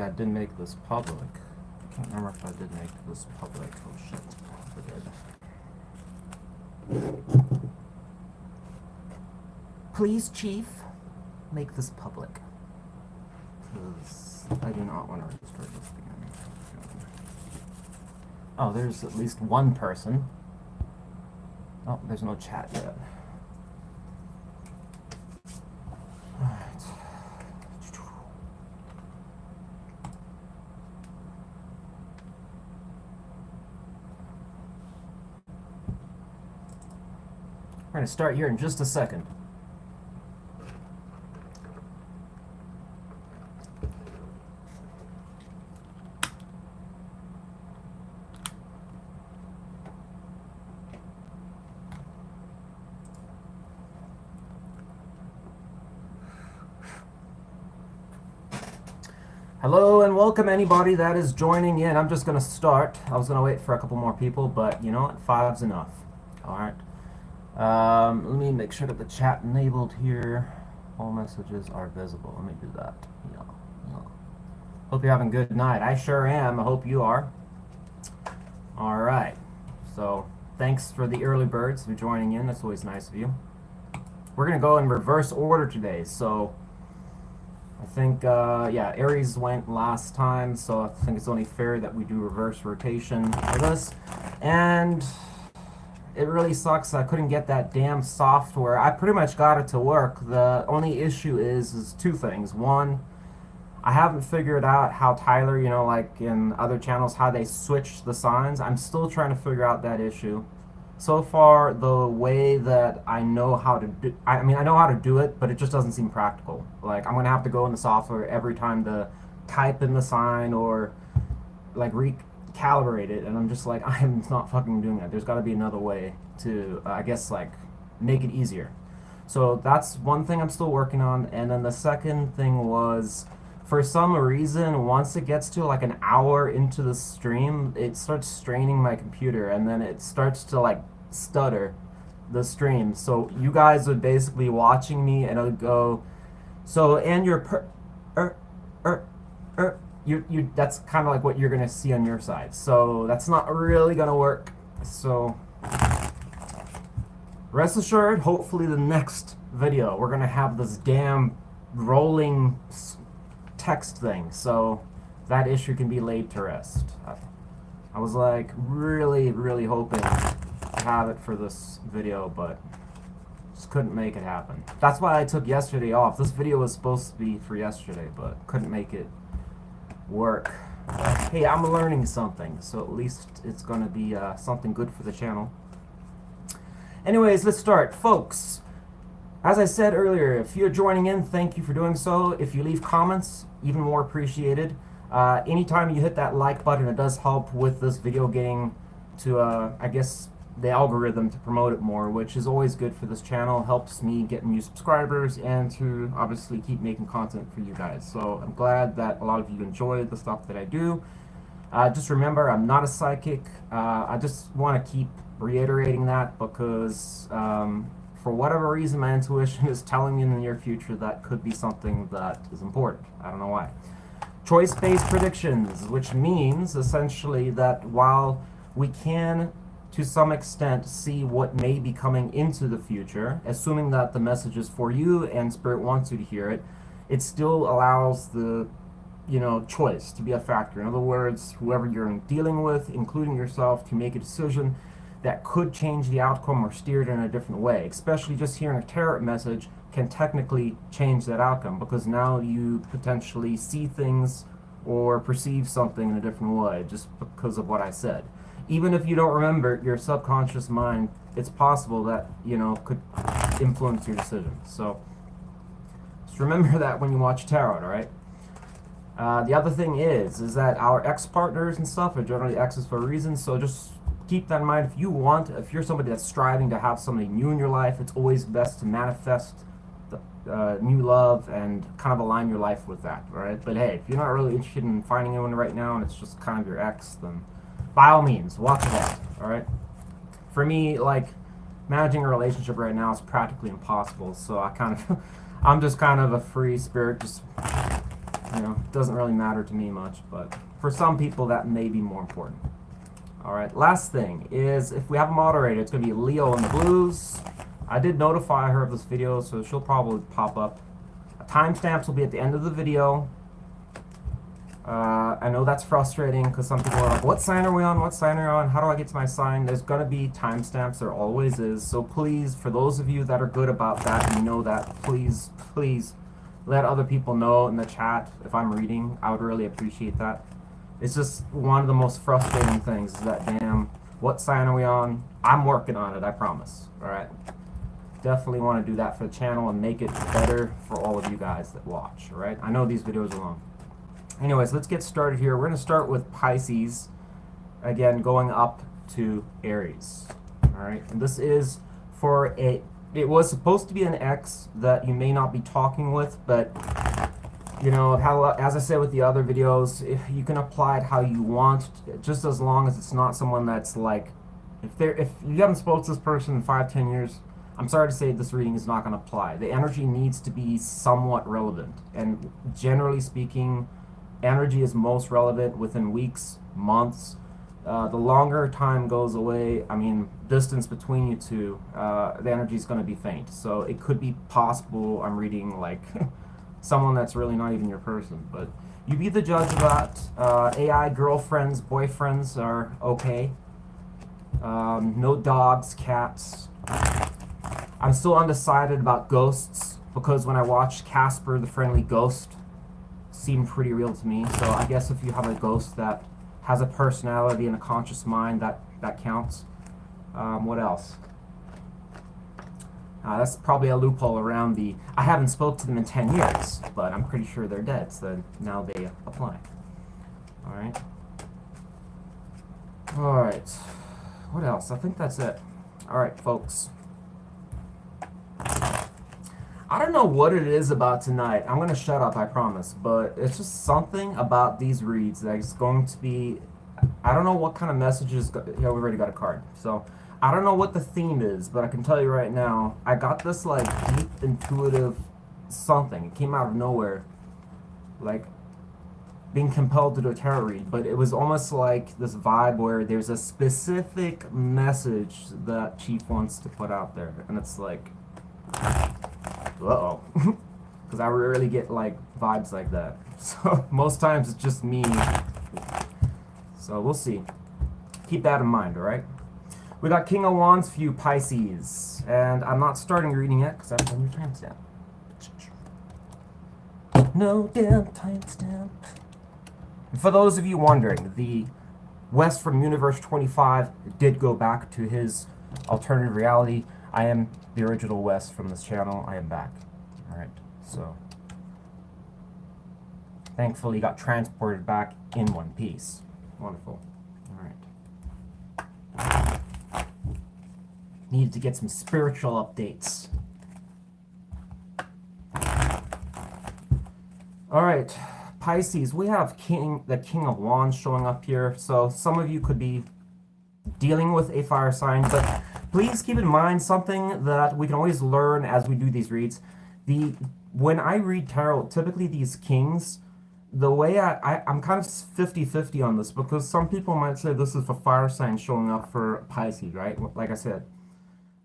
I didn't make this public. I can't remember if I did make this public. Oh shit, I did. Please, Chief, make this public. Because I do not want to restart this again. Oh, there's at least one person. Oh, there's no chat yet. Alright. We're going to start here in just a second. Hello and welcome anybody that is joining in. I'm just going to start. I was going to wait for a couple more people, but you know what? 5's enough. Alright. Let me make sure that the chat enabled here. All messages are visible. Let me do that. Yeah. Hope you're having a good night. I sure am. I hope you are. Alright. So, thanks for the early birds for joining in. That's always nice of you. We're going to go in reverse order today. So, I think, yeah, Aries went last time, so I think it's only fair that we do reverse rotation for this. And it really sucks I couldn't get that damn software. I pretty much got it to work. The only issue is two things. One, I haven't figured out how Tyler, you know, like in other channels, how they switch the signs. I'm still trying to figure out that issue. So far, the way that I know how to do, I mean, I know how to do it, but it just doesn't seem practical. Like, I'm going to have to go in the software every time to type in the sign or, like, recalibrate it, and I'm just like, I am not fucking doing that. There's got to be another way to, I guess, like, make it easier. So that's one thing I'm still working on, and then the second thing was, for some reason, once it gets to like an hour into the stream, it starts straining my computer, and then it starts to like stutter the stream. So you guys would basically be watching me, and it'll go, so, and you're you that's kind of like what you're gonna see on your side. So that's not really gonna work. So rest assured, hopefully the next video we're gonna have this damn rolling text thing, so that issue can be laid to rest. I was like really hoping to have it for this video, but just couldn't make it happen. That's why I took yesterday off. This video was supposed to be for yesterday, but couldn't make it work. But hey, I'm learning something, so at least it's gonna be something good for the channel. Anyways, let's start, folks. As I said earlier, if you're joining in, thank you for doing so. If you leave comments, even more appreciated. Anytime you hit that like button, it does help with this video getting to, I guess, the algorithm to promote it more, which is always good for this channel. Helps me get new subscribers and to obviously keep making content for you guys. So I'm glad that a lot of you enjoy the stuff that I do. Just remember, I'm not a psychic. I just want to keep reiterating that because for whatever reason, my intuition is telling me in the near future that could be something that is important. I don't know why. Choice-based predictions, which means essentially that while we can, to some extent, see what may be coming into the future, assuming that the message is for you and Spirit wants you to hear it, it still allows the, you know, choice to be a factor. In other words, whoever you're dealing with, including yourself, to make a decision that could change the outcome or steer it in a different way. Especially just hearing a tarot message can technically change that outcome, because now you potentially see things or perceive something in a different way just because of what I said. Even if you don't remember, your subconscious mind, it's possible that, you know, could influence your decision. So just remember that when you watch tarot, all right? The other thing is that our ex-partners and stuff are generally exes for a reason, so just keep that in mind. If you're somebody that's striving to have somebody new in your life, it's always best to manifest the new love and kind of align your life with that, right? But hey, if you're not really interested in finding anyone right now and it's just kind of your ex, then by all means, watch that, all right? For me, like, managing a relationship right now is practically impossible, so I'm just kind of a free spirit, just You know, it doesn't really matter to me much, but for some people that may be more important. All right, last thing is if we have a moderator, it's going to be Leo in the Blues. I did notify her of this video, so she'll probably pop up. Timestamps will be at the end of the video. I know that's frustrating because some people are like, what sign are we on? What sign are we on? How do I get to my sign? There's going to be timestamps. There always is. So please, for those of you that are good about that and you know that, please, please let other people know in the chat if I'm reading. I would really appreciate that. It's just one of the most frustrating things is that damn, what sign are we on? I'm working on it, I promise. All right. Definitely want to do that for the channel and make it better for all of you guys that watch. All right. I know these videos are long. Anyways, let's get started here. We're going to start with Pisces, again, going up to Aries. All right, and this is for it was supposed to be an ex that you may not be talking with, but, you know, as I said with the other videos, if you can apply it how you want, just as long as it's not someone that's like, if you haven't spoken to this person in 5-10 years, I'm sorry to say this reading is not going to apply. The energy needs to be somewhat relevant, and generally speaking, energy is most relevant within weeks, months. The longer time goes away, I mean, distance between you two, the energy is going to be faint. So it could be possible I'm reading like someone that's really not even your person. But you be the judge of that. AI girlfriends, boyfriends are okay. No dogs, cats. I'm still undecided about ghosts because when I watched Casper the Friendly Ghost, seemed pretty real to me. So I guess if you have a ghost that has a personality and a conscious mind, that counts. What else? That's probably a loophole around the I haven't spoke to them in 10 years, but I'm pretty sure they're dead, so now they apply. All right. All right. What else? I think that's it. All right, folks. I don't know what it is about tonight. I'm going to shut up, I promise. But it's just something about these reads that is going to be... I don't know what kind of messages... Yeah, we already got a card. So, I don't know what the theme is, but I can tell you right now, I got this, like, deep, intuitive something. It came out of nowhere. Like, being compelled to do a tarot read. But it was almost like this vibe where there's a specific message that Chief wants to put out there. And it's like... Uh-oh. Because I rarely get, like, vibes like that. So, most times it's just me. So, we'll see. Keep that in mind, alright? We got King of Wands for you, Pisces. And I'm not starting reading yet, because I haven't done your timestamp. No damn timestamp. For those of you wondering, the West from Universe 25 did go back to his alternative reality. I am the original West from this channel. I am back. Alright, so thankfully got transported back in one piece. Wonderful. Alright. Needed to get some spiritual updates. Alright, Pisces, we have the King of Wands showing up here. So some of you could be dealing with a fire sign, but please keep in mind something that we can always learn as we do these reads. When I read tarot, typically these kings, the way I'm kind of 50-50 on this, because some people might say this is a fire sign showing up for Pisces, right? Like I said.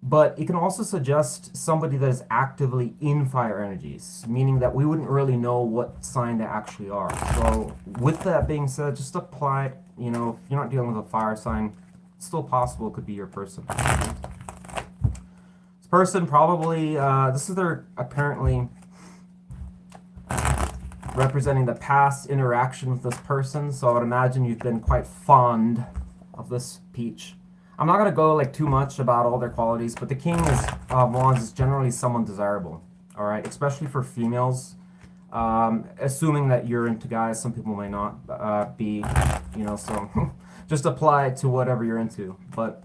But it can also suggest somebody that is actively in fire energies, meaning that we wouldn't really know what sign they actually are. So with that being said, just apply it, you know, if you're not dealing with a fire sign, it's still possible it could be your person. This person probably, this is their apparently representing the past interaction with this person, so I would imagine you've been quite fond of this peach. I'm not going to go like too much about all their qualities, but the King of Wands is generally someone desirable, all right, especially for females. Assuming that you're into guys, some people may not be, you know, so just apply it to whatever you're into. But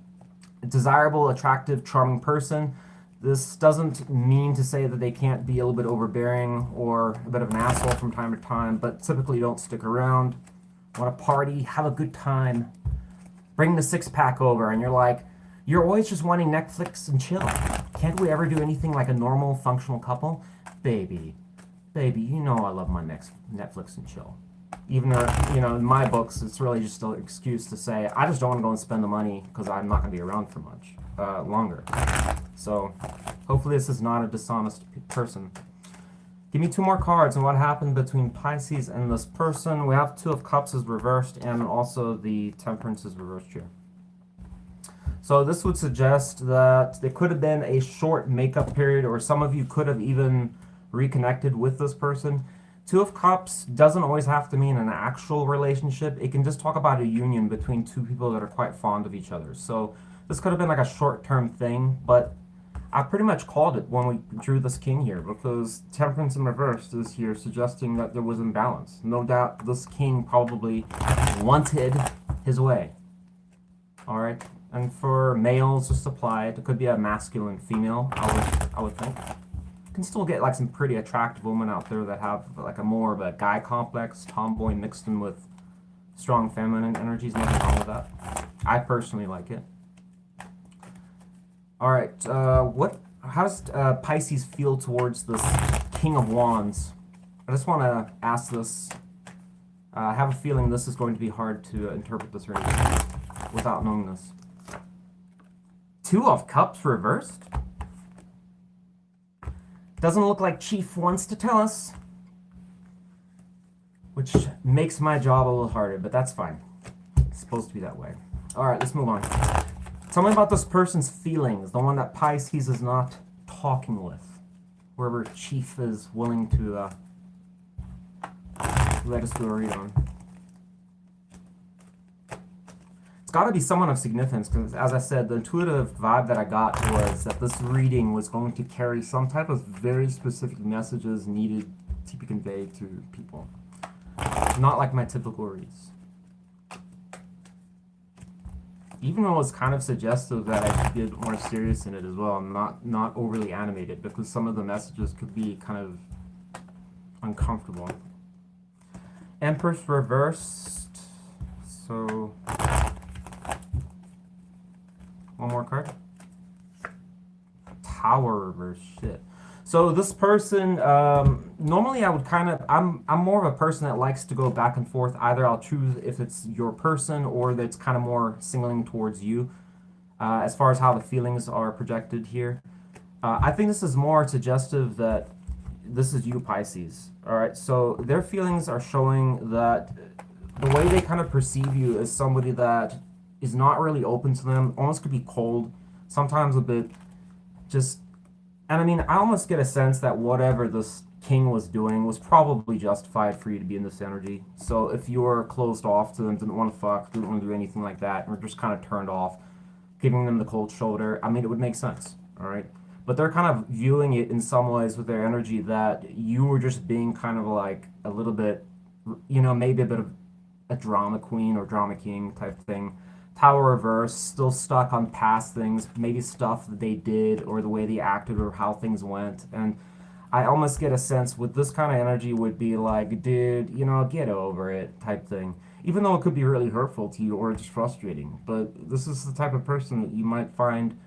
a desirable, attractive, charming person. This doesn't mean to say that they can't be a little bit overbearing or a bit of an asshole from time to time, but typically don't stick around. Want to party, have a good time, bring the six-pack over, and you're like, you're always just wanting Netflix and chill. Can't we ever do anything like a normal, functional couple? Baby, baby, you know I love my next Netflix and chill. Even though, in my books, it's really just an excuse to say, I just don't want to go and spend the money because I'm not going to be around for much longer. So, hopefully this is not a dishonest person. Give me 2 more cards and what happened between Pisces and this person. We have 2 of Cups is reversed and also the Temperance is reversed here. So this would suggest that there could have been a short makeup period, or some of you could have even reconnected with this person. 2 of Cups doesn't always have to mean an actual relationship. It can just talk about a union between 2 people that are quite fond of each other. So this could have been like a short-term thing, but I pretty much called it when we drew this king here, because Temperance in reverse is here suggesting that there was imbalance. No doubt this king probably wanted his way. All right, and for males, just apply it. It could be a masculine female, I would think. You can still get like some pretty attractive women out there that have like a more of a guy complex, tomboy mixed in with strong feminine energies. Nothing wrong with that. I personally like it. All right, how does Pisces feel towards this King of Wands? I just want to ask this. I have a feeling this is going to be hard to interpret this reading without knowing this. 2 of Cups reversed? Doesn't look like Chief wants to tell us, which makes my job a little harder, but that's fine. It's supposed to be that way. All right, let's move on. Tell me about this person's feelings, the one that Pisces is not talking with. Wherever Chief is willing to let us do a read on. It's got to be someone of significance, because as I said, the intuitive vibe that I got was that this reading was going to carry some type of very specific messages needed to be conveyed to people. Not like my typical reads. Even though it was kind of suggestive that I should get more serious in it as well, not overly animated, because some of the messages could be kind of uncomfortable. Empress reversed. So, one more card. Tower reversed. Shit. So this person, normally I would I'm more of a person that likes to go back and forth. Either I'll choose if it's your person or that's kind of more singling towards you, as far as how the feelings are projected here. I think this is more suggestive that this is you, Pisces. All right, so their feelings are showing that the way they kind of perceive you is somebody that is not really open to them, almost could be cold, sometimes a bit just. And I mean, I almost get a sense that whatever this king was doing was probably justified for you to be in this energy. So if you were closed off to them, didn't want to fuck, didn't want to do anything like that, or just kind of turned off, giving them the cold shoulder, I mean, it would make sense, all right? But they're kind of viewing it in some ways with their energy that you were just being kind of like a little bit, maybe a bit of a drama queen or drama king type thing. Tower reverse, still stuck on past things, maybe stuff that they did or the way they acted or how things went. And I almost get a sense with this kind of energy would be like, dude, get over it type thing. Even though it could be really hurtful to you or just frustrating. But this is the type of person that you might find,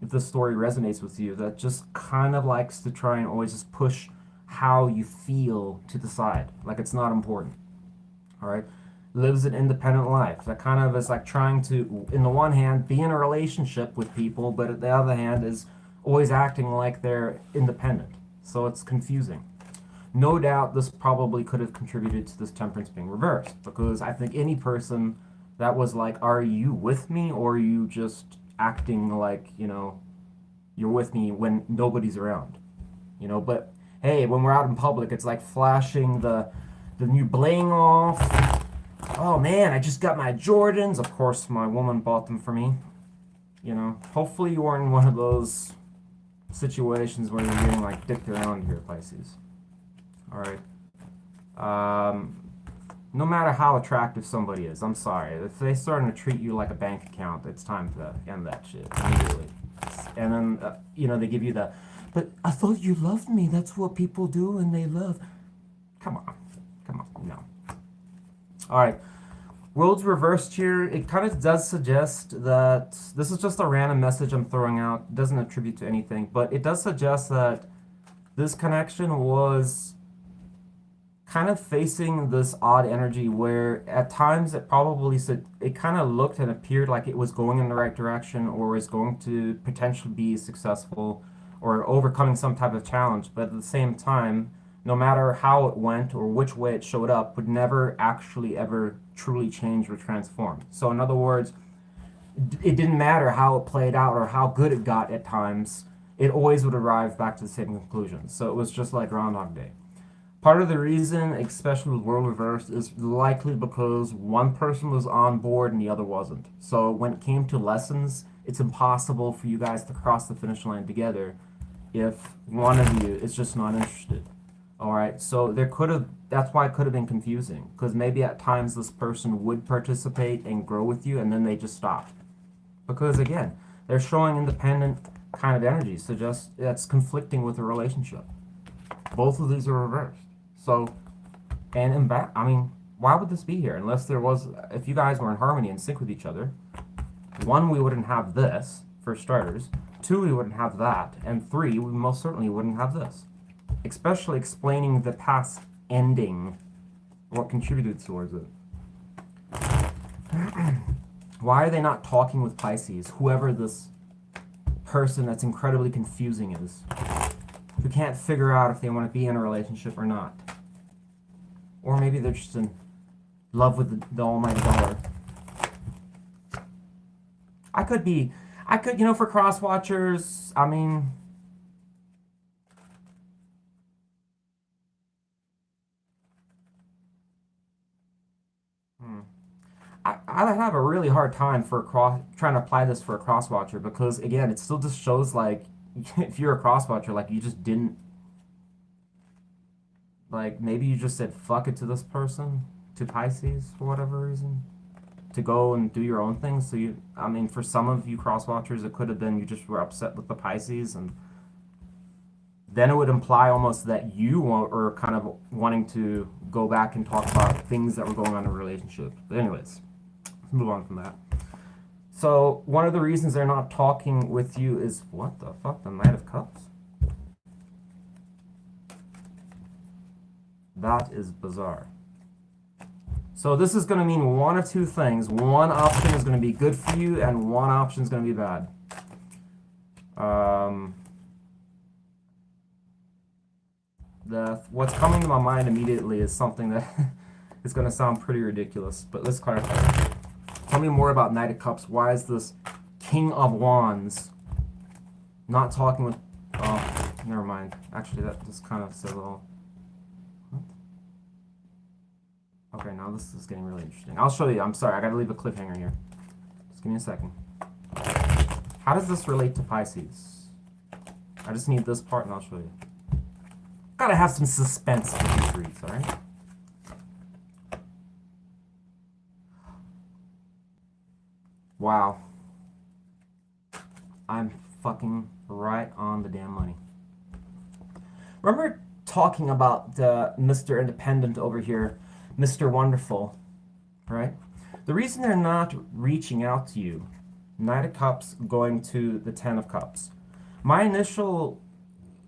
if this story resonates with you, that just kind of likes to try and always just push how you feel to the side. Like it's not important. All right? Lives an independent life. That kind of is like trying to, in the one hand, be in a relationship with people, but at the other hand is always acting like they're independent. So it's confusing. No doubt this probably could have contributed to this Temperance being reversed, because I think any person that was like, are you with me, or are you just acting like, you're with me when nobody's around? But hey, when we're out in public, it's like flashing the new bling off. Oh man, I just got my Jordans. Of course, my woman bought them for me. Hopefully you weren't in one of those situations where you're getting like dicked around here, Pisces. All right. No matter how attractive somebody is, I'm sorry. If they're starting to treat you like a bank account, it's time to end that shit immediately. And then, they give you but I thought you loved me. That's what people do and they love. Come on, no. All right, worlds reversed here. It kind of does suggest that this is just a random message I'm throwing out. It doesn't attribute to anything, but it does suggest that this connection was kind of facing this odd energy where at times it probably said it kind of looked and appeared like it was going in the right direction or was going to potentially be successful or overcoming some type of challenge, but at the same time, no matter how it went or which way it showed up, would never actually ever truly change or transform. So in other words, it didn't matter how it played out or how good it got at times, it always would arrive back to the same conclusion. So it was just like Groundhog Day. Part of the reason, especially with World Reversed, is likely because one person was on board and the other wasn't. So when it came to lessons, it's impossible for you guys to cross the finish line together if one of you is just not interested. All right, so there could have, that's why it could have been confusing, because maybe at times this person would participate and grow with you and then they just stopped. Because again, they're showing independent kind of energy, so just that's conflicting with the relationship. Both of these are reversed. So, and in back, I mean, why would this be here unless there was, if you guys were in harmony and sync with each other? One, we wouldn't have this, for starters. Two, we wouldn't have that. And three, we most certainly wouldn't have this. Especially explaining the past ending, what contributed towards it. Why are they not talking with Pisces, whoever this person that's incredibly confusing is, who can't figure out if they want to be in a relationship or not? Or maybe they're just in love with the almighty dollar. I could, you know, for cross-watchers, I mean, I have a really hard time for trying to apply this for a cross-watcher because, again, it still just shows, like, if you're a cross-watcher, like, you just didn't, like, maybe you just said fuck it to this person, to Pisces, for whatever reason, to go and do your own thing. So you, I mean, for some of you cross-watchers, it could have been you just were upset with the Pisces, and then it would imply almost that you were kind of wanting to go back and talk about things that were going on in a relationship. But anyways, let's move on from that. So one of the reasons they're not talking with you is, what the fuck, the Knight of Cups? That is bizarre. So this is going to mean one of two things. One option is going to be good for you, and one option is going to be bad. What's coming to my mind immediately is something that is going to sound pretty ridiculous, but let's clarify. Tell me more about Knight of Cups. Why is this King of Wands not talking with... Oh, never mind. Actually, that just kind of said a little... What? Okay, now this is getting really interesting. I'll show you. I'm sorry, I gotta leave a cliffhanger here. Just give me a second. How does this relate to Pisces? I just need this part and I'll show you. Gotta have some suspense with these reads, alright? Wow. I'm fucking right on the damn money. Remember talking about Mr. Independent over here, Mr. Wonderful, right? The reason they're not reaching out to you, Knight of Cups going to the Ten of Cups. My initial,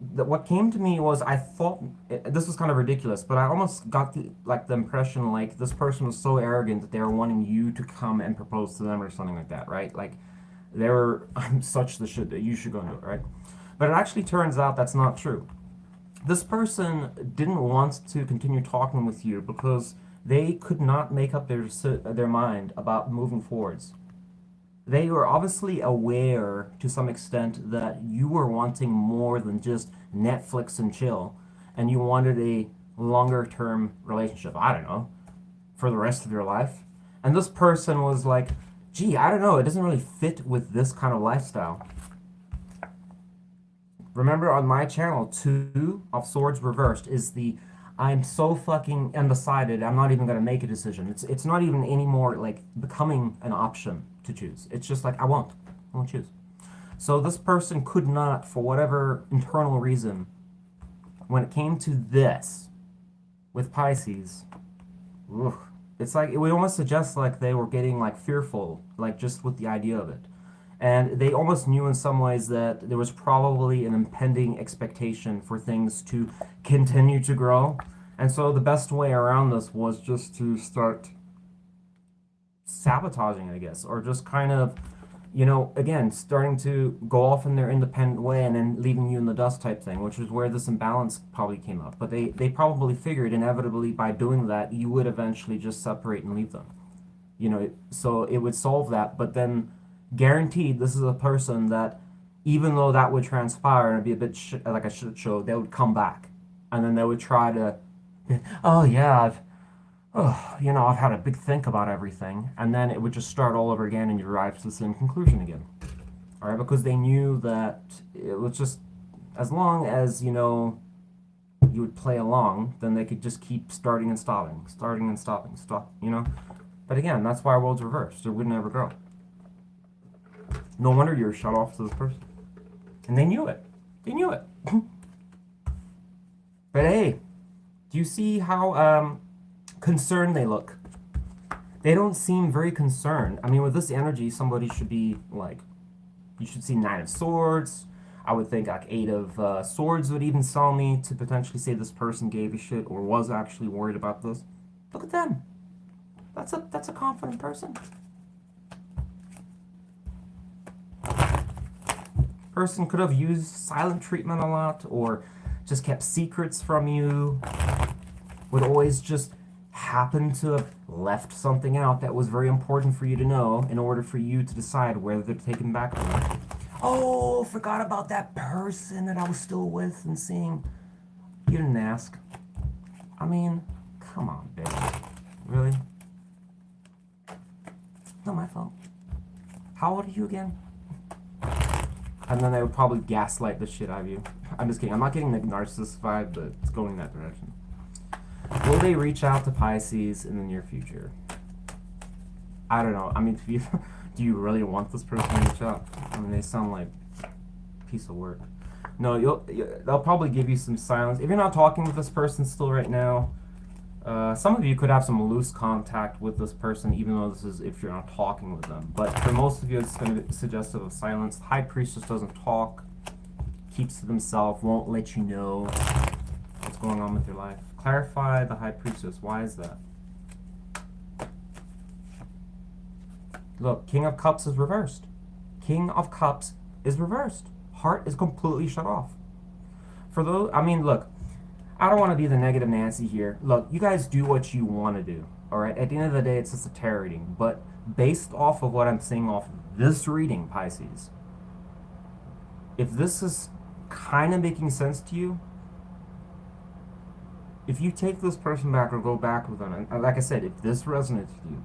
what came to me was I thought, this was kind of ridiculous, but I almost got the impression like this person was so arrogant that they were wanting you to come and propose to them or something like that, right? Like they were, I'm such the shit that you should go do it, right? But it actually turns out that's not true. This person didn't want to continue talking with you because they could not make up their mind about moving forwards. They were obviously aware to some extent that you were wanting more than just Netflix and chill, and you wanted a longer term relationship, I don't know, for the rest of your life. And this person was like, gee, I don't know, it doesn't really fit with this kind of lifestyle. Remember on my channel, 2 of Swords reversed is the I'm so fucking undecided, I'm not even going to make a decision. It's not even anymore like becoming an option to choose. It's just like I won't choose. So this person could not, for whatever internal reason, when it came to this with Pisces, it's like it would almost suggest like they were getting like fearful, like just with the idea of it. And they almost knew in some ways that there was probably an impending expectation for things to continue to grow. And so the best way around this was just to start sabotaging, I guess, or just kind of, again, starting to go off in their independent way and then leaving you in the dust type thing, which is where this imbalance probably came up. But they probably figured inevitably by doing that, you would eventually just separate and leave them. So it would solve that. But then, guaranteed, this is a person that, even though that would transpire and it'd be a bit like a shit show, they would come back, and then they would try to, oh yeah, I've had a big think about everything, and then it would just start all over again, and you arrive to the same conclusion again. All right, because they knew that it was just as long as you would play along, then they could just keep starting and stopping, stop. But again, that's why our world's reversed. It would never grow. No wonder you're shut off to this person. And they knew it. But hey, do you see how concerned they look? They don't seem very concerned. I mean, with this energy, somebody should be like, you should see 9 of Swords. I would think like 8 of Swords would even sell me to potentially say this person gave a shit or was actually worried about this. Look at them. That's a confident person. Person could have used silent treatment a lot, or just kept secrets from you. Would always just happen to have left something out that was very important for you to know in order for you to decide whether to take him back or not. Oh, forgot about that person that I was still with and seeing. You didn't ask. I mean, come on, baby. Really? Not my fault. How old are you again? And then they would probably gaslight the shit out of you. I'm just kidding. I'm not getting the narcissist vibe, but it's going in that direction. Will they reach out to Pisces in the near future? I don't know. I mean, do you really want this person to reach out? I mean, they sound like a piece of work. No, they'll probably give you some silence. If you're not talking with this person still right now, some of you could have some loose contact with this person, even though this is if you're not talking with them. But for most of you, it's going to be suggestive of silence. High Priestess doesn't talk, keeps to themselves, won't let you know what's going on with your life. Clarify the High Priestess. Why is that? Look, King of Cups is reversed. King of Cups is reversed. Heart is completely shut off. For those, I mean, look, I don't want to be the negative Nancy here. Look, you guys do what you want to do, all right? At the end of the day, it's just a tarot reading. But based off of what I'm seeing off this reading, Pisces, if this is kind of making sense to you, if you take this person back or go back with them, and like I said, if this resonates with you,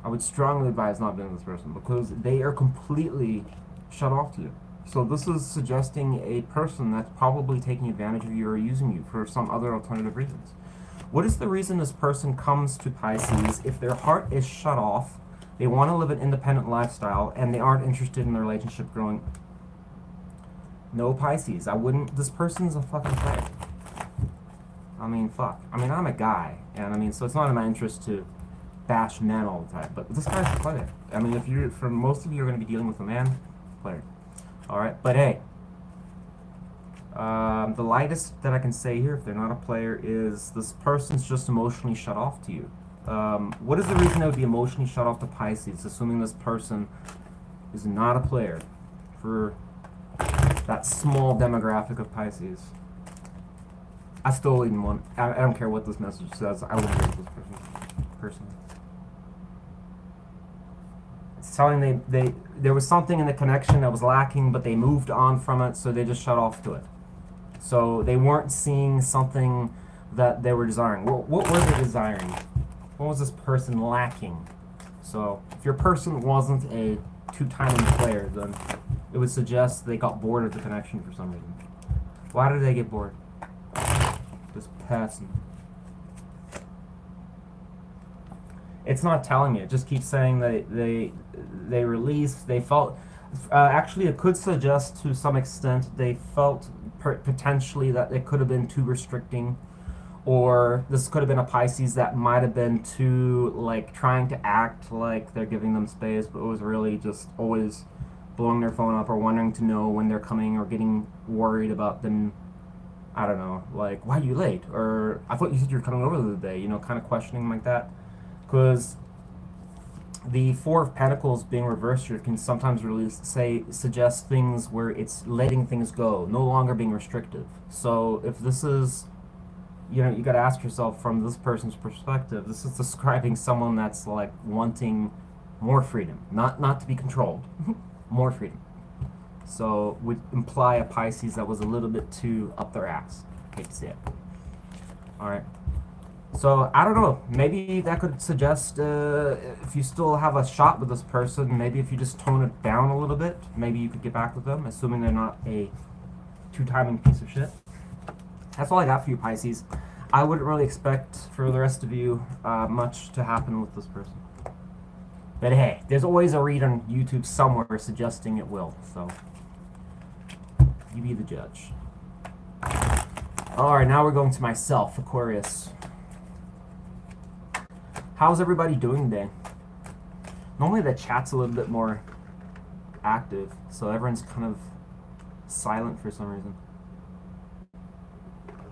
I would strongly advise not being with this person because they are completely shut off to you. So this is suggesting a person that's probably taking advantage of you or using you for some other alternative reasons. What is the reason this person comes to Pisces if their heart is shut off, they want to live an independent lifestyle, and they aren't interested in their relationship growing? No, Pisces, I wouldn't. This person's a fucking player. I mean, fuck. I mean, I'm a guy, and I mean, so it's not in my interest to bash men all the time, but this guy's a player. I mean, if you're, for most of you are going to be dealing with a man, player. Alright, but hey, the lightest that I can say here, if they're not a player, is this person's just emotionally shut off to you. What is the reason they would be emotionally shut off to Pisces, assuming this person is not a player for that small demographic of Pisces? I still wouldn't want, I don't care what this message says, I wouldn't agree with this person. It's telling there was something in the connection that was lacking, but they moved on from it, so they just shut off to it. So they weren't seeing something that they were desiring. What were they desiring? What was this person lacking? So if your person wasn't a two-timing player, then it would suggest they got bored of the connection for some reason. Why did they get bored? Just passing. It's not telling me. It just keeps saying that they released. They felt. Actually, it could suggest to some extent they felt potentially that it could have been too restricting, or this could have been a Pisces that might have been too like trying to act like they're giving them space, but it was really just always blowing their phone up or wanting to know when they're coming or getting worried about them I don't know, like, why are you late? Or, I thought you said you were coming over the other day, you know, kind of questioning like that. Because the Four of Pentacles being reversed here can sometimes really suggest things where it's letting things go, no longer being restrictive. So if this is, you know, you got to ask yourself from this person's perspective. This is describing someone that's like wanting more freedom, not to be controlled, more freedom. So would imply a Pisces that was a little bit too up their ass. Hate to see it. All right. So, I don't know, maybe that could suggest, if you still have a shot with this person, maybe if you just tone it down a little bit, maybe you could get back with them, assuming they're not a two-timing piece of shit. That's all I got for you, Pisces. I wouldn't really expect for the rest of you much to happen with this person. But hey, there's always a read on YouTube somewhere suggesting it will, so you be the judge. Alright, now we're going to myself, Aquarius. How's everybody doing today? Normally the chat's a little bit more active, so everyone's kind of silent for some reason.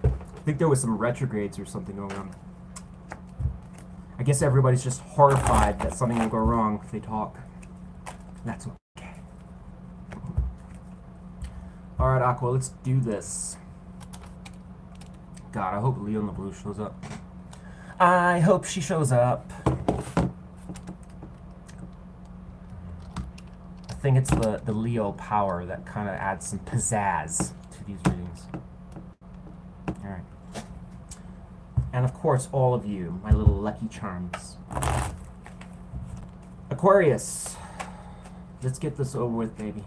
I think there was some retrogrades or something going on. I guess everybody's just horrified that something will go wrong if they talk. That's okay. Alright, Aqua, let's do this. God, I hope Leo in the Blue shows up. I hope she shows up. I think it's the Leo power that kind of adds some pizzazz to these readings. Alright. And of course, all of you, my little lucky charms. Aquarius. Let's get this over with, baby.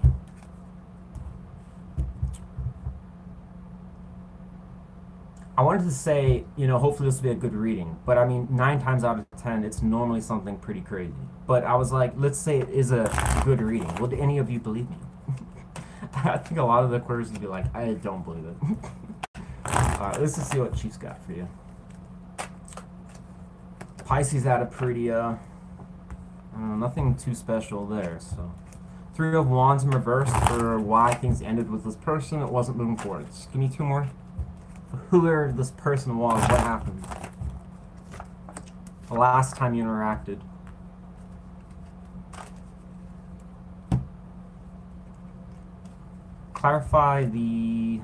I wanted to say, you know, hopefully this will be a good reading. But I mean, 9 times out of 10, it's normally something pretty crazy. But I was like, let's say it is a good reading. Would any of you believe me? I think a lot of the Aquarius would be like, I don't believe it. Alright, let's just see what Chief's got for you. Pisces had a pretty, nothing too special there, so. 3 of Wands in reverse for why things ended with this person. It wasn't moving forward. Just give me 2 more. Whoever this person was, what happened? The last time you interacted. Clarify the...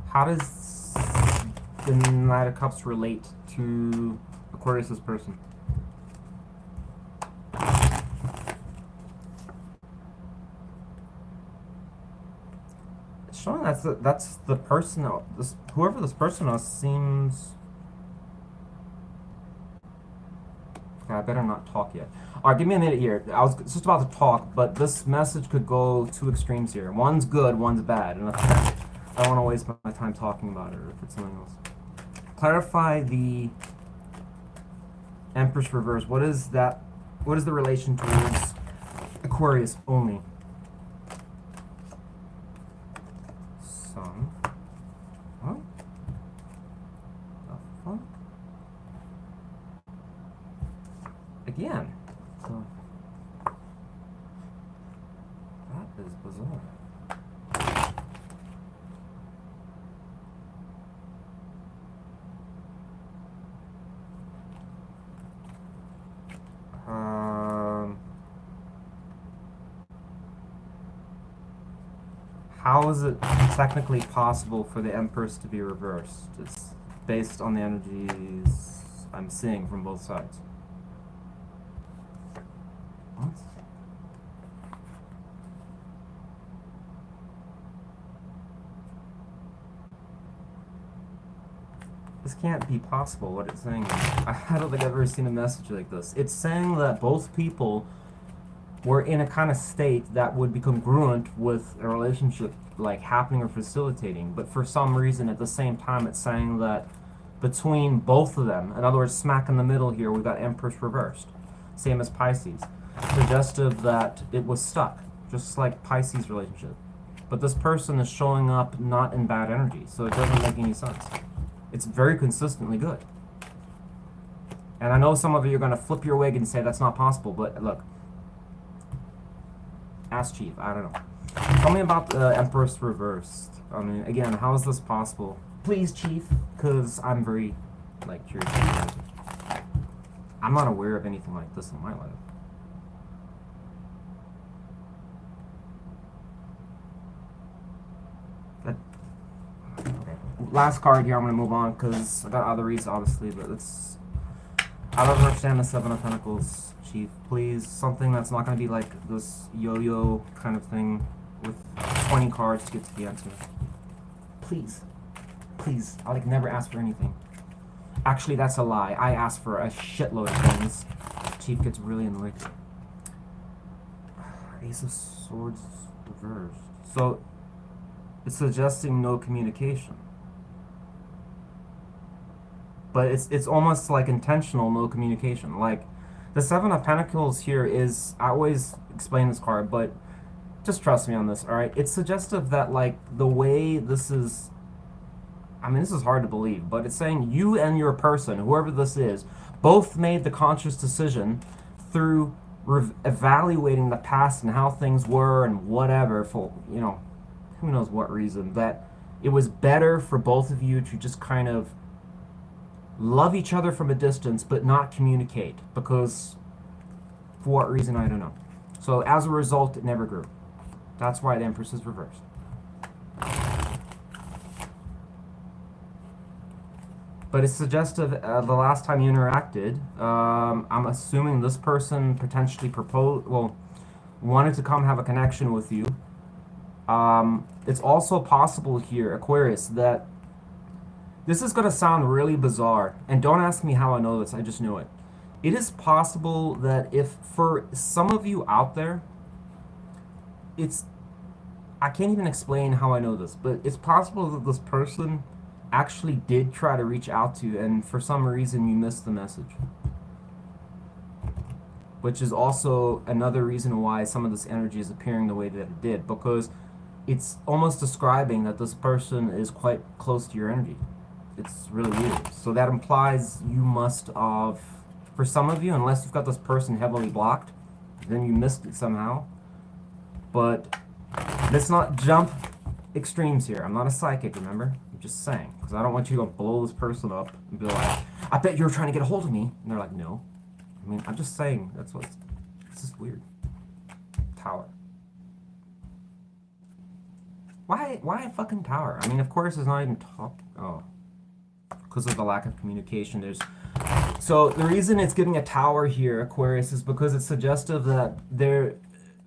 How does the Knight of Cups relate to Aquarius' person? Showing that's the person. Whoever this person is seems. Okay, I better not talk yet. All right, give me a minute here. I was just about to talk, but this message could go 2 extremes here. One's good, one's bad, and I don't want to waste my time talking about it, or if it's something else. Clarify the Empress reverse. What is that? What is the relation towards Aquarius only? What? The fuck? Again. So, that is bizarre. How is it technically possible for the Empress to be reversed? It's based on the energies I'm seeing from both sides. What? This can't be possible, what it's saying. I don't think I've ever seen a message like this. It's saying that both people were in a kind of state that would be congruent with a relationship like happening or facilitating, but for some reason at the same time it's saying that between both of them, in other words, smack in the middle here, we've got Empress reversed, same as Pisces, suggestive that it was stuck, just like Pisces' relationship. But this person is showing up not in bad energy, so it doesn't make any sense. It's very consistently good. And I know some of you are going to flip your wig and say that's not possible, but look, ask Chief, I don't know. Tell me about the Empress reversed. I mean, again, how is this possible? Please, Chief, because I'm very, like, curious. I'm not aware of anything like this in my life. Okay. Last card here, I'm going to move on, because I got other reasons, obviously, but it's... I don't understand the Seven of Pentacles, Chief. Please, something that's not going to be like this yo-yo kind of thing with 20 cards to get to the answer. Please. Please. I like never ask for anything. Actually, that's a lie. I ask for a shitload of things. Chief gets really annoyed. Ace of Swords reversed. So, it's suggesting no communication. But it's almost like intentional no communication. Like, the Seven of Pentacles here is... I always explain this card, but just trust me on this, alright? It's suggestive that, like, the way this is... I mean, this is hard to believe, but it's saying you and your person, whoever this is, both made the conscious decision through evaluating the past and how things were and whatever, for, you know, who knows what reason, that it was better for both of you to just kind of love each other from a distance but not communicate, because for what reason, I don't know. So as a result, it never grew. That's why the Empress is reversed. But it's suggestive the last time you interacted, I'm assuming this person potentially proposed, well, wanted to come have a connection with you. It's also possible here, Aquarius, that this is going to sound really bizarre, and don't ask me how I know this, I just knew it. It is possible that if, for some of you out there, I can't even explain how I know this, but it's possible that this person actually did try to reach out to you, and for some reason you missed the message. Which is also another reason why some of this energy is appearing the way that it did, because it's almost describing that this person is quite close to your energy. It's really weird. So that implies you must have, for some of you, unless you've got this person heavily blocked, then you missed it somehow. But let's not jump extremes here. I'm not a psychic, remember? I'm just saying, because I don't want you to blow this person up and be like, I bet you were trying to get a hold of me. And they're like, no. I mean, I'm just saying, that's what's, it's just weird. Tower. Why a fucking tower? I mean, of course, it's not even top. Oh. Because of the lack of communication. So the reason it's giving a tower here, Aquarius, is because it's suggestive that there,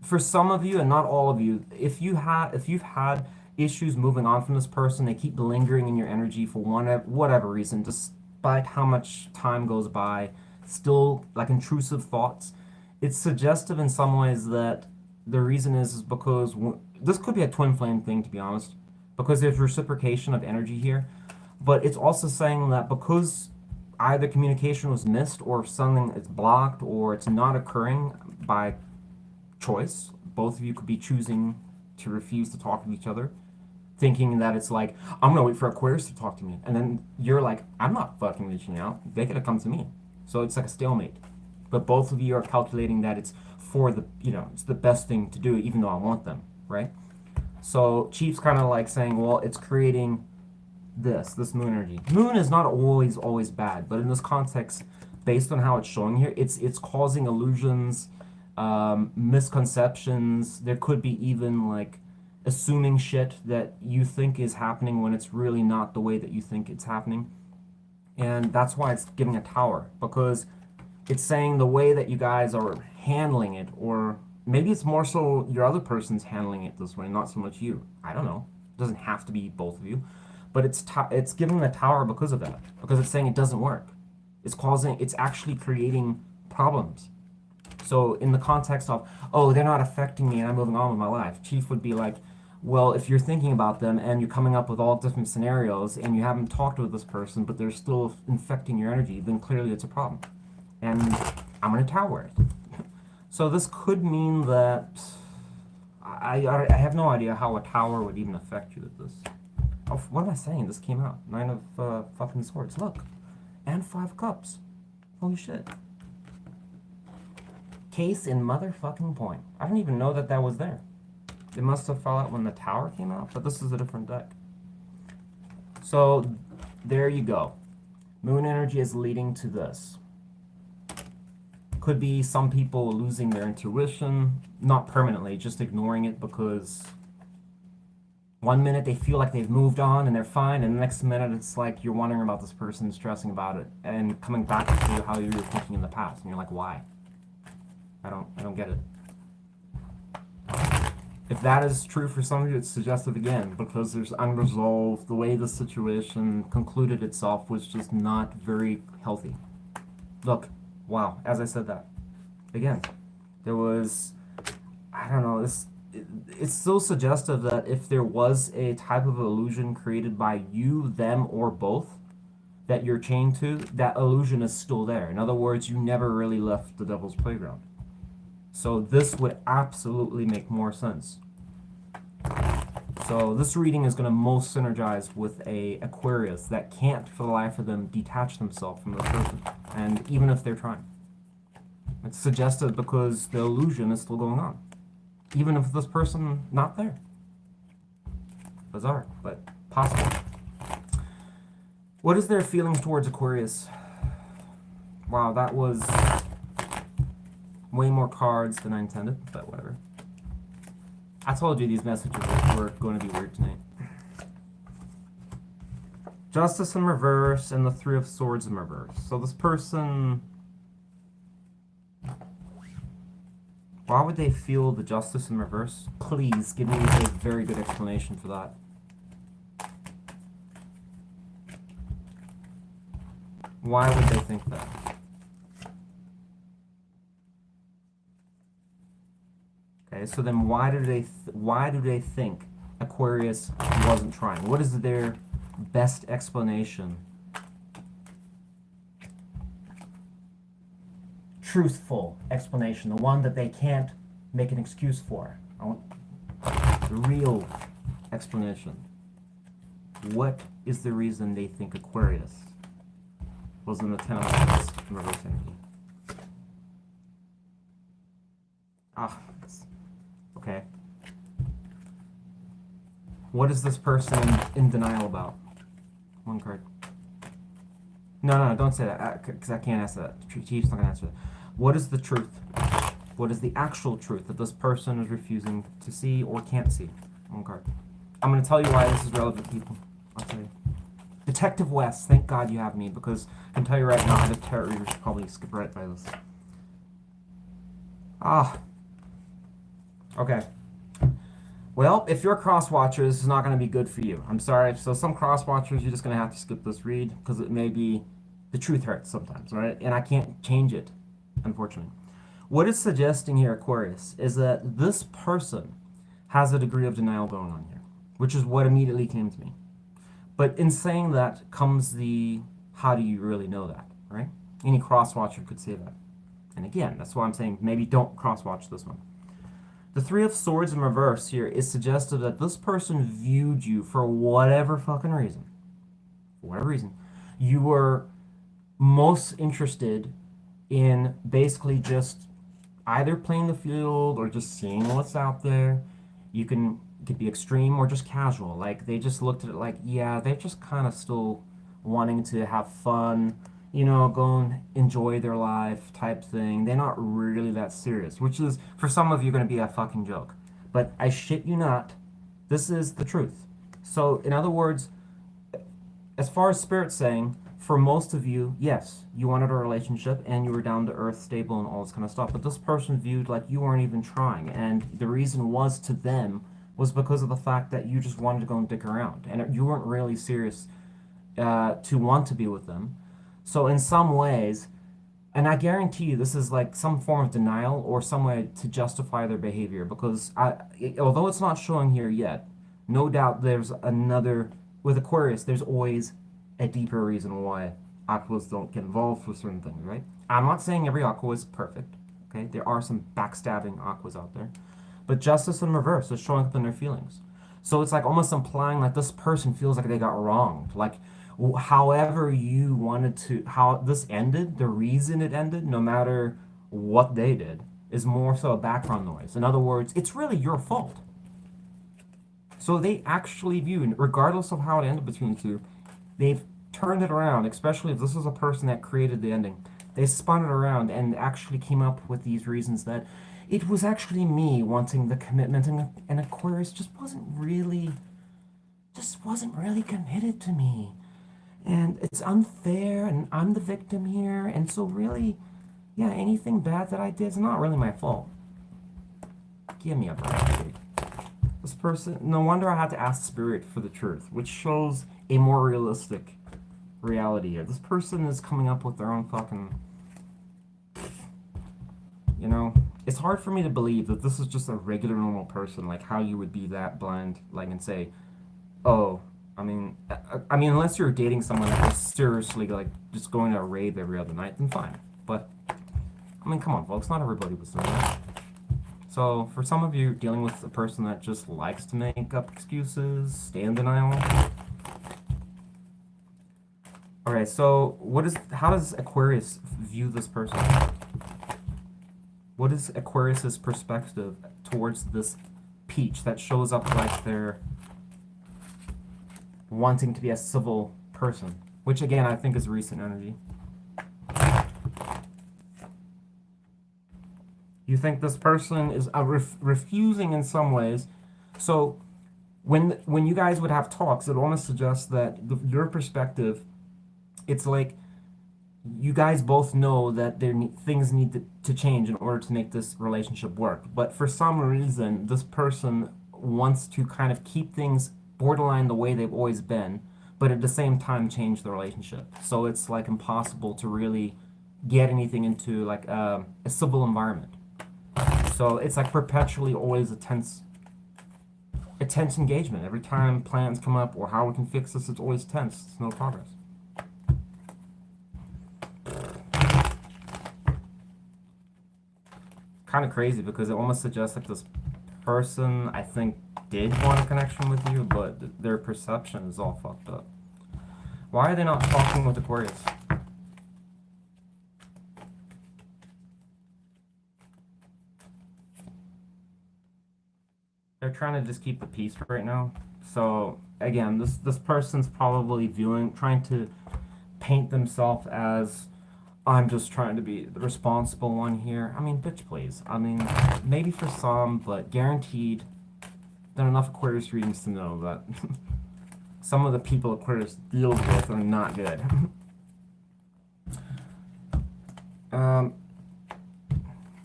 for some of you, and not all of you, if you've had issues moving on from this person, they keep lingering in your energy for whatever reason, despite how much time goes by, still like intrusive thoughts, it's suggestive in some ways that the reason is because this could be a twin flame thing, to be honest, because there's reciprocation of energy here. But it's also saying that because either communication was missed, or something is blocked, or it's not occurring by choice, both of you could be choosing to refuse to talk to each other, thinking that it's like, I'm gonna wait for Aquarius to talk to me, and then you're like, I'm not fucking reaching out, they gotta come to me. So it's like a stalemate. But both of you are calculating that it's for the, you know, it's the best thing to do, even though I want them, right? So Chief's kind of like saying, well, it's creating this moon energy. Moon is not always bad, but in this context, based on how it's showing here, it's causing illusions, misconceptions. There could be even like assuming shit that you think is happening when it's really not the way that you think it's happening. And that's why it's giving a tower, because it's saying the way that you guys are handling it, or maybe it's more so your other person's handling it this way, not so much you. I don't know. It doesn't have to be both of you. But it's giving the tower because of that. Because it's saying it doesn't work. It's actually creating problems. So in the context of, oh, they're not affecting me and I'm moving on with my life, Chief would be like, well, if you're thinking about them and you're coming up with all different scenarios and you haven't talked with this person, but they're still infecting your energy, then clearly it's a problem. And I'm going to tower it. So this could mean that I have no idea how a tower would even affect you with this. Oh, what am I saying? This came out. 9 of fucking swords. Look. And 5 cups. Holy shit. Case in motherfucking point. I don't even know that was there. It must have fell out when the tower came out, but this is a different deck. So there you go. Moon energy is leading to this. Could be some people losing their intuition, not permanently, just ignoring it because one minute they feel like they've moved on and they're fine, and the next minute it's like you're wondering about this person, stressing about it, and coming back to how you were thinking in the past, and you're like, why? I don't get it. If that is true for some of you, it's suggestive again, because there's unresolved, the way the situation concluded itself was just not very healthy. Look, wow, as I said that, again, there was, I don't know, it's so suggestive that if there was a type of illusion created by you, them, or both that you're chained to, that illusion is still there. In other words, you never really left the devil's playground. So this would absolutely make more sense. So this reading is going to most synergize with a Aquarius that can't, for the life of them, detach themselves from the person, and even if they're trying. It's suggestive because the illusion is still going on, even if this person not there. Bizarre, but possible. What is their feelings towards Aquarius? Wow, that was way more cards than I intended, but whatever. I told you these messages were going to be weird tonight. Justice in reverse and the Three of Swords in reverse. So this person, why would they feel the Justice in reverse? Please give me a very good explanation for that. Why would they think that? Okay, so then why do they think Aquarius wasn't trying? What is their best explanation? Truthful explanation, the one that they can't make an excuse for. I want the real explanation. What is the reason they think Aquarius was in the Ten of Cups in reverse energy? Okay. What is this person in denial about? One card. No, don't say that, because I can't answer that. Chief's not going to answer that. What is the truth? What is the actual truth that this person is refusing to see or can't see? One card. I'm going to tell you why this is relevant, people. I'll tell you. Detective West, thank God you have me, because I can tell you right now, the tarot readers should probably skip right by this. Okay. Well, if you're a cross-watcher, this is not going to be good for you. I'm sorry. So some cross-watchers, you're just going to have to skip this read, because it may be, the truth hurts sometimes, right? And I can't change it, unfortunately. What it's suggesting here, Aquarius, is that this person has a degree of denial going on here, which is what immediately came to me. But in saying that comes the, how do you really know that, right? Any cross-watcher could say that. And again, that's why I'm saying maybe don't cross-watch this one. The Three of Swords in reverse here is suggestive that this person viewed you for whatever fucking reason. For whatever reason. You were most interested in basically just either playing the field or just seeing what's out there. You can, it could be extreme or just casual. Like, they just looked at it like, yeah, they're just kind of still wanting to have fun, you know, go and enjoy their life type thing. They're not really that serious, which is, for some of you, going to be a fucking joke. But I shit you not, this is the truth. So, in other words, as far as Spirit's saying, for most of you, yes, you wanted a relationship and you were down to earth, stable, and all this kind of stuff. But this person viewed like you weren't even trying. And the reason was to them was because of the fact that you just wanted to go and dick around. And you weren't really serious to want to be with them. So in some ways, and I guarantee you this is like some form of denial or some way to justify their behavior, because although it's not showing here yet, no doubt there's another, with Aquarius, there's always a deeper reason why Aquas don't get involved with certain things, right? I'm not saying every Aqua is perfect, okay? There are some backstabbing Aquas out there. But Justice in reverse is showing up in their feelings. So it's like almost implying like this person feels like they got wronged. Like, however you wanted to, how this ended, the reason it ended, no matter what they did, is more so a background noise. In other words, it's really your fault. So they actually view, regardless of how it ended between the two, they've turned it around, especially if this is a person that created the ending. They spun it around and actually came up with these reasons that it was actually me wanting the commitment, and Aquarius just wasn't really committed to me. And it's unfair, and I'm the victim here, and so really, yeah, anything bad that I did is not really my fault. Give me a break. This person, no wonder I had to ask Spirit for the truth, which shows a more realistic reality here. This person is coming up with their own fucking, you know, it's hard for me to believe that this is just a regular normal person, like how you would be that blind, like, and say, oh, I mean, unless you're dating someone that was seriously like just going to a rave every other night, then fine. But I mean, come on, folks, not everybody was doing that. So for some of you dealing with a person that just likes to make up excuses, stay in denial. Okay, so how does Aquarius view this person? What is Aquarius's perspective towards this peach that shows up like they're wanting to be a civil person? Which again, I think is recent energy. You think this person is refusing in some ways. So when you guys would have talks, it almost suggests that your perspective, it's like you guys both know that things need to change in order to make this relationship work. But for some reason, this person wants to kind of keep things borderline the way they've always been, but at the same time change the relationship. So it's like impossible to really get anything into like a civil environment. So it's like perpetually always a tense engagement. Every time plans come up or how we can fix this, it's always tense. It's no progress. Kind of crazy because it almost suggests like this person, I think, did want a connection with you, but their perception is all fucked up. Why are they not talking with Aquarius? They're trying to just keep the peace right now. So again, this person's probably trying to paint themselves as, I'm just trying to be the responsible one here. I mean, bitch, please. I mean, maybe for some, but guaranteed, there are enough Aquarius readings to know that some of the people Aquarius deals with are not good.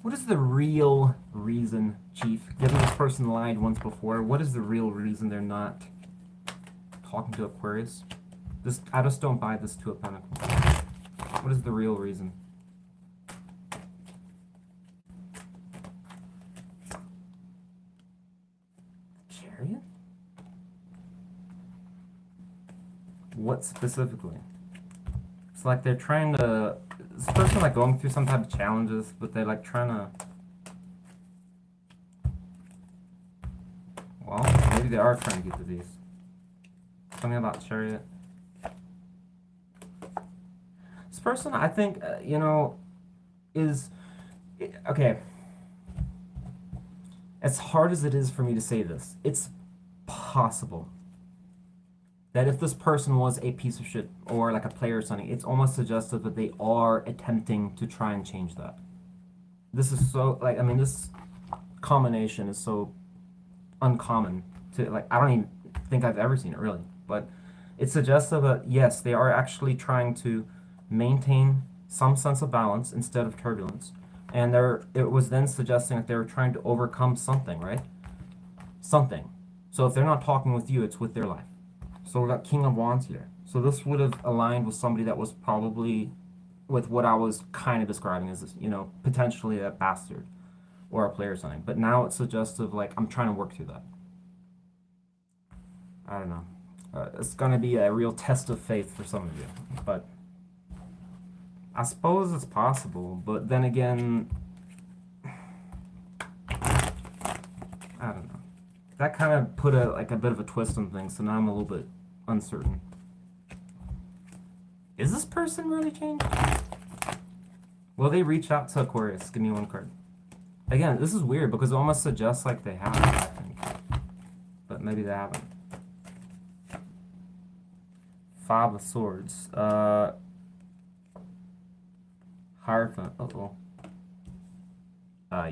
What is the real reason, Chief? Given this person lied once before, what is the real reason they're not talking to Aquarius? I just don't buy this Two of Pentacles. What is the real reason? Chariot? What specifically? It's like they're trying to... This person like going through some type of challenges, but they're like trying to... Well, maybe they are trying to get to these. Something about Chariot. This person, I think, is... Okay. As hard as it is for me to say this, it's possible that if this person was a piece of shit or like a player or something, it's almost suggestive that they are attempting to try and change that. This is so, like, I mean, this combination is so uncommon to, like, I don't even think I've ever seen it really, but it's suggestive that yes, they are actually trying to maintain some sense of balance instead of turbulence. And it was then suggesting that they were trying to overcome something, right? Something. So if they're not talking with you, it's with their life. So we got King of Wands here. So this would have aligned with somebody that was probably with what I was kind of describing as, potentially a bastard or a player or something. But now it's suggestive, like, I'm trying to work through that. I don't know. It's going to be a real test of faith for some of you. But I suppose it's possible. But then again, I don't know. That kind of put a bit of a twist on things, so now I'm a little bit uncertain. Is this person really changed? Will they reach out to Aquarius? Give me one card. Again, this is weird because it almost suggests like they have, I think. But maybe they haven't. Five of Swords. Hierophant. Uh-oh.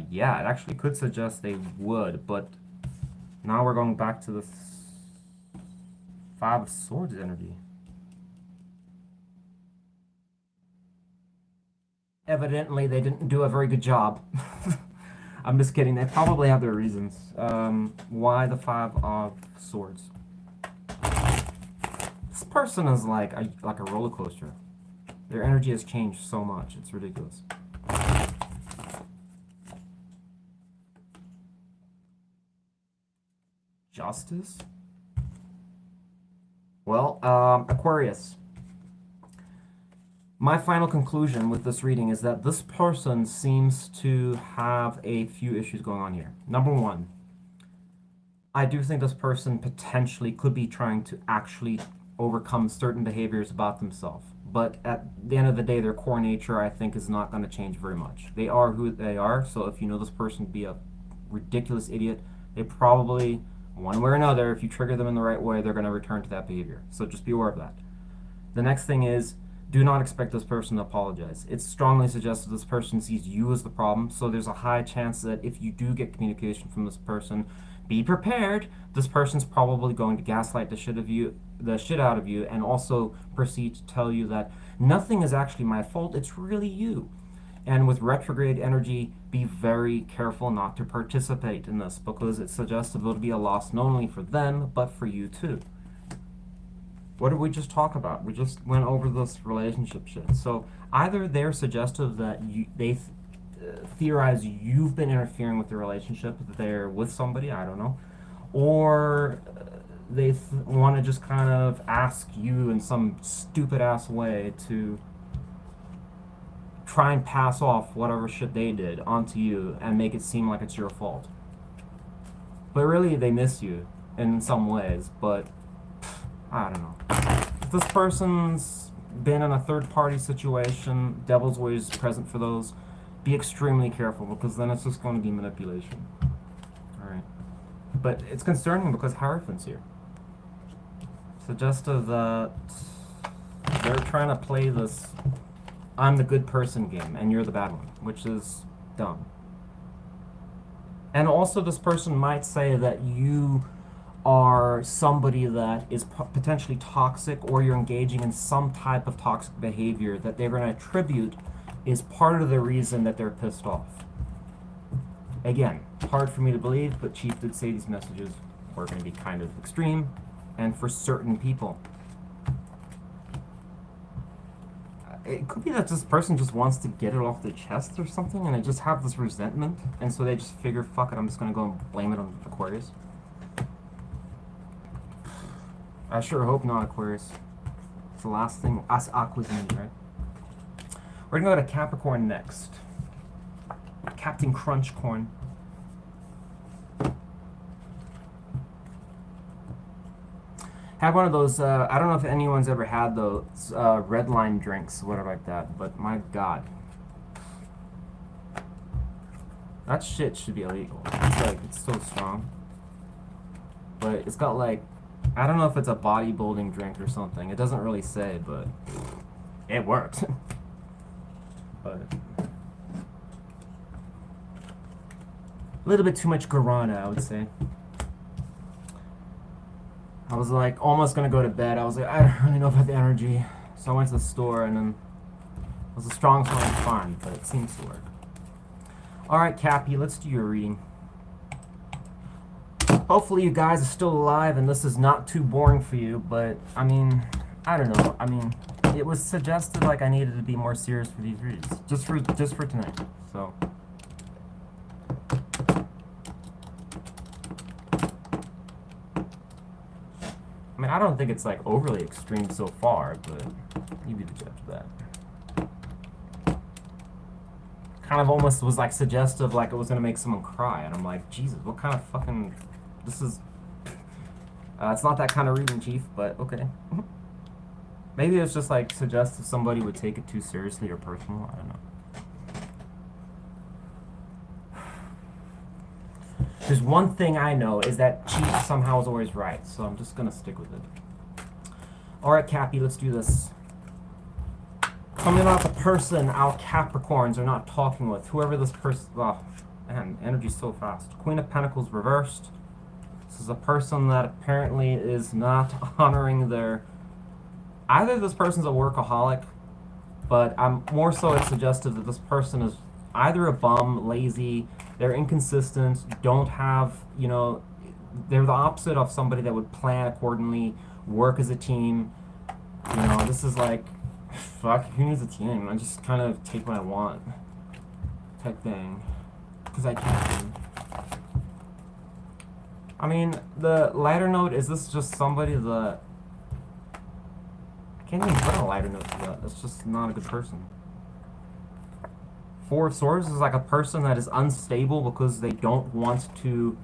Yeah, it actually could suggest they would, but now we're going back to the Five of Swords energy. Evidently, they didn't do a very good job. I'm just kidding. They probably have their reasons. Why the Five of Swords? This person is like a roller coaster. Their energy has changed so much. It's ridiculous. Justice? Well, Aquarius. My final conclusion with this reading is that this person seems to have a few issues going on here. Number one, I do think this person potentially could be trying to actually overcome certain behaviors about themselves. But at the end of the day, their core nature, I think, is not going to change very much. They are who they are, so if you know this person to be a ridiculous idiot, they probably, one way or another, if you trigger them in the right way, they're going to return to that behavior. So just be aware of that. The next thing is, do not expect this person to apologize. It's strongly suggested this person sees you as the problem, so there's a high chance that if you do get communication from this person, be prepared. This person's probably going to gaslight the shit out of you, and also proceed to tell you that nothing is actually my fault, it's really you. And with retrograde energy, be very careful not to participate in this, because it's suggested it'll be a loss not only for them, but for you too. What did we just talk about? We just went over this relationship shit. So either they're suggestive that they theorize you've been interfering with the relationship, that they're with somebody, I don't know, or they want to just kind of ask you in some stupid ass way to try and pass off whatever shit they did onto you and make it seem like it's your fault. But really, they miss you in some ways, but I don't know. If this person's been in a third-party situation, devil's always present for those. Be extremely careful, because then it's just going to be manipulation. Alright. But it's concerning because Hierophant's here. Suggestive that they're trying to play this I'm the good person game, and you're the bad one, which is dumb. And also this person might say that you are somebody that is potentially toxic, or you're engaging in some type of toxic behavior that they're going to attribute is part of the reason that they're pissed off. Again, hard for me to believe, but Chief did say these messages were going to be kind of extreme, and for certain people. It could be that this person just wants to get it off their chest or something, and they just have this resentment, and so they just figure, fuck it, I'm just going to go and blame it on Aquarius. I sure hope not, Aquarius. It's the last thing. Us Aqua's in, right? We're gonna go to Capricorn next. Captain Crunchcorn. Had one of those, I don't know if anyone's ever had those red line drinks, whatever like that, but my god. That shit should be illegal. It's like, it's so strong. But it's got like, I don't know if it's a bodybuilding drink or something. It doesn't really say, but it works. But a little bit too much guarana, I would say. I was like almost gonna go to bed. I was like, I don't really know if I have the energy. So I went to the store, and then it was the strongest one I could find, but it seems to work. Alright, Cappy, let's do your reading. Hopefully you guys are still alive and this is not too boring for you, but I mean, I don't know. I mean, it was suggested like I needed to be more serious for these reads, just for tonight. So I mean, I don't think it's like overly extreme so far, but you be the judge of that. Kind of almost was like suggestive, like it was gonna make someone cry, and I'm like, Jesus, what kind of fucking, this is, it's not that kind of reading, Chief, but okay. Maybe it's just like suggestive somebody would take it too seriously or personal, I don't know. There's one thing I know is that Chief somehow is always right, so I'm just gonna stick with it. Alright, Cappy, let's do this. Something about the person our Capricorns are not talking with. Whoever this person... Oh, man, energy's so fast. Queen of Pentacles reversed. This is a person that apparently is not honoring their... Either this person's a workaholic, but I'm more so it's suggestive that this person is either a bum, lazy, they're inconsistent, don't have, you know, they're the opposite of somebody that would plan accordingly, work as a team. You know, this is like, fuck, who needs a team? I just kind of take what I want type thing. Because I can. I mean, the lighter note, is this just somebody that... I can't even put a lighter note to that. That's just not a good person. Four of Swords is like a person that is unstable because they don't want to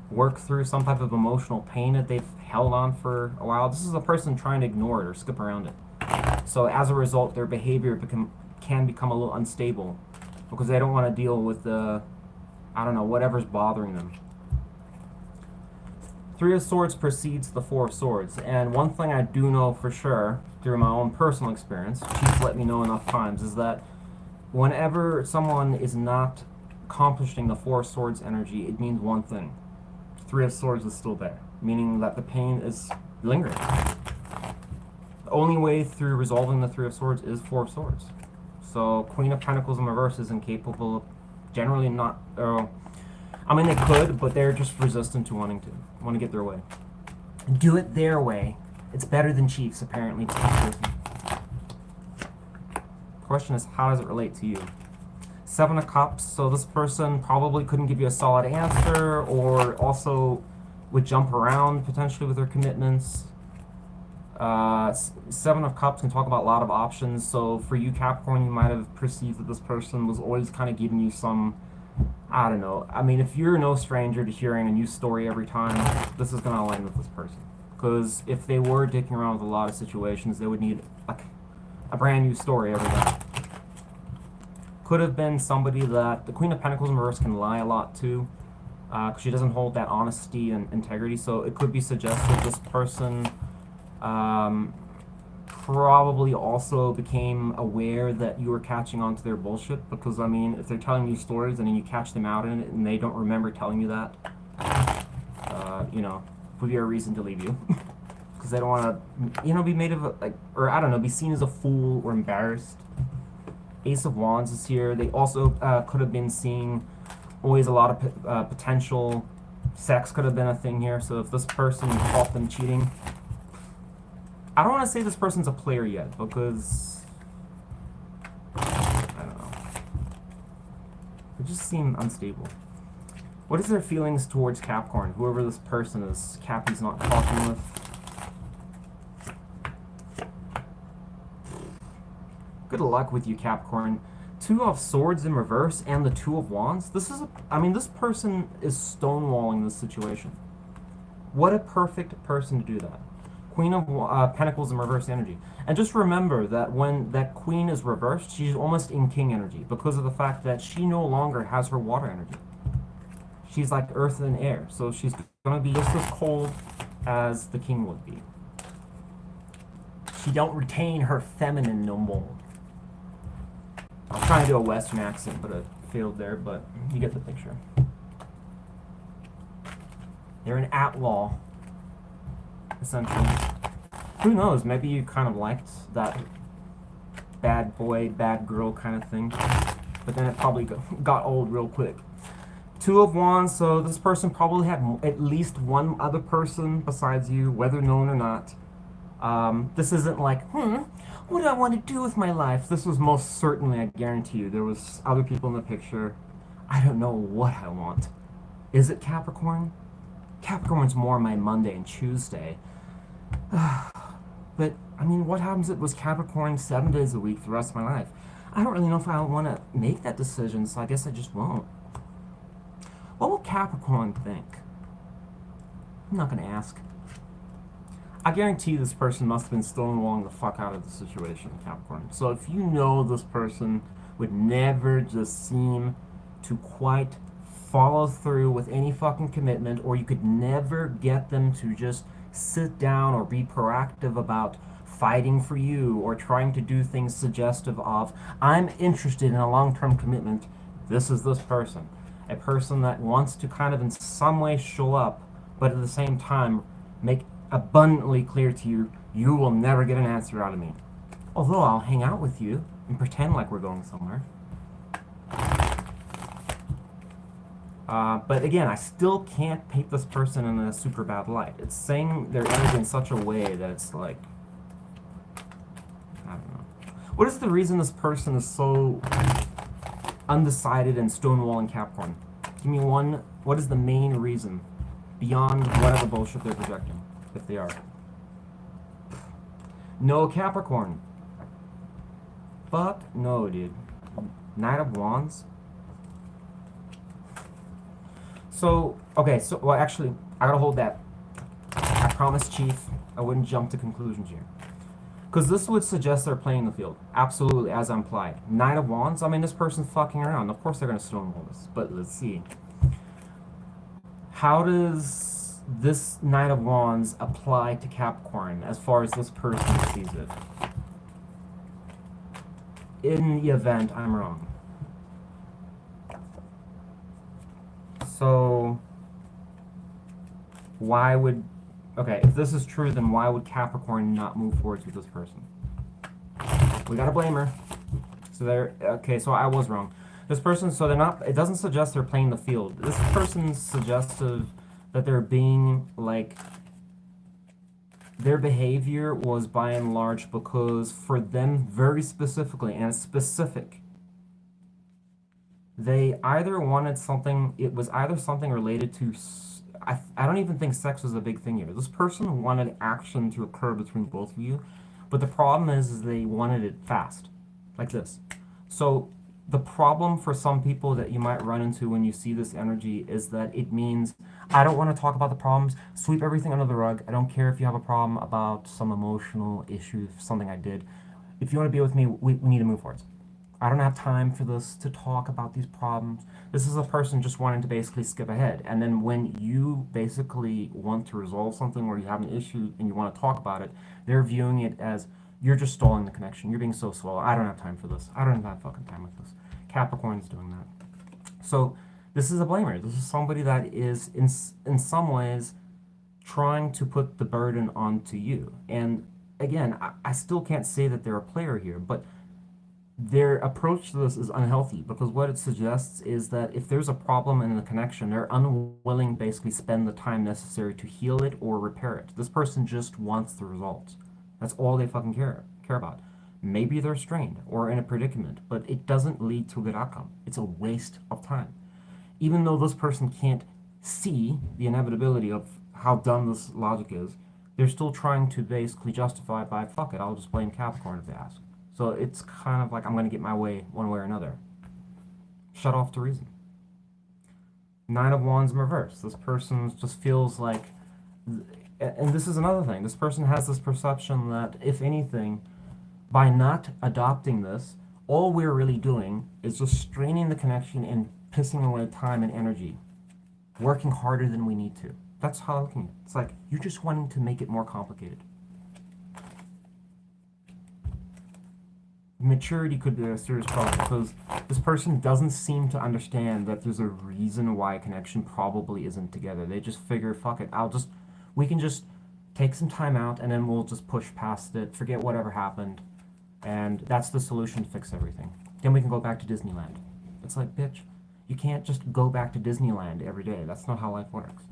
work through some type of emotional pain that they've held on for a while. This is a person trying to ignore it or skip around it. So as a result, their behavior can become a little unstable because they don't want to deal with the, I don't know, whatever's bothering them. Three of Swords precedes the Four of Swords, and one thing I do know for sure through my own personal experience, Chief's let me know enough times, is that whenever someone is not accomplishing the Four of Swords energy, it means one thing. Three of Swords is still there, meaning that the pain is lingering. The only way through resolving the Three of Swords is Four of Swords. So Queen of Pentacles in reverse is incapable of generally not... I mean, they could, but they're just resistant to want to get their way. Do it their way. It's better than Chiefs, apparently, to this person. Question is, how does it relate to you? Seven of Cups, so this person probably couldn't give you a solid answer, or also would jump around potentially with their commitments. Seven of Cups can talk about a lot of options, so for you Capricorn, you might have perceived that this person was always kind of giving you some, I don't know. I mean, if you're no stranger to hearing a new story every time, this is going to align with this person. Because if they were dicking around with a lot of situations, they would need like a brand new story every day. Could have been somebody that... The Queen of Pentacles in reverse can lie a lot too, because she doesn't hold that honesty and integrity, so it could be suggested this person probably also became aware that you were catching on to their bullshit, because, I mean, if they're telling you stories and then you catch them out in it and they don't remember telling you that, you know, would be a reason to leave you. Because they don't want to, you know, be made of, like, or I don't know, be seen as a fool or embarrassed. Ace of Wands is here. They also could have been seeing always a lot of potential. Sex could have been a thing here, so if this person caught them cheating... I don't want to say this person's a player yet, because... I don't know. They just seem unstable. What is their feelings towards Capricorn? Whoever this person is, Cappy's not talking with. Good luck with you, Capricorn. Two of Swords in reverse and the Two of Wands. This is I mean, this person is stonewalling this situation. What a perfect person to do that. Queen of Pentacles in reverse energy. And just remember that when that Queen is reversed, she's almost in King energy because of the fact that she no longer has her water energy. She's like earth and air, so she's going to be just as cold as the King would be. She don't retain her feminine no more. I was trying to do a Western accent, but I failed there, but you get the picture. They're an outlaw, essentially. Who knows, maybe you kind of liked that bad boy, bad girl kind of thing, but then it probably got old real quick. Two of Wands, so this person probably had at least one other person besides you, whether known or not. This isn't like, what do I want to do with my life? This was most certainly, I guarantee you, there was other people in the picture. I don't know what I want. Is it Capricorn? Capricorn's more my Monday and Tuesday. But, I mean, what happens if it was Capricorn 7 days a week for the rest of my life? I don't really know if I want to make that decision, so I guess I just won't. What will Capricorn think? I'm not going to ask. I guarantee this person must have been stonewalling the fuck out of the situation, Capricorn. So if you know this person would never just seem to quite follow through with any fucking commitment, or you could never get them to just sit down or be proactive about fighting for you or trying to do things suggestive of, I'm interested in a long-term commitment. This is this person. A person that wants to kind of in some way show up, but at the same time make abundantly clear to you, you will never get an answer out of me. Although I'll hang out with you and pretend like we're going somewhere. But again, I still can't paint this person in a super bad light. It's saying their energy in such a way that it's like, I don't know. What is the reason this person is so undecided and stonewalling Capricorn? Give me one. What is the main reason beyond whatever bullshit they're projecting, if they are? No Capricorn. Fuck no, dude. Knight of Wands. So, okay, so, well, actually, I gotta hold that. I promised, Chief, I wouldn't jump to conclusions here. Because this would suggest they're playing the field. Absolutely, as implied. Knight of Wands, I mean, this person's fucking around. Of course they're gonna stonewall this, but let's see. How does this Knight of Wands apply to Capricorn as far as this person sees it? In the event I'm wrong. So, why would... Okay, if this is true, then why would Capricorn not move forwards with this person? We gotta blame her. So they're... Okay, so I was wrong. This person, so they're not... It doesn't suggest they're playing the field. This person's suggestive that they're being, like... Their behavior was by and large because for them, very specifically, and it's specific, they either wanted something, it was either something related to, I don't even think sex was a big thing here. This person wanted action to occur between both of you, but the problem is they wanted it fast, like this. So the problem for some people that you might run into when you see this energy is that it means, I don't want to talk about the problems, sweep everything under the rug. I don't care if you have a problem about some emotional issue, something I did. If you want to be with me, we need to move forward. I don't have time for this, to talk about these problems. This is a person just wanting to basically skip ahead. And then when you basically want to resolve something or you have an issue and you want to talk about it, they're viewing it as, you're just stalling the connection. You're being so slow. I don't have time for this. I don't have fucking time with this. Capricorn's doing that. So this is a blamer. This is somebody that is, in some ways, trying to put the burden onto you. And again, I still can't say that they're a player here, but their approach to this is unhealthy because what it suggests is that if there's a problem in the connection, they're unwilling to basically spend the time necessary to heal it or repair it. This person just wants the results. That's all they fucking care about. Maybe they're strained or in a predicament, but it doesn't lead to a good outcome. It's a waste of time. Even though this person can't see the inevitability of how dumb this logic is, they're still trying to basically justify it by, fuck it, I'll just blame Capricorn if they ask. So it's kind of like I'm going to get my way one way or another. Shut off to reason. Nine of Wands in reverse. This person just feels like, and this is another thing, this person has this perception that, if anything, by not adopting this, all we're really doing is just straining the connection and pissing away time and energy, working harder than we need to. That's how I'm looking at it. It's like, you're just wanting to make it more complicated. Maturity could be a serious problem because this person doesn't seem to understand that there's a reason why a connection probably isn't together. They just figure, fuck it, we can just take some time out and then we'll just push past it, forget whatever happened, and that's the solution to fix everything. Then we can go back to Disneyland. It's like, bitch, you can't just go back to Disneyland every day. That's not how life works.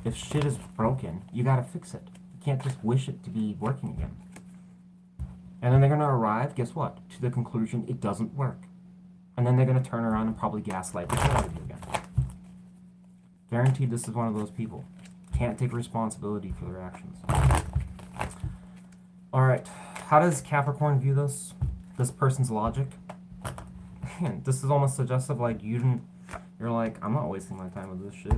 If shit is broken, you gotta fix it. You can't just wish it to be working again. And then they're going to arrive, guess what? To the conclusion it doesn't work. And then they're going to turn around and probably gaslight the shit out of you again. Guaranteed this is one of those people. Can't take responsibility for their actions. Alright, how does Capricorn view this? This person's logic? Man, this is almost suggestive, like, you're like, I'm not wasting my time with this shit.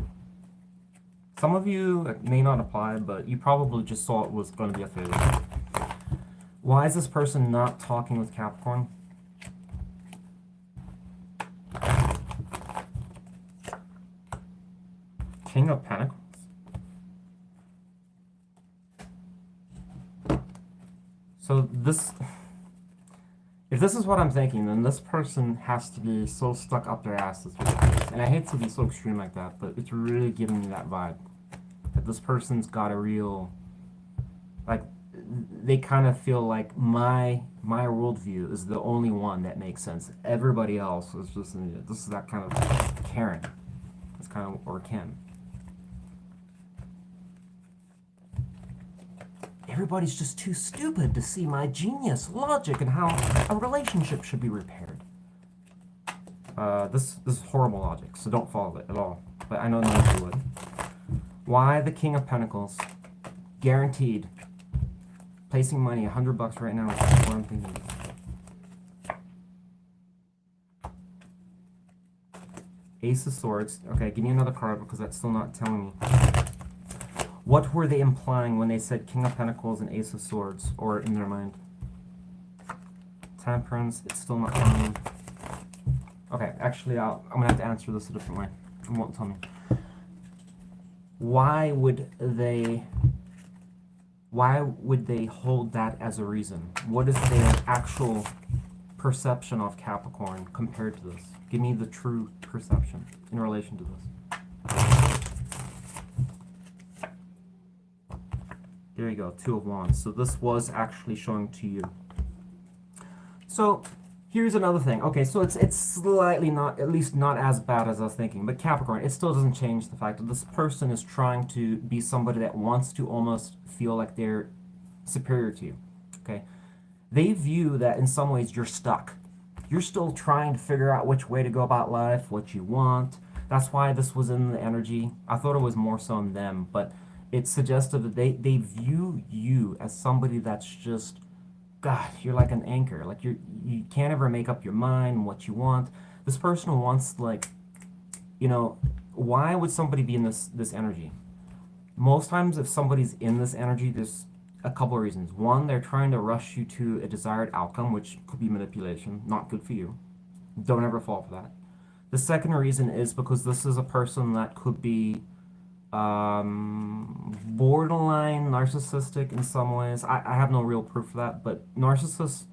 Some of you, it may not apply, but you probably just saw it was going to be a failure. Why is this person not talking with Capricorn? King of Pentacles? So this, if this is what I'm thinking, then this person has to be so stuck up their asses with this. And I hate to be so extreme like that, but it's really giving me that vibe. That this person's got a real, like, they kind of feel like my worldview is the only one that makes sense. Everybody else is just, this is that kind of Karen. It's kind of, or Ken. Everybody's just too stupid to see my genius, logic, and how a relationship should be repaired. This is horrible logic, so don't follow it at all. But I know none of you would. Why the King of Pentacles? Guaranteed. Placing money, $100 right now is what I'm thinking. Ace of Swords. Okay, give me another card because that's still not telling me. What were they implying when they said King of Pentacles and Ace of Swords, or in their mind? Temperance, it's still not telling me. Okay, actually, I'm going to have to answer this a different way. It won't tell me. Why would they hold that as a reason? What is their actual perception of Capricorn compared to this? Give me the true perception in relation to this. There you go, Two of Wands. So this was actually showing to you. So here's another thing. Okay, so it's slightly not, at least not as bad as I was thinking. But Capricorn, it still doesn't change the fact that this person is trying to be somebody that wants to almost feel like they're superior to you. Okay, they view that in some ways you're stuck. You're still trying to figure out which way to go about life, what you want. That's why this was in the energy. I thought it was more so in them, but it's suggestive that they view you as somebody that's just, God, you're like an anchor. Like you can't ever make up your mind what you want. This person wants, like, you know, why would somebody be in this energy? Most times if somebody's in this energy, there's a couple of reasons. One, they're trying to rush you to a desired outcome, which could be manipulation. Not good for you. Don't ever fall for that. The second reason is because this is a person that could be borderline narcissistic in some ways. I have no real proof for that, but narcissists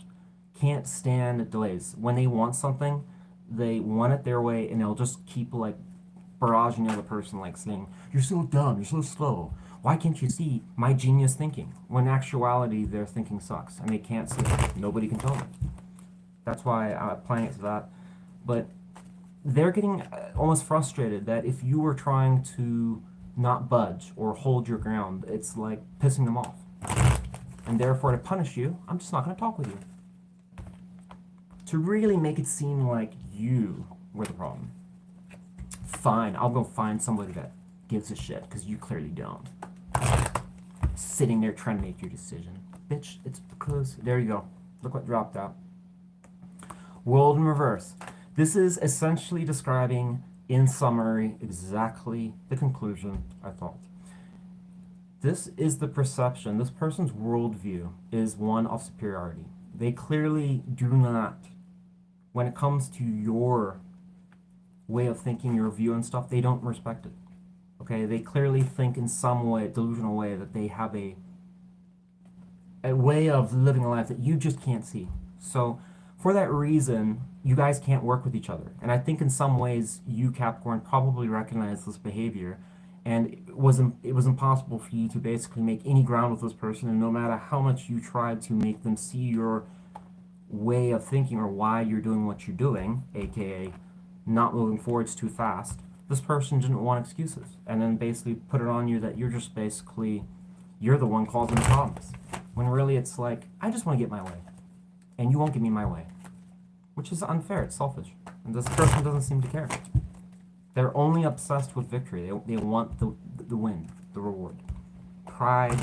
can't stand delays. When they want something, they want it their way, and they'll just keep, like, barraging the other person, like saying, "You're so dumb, you're so slow. Why can't you see my genius thinking?" When in actuality, their thinking sucks, and they can't see it. Nobody can tell them. That's why I'm applying it to that. But they're getting almost frustrated that if you were trying to not budge or hold your ground, it's like pissing them off. And therefore, to punish you, I'm just not going to talk with you. To really make it seem like you were the problem. Fine, I'll go find somebody that gives a shit, because you clearly don't. Sitting there trying to make your decision. Bitch, it's because... There you go. Look what dropped out. World in reverse. This is essentially describing, in summary, exactly the conclusion I thought. This is the perception. This person's worldview is one of superiority. They clearly do not, when it comes to your way of thinking, your view and stuff, they don't respect it. Okay, they clearly think in some way, delusional way, that they have a way of living a life that you just can't see. So for that reason, you guys can't work with each other. And I think in some ways, you, Capricorn, probably recognize this behavior, and it was impossible for you to basically make any ground with this person, and no matter how much you tried to make them see your way of thinking or why you're doing what you're doing, aka not moving forwards too fast, this person didn't want excuses, and then basically put it on you that you're just basically, you're the one causing the problems. When really it's like, I just want to get my way, and you won't give me my way. Which is unfair, it's selfish. And this person doesn't seem to care. They're only obsessed with victory. They want the win, the reward. Pride,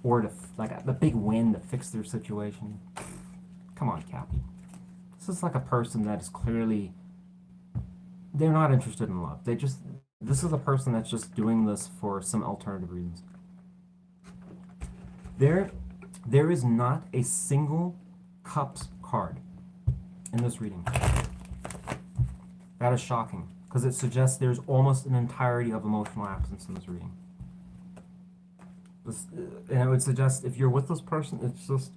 or the big win to fix their situation. Come on, Cappy. This is like a person that is clearly, they're not interested in love. This is a person that's just doing this for some alternative reasons. There is not a single Cups card in this reading. That is shocking, because it suggests there's almost an entirety of emotional absence in this reading. And it would suggest if you're with this person, it's just,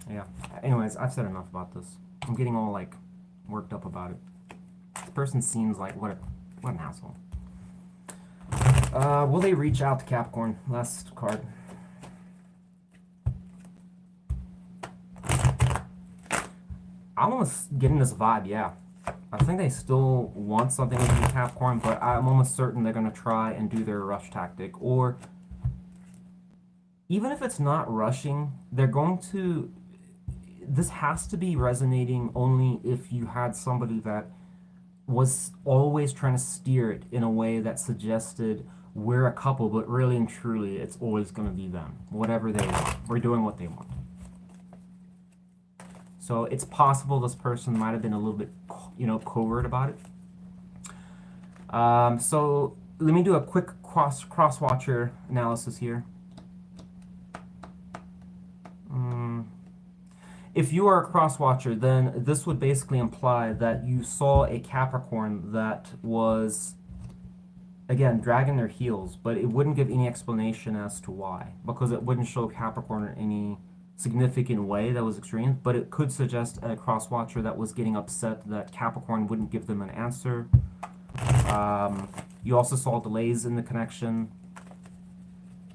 yeah. Anyways, I've said enough about this. I'm getting all like worked up about it. This person seems like what an asshole. Will they reach out to Capricorn? Last card. I'm almost getting this vibe, yeah. I think they still want something with you, Capricorn, but I'm almost certain they're going to try and do their rush tactic. Or, even if it's not rushing, they're going to... This has to be resonating only if you had somebody that was always trying to steer it in a way that suggested we're a couple, but really and truly, it's always going to be them. Whatever they want. We're doing what they want. So it's possible this person might have been a little bit, covert about it. So let me do a quick cross-watcher analysis here. If you are a cross-watcher, then this would basically imply that you saw a Capricorn that was, again, dragging their heels, but it wouldn't give any explanation as to why, because it wouldn't show Capricorn in any significant way that was extreme, but it could suggest a cross-watcher that was getting upset that Capricorn wouldn't give them an answer. You also saw delays in the connection.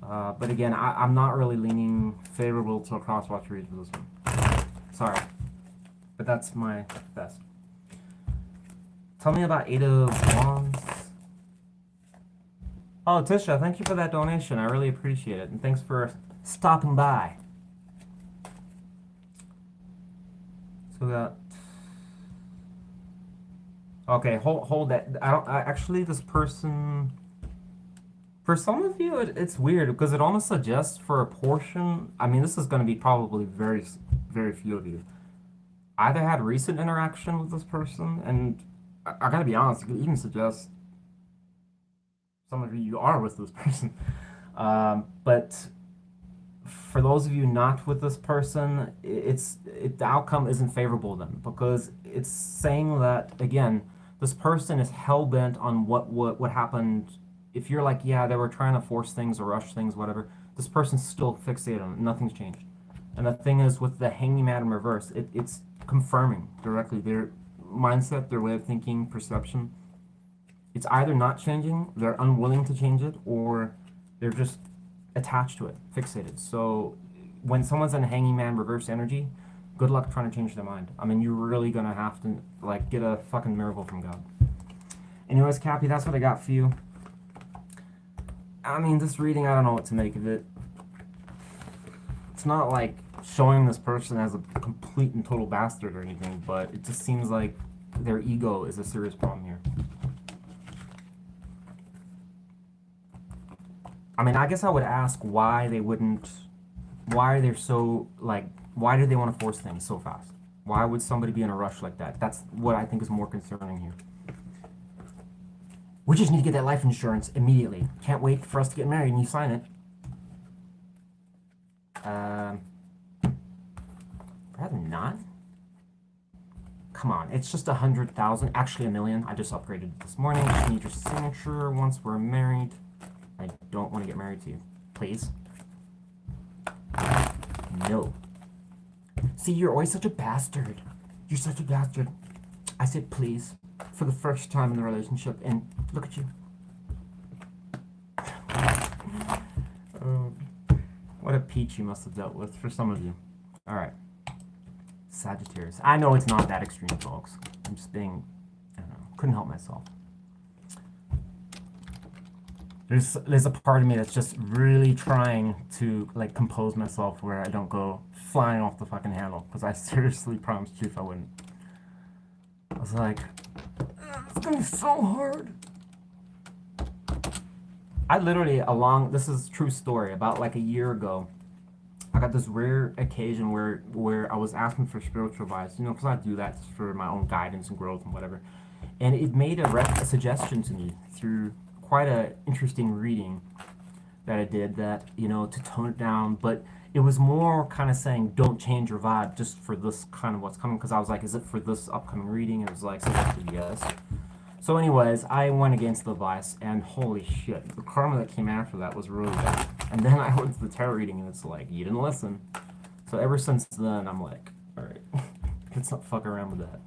But again, I'm not really leaning favorable to a cross-watcher read for this one. Sorry. But that's my best. Tell me about Eight of Wands. Oh, Tisha, thank you for that donation. I really appreciate it. And thanks for stopping by. So that... Okay, hold that. Actually, this person... For some of you, it's weird because it almost suggests for a portion... I mean, this is going to be probably very, very few of you. Either had recent interaction with this person, and I gotta be honest, it could even suggest some of you are with this person. But for those of you not with this person, the outcome isn't favorable then, because it's saying that, again, this person is hell-bent on what happened. If you're like, yeah, they were trying to force things or rush things, whatever, this person's still fixated on it. Nothing's changed. And the thing is, with the Hanging Man in reverse, it's confirming directly their mindset, their way of thinking, perception. It's either not changing, they're unwilling to change it, or they're just attached to it, fixated. So when someone's in Hanging Man reverse energy, good luck trying to change their mind. I mean, you're really gonna have to like get a fucking miracle from God. Anyways, Cappy, that's what I got for you. I mean, this reading, I don't know what to make of it. It's not like showing this person as a complete and total bastard or anything, but it just seems like their ego is a serious problem here. I mean, I guess I would ask why they wouldn't, why they're so, like, why do they want to force things so fast? Why would somebody be in a rush like that? That's what I think is more concerning here. We just need to get that life insurance immediately. Can't wait for us to get married and you sign it. Rather not. Come on, it's just 100,000, actually 1 million. I just upgraded this morning. I need your signature once we're married. I don't want to get married to you. Please. No. See, you're always such a bastard. You're such a bastard. I said please for the first time in the relationship, and look at you. What a peach you must have dealt with for some of you. Alright. Sagittarius. I know it's not that extreme, folks. I'm just being, I don't know, couldn't help myself. There's a part of me that's just really trying to, like, compose myself where I don't go flying off the fucking handle, because I seriously promised you if I wouldn't. I was like, it's gonna be so hard. I literally, this is a true story, about like a year ago, I got this rare occasion where I was asking for spiritual advice, you know, because I do that for my own guidance and growth and whatever. And it made a suggestion to me through quite an interesting reading that I did, that, you know, to tone it down, but it was more kind of saying, don't change your vibe just for this kind of what's coming, because I was like, is it for this upcoming reading? And it was like, suggested yes. So anyways, I went against the advice, and holy shit, the karma that came after that was really bad. And then I went to the tarot reading, and it's like, you didn't listen. So ever since then, I'm like, alright, let's not fuck around with that.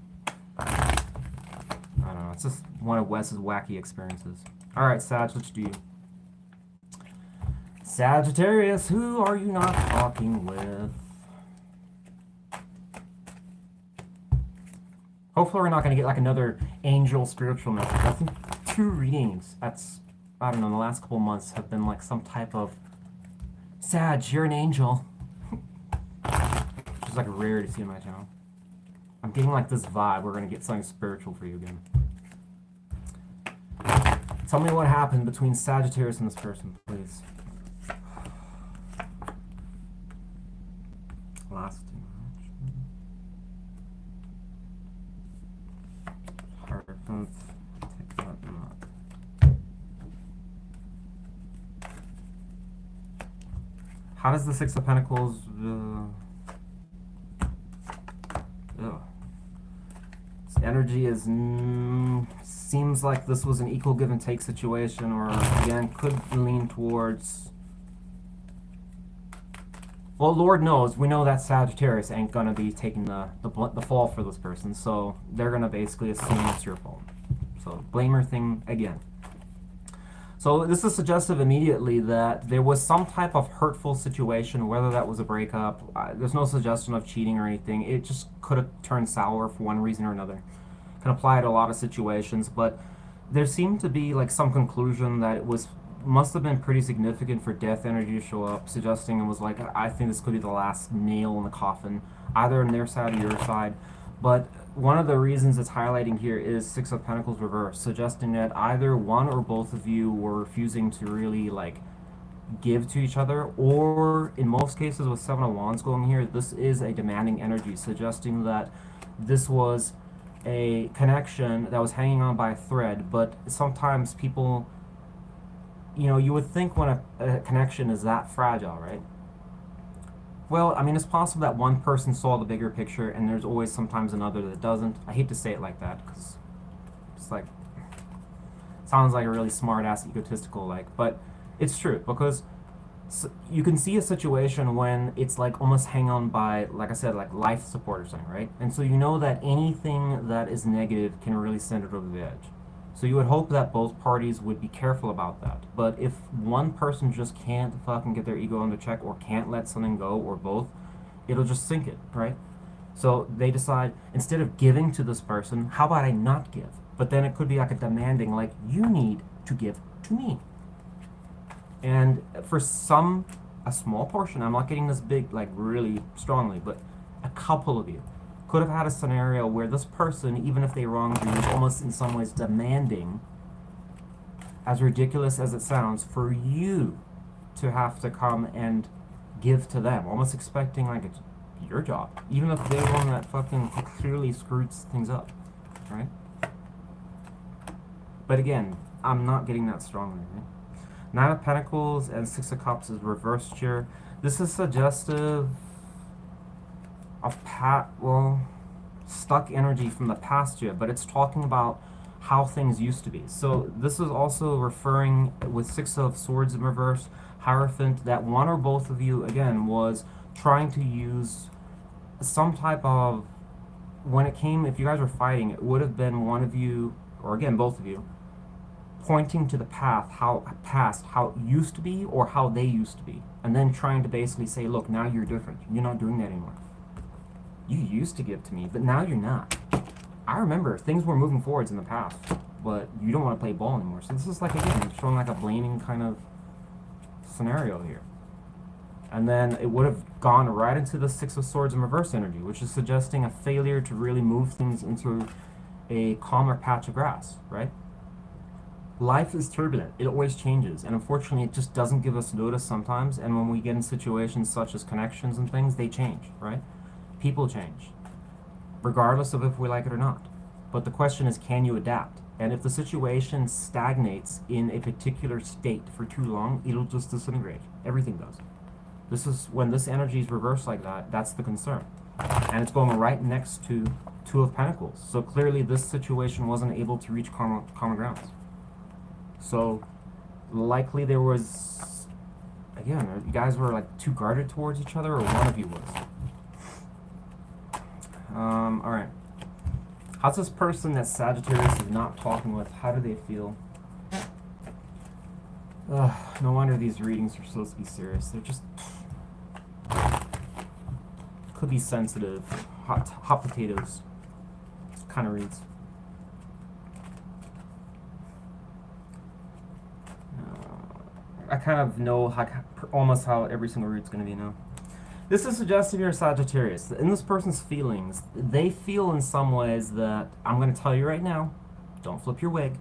I don't know, it's just one of Wes's wacky experiences. Alright, Sag, let's do you. Sagittarius, who are you not talking with? Hopefully we're not going to get like another angel spiritual message. I think 2 readings, that's, I don't know, the last couple months have been like some type of, Sag, you're an angel. Which is like rare to see in my channel. I'm getting like this vibe, we're going to get something spiritual for you again. Tell me what happened between Sagittarius and this person, please. Last Hierophant, take that knot. How does the Six of Pentacles this energy is seems like this was an equal give and take situation, or again could lean towards, well, Lord knows, we know that Sagittarius ain't gonna be taking the fall for this person, so they're gonna basically assume it's your fault. So, blamer thing again. So this is suggestive immediately that there was some type of hurtful situation, whether that was a breakup. There's no suggestion of cheating or anything. It just could have turned sour for one reason or another. Can apply to a lot of situations, but there seemed to be like some conclusion that it must have been pretty significant for death energy to show up, suggesting it was like, I think this could be the last nail in the coffin, either on their side or your side. But one of the reasons it's highlighting here is Six of Pentacles reversed, suggesting that either one or both of you were refusing to really like give to each other, or in most cases with Seven of Wands going here, this is a demanding energy, suggesting that this was a connection that was hanging on by a thread. But sometimes people, you know, you would think when a connection is that fragile, right? Well, I mean, it's possible that one person saw the bigger picture, and there's always sometimes another that doesn't. I hate to say it like that, because it's like, sounds like a really smart-ass, egotistical, like, but it's true, because you can see a situation when it's like almost hang on by, like I said, like life support or something, right? And so you know that anything that is negative can really send it over the edge. So you would hope that both parties would be careful about that. But if one person just can't fucking get their ego under check, or can't let something go, or both, it'll just sink it, right? So they decide, instead of giving to this person, how about I not give? But then it could be like a demanding, like, you need to give to me. And for some, a small portion, I'm not getting this big, like really strongly, but a couple of you could have had a scenario where this person, even if they wronged you, is almost in some ways demanding, as ridiculous as it sounds, for you to have to come and give to them, almost expecting like it's your job, even if they're the one that fucking clearly screwed things up, right? But again, I'm not getting that strongly, right? Nine of Pentacles and Six of Cups is reversed here. This is suggestive of stuck energy from the past year, but it's talking about how things used to be. So this is also referring, with Six of Swords in reverse, Hierophant, that one or both of you, again, was trying to use some type of, when it came, if you guys were fighting, it would have been one of you, or again, both of you, pointing to the how it used to be, or how they used to be, and then trying to basically say, look, now you're different. You're not doing that anymore. You used to give to me, but now you're not. I remember things were moving forwards in the past, but you don't want to play ball anymore. So this is like, again, showing like a blaming kind of scenario here. And then it would have gone right into the Six of Swords in reverse energy, which is suggesting a failure to really move things into a calmer patch of grass, right? Life is turbulent. It always changes. And unfortunately, it just doesn't give us notice sometimes. And when we get in situations such as connections and things, they change, right? People change, regardless of if we like it or not. But the question is, can you adapt? And if the situation stagnates in a particular state for too long, it'll just disintegrate. Everything does. This is when this energy is reversed like that, that's the concern. And it's going right next to Two of Pentacles. So clearly this situation wasn't able to reach common grounds. So likely there was, again, you guys were like too guarded towards each other, or one of you was. Alright. How's this person that Sagittarius is not talking with, how do they feel? No wonder these readings are supposed to be serious. They're just... could be sensitive. Hot potatoes kind of reads. I kind of know almost how every single read's going to be now. This is suggesting you're a Sagittarius. In this person's feelings, they feel in some ways that, I'm going to tell you right now, don't flip your wig.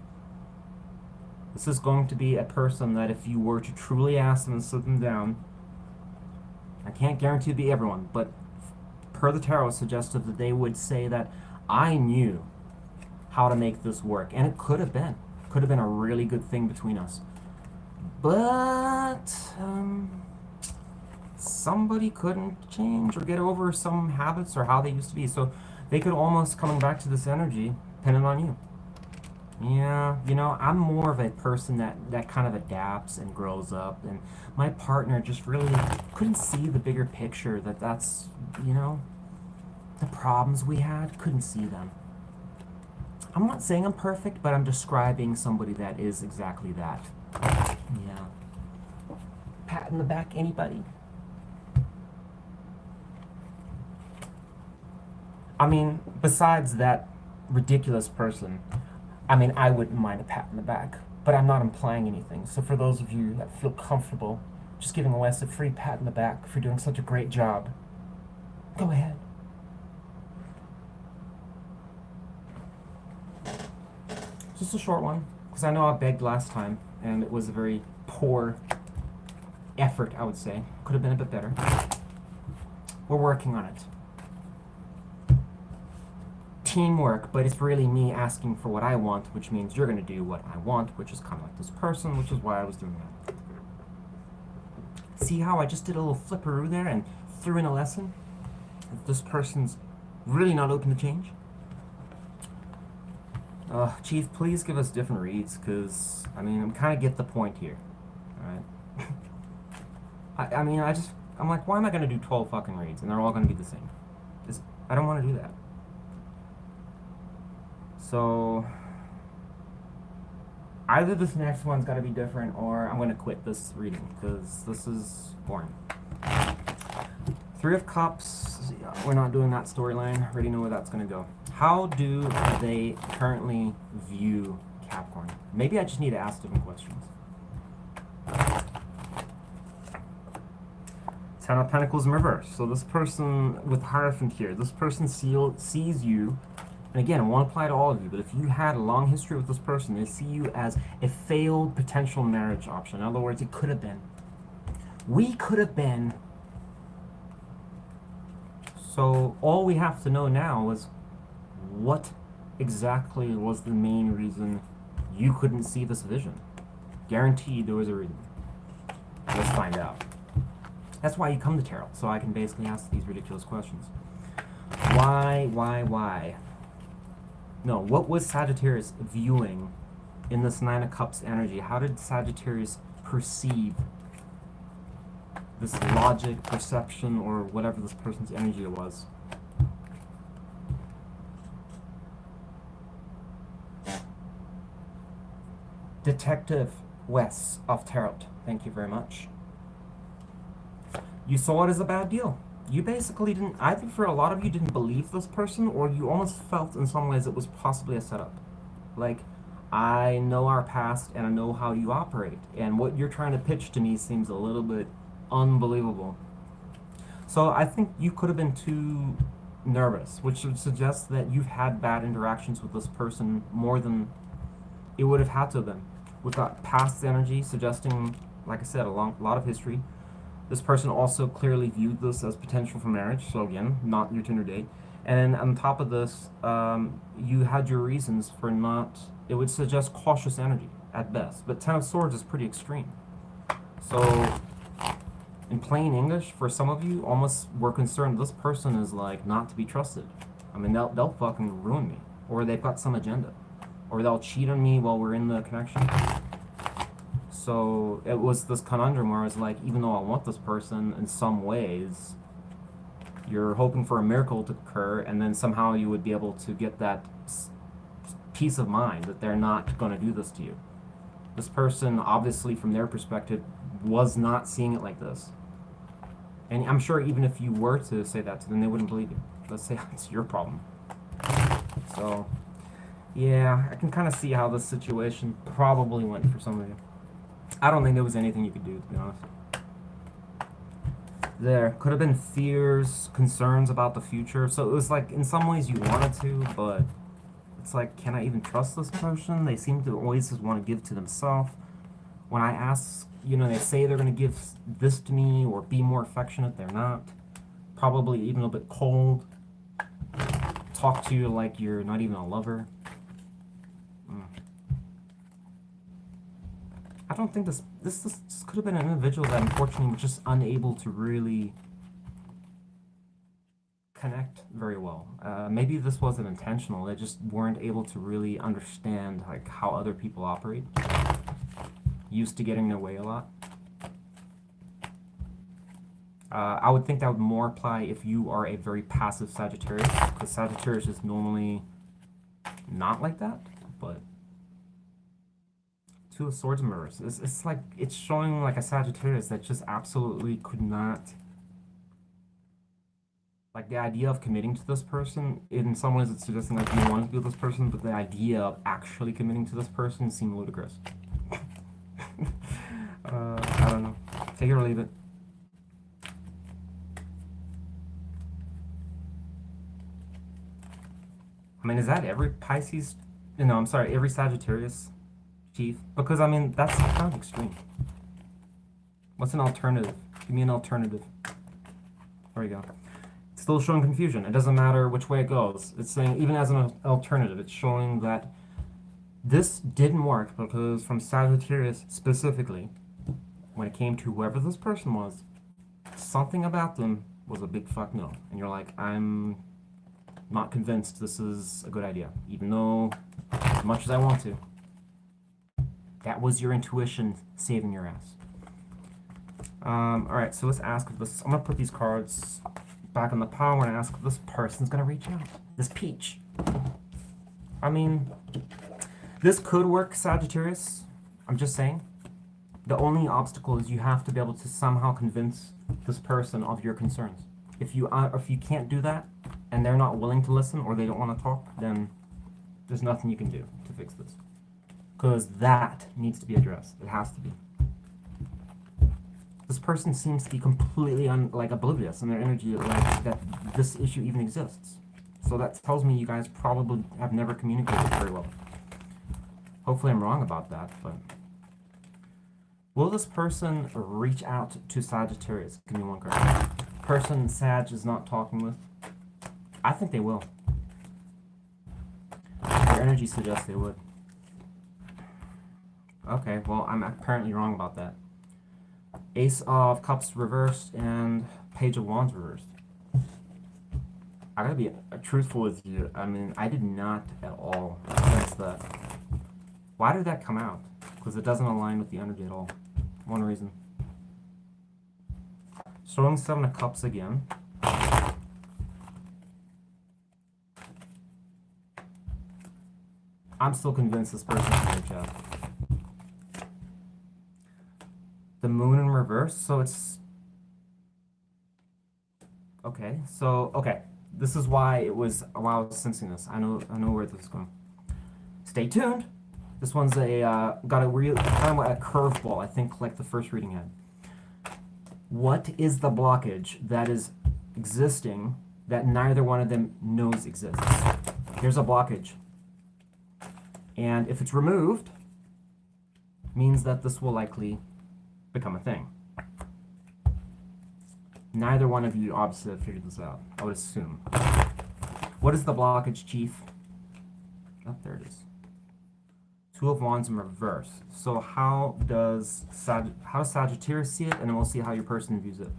This is going to be a person that if you were to truly ask them and sit them down, I can't guarantee it'd be everyone, but per the tarot, it's suggested that they would say that I knew how to make this work, and it could have been. Could have been a really good thing between us. But somebody couldn't change or get over some habits or how they used to be. So they could almost, coming back to this energy, depending on you. Yeah, you know, I'm more of a person that kind of adapts and grows up, and my partner just really couldn't see the bigger picture, that's, you know, the problems we had, couldn't see them. I'm not saying I'm perfect, but I'm describing somebody that is exactly that. Yeah. Pat in the back, anybody? I mean, besides that ridiculous person, I mean, I wouldn't mind a pat in the back, but I'm not implying anything. So for those of you that feel comfortable just giving Wes a free pat in the back for doing such a great job, go ahead. Just a short one, because I know I begged last time, and it was a very poor effort, I would say. Could have been a bit better. We're working on it. Teamwork, but it's really me asking for what I want, which means you're going to do what I want, which is kind of like this person, which is why I was doing that. See how I just did a little flipperoo there and threw in a lesson? If this person's really not open to change? Chief, please give us different reads, because, I mean, I kind of get the point here. Alright? I'm like, why am I going to do 12 fucking reads, and they're all going to be the same? I don't want to do that. So, either this next one's got to be different, or I'm going to quit this reading, because this is boring. Three of Cups, we're not doing that storyline. Already know where that's going to go. How do they currently view Capricorn? Maybe I just need to ask different questions. Ten of Pentacles in reverse. So this person with Hierophant here, this person sees you, and again, it won't apply to all of you, but if you had a long history with this person, they see you as a failed potential marriage option. In other words, it could have been. We could have been. So all we have to know now is what exactly was the main reason you couldn't see this vision. Guaranteed there was a reason. Let's find out. That's why you come to tarot, so I can basically ask these ridiculous questions. Why? No, what was Sagittarius viewing in this Nine of Cups energy? How did Sagittarius perceive this logic, perception, or whatever this person's energy was? Detective Wes of Tarot, thank you very much. You saw it as a bad deal. You basically didn't, I think for a lot of you, didn't believe this person, or you almost felt in some ways it was possibly a setup. Like, I know our past and I know how you operate, and what you're trying to pitch to me seems a little bit unbelievable. So I think you could have been too nervous, which would suggest that you've had bad interactions with this person more than it would have had to have been. We've got past energy suggesting, like I said, a lot of history. This person also clearly viewed this as potential for marriage, so again, not your Tinder date. And on top of this, you had your reasons for not, it would suggest cautious energy at best. But Ten of Swords is pretty extreme. So, in plain English, for some of you, almost we're concerned this person is like not to be trusted. I mean, they'll fucking ruin me, or they've got some agenda, or they'll cheat on me while we're in the connection. So it was this conundrum where I was like, even though I want this person in some ways, you're hoping for a miracle to occur, and then somehow you would be able to get that peace of mind that they're not going to do this to you. This person, obviously, from their perspective, was not seeing it like this. And I'm sure even if you were to say that to them, they wouldn't believe you. Let's say it's your problem. So, yeah, I can kind of see how this situation probably went for some of you. I don't think there was anything you could do, to be honest. There could have been fears, concerns about the future. So it was like, in some ways you wanted to, but it's like, can I even trust this person? They seem to always just want to give to themselves. When I ask, you know, they say they're going to give this to me or be more affectionate, they're not. Probably even a little bit cold. Talk to you like you're not even a lover. I don't think this could have been an individual that unfortunately was just unable to really connect very well. Maybe this wasn't intentional. They just weren't able to really understand like how other people operate. Used to getting their way a lot. I would think that would more apply if you are a very passive Sagittarius, because Sagittarius is normally not like that, but Two of Swords in reverse. It's like, it's showing like a Sagittarius that just absolutely could not, like the idea of committing to this person, in some ways it's suggesting like you want to be with this person, but the idea of actually committing to this person seemed ludicrous. I don't know. Take it or leave it. I mean, is that every Pisces? No, I'm sorry, every Sagittarius chief? Because, I mean, that's kind of extreme. What's an alternative? Give me an alternative. There we go. It's still showing confusion. It doesn't matter which way it goes. It's saying, even as an alternative, it's showing that this didn't work because from Sagittarius specifically, when it came to whoever this person was, something about them was a big fuck no. And you're like, I'm not convinced this is a good idea, even though as much as I want to. That was your intuition saving your ass. Alright, so let's ask if this, I'm gonna put these cards back in the pile. We're gonna ask if this person's gonna reach out. This peach. I mean, this could work, Sagittarius. I'm just saying. The only obstacle is you have to be able to somehow convince this person of your concerns. If you can't do that, and they're not willing to listen, or they don't want to talk, then there's nothing you can do to fix this. Because that needs to be addressed. It has to be. This person seems to be completely oblivious in their energy, like that this issue even exists. So that tells me you guys probably have never communicated very well. Hopefully I'm wrong about that, but... Will this person reach out to Sagittarius? Give me one card. Person Sag is not talking with. I think they will. Their energy suggests they would. Okay, well, I'm apparently wrong about that. Ace of Cups reversed and Page of Wands reversed. I gotta be truthful with you. I mean, I did not at all sense that. Why did that come out? Because it doesn't align with the energy at all. One reason. Showing Seven of Cups again. I'm still convinced this person can reach out. The Moon in reverse, so it's... Okay, so, okay. This is why it was, while I was sensing this. I know where this is going. Stay tuned. This one's got a real, kind of a curveball, I think, like the first reading had. What is the blockage that is existing that neither one of them knows exists? Here's a blockage. And if it's removed, means that this will likely become a thing. Neither one of you obviously have figured this out, I would assume. What is the blockage, Chief? Oh, there it is. Two of Wands in reverse. So how does Sagittarius see it? And then we'll see how your person views it.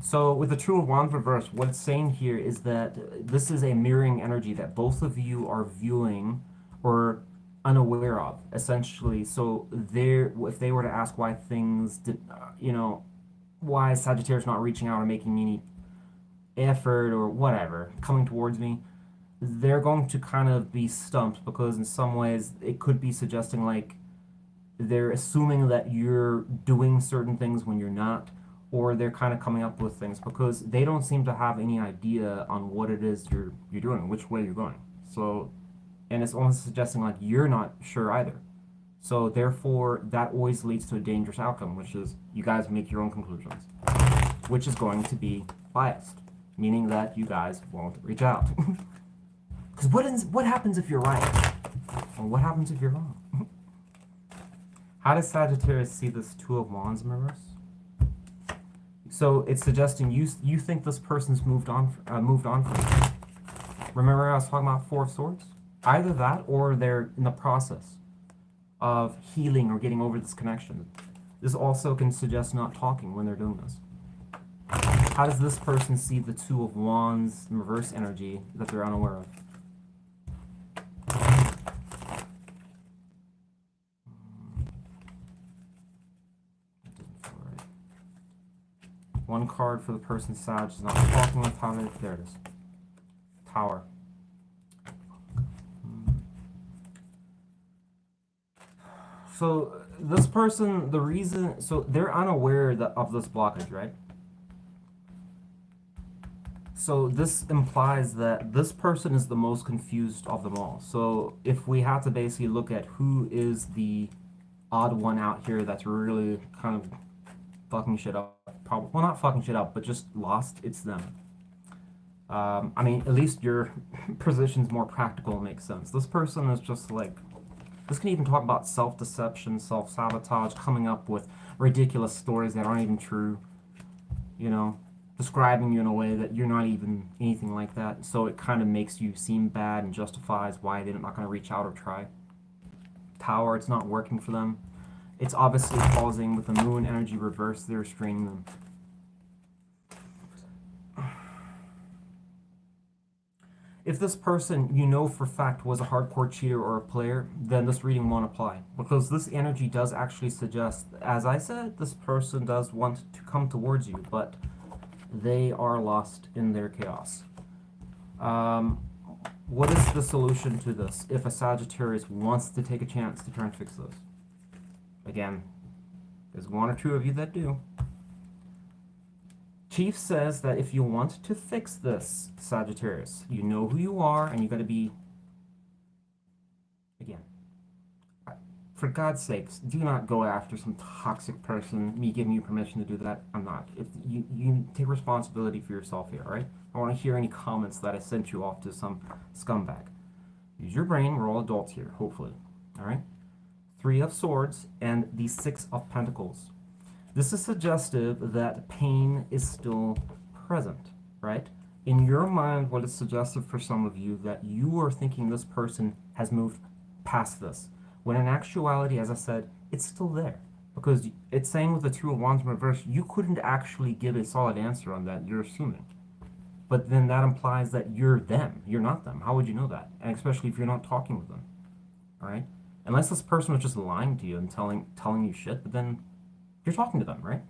So with the Two of Wands reverse, what it's saying here is that this is a mirroring energy that both of you are viewing or unaware of, essentially. So if they were to ask why things did, why Sagittarius not reaching out or making any effort or whatever, coming towards me, they're going to kind of be stumped because in some ways it could be suggesting like they're assuming that you're doing certain things when you're not, or they're kind of coming up with things because they don't seem to have any idea on what it is you're doing, which way you're going. So, and it's almost suggesting like you're not sure either. So therefore, that always leads to a dangerous outcome, which is you guys make your own conclusions, which is going to be biased, meaning that you guys won't reach out. Because what happens if you're right? Or what happens if you're wrong? How does Sagittarius see this Two of Wands in reverse? So it's suggesting you think this person's moved on from you. Remember I was talking about Four of Swords? Either that or they're in the process of healing or getting over this connection. This also can suggest not talking when they're doing this. How does this person see the Two of Wands in reverse energy that they're unaware of? One card for the person Sag is not talking with. How many? There it is. Tower. So this person, the reason, so they're unaware of this blockage, right? So this implies that this person is the most confused of them all. So if we have to basically look at who is the odd one out here that's really kind of fucking shit up, probably, well, not fucking shit up, but just lost, it's them. I mean, at least your position's more practical and makes sense. This person is just like, this can even talk about self-deception, self-sabotage, coming up with ridiculous stories that aren't even true, describing you in a way that you're not even anything like that. So it kind of makes you seem bad and justifies why they're not going to reach out or try. Tower, it's not working for them. It's obviously causing, with the moon energy reverse, they're restraining them. If this person you know for fact was a hardcore cheater or a player, then this reading won't apply. Because this energy does actually suggest, as I said, this person does want to come towards you, but they are lost in their chaos. What is the solution to this if a Sagittarius wants to take a chance to try and fix this? Again, there's one or two of you that do. Chief says that if you want to fix this, Sagittarius, you know who you are, and you got to be, again, for God's sakes, do not go after some toxic person, me giving you permission to do that. I'm not. If you take responsibility for yourself here, all right? I want to hear any comments that I sent you off to some scumbag. Use your brain. We're all adults here, hopefully, all right? Three of Swords and the Six of Pentacles. This is suggestive that pain is still present, right? In your mind, what is suggestive for some of you that you are thinking this person has moved past this, when in actuality, as I said, it's still there. Because it's saying with the Two of Wands in reverse, you couldn't actually give a solid answer on that, you're assuming. But then that implies that you're them, you're not them. How would you know that? And especially if you're not talking with them, all right? Unless this person was just lying to you and telling you shit, but then you're talking to them, right?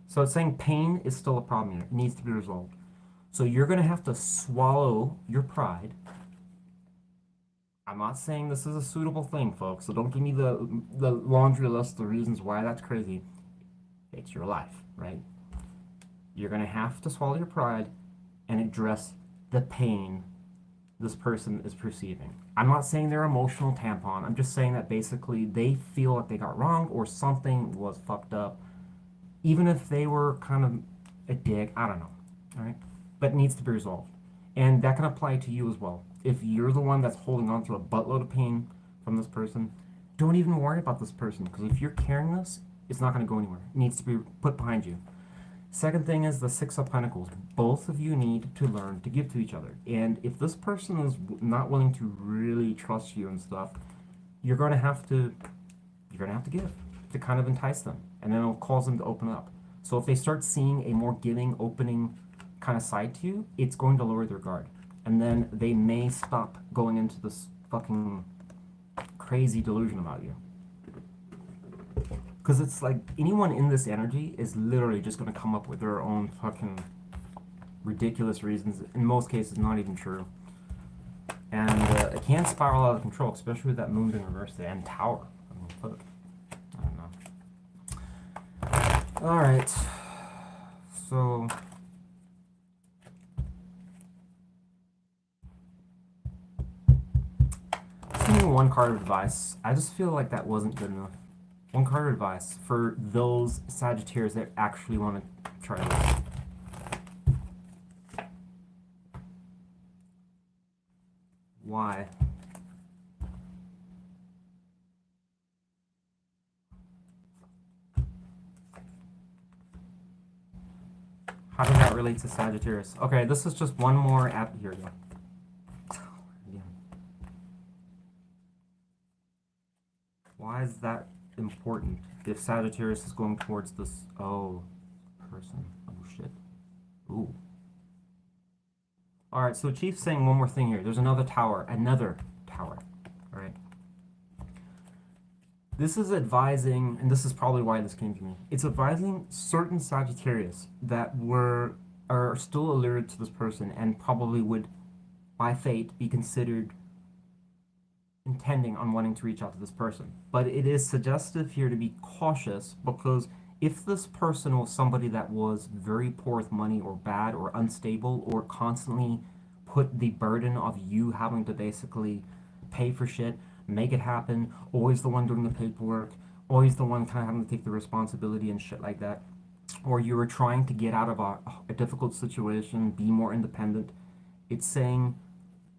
So it's saying pain is still a problem here. It needs to be resolved. So you're going to have to swallow your pride. I'm not saying this is a suitable thing, folks, so don't give me the laundry list of reasons why that's crazy. It's your life, right? You're going to have to swallow your pride and address the pain this person is perceiving. I'm not saying they're emotional tampon. I'm just saying that basically they feel like they got wrong or something was fucked up. Even if they were kind of a dick, I don't know, all right? But it needs to be resolved. And that can apply to you as well. If you're the one that's holding on to a buttload of pain from this person, don't even worry about this person, because if you're carrying this, it's not going to go anywhere. It needs to be put behind you. Second thing is the Six of Pentacles. Both of you need to learn to give to each other. And if this person is not willing to really trust you and stuff, you're going to have to give to kind of entice them. And then it'll cause them to open up. So if they start seeing a more giving, opening kind of side to you, it's going to lower their guard. And then they may stop going into this fucking crazy delusion about you. Because it's like anyone in this energy is literally just going to come up with their own fucking ridiculous reasons. In most cases, not even true. And it can spiral out of control, especially with that moon in reverse there, and tower. I mean, fuck. I don't know. Alright. So... one card of advice. I just feel like that wasn't good enough. One card of advice for those Sagittarius that actually want to try this. Why? How does that relate to Sagittarius? Okay, this is just one more app. Here we go. Why is that important if Sagittarius is going towards this person? Oh shit. Ooh. Alright, so Chief's saying one more thing here. There's another tower. Alright. This is advising, and this is probably why this came to me. It's advising certain Sagittarius that are still allured to this person and probably would, by fate, be considered intending on wanting to reach out to this person. But it is suggestive here to be cautious, because if this person was somebody that was very poor with money or bad or unstable or constantly put the burden of you having to basically pay for shit, make it happen, always the one doing the paperwork, always the one kind of having to take the responsibility and shit like that, or you were trying to get out of a difficult situation, be more independent, it's saying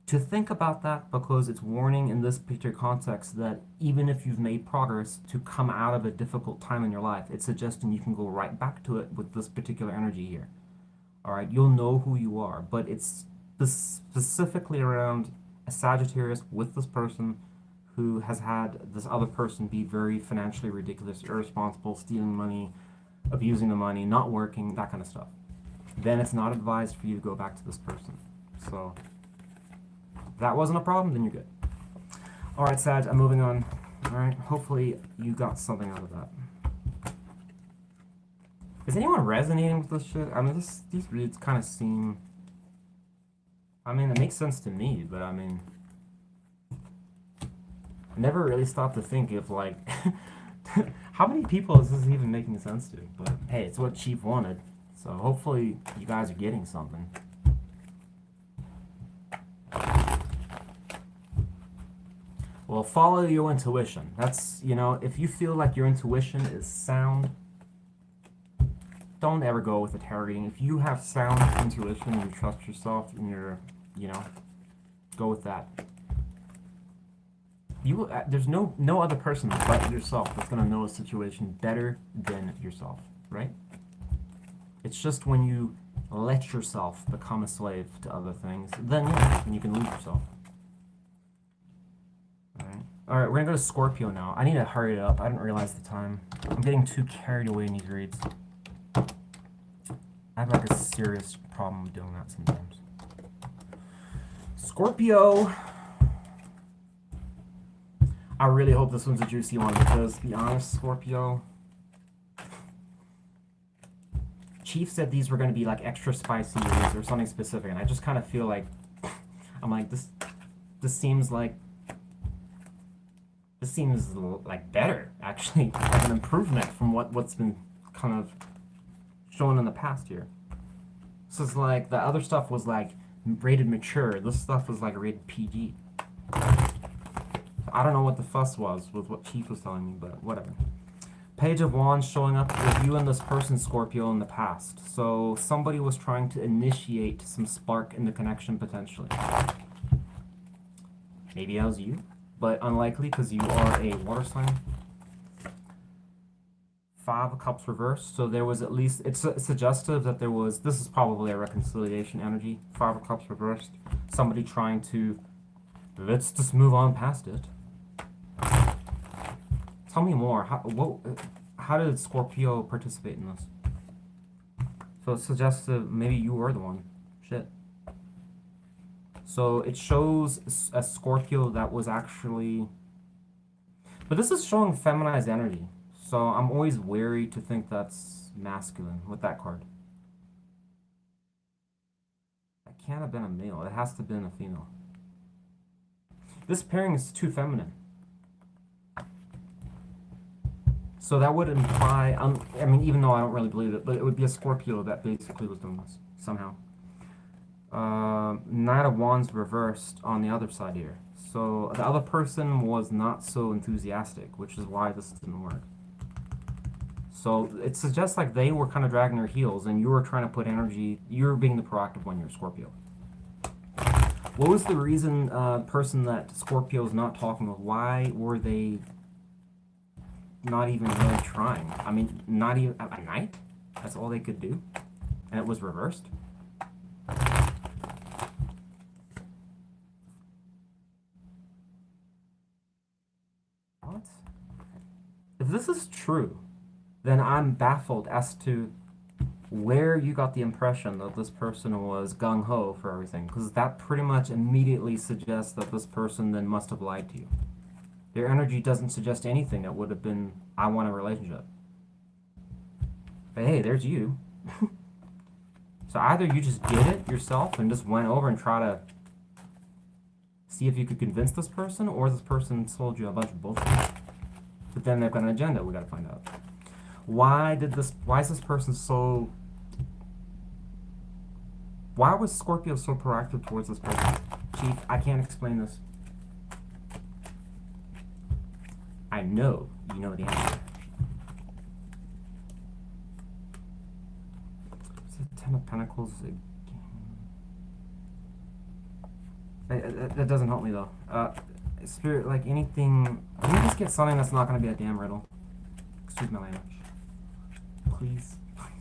to think about that, because it's warning in this particular context that even if you've made progress to come out of a difficult time in your life, it's suggesting you can go right back to it with this particular energy here. Alright, you'll know who you are, but it's specifically around a Sagittarius with this person who has had this other person be very financially ridiculous, irresponsible, stealing money, abusing the money, not working, that kind of stuff. Then it's not advised for you to go back to this person. So... that wasn't a problem, then you're good. Alright, Sag, I'm moving on. Alright, hopefully you got something out of that. Is anyone resonating with this shit? I mean, these reads kind of seem... I mean, it makes sense to me, but I mean... I never really stopped to think if, like... how many people is this even making sense to? But, hey, it's what Chief wanted. So, hopefully you guys are getting something. Well, follow your intuition. That's, you know, if you feel like your intuition is sound, don't ever go with a tarot reading. If you have sound intuition and you trust yourself and you're, you know, go with that. There's no other person but yourself that's going to know a situation better than yourself, right? It's just when you let yourself become a slave to other things, then yeah, you can lose yourself. Alright, we're gonna go to Scorpio now. I need to hurry it up. I didn't realize the time. I'm getting too carried away in these reads. I have like a serious problem doing that sometimes. Scorpio! I really hope this one's a juicy one, because, to be honest, Scorpio... Chief said these were gonna be like extra spicy reads or something specific, and I just kind of feel like... I'm like, this seems like... This seems like better, actually, like an improvement from what's been kind of shown in the past here. This is like, the other stuff was like rated mature, this stuff was like rated PG. I don't know what the fuss was with what Chief was telling me, but whatever. Page of Wands showing up with you and this person, Scorpio, in the past. So somebody was trying to initiate some spark in the connection, potentially. Maybe that was you? But unlikely, because you are a water sign. 5 of Cups reversed, so there was at least, it's suggestive that there was, this is probably a reconciliation energy. 5 of Cups reversed. Somebody trying to, let's just move on past it. Tell me more. How did Scorpio participate in this? So it suggests that maybe you were the one. Shit. So it shows a Scorpio that was actually. But this is showing feminized energy. So I'm always wary to think that's masculine with that card. That can't have been a male. It has to have been a female. This pairing is too feminine. So that would imply, I mean, even though I don't really believe it, but it would be a Scorpio that basically was doing this somehow. Knight of Wands reversed on the other side here. So the other person was not so enthusiastic, which is why this didn't work. So it suggests like they were kind of dragging their heels and you were trying to put energy, you were being the proactive one, you're Scorpio. What was the reason person that Scorpio is not talking with? Why were they not even really trying? I mean, not even a night? That's all they could do? And it was reversed? What? If this is true, then I'm baffled as to where you got the impression that this person was gung-ho for everything, because that pretty much immediately suggests that this person then must have lied to you. Their energy doesn't suggest anything that would have been, I want a relationship. But hey, there's you. So either you just did it yourself and just went over and tried to see if you could convince this person, or this person sold you a bunch of bullshit. But then they've got an agenda, we gotta find out. Why is this person so... Why was Scorpio so proactive towards this person? Chief, I can't explain this. I know you know the answer. It's a Ten of Pentacles. That doesn't help me though. Spirit, like anything... Can we just get something that's not going to be a damn riddle? Excuse my language. Please. I'm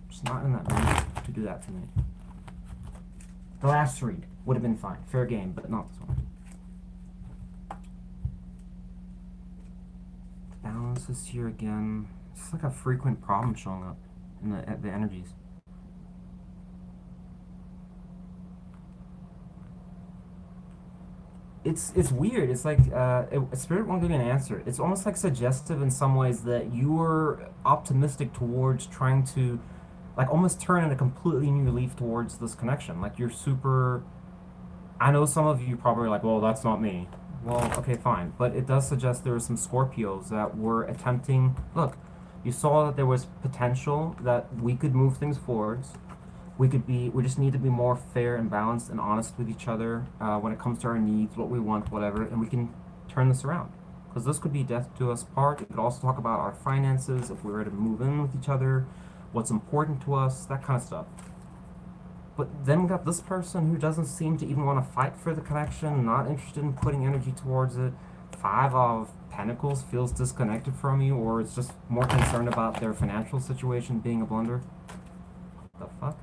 just not in that mood to do that tonight. The last read would have been fine. Fair game, but not this one. Balance is here again. It's like a frequent problem showing up in the energies. It's weird. It's like Spirit won't give you an answer. It's almost like suggestive in some ways that you were optimistic towards trying to, like, almost turn in a completely new leaf towards this connection. Like you're super. I know some of you probably are like, well, that's not me. Well, okay, fine, but it does suggest there were some Scorpios that were attempting. Look, you saw that there was potential that we could move things forwards. We just need to be more fair and balanced and honest with each other when it comes to our needs, what we want, whatever, and we can turn this around. Because this could be death do us part. It could also talk about our finances, if we were to move in with each other, what's important to us, that kind of stuff. But then we got this person who doesn't seem to even want to fight for the connection, not interested in putting energy towards it. Five of Pentacles feels disconnected from you, or it's just more concerned about their financial situation being a blunder. What the fuck?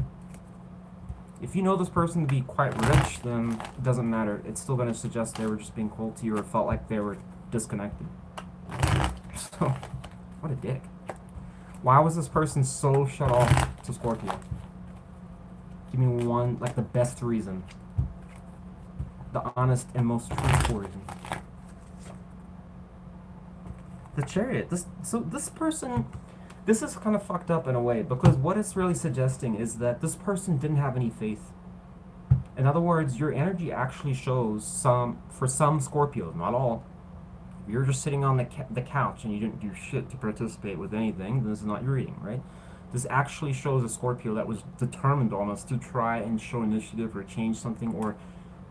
If you know this person to be quite rich, then it doesn't matter. It's still going to suggest they were just being cold to you or felt like they were disconnected. So, what a dick. Why was this person so shut off to Scorpio? Give me one, like the best reason. The honest and most truthful reason. The Chariot. This person... This is kind of fucked up in a way, because what it's really suggesting is that this person didn't have any faith. In other words, your energy actually shows for some Scorpios, not all. If you're just sitting on the couch and you didn't do shit to participate with anything, then this is not your reading, right? This actually shows a Scorpio that was determined almost to try and show initiative or change something, or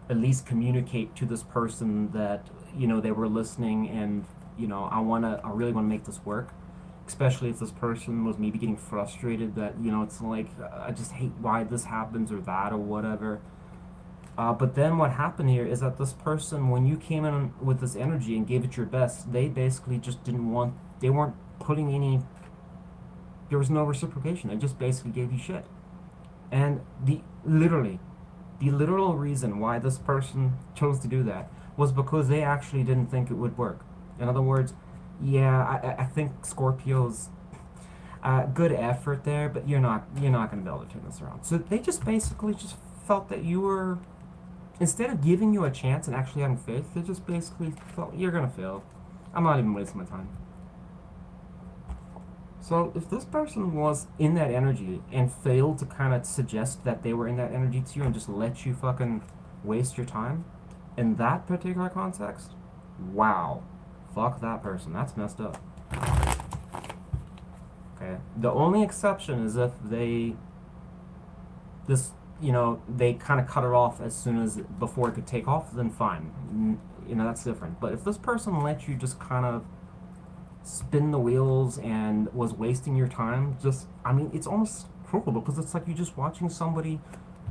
at least communicate to this person that, you know, they were listening and, you know, I really want to make this work. Especially if this person was maybe getting frustrated that, you know, it's like, I just hate why this happens or that or whatever. But then what happened here is that this person, when you came in with this energy and gave it your best, they basically just they weren't putting any, there was no reciprocation. They just basically gave you shit. And the literal reason why this person chose to do that was because they actually didn't think it would work. In other words, yeah, I think Scorpios... good effort there, but you're not going to be able to turn this around. So they just basically just felt that you were, instead of giving you a chance and actually having faith, they just basically felt you're going to fail. I'm not even wasting my time. So if this person was in that energy and failed to kind of suggest that they were in that energy to you and just let you fucking waste your time in that particular context, wow, fuck that person. That's messed up. Okay. The only exception is if they they kind of cut it off as soon as before it could take off, then fine. That's different. But if this person let you just kind of spin the wheels and was wasting your time, it's almost cruel, because it's like you're just watching somebody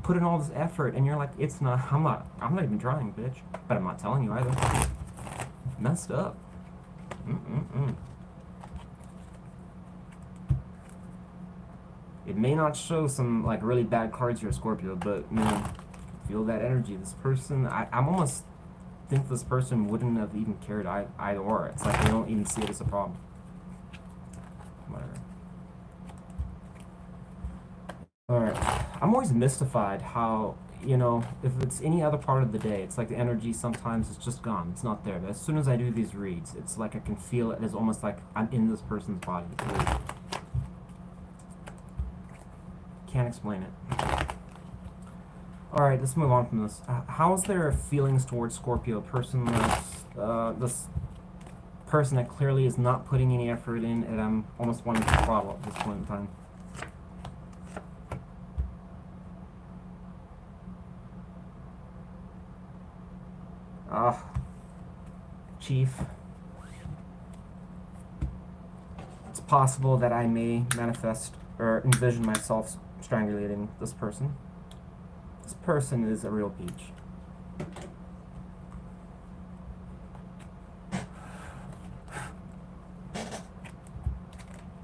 put in all this effort and you're like, I'm not even trying, bitch. But I'm not telling you either. Messed up. It may not show some like really bad cards here, Scorpio, but feel that energy. This person, I'm almost think this person wouldn't have even cared either or. It's like they don't even see it as a problem. Whatever. Alright. I'm always mystified how, if it's any other part of the day, it's like the energy sometimes is just gone. It's not there. But as soon as I do these reads, it's like I can feel it. It's almost like I'm in this person's body. Can't explain it. Alright, let's move on from this. How's their feelings towards Scorpio? This person that clearly is not putting any effort in, and I'm almost wanting to follow at this point in time. Chief. It's possible that I may manifest or envision myself strangulating this person. This person is a real peach.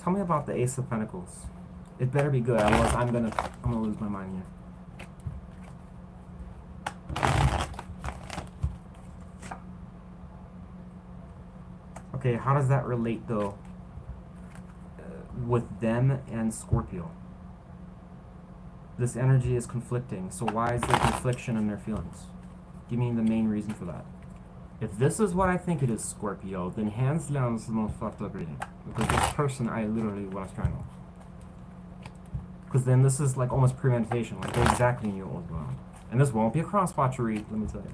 Tell me about the Ace of Pentacles. It better be good, otherwise I'm gonna lose my mind here. Okay, how does that relate though with them and Scorpio? This energy is conflicting, so why is there confliction in their feelings? Give me the main reason for that. If this is what I think it is, Scorpio, then hands down this is the most fucked up reading. Because this person, I literally was trying to. Because then this is like almost premeditation, like they exactly knew what was going on. And this won't be a cross-watcher read, let me tell you.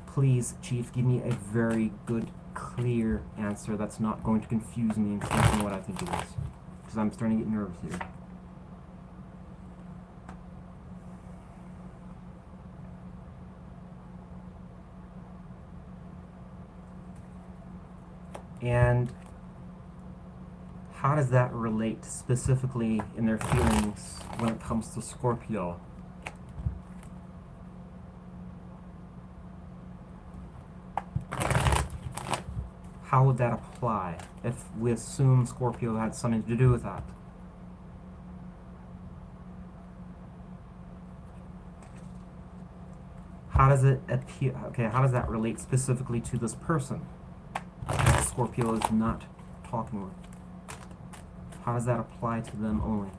Please, Chief, give me a very good, clear answer that's not going to confuse me into thinking what I think it is. Because I'm starting to get nervous here. And how does that relate specifically in their feelings when it comes to Scorpio? How would that apply if we assume Scorpio had something to do with that? How does it appear? Okay, how does that relate specifically to this person that Scorpio is not talking with? How does that apply to them only?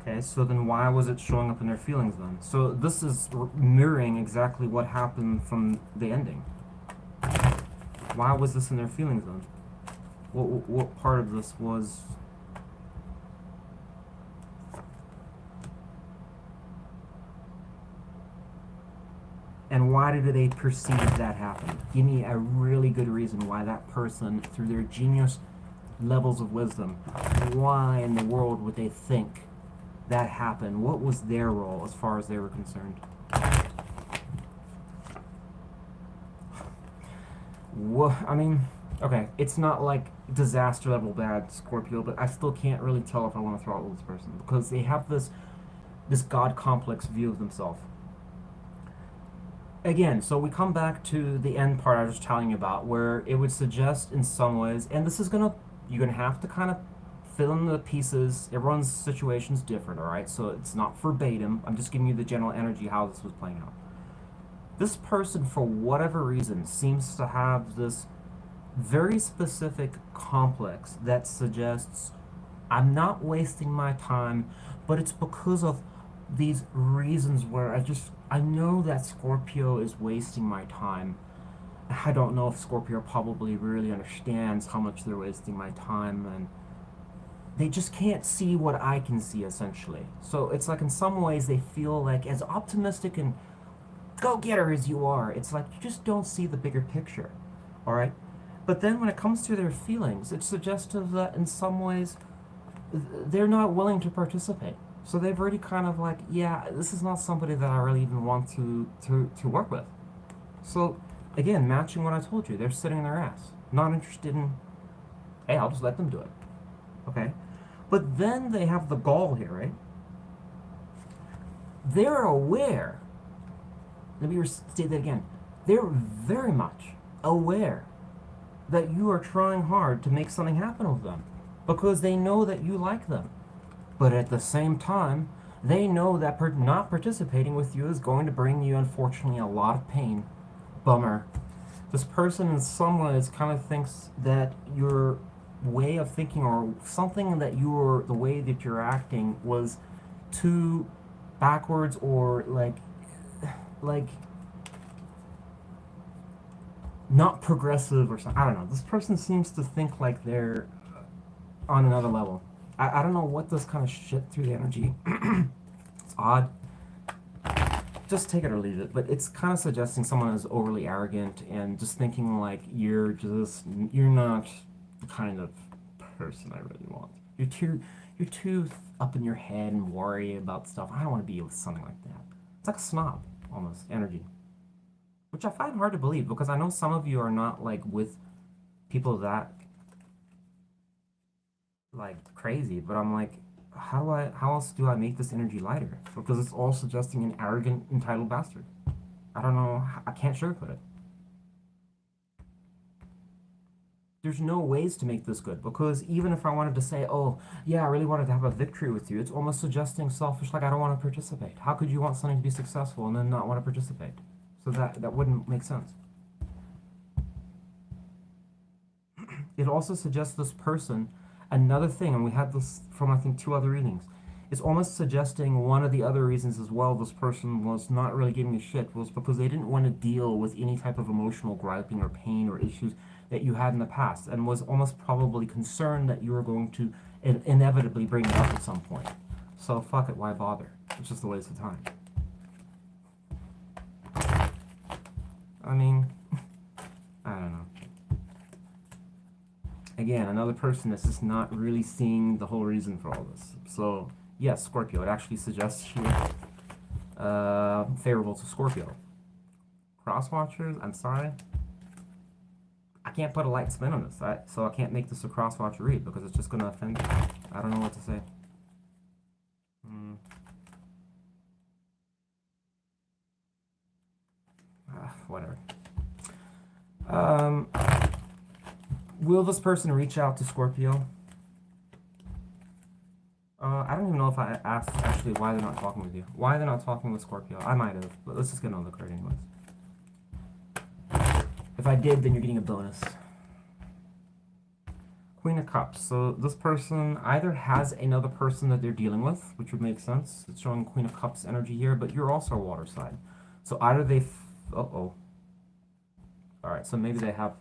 Okay, so then why was it showing up in their feelings then? So this is mirroring exactly what happened from the ending. Why was this in their feelings then? What part of this was... And why did they perceive that happened? Give me a really good reason why that person, through their genius levels of wisdom, why in the world would they think that happened? What was their role as far as they were concerned? I mean, okay, it's not like disaster level bad, Scorpio, but I still can't really tell if I want to throttle this person because they have this God complex view of themselves. Again, so we come back to the end part I was telling you about, where it would suggest in some ways, and this is gonna, You're going to have to kind of fill in the pieces. Everyone's situation's different, all right? So it's not verbatim. I'm just giving you the general energy how this was playing out. This person, for whatever reason, seems to have this very specific complex that suggests I'm not wasting my time, but it's because of these reasons where I know that Scorpio is wasting my time. I don't know if Scorpio probably really understands how much they're wasting my time, and they just can't see what I can see, essentially. So it's like in some ways they feel like, as optimistic and go-getter as you are, it's like you just don't see the bigger picture, all right? But then when it comes to their feelings, it's suggestive that in some ways they're not willing to participate. So they've already kind of like, yeah, this is not somebody that I really even want to work with. So again, matching what I told you, they're sitting in their ass, not interested in, hey, I'll just let them do it. Okay? But then they have the gall here, right? They're aware. Let me state that again. They're very much aware that you are trying hard to make something happen with them because they know that you like them. But at the same time, they know that not participating with you is going to bring you, unfortunately, a lot of pain. Bummer. This person in some ways kind of thinks that your way of thinking or something that the way that you're acting was too backwards or like not progressive or something. I don't know. This person seems to think like they're on another level. I don't know what this kind of shit through the energy. It's odd. Just take it or leave it. But it's kind of suggesting someone is overly arrogant and just thinking like you're not the kind of person I really want. You're too up in your head and worry about stuff. I don't want to be with something like that. It's like a snob almost energy, which I find hard to believe because I know some of you are not like with people that like crazy, but I'm like, how else do I make this energy lighter? Because it's all suggesting an arrogant, entitled bastard. I don't know, I can't sugarcoat it. There's no ways to make this good because even if I wanted to say, oh, yeah, I really wanted to have a victory with you, it's almost suggesting selfish, like I don't want to participate. How could you want something to be successful and then not want to participate? So that wouldn't make sense. It also suggests this person, another thing, and we had this from I think 2 other readings, it's almost suggesting one of the other reasons as well this person was not really giving a shit was because they didn't want to deal with any type of emotional griping or pain or issues that you had in the past and was almost probably concerned that you were going to inevitably bring it up at some point. So fuck it, why bother? It's just a waste of time. I mean, I don't know. Again, another person that's just not really seeing the whole reason for all this. So, yes, Scorpio. It actually suggests here favorable to Scorpio. Crosswatchers, I'm sorry. I can't put a light spin on this, so I can't make this a crosswatcher read because it's just going to offend you. I don't know what to say. Whatever. Will this person reach out to Scorpio? I don't even know if I asked actually why they're not talking with you. Why they're not talking with Scorpio? I might have, but let's just get on the card anyways. If I did, then you're getting a bonus. Queen of Cups. So this person either has another person that they're dealing with, which would make sense. It's showing Queen of Cups energy here, but you're also a water sign. So either they... Uh-oh. Alright, so maybe they have...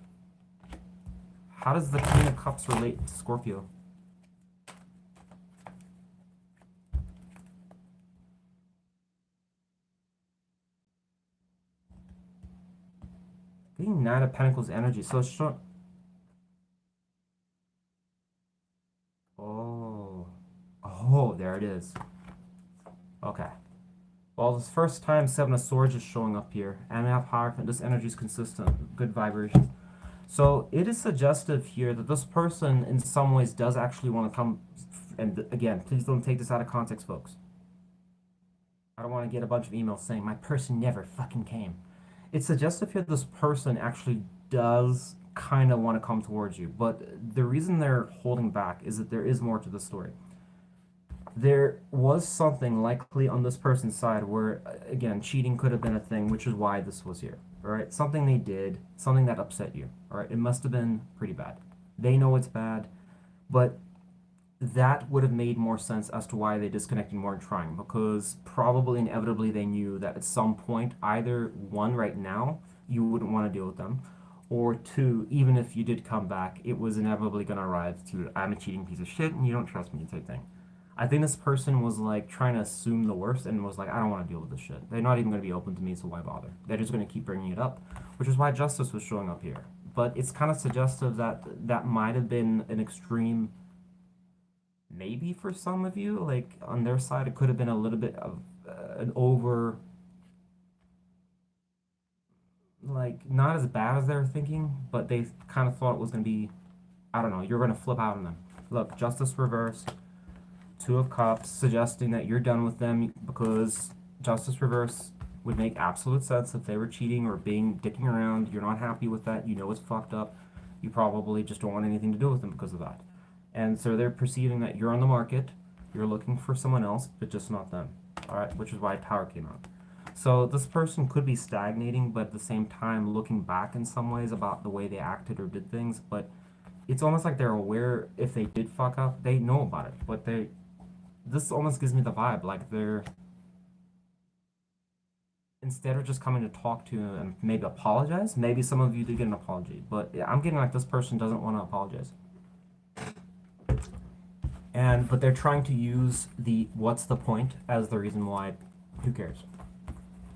How does the Queen of Cups relate to Scorpio? Getting Knight of Pentacles energy. So it's showing... Oh, there it is. Okay. Well, this first time 7 of Swords is showing up here. And we have Hierophant. This energy is consistent. Good vibration. So it is suggestive here that this person in some ways does actually want to come. And again, please don't take this out of context, folks. I don't want to get a bunch of emails saying my person never fucking came. It's suggestive here this person actually does kind of want to come towards you. But the reason they're holding back is that there is more to the story. There was something likely on this person's side where, again, cheating could have been a thing, which is why this was here. All right, something they did, something that upset you. All right, it must have been pretty bad. They know it's bad, but that would have made more sense as to why they disconnected more and trying, because probably inevitably they knew that at some point, either one, right now, you wouldn't want to deal with them, or two, even if you did come back, it was inevitably going to arrive to, I'm a cheating piece of shit and you don't trust me type thing. I think this person was like trying to assume the worst and was like, I don't want to deal with this shit. They're not even going to be open to me, so why bother? They're just going to keep bringing it up, which is why justice was showing up here. But it's kind of suggestive that that might have been an extreme, maybe for some of you. Like on their side, it could have been a little bit of an over, like not as bad as they were thinking, but they kind of thought it was going to be, I don't know, you're going to flip out on them. Look, justice reversed. Two of Cups, suggesting that you're done with them because justice reverse would make absolute sense if they were cheating or being dicking around. You're not happy with that. You know it's fucked up. You probably just don't want anything to do with them because of that. And so they're perceiving that you're on the market, you're looking for someone else, but just not them. All right, which is why Tower came out. So this person could be stagnating, but at the same time looking back in some ways about the way they acted or did things. But it's almost like they're aware if they did fuck up, they know about it, but this almost gives me the vibe like they're, instead of just coming to talk to and maybe apologize, maybe some of you do get an apology, but yeah, I'm getting like this person doesn't want to apologize. But they're trying to use the what's the point as the reason why, who cares?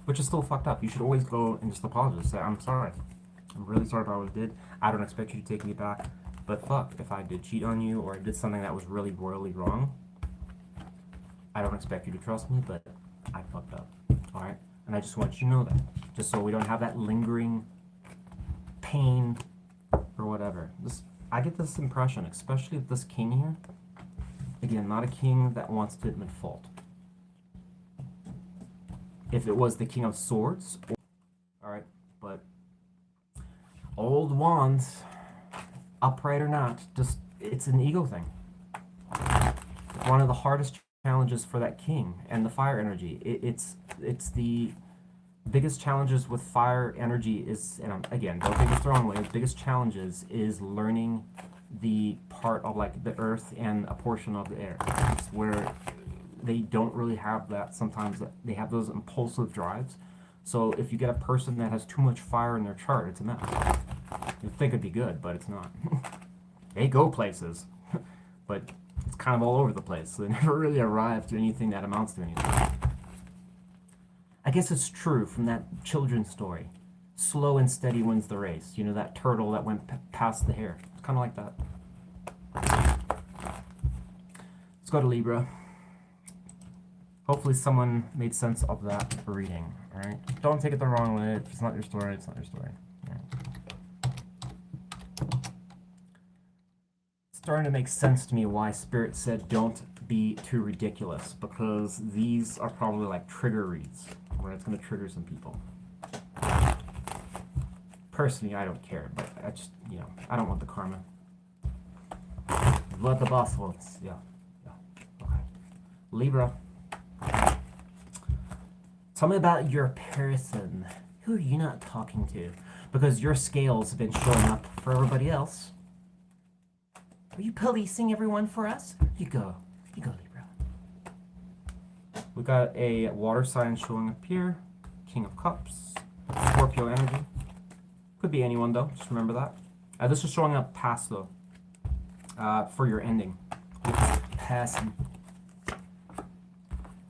Which is still fucked up. You should always go and just apologize. Say, I'm sorry. I'm really sorry about what I did. I don't expect you to take me back. But fuck, if I did cheat on you or I did something that was really royally wrong, I don't expect you to trust me, but I fucked up. Alright? And I just want you to know that. Just so we don't have that lingering pain or whatever. I get this impression, especially with this king here. Again, not a king that wants to admit fault. If it was the King of Swords, alright, but old wands, upright or not, just, it's an ego thing. One of the hardest challenges for that king and the fire energy. It's the biggest challenges with fire energy is, and again, don't take this the wrong way, the biggest challenges is learning the part of like the earth and a portion of the air. It's where they don't really have that. Sometimes they have those impulsive drives. So if you get a person that has too much fire in their chart, it's a mess. You'd think it'd be good, but it's not. They go places, but it's kind of all over the place. So they never really arrive to anything that amounts to anything. I guess it's true from that children's story. Slow and steady wins the race. You know, that turtle that went past the hare. It's kind of like that. Let's go to Libra. Hopefully someone made sense of that reading, alright? Don't take it the wrong way. If it's not your story, it's not your story. Right. It's starting to make sense to me why Spirit said don't be too ridiculous, because these are probably like trigger reads, where it's going to trigger some people. Personally, I don't care, but I just, you know, I don't want the karma. What the boss wants, yeah. Okay. Libra. Tell me about your person. Who are you not talking to? Because your scales have been showing up for everybody else. Are you policing everyone for us? You go, Libra. We got a water sign showing up here. King of Cups. Scorpio energy. Could be anyone though, just remember that. This is showing up past though. For your ending. Passing.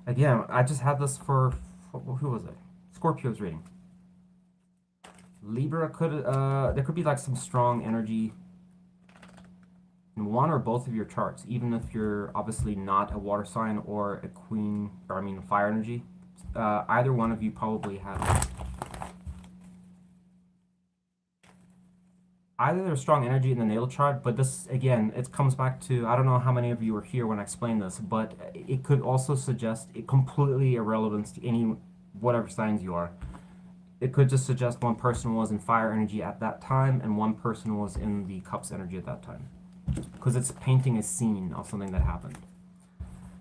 Again, I just had this for who was it? Scorpio's reading. Libra could, there could be like some strong energy in one or both of your charts, even if you're obviously not a water sign or a queen, or I mean fire energy. Either one of you probably have. Either there's strong energy in the natal chart, but this, again, it comes back to, I don't know how many of you were here when I explained this, but it could also suggest it completely irrelevance to any, whatever signs you are. it could just suggest one person was in fire energy at that time and one person was in the cups energy at that time. Because it's painting a scene of something that happened.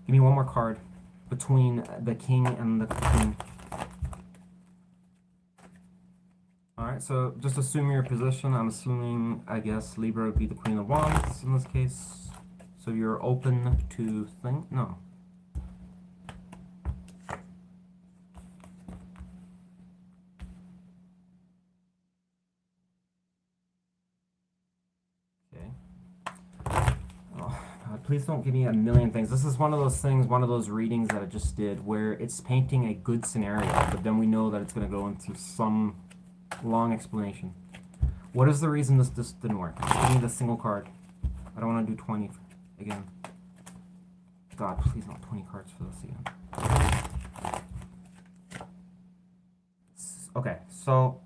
Give me one more card between the king and the queen. Alright, so just assume your position. I'm assuming, I guess, Libra would be the Queen of Wands in this case. So you're open to think? No. Please don't give me a million things. This is one of those things, one of those readings that I just did where it's painting a good scenario, but then we know that it's going to go into some long explanation. What is the reason this didn't work? Give me the single card. I don't want to do 20 again. God, please not 20 cards for this again. Okay, so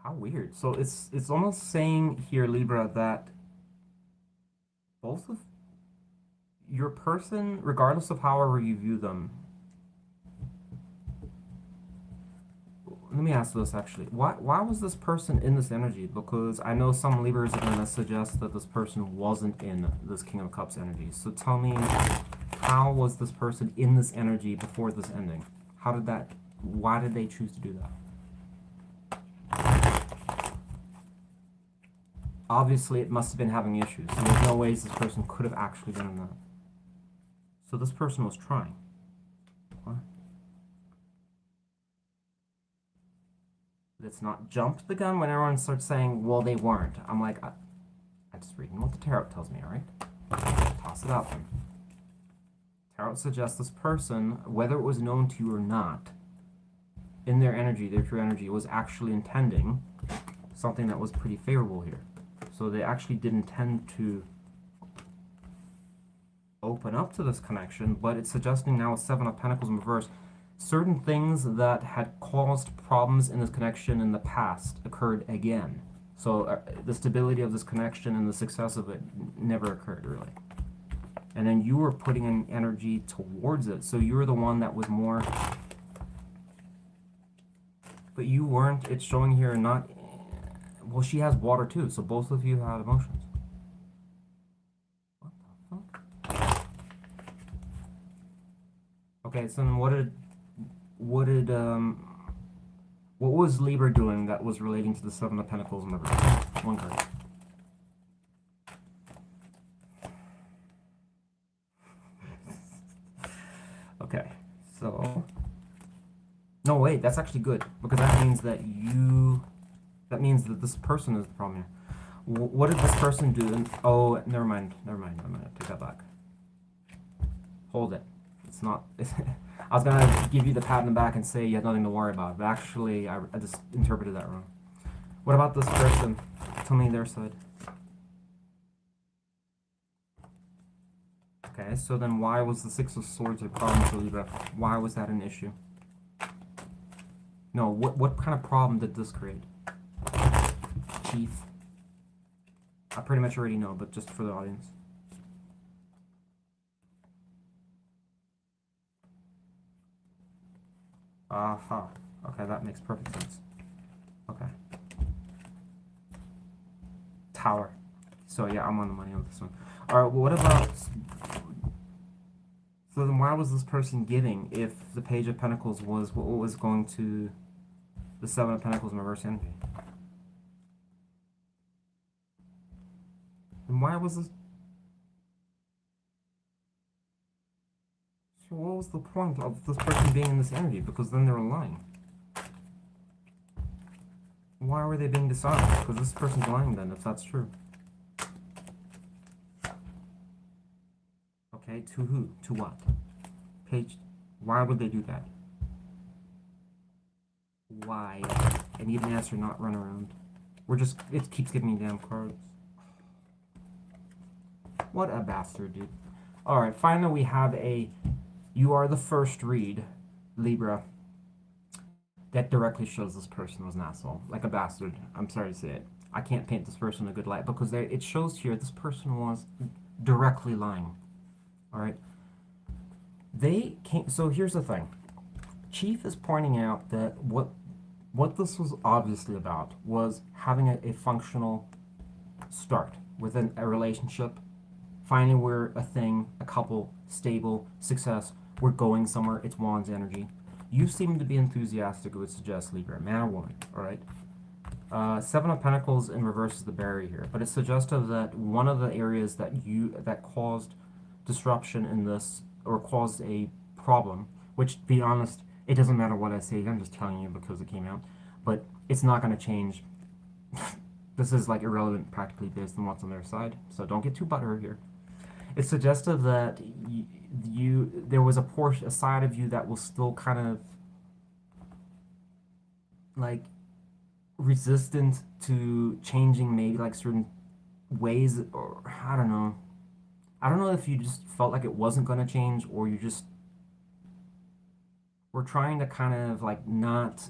how weird. So it's almost saying here, Libra, that both of your person, regardless of however you view them. Let me ask this actually. Why was this person in this energy? Because I know some Libras are going to suggest that this person wasn't in this King of Cups energy. So tell me, how was this person in this energy before this ending? How did that, why did they choose to do that? Obviously, it must have been having issues. So there's no ways this person could have actually been in that. So this person was trying. What? Let's not jump the gun when everyone starts saying, well, they weren't. I'm like, I just reading what the tarot tells me, all right? Toss it out then. Tarot suggests this person, whether it was known to you or not, in their energy, their true energy, was actually intending something that was pretty favorable here. So they actually did intend to open up to this connection, but it's suggesting now with Seven of Pentacles in reverse, certain things that had caused problems in this connection in the past occurred again. So the stability of this connection and the success of it never occurred, really. And then you were putting in energy towards it, so you were the one that was more... But you weren't, it's showing here, not... Well, she has water too, so both of you have emotions. What the fuck? Okay, so then what was Libra doing that was relating to the Seven of Pentacles in the reverse? One card. Okay, so... No, wait, that's actually good, because that means that that means that this person is the problem here. What did this person do? Oh, never mind. I take that back. Hold it. It's not... I was going to give you the pat in the back and say you had nothing to worry about, but actually I just interpreted that wrong. What about this person? Tell me their side. Okay, so then why was the Six of Swords a problem for Libra? Why was that an issue? No, what kind of problem did this create? Chief. I pretty much already know, but just for the audience. Aha. Okay, that makes perfect sense. Okay. Tower. So yeah, I'm on the money on this one. Alright, well, what about... So then why was this person giving if the Page of Pentacles was what was going to the Seven of Pentacles in reverse energy? And why was this... So what was the point of this person being in this energy? Because then they're lying. Why were they being dishonest? Because this person's lying then, if that's true. Okay, to who? To what? Page... Why would they do that? Why? I need an answer, not run around. We're just... It keeps giving me damn cards. What a bastard, dude. Alright, finally we have a... You are the first read, Libra, that directly shows this person was an asshole. Like a bastard. I'm sorry to say it. I can't paint this person in a good light because it shows here this person was directly lying. Alright? They came... So here's the thing. Chief is pointing out that what this was obviously about was having a functional start within a relationship, finding we're a thing, a couple, stable, success, we're going somewhere, it's Juan's energy. You seem to be enthusiastic, it would suggest Libra, man or woman, alright? Seven of Pentacles in reverse is the barrier here, but it's suggestive that one of the areas that caused disruption in this, or caused a problem, which, to be honest, it doesn't matter what I say, I'm just telling you because it came out, but it's not going to change. This is like irrelevant practically based on what's on their side, so don't get too butthurt here. It's suggestive that there was a side of you that was still kind of like resistant to changing maybe like certain ways, or I don't know. I don't know if you just felt like it wasn't going to change, or you just were trying to kind of like not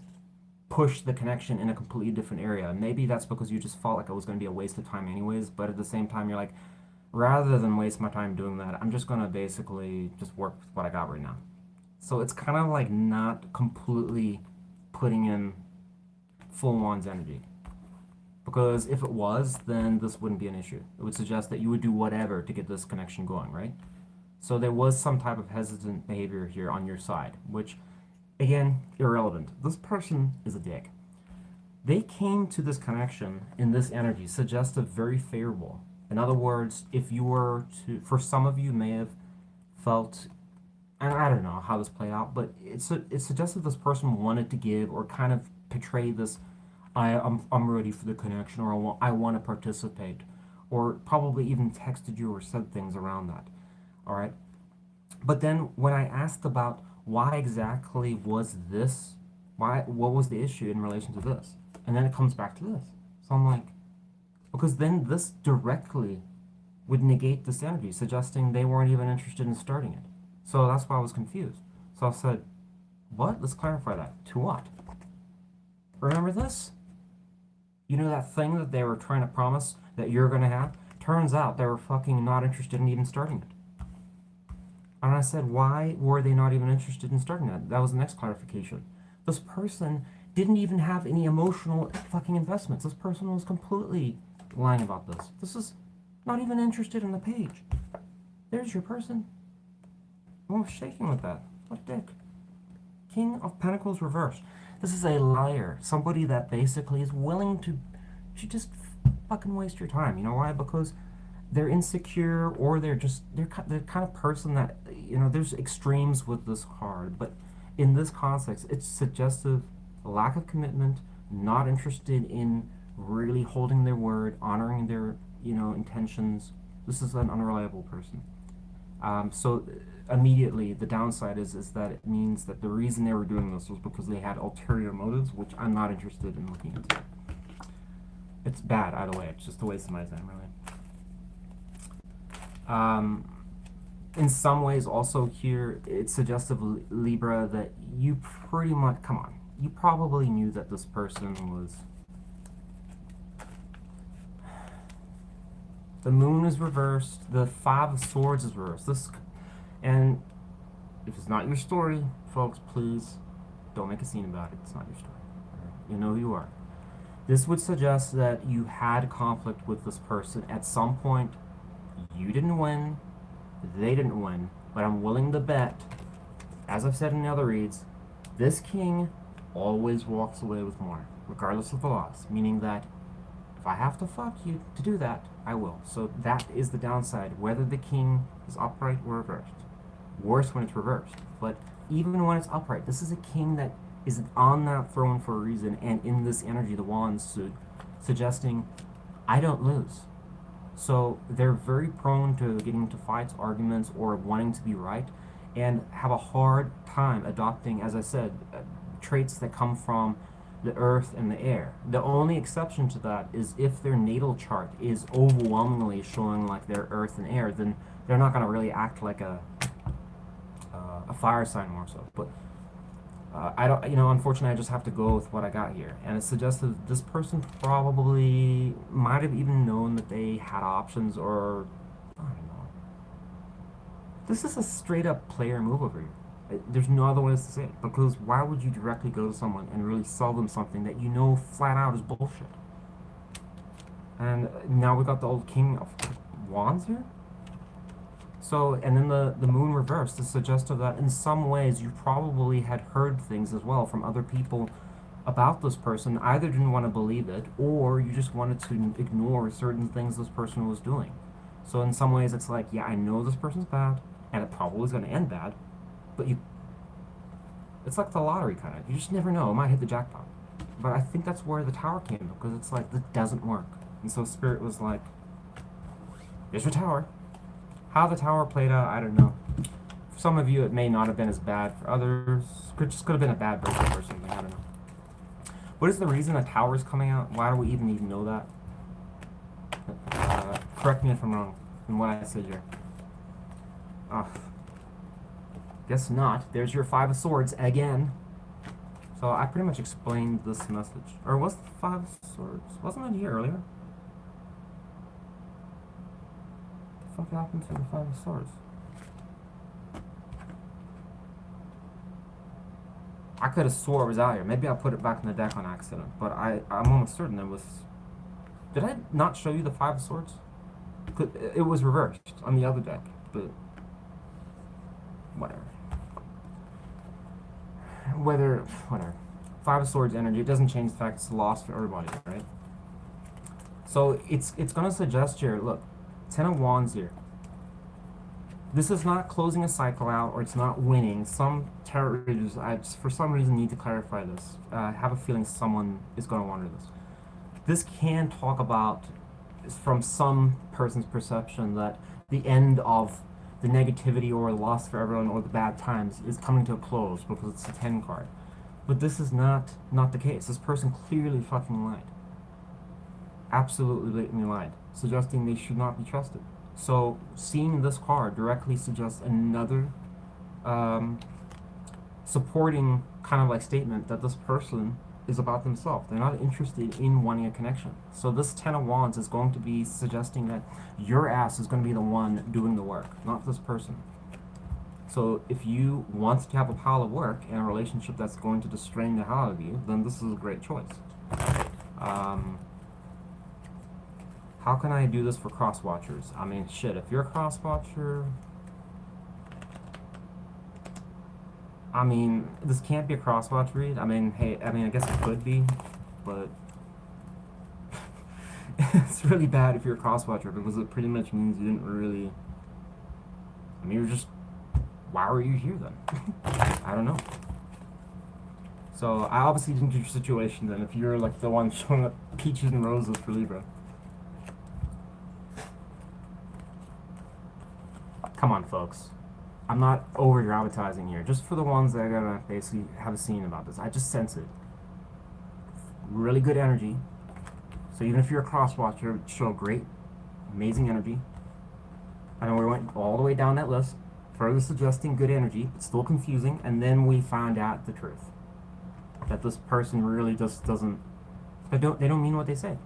push the connection in a completely different area. Maybe that's because you just felt like it was going to be a waste of time anyways, but at the same time you're like, rather than waste my time doing that, I'm just going to basically just work with what I got right now. So it's kind of like not completely putting in full Wands energy. Because if it was, then this wouldn't be an issue. It would suggest that you would do whatever to get this connection going, right? So there was some type of hesitant behavior here on your side, which, again, irrelevant. This person is a dick. They came to this connection in this energy, suggestive, very favorable. In other words, if you were to, for some of you may have felt, and I don't know how this played out, but it suggested this person wanted to give or kind of portray this, I'm ready for the connection, or I want to participate, or probably even texted you or said things around that. All right. But then when I asked about why exactly was this, what was the issue in relation to this? And then it comes back to this. So I'm like, because then this directly would negate this energy, suggesting they weren't even interested in starting it. So that's why I was confused. So I said, what? Let's clarify that. To what? Remember this? You know that thing that they were trying to promise that you're going to have? Turns out they were fucking not interested in even starting it. And I said, why were they not even interested in starting that? That was the next clarification. This person didn't even have any emotional fucking investments. This person was completely lying about this. This is not even interested in the page. There's your person. I was shaking with that. What a dick. King of Pentacles reversed. This is a liar. Somebody that basically is willing to just fucking waste your time. You know why? Because they're insecure, or they're the kind of person that, you know, there's extremes with this card, but in this context, it's suggestive lack of commitment, not interested in really holding their word, honoring their, you know, intentions. This is an unreliable person. So immediately the downside is that it means that the reason they were doing this was because they had ulterior motives, which I'm not interested in looking into. It's bad either way. It's just a waste of my time, really. In some ways also here, it's suggestive, Libra, that you pretty much, come on, you probably knew that this person was, the moon is reversed, the Five of Swords is reversed. And if it's not your story, folks, please don't make a scene about it. It's not your story. Right? You know who you are. This would suggest that you had conflict with this person at some point. You didn't win, they didn't win, but I'm willing to bet, as I've said in the other reads, this king always walks away with more, regardless of the loss, meaning that if I have to fuck you to do that, I will. So that is the downside, whether the king is upright or reversed. Worse when it's reversed, but even when it's upright, this is a king that is on that throne for a reason, and in this energy, the wands suggesting, I don't lose. So they're very prone to getting into fights, arguments, or wanting to be right, and have a hard time adopting, as I said, traits that come from the earth and the air. The only exception to that is if their natal chart is overwhelmingly showing like their earth and air, then they're not going to really act like a fire sign more so. But I don't, you know, unfortunately I just have to go with what I got here. And it suggests that this person probably might have even known that they had options, or I don't know. This is a straight up player move over here. There's no other ways to say it. Because why would you directly go to someone and really sell them something that you know flat out is bullshit? And now we got the old King of Wands here. So, and then the moon reversed is suggestive that in some ways you probably had heard things as well from other people about this person. Either didn't want to believe it, or you just wanted to ignore certain things this person was doing. So in some ways it's like, yeah, I know this person's bad, and it probably is going to end bad, but it's like the lottery kind of. You just never know. It might hit the jackpot. But I think that's where the tower came, because it's like, this doesn't work. And so Spirit was like, here's your tower. How the tower played out, I don't know. For some of you, it may not have been as bad. For others, it just could have been a bad breakup or something. I don't know. What is the reason a tower is coming out? Why do we even need to know that? Correct me if I'm wrong in what I said here. Guess not. There's your Five of Swords again. So I pretty much explained this message. Or was the Five of Swords? Wasn't it here earlier? What the fuck happened to the Five of Swords? I could have swore it was out here. Maybe I put it back in the deck on accident. But I'm almost certain it was... Did I not show you the Five of Swords? It was reversed on the other deck. But... whatever. Whatever. Five of Swords energy, it doesn't change the fact it's a loss for everybody, right? So it's going to suggest here, look, Ten of Wands here. This is not closing a cycle out, or it's not winning. Some tarot readers, I just, for some reason, need to clarify this. I have a feeling someone is going to wonder this. This can talk about, from some person's perception, that the end of the negativity or the loss for everyone or the bad times is coming to a close because it's a 10 card. But this is not the case. This person clearly fucking lied. Absolutely blatantly lied, suggesting they should not be trusted. So seeing this card directly suggests another supporting kind of like statement that this person is about themselves. They're not interested in wanting a connection. So this Ten of Wands is going to be suggesting that your ass is going to be the one doing the work, not this person. So if you want to have a pile of work in a relationship that's going to strain the hell out of you, then this is a great choice. How can I do this for cross-watchers? I mean, shit, if you're a cross-watcher... I mean, this can't be a cross-watch read. I mean, hey, I guess it could be, but... it's really bad if you're a cross-watcher, because it pretty much means you didn't really... I mean, you're just... Why were you here, then? I don't know. So, I obviously didn't get your situation, then, if you're, like, the one showing up peaches and roses for Libra. Come on, folks. I'm not over-dramatizing here. Just for the ones that are gonna basically have a scene about this. I just sense it. Really good energy. So even if you're a cross-watcher, it show great, amazing energy. I know we went all the way down that list, further suggesting good energy, but still confusing, and then we found out the truth. That this person really just doesn't... They don't mean what they say.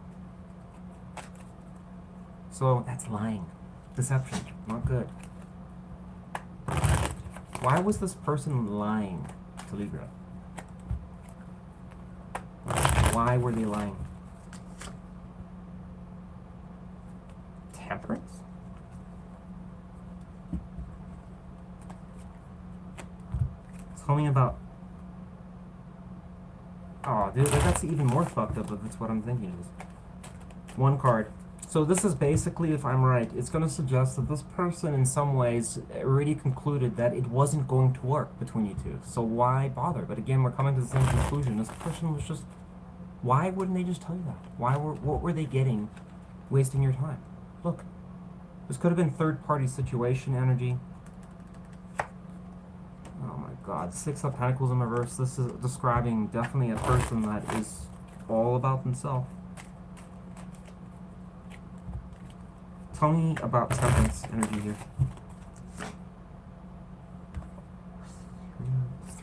So that's lying. Deception. Not good. Why was this person lying to Libra? Why were they lying? Temperance? Tell me about... Oh, dude, that's even more fucked up if it's what I'm thinking it is. One card. So this is basically, if I'm right, it's going to suggest that this person in some ways already concluded that it wasn't going to work between you two. So why bother? But again, we're coming to the same conclusion. This person was just... Why wouldn't they just tell you that? What were they getting wasting your time? Look, this could have been third-party situation energy. Oh my god, Six of Pentacles in reverse. This is describing definitely a person that is all about themselves. Tell me about Temperance energy here.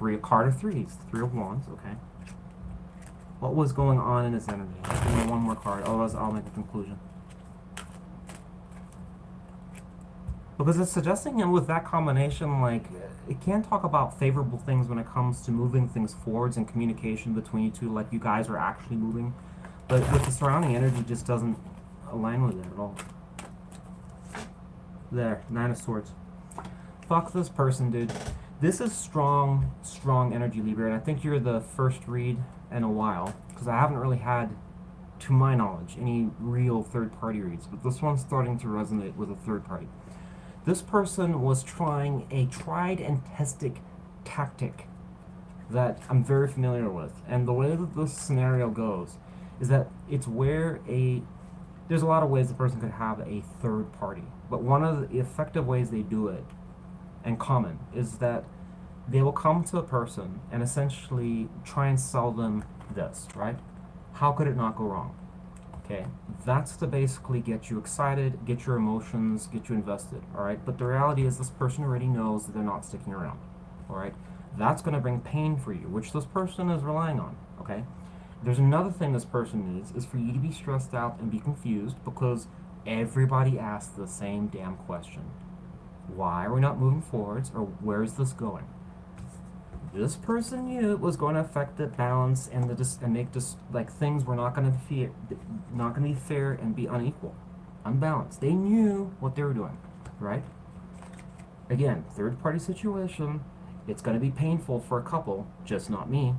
A card of threes. Three of Wands, okay. What was going on in this energy? Give me one more card, otherwise I'll make a conclusion. Because it's suggesting him with that combination, like, it can talk about favorable things when it comes to moving things forwards and communication between you two, like you guys are actually moving. But with the surrounding energy, just doesn't align with it at all. There, Nine of Swords. Fuck this person, dude. This is strong, strong energy, Libra, and I think you're the first read in a while, because I haven't really had, to my knowledge, any real third-party reads, but this one's starting to resonate with a third party. This person was trying a tried and tested tactic that I'm very familiar with, and the way that this scenario goes is that it's where there's a lot of ways the person could have a third party, but one of the effective ways they do it, and common, is that they will come to a person and essentially try and sell them this, right? How could it not go wrong? Okay, that's to basically get you excited, get your emotions, get you invested, all right? But the reality is this person already knows that they're not sticking around, all right? That's going to bring pain for you, which this person is relying on, okay? There's another thing this person needs, is for you to be stressed out and be confused, because everybody asks the same damn question. Why are we not moving forwards, or where's this going? This person knew it was going to affect the balance and make this, like, things were not going to be fair and be unequal, unbalanced. They knew what they were doing, right? Again, third party situation. It's going to be painful for a couple, just not me.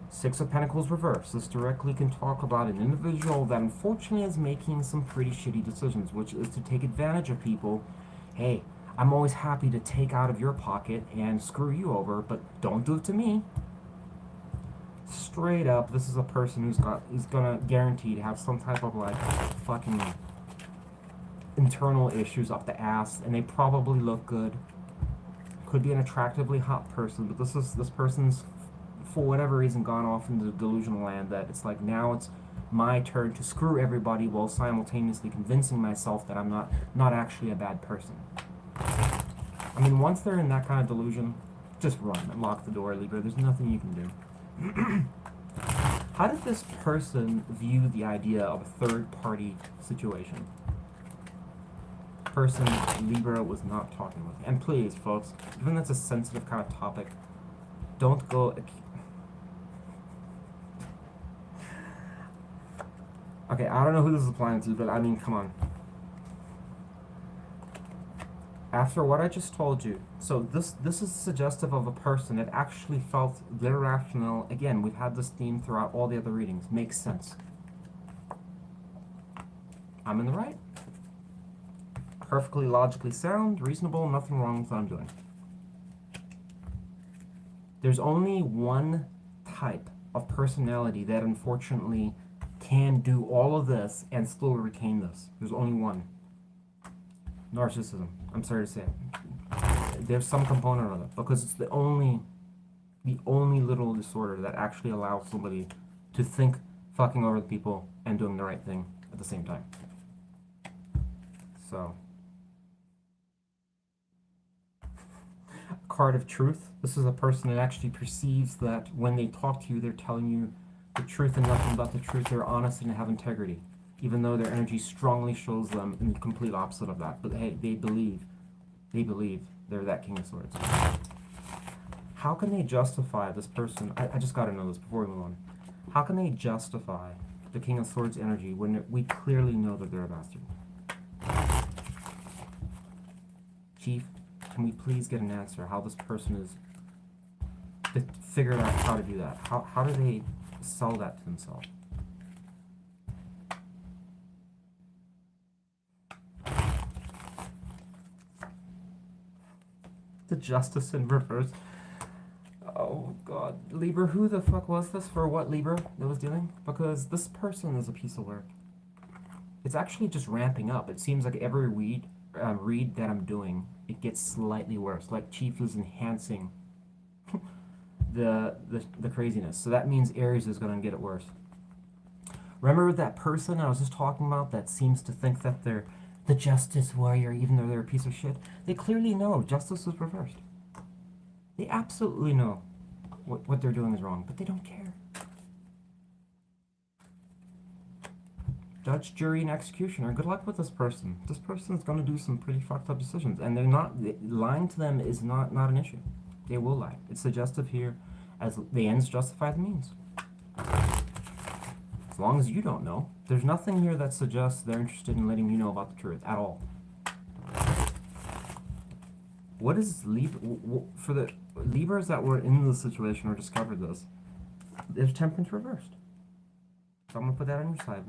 Six of Pentacles reversed. This directly can talk about an individual that unfortunately is making some pretty shitty decisions, which is to take advantage of people. Hey, I'm always happy to take out of your pocket and screw you over, but don't do it to me. Straight up, this is a person who's gonna guarantee to have some type of, like, fucking internal issues up the ass, and they probably look good. Could be an attractively hot person, but this person's, for whatever reason, gone off into delusional land that it's like, now it's my turn to screw everybody while simultaneously convincing myself that I'm not actually a bad person. I mean, once they're in that kind of delusion, just run and lock the door, Libra. There's nothing you can do. How did this person view the idea of a third-party situation? Person Libra was not talking with. And please, folks, given that's a sensitive kind of topic, don't go... Okay, I don't know who this is applying to, but I mean, come on. After what I just told you, so this is suggestive of a person that actually felt their rationale. Again, we've had this theme throughout all the other readings. Makes sense. I'm in the right. Perfectly logically sound, reasonable, nothing wrong with what I'm doing. There's only one type of personality that unfortunately can do all of this and still retain this. There's only one. Narcissism. I'm sorry to say it. There's some component of it, because it's the only little disorder that actually allows somebody to think fucking over the people and doing the right thing at the same time. So, card of truth. This is a person that actually perceives that when they talk to you, they're telling you the truth and nothing but the truth. They're honest and have integrity, even though their energy strongly shows them in the complete opposite of that. But hey, they believe they're that King of Swords. How can they justify this person? I just gotta know this before we move on. How can they justify the King of Swords energy when we clearly know that they're a bastard? Chief, can we please get an answer how this person is figured out how to do that? How do they sell that to themselves? The Justice in reverse. Oh god. Libra, who the fuck was this? For what Libra that was dealing? Because this person is a piece of work. It's actually just ramping up. It seems like every read that I'm doing, it gets slightly worse. Like Chief is enhancing the craziness. So that means Aries is going to get it worse. Remember that person I was just talking about that seems to think that they're the justice warrior even though they're a piece of shit? They clearly know justice is reversed. They absolutely know what they're doing is wrong, but they don't care. Judge, jury, and executioner. Good luck with this person. This person is going to do some pretty fucked up decisions, and they're not lying to them is not an issue. They will lie. It's suggestive here, as the ends justify the means. As long as you don't know, there's nothing here that suggests they're interested in letting you know about the truth at all. What is Libra for the Libras that were in this situation or discovered this? There's temperance reversed. So I'm gonna put that on your side.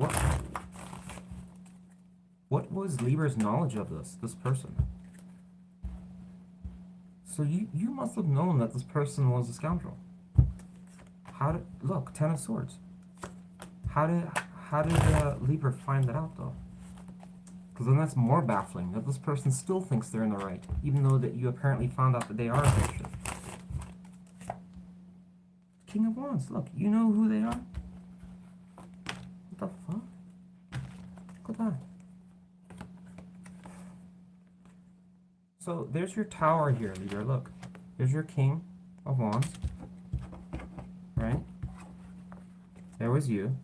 What was Libra's knowledge of this person? So you must have known that this person was a scoundrel. Look, Ten of Swords. How did Libra find that out though? Because then that's more baffling, that this person still thinks they're in the right, even though that you apparently found out that they are a Christian. King of Wands, look, you know who they are? What the fuck? Look at that. So there's your tower here, Libra, look. There's your King of Wands. Right? There was you.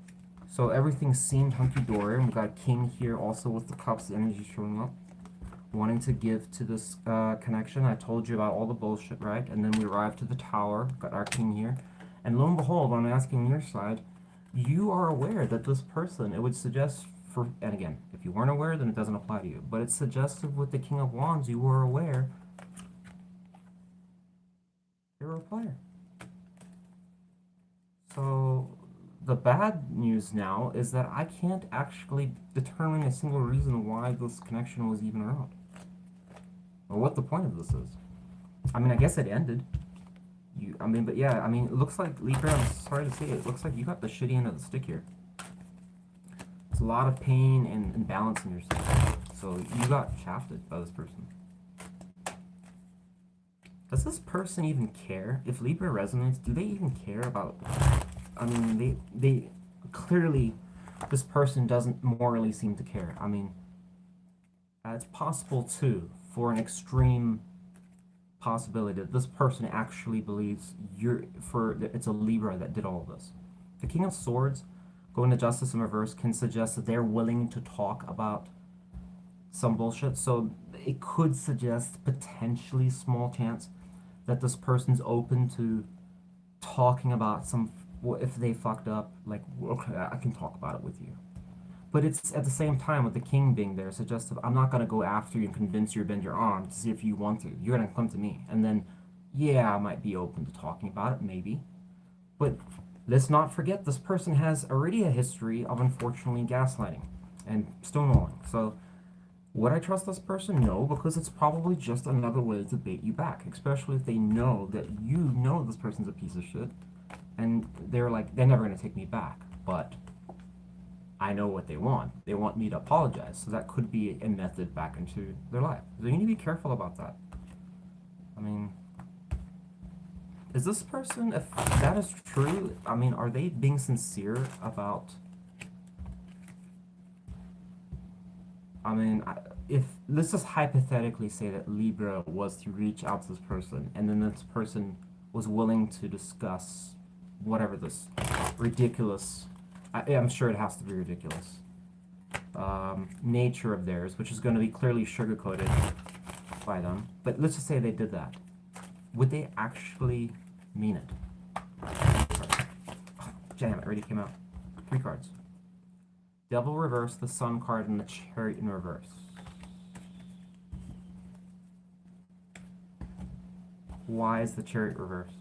So everything seemed hunky-dory, and we got King here also with the cups, the energy showing up. Wanting to give to this connection. I told you about all the bullshit, right? And then we arrived to the tower, got our King here. And lo and behold, when I'm asking your side, you are aware that this person, it would suggest for, and again, if you weren't aware, then it doesn't apply to you. But it's suggestive with the King of Wands, you were aware they were a player. So the bad news now is that I can't actually determine a single reason why this connection was even around. Or what the point of this is. I mean, I guess it ended. But yeah, I mean, it looks like, Libra, I'm sorry to say it looks like you got the shitty end of the stick here. It's a lot of pain and imbalance in yourself. So you got shafted by this person. Does this person even care? If Libra resonates, do they even care about... I mean, they clearly, this person doesn't morally seem to care. I mean, it's possible, too, for an extreme possibility that this person actually believes it's a Libra that did all of this. The King of Swords, going to Justice in reverse, can suggest that they're willing to talk about some bullshit. So it could suggest potentially small chance that this person's open to talking about some, if they fucked up, like, okay, I can talk about it with you. But it's at the same time, with the King being there, suggestive, I'm not going to go after you and convince you or bend your arm to see if you want to. You're going to come to me. And then, yeah, I might be open to talking about it, maybe. But let's not forget, this person has already a history of, unfortunately, gaslighting and stonewalling. So, would I trust this person? No, because it's probably just another way to bait you back, especially if they know that you know this person's a piece of shit. And they're like, they're never going to take me back. But I know what they want. They want me to apologize. So that could be a method back into their life. So you need to be careful about that. I mean, is this person, if that is true, I mean, are they being sincere about... I mean, if let's just hypothetically say that Libra was to reach out to this person, and then this person was willing to discuss whatever this ridiculous, I'm sure it has to be ridiculous, nature of theirs, which is going to be clearly sugar-coated by them. But let's just say they did that. Would they actually mean it? Oh, damn, it already came out. 3 cards. Devil reverse, the Sun card, and the Chariot in reverse. Why is the Chariot reversed?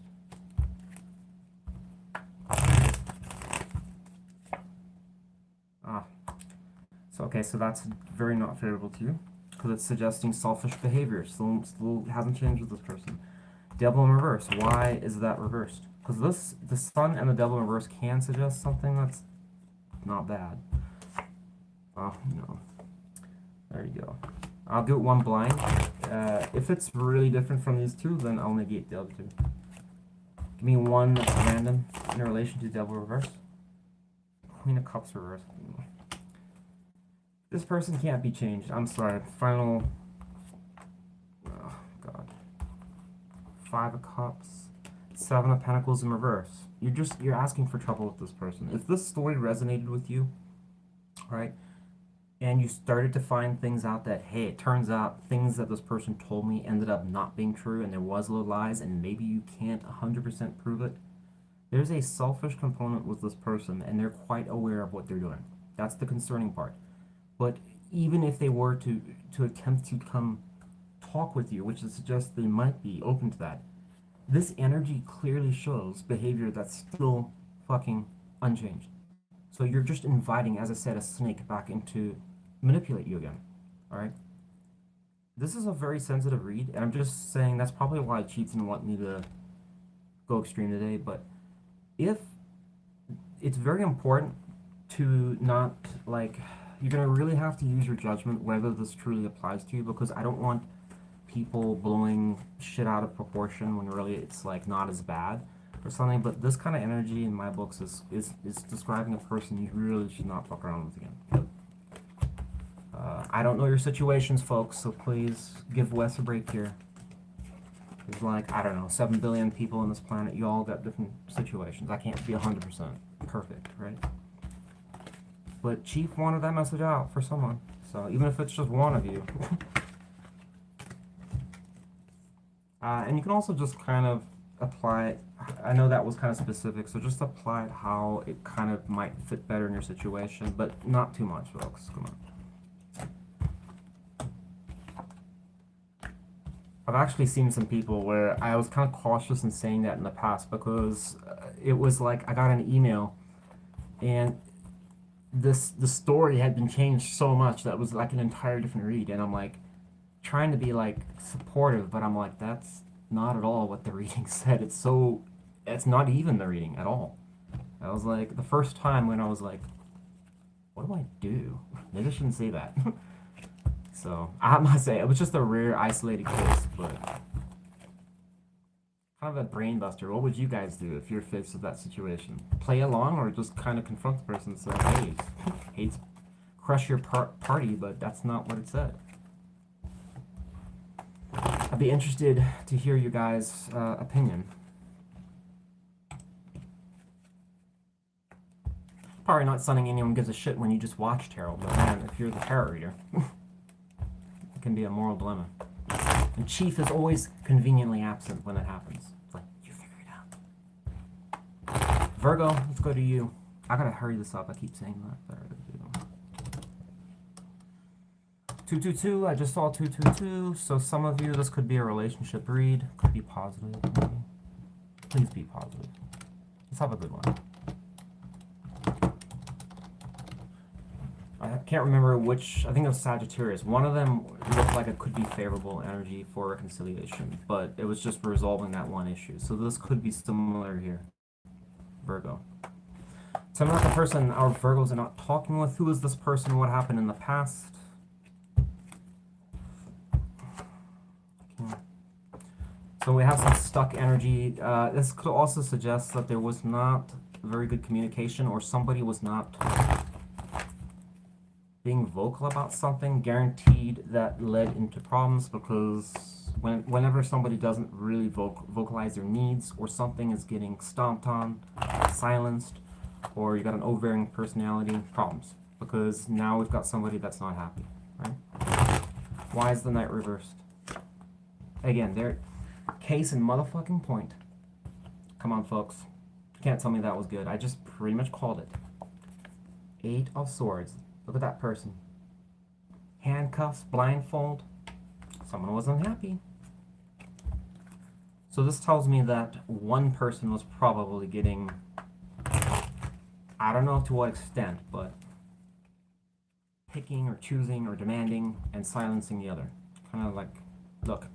So that's very not favorable to you, because it's suggesting selfish behavior. Still hasn't changed with this person. Devil in reverse. Why is that reversed? Because the Sun and the Devil in reverse can suggest something that's not bad. Oh, no. There you go. I'll do it 1 blind. If it's really different from these 2, then I'll negate the other 2. Give me 1 random in relation to Devil reverse. Queen of Cups reverse. This person can't be changed. I'm sorry. Final... Oh, God. 5 of Cups. 7 of Pentacles in reverse. You're asking for trouble with this person. If this story resonated with you, right? and you started to find things out that, hey, it turns out things that this person told me ended up not being true and there was little lies and maybe you can't 100% prove it, there's a selfish component with this person and they're quite aware of what they're doing. That's the concerning part. But even if they were to attempt to come talk with you, which suggests they might be open to that, this energy clearly shows behavior that's still fucking unchanged. So you're just inviting, as I said, a snake back into manipulate you again. Alright? This is a very sensitive read, and I'm just saying that's probably why Chief didn't want me to go extreme today, but if it's very important to not, like, you're going to really have to use your judgment whether this truly applies to you, because I don't want people blowing shit out of proportion when really it's like not as bad or something. But this kind of energy in my books is describing a person you really should not fuck around with again. I don't know your situations, folks, so please give Wes a break here. There's like, I don't know, 7 billion people on this planet. You all got different situations. I can't be 100% perfect, right? But Chief wanted that message out for someone. So even if it's just one of you. And you can also just kind of apply it. I know that was kind of specific, so just apply it how it kind of might fit better in your situation, but not too much, folks. Come on. I've actually seen some people where I was kind of cautious in saying that in the past because it was like I got an email and the story had been changed so much that it was like an entire different read, and I'm like trying to be like supportive, but I'm like, that's not at all what the reading said. It's not even the reading at all. I was like, the first time when I was like, what do I do? Maybe I shouldn't say that. So I must say it was just a rare isolated case, but kind of a brain buster. What would you guys do if you're faced with that situation? Play along or just kind of confront the person and say, hey, hate to crush your party, but that's not what it said. I'd be interested to hear you guys' opinion. Probably not something anyone gives a shit when you just watch tarot, but man, if you're the tarot reader, it can be a moral dilemma. And Chief is always conveniently absent when it happens. It's like, you figure it out. Virgo, let's go to you. I gotta hurry this up. I keep saying that, but I gotta do. 222, I just saw 222, so some of you, this could be a relationship read, could be positive, maybe. Please be positive. Let's have a good one. I can't remember which, I think it was Sagittarius. One of them looked like it could be favorable energy for reconciliation, but it was just resolving that one issue. So this could be similar here. Virgo. Tell me about the person our Virgos are not talking with. Who is this person? What happened in the past? So we have some stuck energy. This could also suggest that there was not very good communication, or somebody was not being vocal about something, guaranteed that led into problems, because whenever somebody doesn't really vocalize their needs, or something is getting stomped on, silenced, or you got an overbearing personality, problems. Because now we've got somebody that's not happy, right? Why is the Knight reversed? Again, there, case in motherfucking point. Come on, folks. You can't tell me that was good. I just pretty much called it. 8 of Swords. Look at that person. Handcuffs, blindfold. Someone was unhappy. So this tells me that one person was probably getting, I don't know to what extent, but picking or choosing or demanding and silencing the other. Kind of like, look.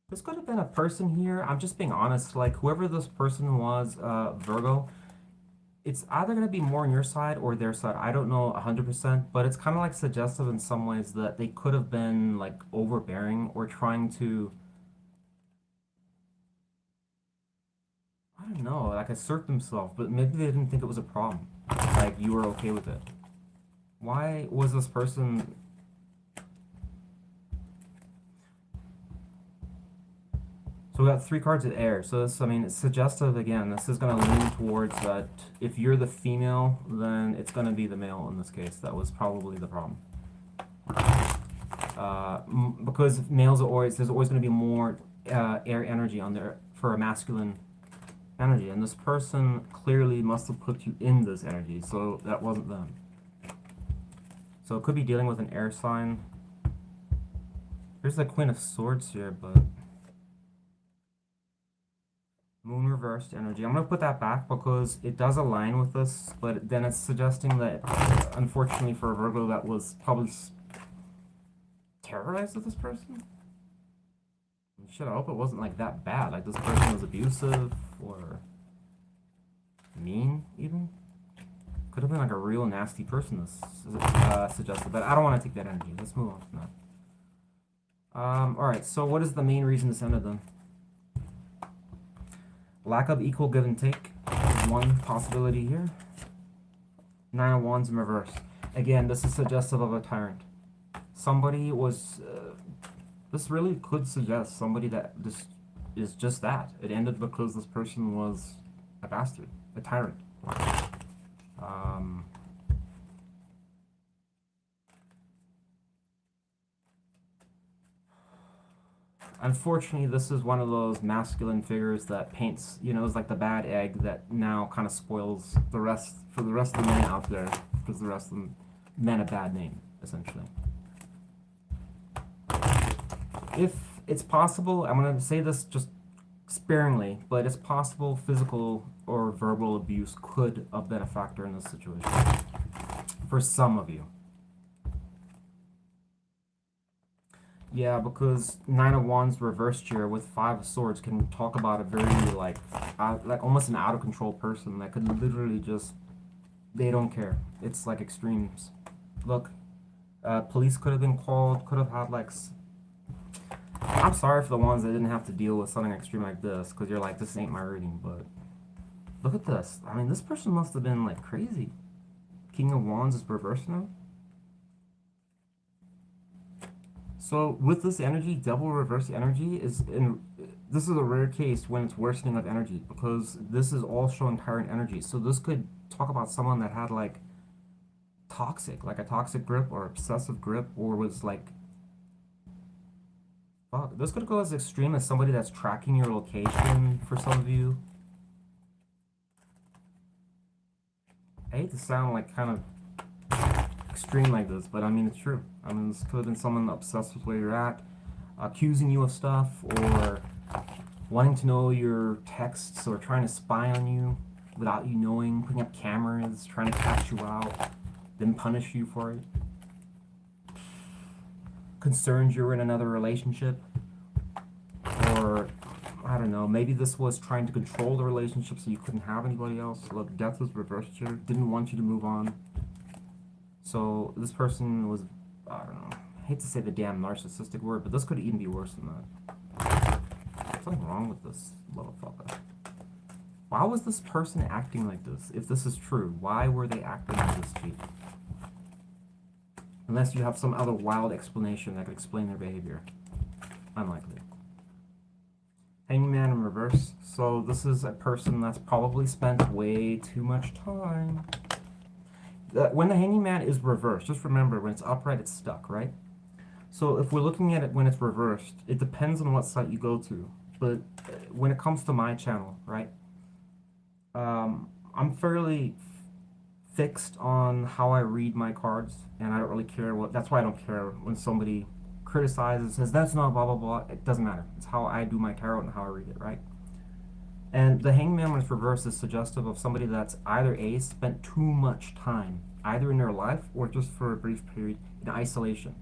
This could have been a person here. I'm just being honest. Like, whoever this person was, Virgo, it's either going to be more on your side or their side. I don't know 100%, but it's kind of like suggestive in some ways that they could have been like overbearing or trying to, I don't know, like assert themselves, but maybe they didn't think it was a problem. Like, you were okay with it. Why was this person... So we got 3 cards of air. So this, I mean, it's suggestive again. This is going to lean towards that if you're the female, then it's going to be the male in this case. That was probably the problem. Because males are always, there's always going to be more air energy on there for a masculine energy. And this person clearly must have put you in this energy. So that wasn't them. So it could be dealing with an air sign. Here's the Queen of Swords here, but... Moon reversed energy. I'm going to put that back because it does align with this, but then it's suggesting that, unfortunately for a Virgo, that was probably terrorized with this person? Shit, I hope it wasn't like that bad. Like this person was abusive or mean, even. Could have been like a real nasty person, this suggested, but I don't want to take that energy. Let's move on from that. Alright, so what is the main reason this ended then? Lack of equal give and take is one possibility here. 9 of Wands in reverse. Again, this is suggestive of a tyrant. Somebody was... this really could suggest somebody that just is just that. It ended because this person was a bastard, a tyrant. Unfortunately, this is one of those masculine figures that paints, you know, is like the bad egg that now kind of spoils the rest, for the rest of the men out there, because the rest of the men a bad name, essentially. If it's possible, I'm going to say this just sparingly, but it's possible physical or verbal abuse could have been a factor in this situation. For some of you. Yeah, because 9 of Wands reversed here with 5 of Swords can talk about a very, like almost an out-of-control person that could literally just... They don't care. It's like extremes. Look, police could have been called, could have had, like... I'm sorry for the ones that didn't have to deal with something extreme like this, because you're like, this ain't my reading, but... Look at this. I mean, this person must have been, like, crazy. King of Wands is reversed now? So with this energy, double reverse energy is this is a rare case when it's worsening of energy, because this is all showing tyrant energy. So this could talk about someone that had like a toxic grip or obsessive grip, or was like, fuck, this could go as extreme as somebody that's tracking your location for some of you. I hate to sound like kind of extreme like this, but I mean it's true. I mean, this could have been someone obsessed with where you're at, accusing you of stuff, or wanting to know your texts, or trying to spy on you without you knowing, putting up cameras, trying to catch you out, then punish you for it. Concerned you were in another relationship, or I don't know, maybe this was trying to control the relationship so you couldn't have anybody else. Look, death was reversed here, didn't want you to move on. So this person was, I don't know, I hate to say the damn narcissistic word, but this could even be worse than that. There's something wrong with this motherfucker. Why was this person acting like this? If this is true, why were they acting like this cheap? Unless you have some other wild explanation that could explain their behavior. Unlikely. Hangman in reverse. So this is a person that's probably spent way too much time. When the hanging man is reversed, just remember, when it's upright, it's stuck, right? So if we're looking at it when it's reversed, it depends on what site you go to. But when it comes to my channel, right, I'm fairly fixed on how I read my cards, and I don't really care what... That's why I don't care when somebody criticizes, says, that's not blah, blah, blah. It doesn't matter. It's how I do my tarot and how I read it, right? And the hangman when it's reversed is suggestive of somebody that's either A, spent too much time, either in their life or just for a brief period, in isolation.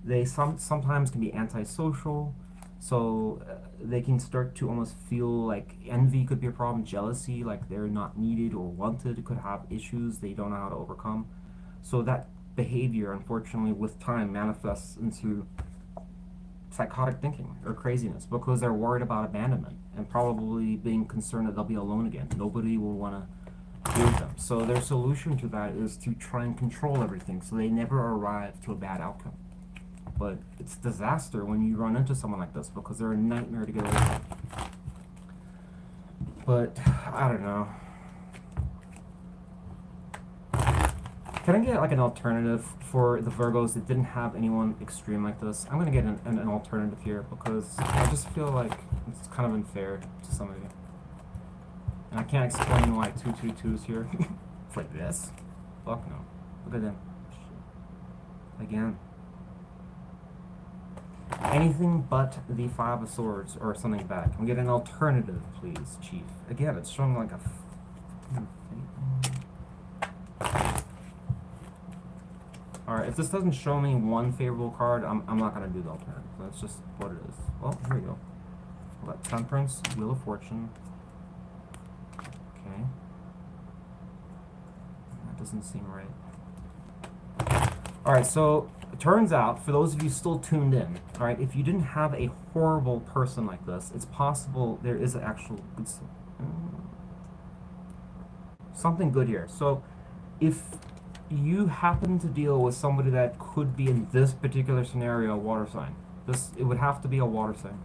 They sometimes can be antisocial, so they can start to almost feel like envy could be a problem, jealousy, like they're not needed or wanted, could have issues they don't know how to overcome. So that behavior, unfortunately, with time manifests into psychotic thinking or craziness, because they're worried about abandonment and probably being concerned that they'll be alone again. Nobody will want to deal with them. So their solution to that is to try and control everything so they never arrive to a bad outcome. but it's disaster when you run into someone like this because they're a nightmare to get away from. But I don't know. Can I get like an alternative for the Virgos that didn't have anyone extreme like this? I'm gonna get an alternative here because I just feel like it's kind of unfair to some of you. And I can't explain why 222's here. It's like this. Fuck no. Look at them. Again. Anything but the 5 of Swords or something back. Can we get an alternative, please, Chief? Again, it's showing like a... Alright, if this doesn't show me one favorable card, I'm not going to do the alternative. That's just what it is. Well, here we go. We got Temperance, Wheel of Fortune. Okay. That doesn't seem right. Alright, so it turns out, for those of you still tuned in, alright, if you didn't have a horrible person like this, it's possible there is an actual good... something good here. So, if you happen to deal with somebody that could be in this particular scenario a water sign, it would have to be a water sign.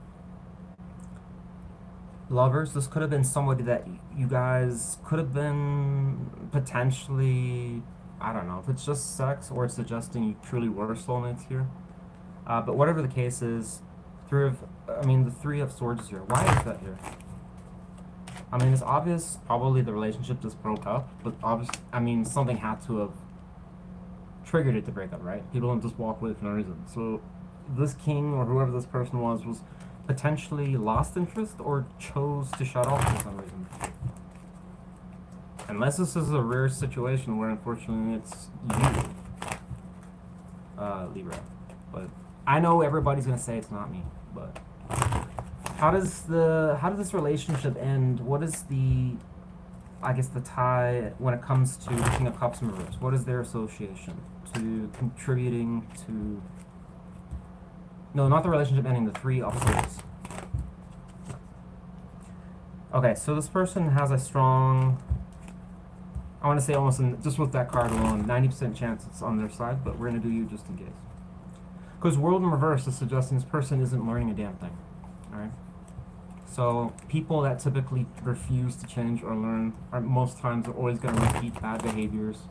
Lovers, this could have been somebody that you guys could have been potentially, I don't know if it's just sex or it's suggesting you truly were soulmates here. But whatever the case is, the 3 of Swords is here. Why is that here? I mean, it's obvious probably the relationship just broke up, but something had to have triggered it to break up, right? People don't just walk away for no reason. So this king or whoever this person was potentially lost interest or chose to shut off for some reason. Unless this is a rare situation where unfortunately it's you, Libra. But I know everybody's gonna say it's not me, but how does this relationship end? What is the tie when it comes to King of Cups and Reverse? What is their association to contributing to... No, not the relationship ending, the 3 of Swords. Okay, so this person has a strong... I want to say almost, just with that card alone, 90% chance it's on their side, but we're going to do you just in case. Because World in Reverse is suggesting this person isn't learning a damn thing. Alright? So, people that typically refuse to change or learn are most times are always going to repeat bad behaviors,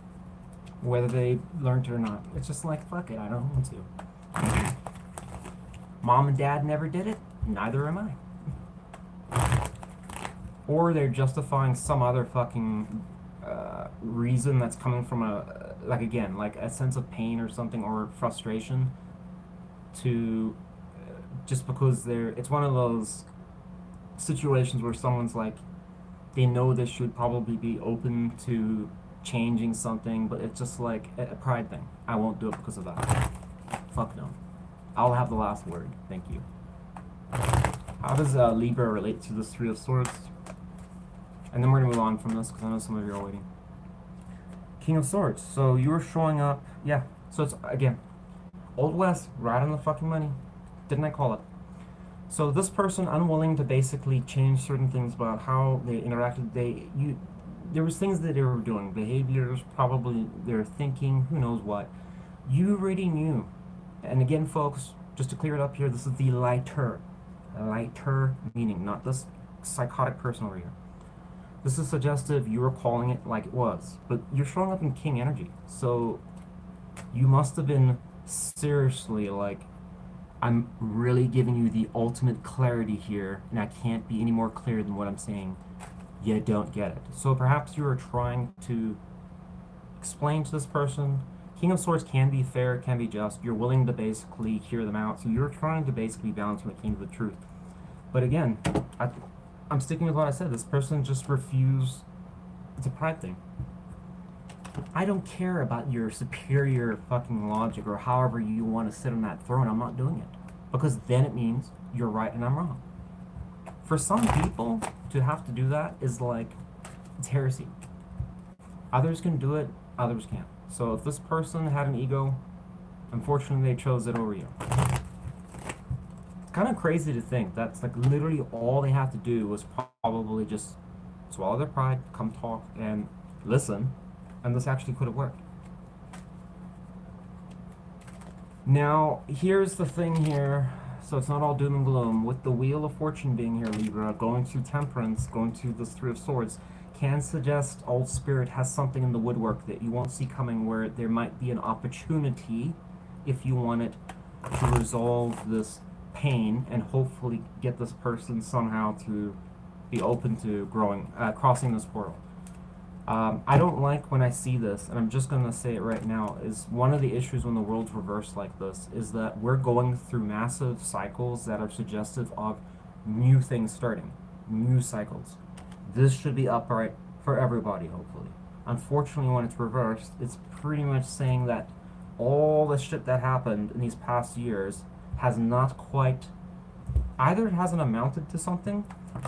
whether they learned it or not. It's just like, fuck it, I don't want to. Mom and Dad never did it, neither am I. Or they're justifying some other fucking reason that's coming from a sense of pain or something, or frustration, to just because it's one of those situations where someone's like, they know they should probably be open to changing something, but it's just like a pride thing. I won't do it because of that. Fuck no. I'll have the last word. Thank you. How does Libra relate to this 3 of Swords? And then we're going to move on from this because I know some of you are waiting. King of Swords. So you were showing up. Yeah. So it's, again, Old West, right on the fucking money. Didn't I call it? So this person unwilling to basically change certain things about how they interacted. There was things that they were doing. Behaviors, probably their thinking, who knows what. You already knew. And again, folks, just to clear it up here, this is the lighter. Lighter meaning, not this psychotic person over here. This is suggestive, you were calling it like it was. But you're showing up in King energy. So you must have been seriously like, I'm really giving you the ultimate clarity here, and I can't be any more clear than what I'm saying. You don't get it. So perhaps you were trying to explain to this person. King of Swords can be fair, can be just. You're willing to basically hear them out. So you're trying to basically balance when it came to the truth. But again, I'm sticking with what I said. This person just refused. It's a pride thing. I don't care about your superior fucking logic or however you want to sit on that throne. I'm not doing it. Because then it means you're right and I'm wrong. For some people, to have to do that is like, it's heresy. Others can do it, others can't. So if this person had an ego, unfortunately they chose it over you. It's kind of crazy to think that's like literally all they have to do was probably just swallow their pride, come talk and listen, and this actually could have worked. Now, here's the thing here. So it's not all doom and gloom. With the Wheel of Fortune being here, Libra, going to Temperance, going to this Three of Swords, can suggest Old Spirit has something in the woodwork that you won't see coming, where there might be an opportunity, if you want it, to resolve this pain and hopefully get this person somehow to be open to crossing this portal. I don't like when I see this, and I'm just going to say it right now, is one of the issues when the world's reversed like this is that we're going through massive cycles that are suggestive of new things starting, new cycles. This should be upright for everybody, hopefully. Unfortunately, when it's reversed, it's pretty much saying that all the shit that happened in these past years has not quite, either it hasn't amounted to something,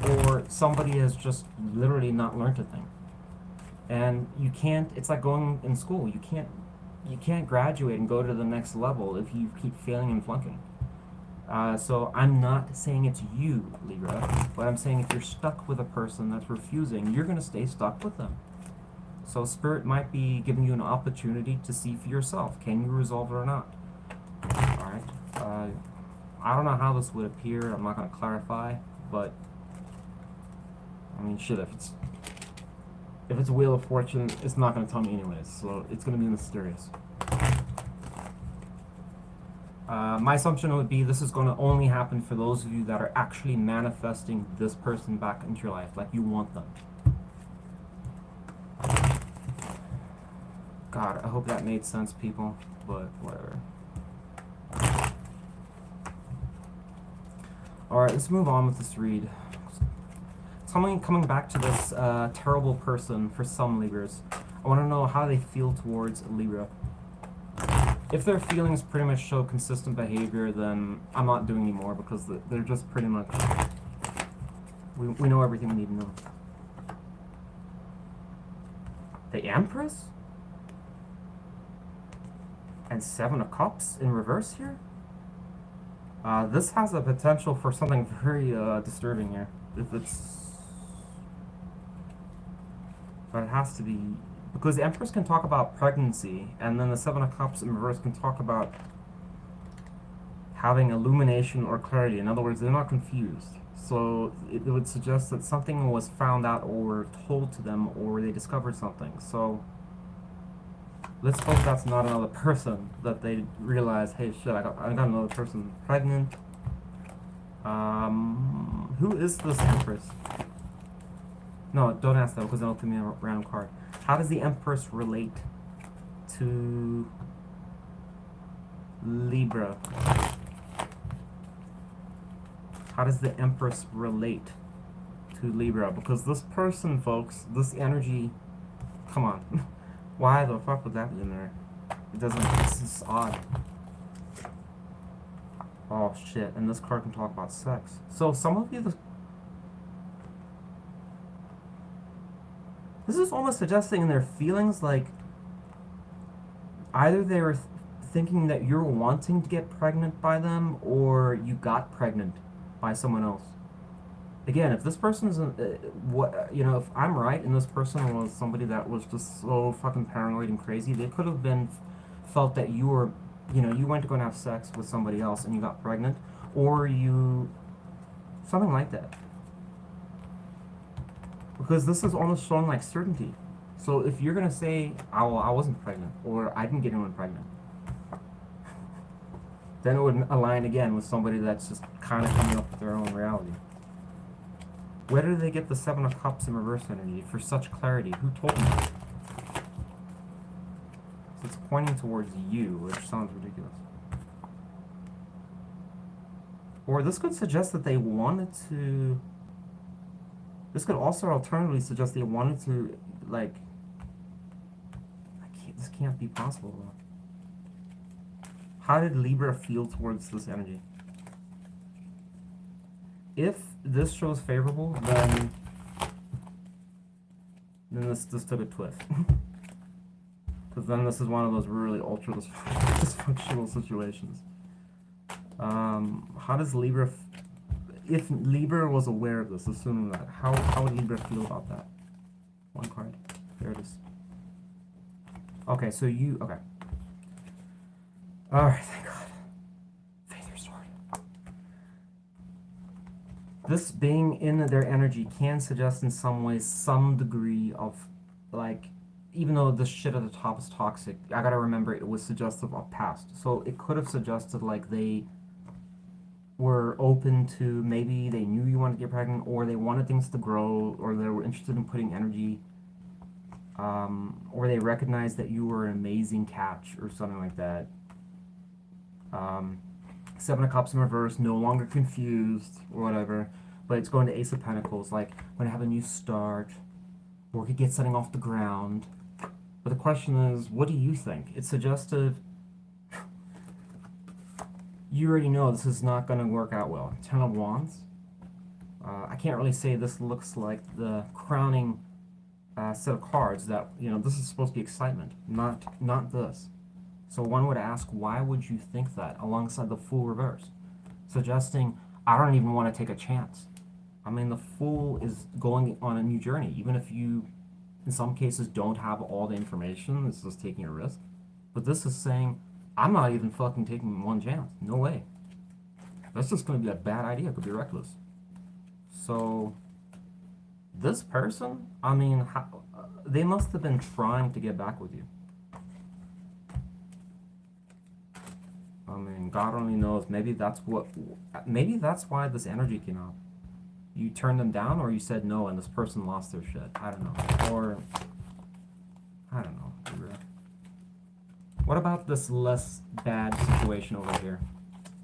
or somebody has just literally not learned a thing. And you can't, it's like going in school, you can't graduate and go to the next level if you keep failing and flunking. So I'm not saying it's you, Libra, but I'm saying if you're stuck with a person that's refusing, you're going to stay stuck with them. So Spirit might be giving you an opportunity to see for yourself. Can you resolve it or not? Alright. I don't know how this would appear. I'm not going to clarify, but I mean, shit, if it's Wheel of Fortune, it's not going to tell me anyways, so it's going to be mysterious. My assumption would be this is going to only happen for those of you that are actually manifesting this person back into your life, like you want them. God, I hope that made sense, people, but whatever. Alright, let's move on with this read. Coming back to this terrible person for some Libras, I want to know how they feel towards Libra. If their feelings pretty much show consistent behavior, then I'm not doing anymore, because they're just pretty much, we know everything we need to know. The Empress? And Seven of Cups in reverse here? This has a potential for something very disturbing here. But it has to be, because the Empress can talk about pregnancy, and then the Seven of Cups in reverse can talk about having illumination or clarity. In other words, they're not confused. So it would suggest that something was found out or told to them, or they discovered something. So let's hope that's not another person, that they realize, hey, shit, I got another person pregnant. Who is this Empress? No, don't ask that, because that'll give me a random card. How does the Empress relate to Libra? How does the Empress relate to Libra? Because this person, folks, this energy, come on. Why the fuck would that be in there? It doesn't, this is odd. Oh shit, and this card can talk about sex. So some of you, this is almost suggesting in their feelings, like, either they were thinking that you're wanting to get pregnant by them, or you got pregnant by someone else. Again, if this person isn't, if I'm right and this person was somebody that was just so fucking paranoid and crazy, they could have felt that you were, you went to go and have sex with somebody else and you got pregnant, or something like that. Because this is almost showing like certainty. So if you're gonna say, oh, I wasn't pregnant, or I didn't get anyone pregnant, then it would align again with somebody that's just kind of coming up with their own reality. Where did they get the Seven of Cups in reverse energy for such clarity? Who told them? So it's pointing towards you, which sounds ridiculous. Or this could suggest that they wanted to... This could also alternatively suggest they wanted to, like... This can't be possible, though. How did Libra feel towards this energy? If this shows favorable, then this took a twist. Because then this is one of those really ultra dysfunctional situations. How does Libra... If Libra was aware of this, assuming that, how would Libra feel about that? One card. There it is. Okay, so okay. Alright, thank God. This being in their energy can suggest in some ways some degree of, like, even though the shit at the top is toxic, I gotta remember it was suggestive of past. So it could have suggested like they were open to, maybe they knew you wanted to get pregnant, or they wanted things to grow, or they were interested in putting energy, or they recognized that you were an amazing catch or something like that. Seven of Cups in reverse, no longer confused or whatever, but it's going to Ace of Pentacles, like when I have a new start, or we could get something off the ground. But the question is, what do you think? It's suggestive. You already know this is not going to work out well. Ten of Wands. I can't really say this looks like the crowning set of cards that, you know, this is supposed to be excitement, not this. So one would ask, why would you think that alongside the Fool reverse? Suggesting, I don't even want to take a chance. I mean, the Fool is going on a new journey. Even if you, in some cases, don't have all the information, it's just taking a risk. But this is saying, I'm not even fucking taking one chance. No way. That's just going to be a bad idea. It could be reckless. So, this person, I mean, they must have been trying to get back with you. I mean, God only knows. Maybe that's why this energy came out. You turned them down, or you said no, and this person lost their shit. I don't know. Or, I don't know. What about this less bad situation over here?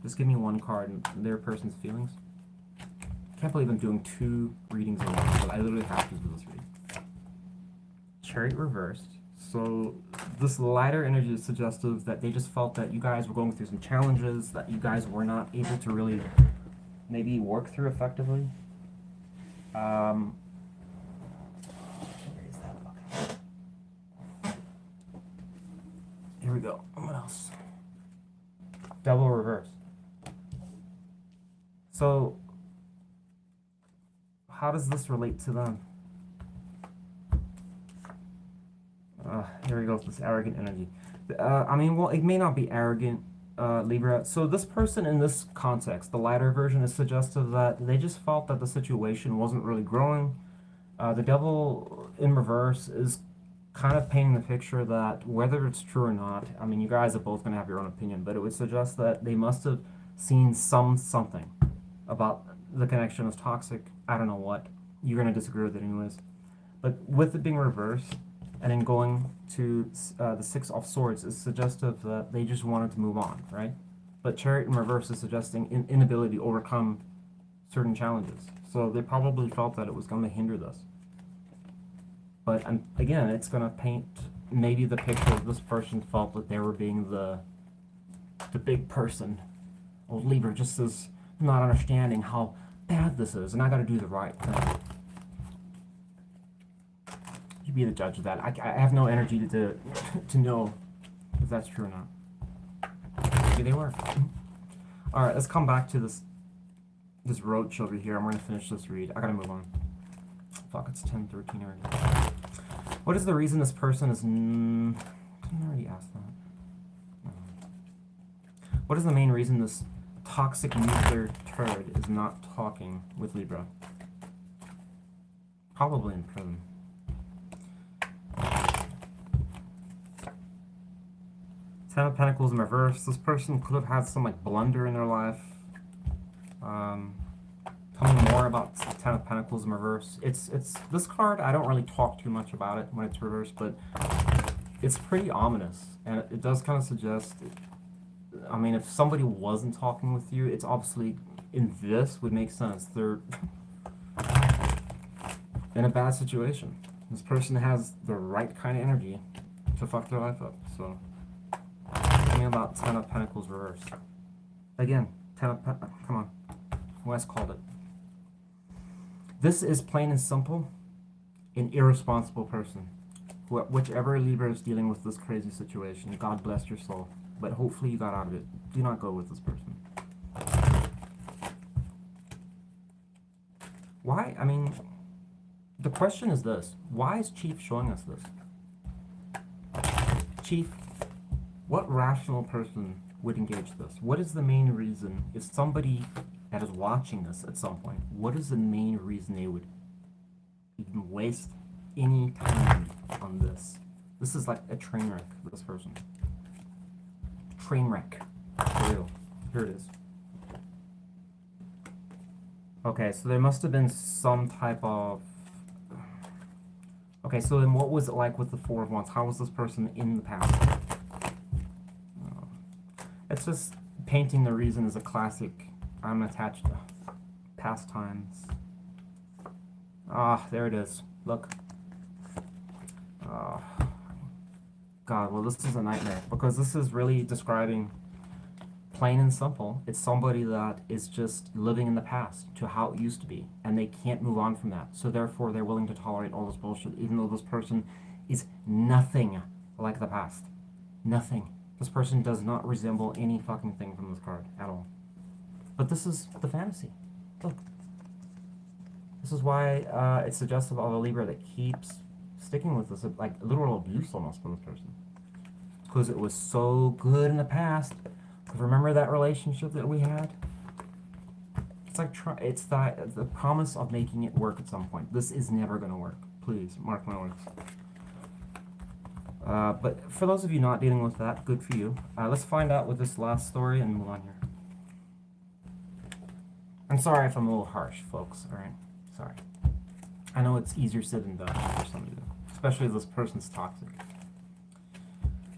Just give me one card and their person's feelings. Can't believe I'm doing 2 readings in one, but I literally have to do this reading. Chariot reversed. So this lighter energy is suggestive that they just felt that you guys were going through some challenges that you guys were not able to really maybe work through effectively. Where is that fucking... Here we go. What else? Double reverse. So how does this relate to them? Here we go with this arrogant energy. I mean, well, it may not be arrogant, Libra. So this person in this context, the lighter version, is suggestive that they just felt that the situation wasn't really growing. The devil in reverse is kind of painting the picture that whether it's true or not, I mean, you guys are both going to have your own opinion, but it would suggest that they must have seen something about the connection as toxic. I don't know what. You're going to disagree with it anyways. But with it being reversed, and then going to the Six of Swords is suggestive that they just wanted to move on, right? But Chariot in reverse is suggesting inability to overcome certain challenges. So they probably felt that it was going to hinder this. But again, it's going to paint maybe the picture of this person felt that they were being the big person. Oh, Libra just is not understanding how bad this is, and I got to do the right thing. You be the judge of that. I have no energy to know if that's true or not. Maybe they were. All right, let's come back to this roach over here. I'm gonna finish this read. I gotta move on. Fuck, it's 10:13 already. What is the reason this person is? Didn't I already ask that? No. What is the main reason this toxic nuclear turd is not talking with Libra? Probably in prison. Ten of Pentacles in reverse. This person could have had some like blunder in their life. Tell me more about Ten of Pentacles in reverse. It's this card. I don't really talk too much about it when it's reversed, but it's pretty ominous, and it does kind of suggest. I mean, if somebody wasn't talking with you, it's obviously in this would make sense. They're in a bad situation. This person has the right kind of energy to fuck their life up. So. About Ten of Pentacles reverse. Again, come on. Wes called it. This is plain and simple an irresponsible person. Whichever Libra is dealing with this crazy situation, God bless your soul. But hopefully you got out of it. Do not go with this person. Why? I mean, the question is this. Why is Chief showing us this? Chief, what rational person would engage this? What is the main reason? If somebody that is watching this at some point, what is the main reason they would even waste any time on this? This is like a train wreck for this person. Train wreck. For real. Here it is. Okay, so there must have been some type of... Okay, so then what was it like with the Four of Wands? How was this person in the past? It's just painting the reason is a classic I'm attached to past times. Ah, there it is. Look. God, well, this is a nightmare because this is really describing, plain and simple, it's somebody that is just living in the past to how it used to be, and they can't move on from that. So therefore, they're willing to tolerate all this bullshit, even though this person is nothing like the past. Nothing. This person does not resemble any fucking thing from this card at all. But this is the fantasy. Look. This is why it's suggestive of a Libra that keeps sticking with this, like literal abuse almost from this person. Because it was so good in the past. Remember that relationship that we had? It's like it's the promise of making it work at some point. This is never going to work. Please, mark my words. But for those of you not dealing with that, good for you. Let's find out with this last story and move on here. I'm sorry if I'm a little harsh, folks. All right, sorry. I know it's easier said than done for somebody, especially if this person's toxic.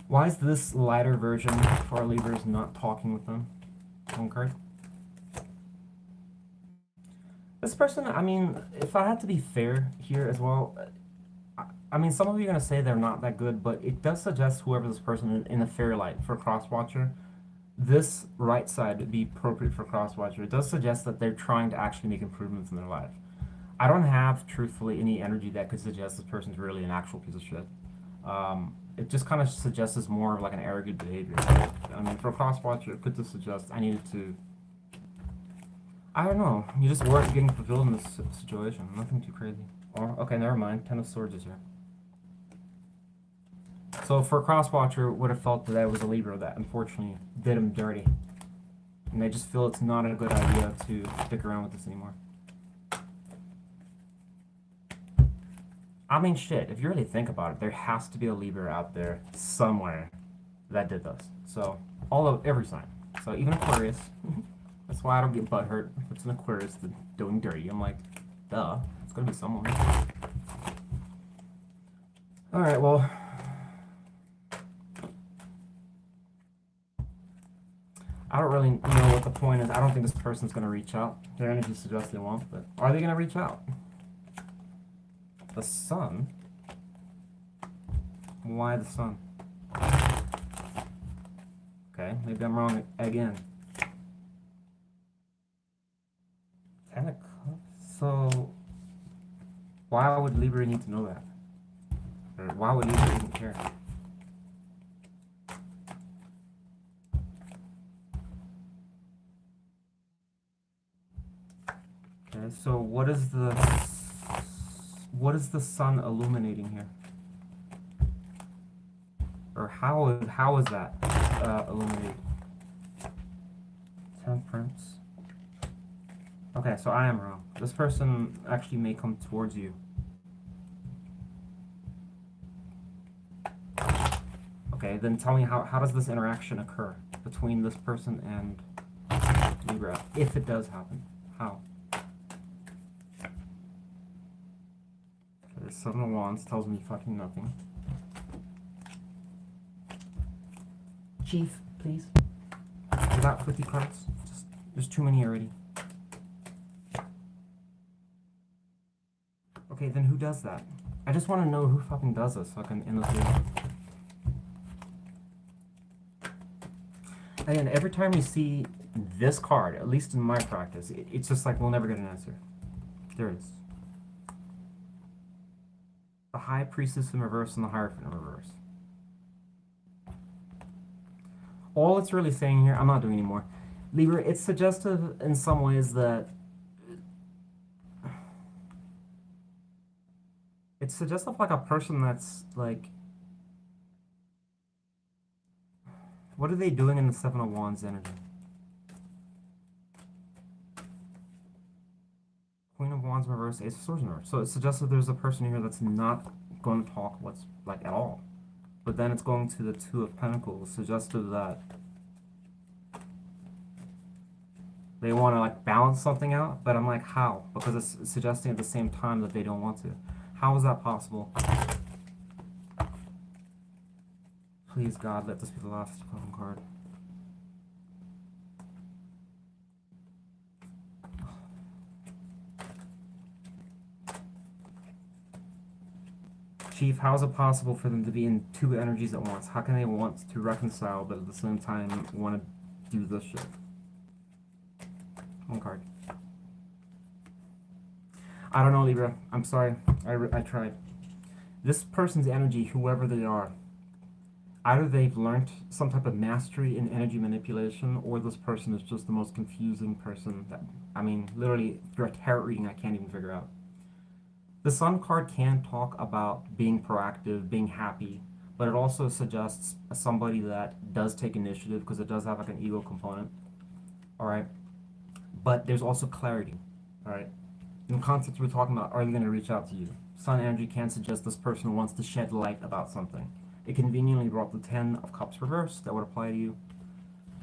Why is this lighter version for our Libras not talking with them? Okay. This person, I mean, if I had to be fair here as well, I mean, some of you are going to say they're not that good, but it does suggest whoever this person in a fair light for Crosswatcher, this right side would be appropriate for Crosswatcher. It does suggest that they're trying to actually make improvements in their life. I don't have, truthfully, any energy that could suggest this person's really an actual piece of shit. It just kind of suggests it's more of like an arrogant behavior. I mean, for a Crosswatcher, it could just suggest I needed to... I don't know. You just weren't getting fulfilled in this situation. Nothing too crazy. Or, okay, never mind. Ten of Swords is here. So for a Crosswatcher, would have felt that I was a Libra that unfortunately did him dirty. And they just feel it's not a good idea to stick around with this anymore. I mean, shit, if you really think about it, there has to be a Libra out there somewhere that did this. So, every sign. So, even Aquarius. That's why I don't get butthurt if it's an Aquarius that's doing dirty. I'm like, duh, it's gonna be someone. Alright, well. I don't really know what the point is. I don't think this person's gonna reach out. Their energy suggests they won't, but are they gonna reach out? The Sun? Why the Sun? Okay, maybe I'm wrong again. Ten of Cups? So, why would Libra need to know that? Or why would Libra even care? Okay, so what is the Sun illuminating here? Or how is that illuminated? Temperance. Okay, so I am wrong. This person actually may come towards you. Okay, then tell me how does this interaction occur between this person and Libra, if it does happen? How? Okay, Seven of Wands tells me fucking nothing. Chief, please. Without 50 cards. Just, there's too many already. Okay, then who does that? I just want to know who fucking does this so I can end this video. And every time you see this card, at least in my practice, it's just like we'll never get an answer. There it is. The High Priestess in reverse and the Hierophant in reverse. All it's really saying here, I'm not doing anymore. Libra, it's suggestive in some ways that it's suggestive like a person that's like, what are they doing in the Seven of Wands energy? Wands in reverse, Ace of Swords in reverse. So it suggests that there's a person here that's not going to talk what's like at all. But then it's going to the Two of Pentacles, suggestive that they want to like balance something out, but I'm like, how? Because it's suggesting at the same time that they don't want to. How is that possible? Please, God, let this be the last fucking card. Chief, how is it possible for them to be in two energies at once? How can they want to reconcile, but at the same time want to do this shit? One card. I don't know, Libra. I'm sorry. I tried. This person's energy, whoever they are, either they've learned some type of mastery in energy manipulation, or this person is just the most confusing person that, I mean, literally, through a tarot reading, I can't even figure out. The Sun card can talk about being proactive, being happy, but it also suggests somebody that does take initiative, because it does have like an ego component. Alright? But there's also clarity. Alright? In concepts we're talking about, are they going to reach out to you? Sun energy can suggest this person wants to shed light about something. It conveniently brought the Ten of Cups reversed, that would apply to you.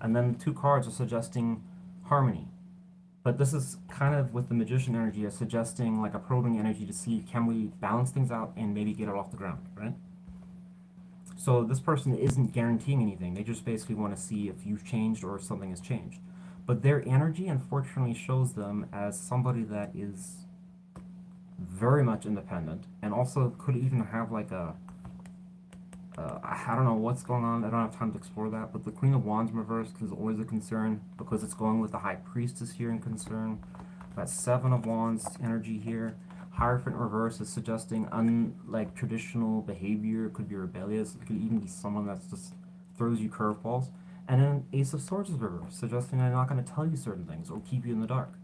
And then the two cards are suggesting harmony. But this is kind of with the Magician energy as suggesting like a probing energy to see, can we balance things out and maybe get it off the ground, right? So this person isn't guaranteeing anything. They just basically want to see if you've changed or if something has changed. But their energy unfortunately shows them as somebody that is very much independent and also could even have like a I don't know what's going on. I don't have time to explore that. But the Queen of Wands in reverse is always a concern because it's going with the High Priestess here in concern. That Seven of Wands energy here. Hierophant reverse is suggesting unlike traditional behavior. It could be rebellious. It could even be someone that's just throws you curveballs. And then Ace of Swords is reverse, suggesting they're not going to tell you certain things or keep you in the dark.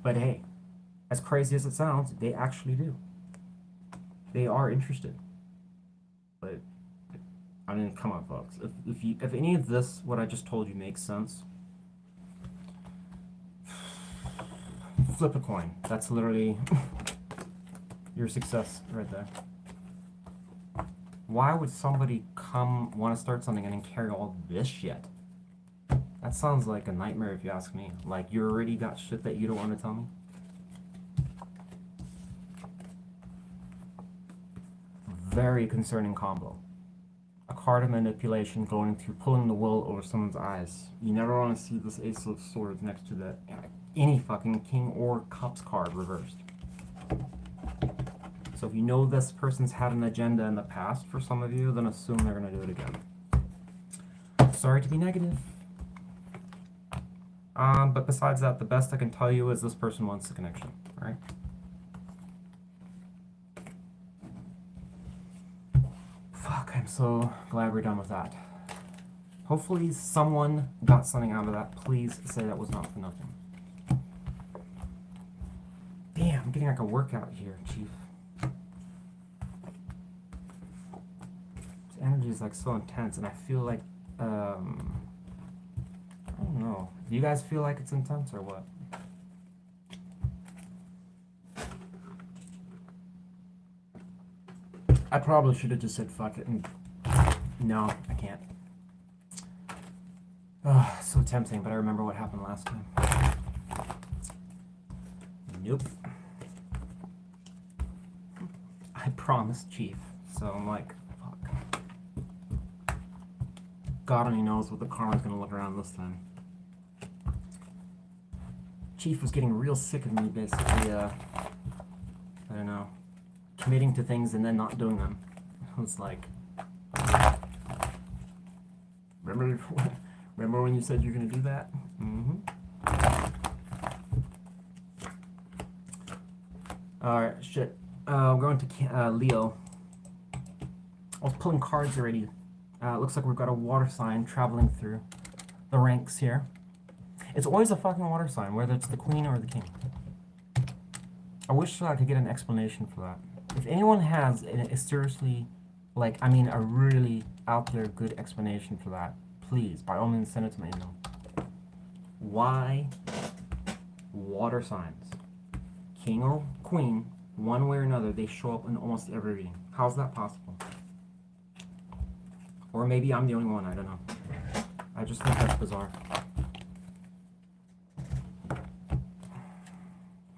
But hey, as crazy as it sounds, they actually do. They are interested. But I mean, come on, folks. If any of this, what I just told you, makes sense, flip a coin. That's literally your success right there. Why would somebody want to start something and then carry all this shit? That sounds like a nightmare if you ask me. Like, you already got shit that you don't want to tell me? Very concerning combo. A card of manipulation going to pulling the wool over someone's eyes. You never want to see this Ace of Swords next to the any fucking King or Cups card reversed. So if you know this person's had an agenda in the past for some of you, then assume they're going to do it again. Sorry to be negative. But besides that, the best I can tell you is this person wants a connection, right? Fuck, I'm so glad we're done with that. Hopefully someone got something out of that. Please say that was not for nothing. Damn, I'm getting like a workout here, Chief. This energy is like so intense, and I feel like, I don't know. Do you guys feel like it's intense or what? I probably should have just said fuck it and... No, I can't. Oh, so tempting, but I remember what happened last time. Nope. I promised, Chief. So I'm like, fuck. God only knows what the karma's gonna look around this time. Chief was getting real sick of me, basically, I don't know, committing to things and then not doing them. I was like, remember when you said you're gonna do that? Mm-hmm. Alright, shit. I'm going to Leo. I was pulling cards already. Looks like we've got a water sign traveling through the ranks here. It's always a fucking water sign, whether it's the Queen or the King. I wish I could get an explanation for that. If anyone has a seriously, like, I mean, a really out there good explanation for that, please, by all means, send it to my email. Why water signs? king or queen, one way or another, they show up in almost every reading. How's that possible? Or maybe I'm the only one, I don't know. I just think that's bizarre.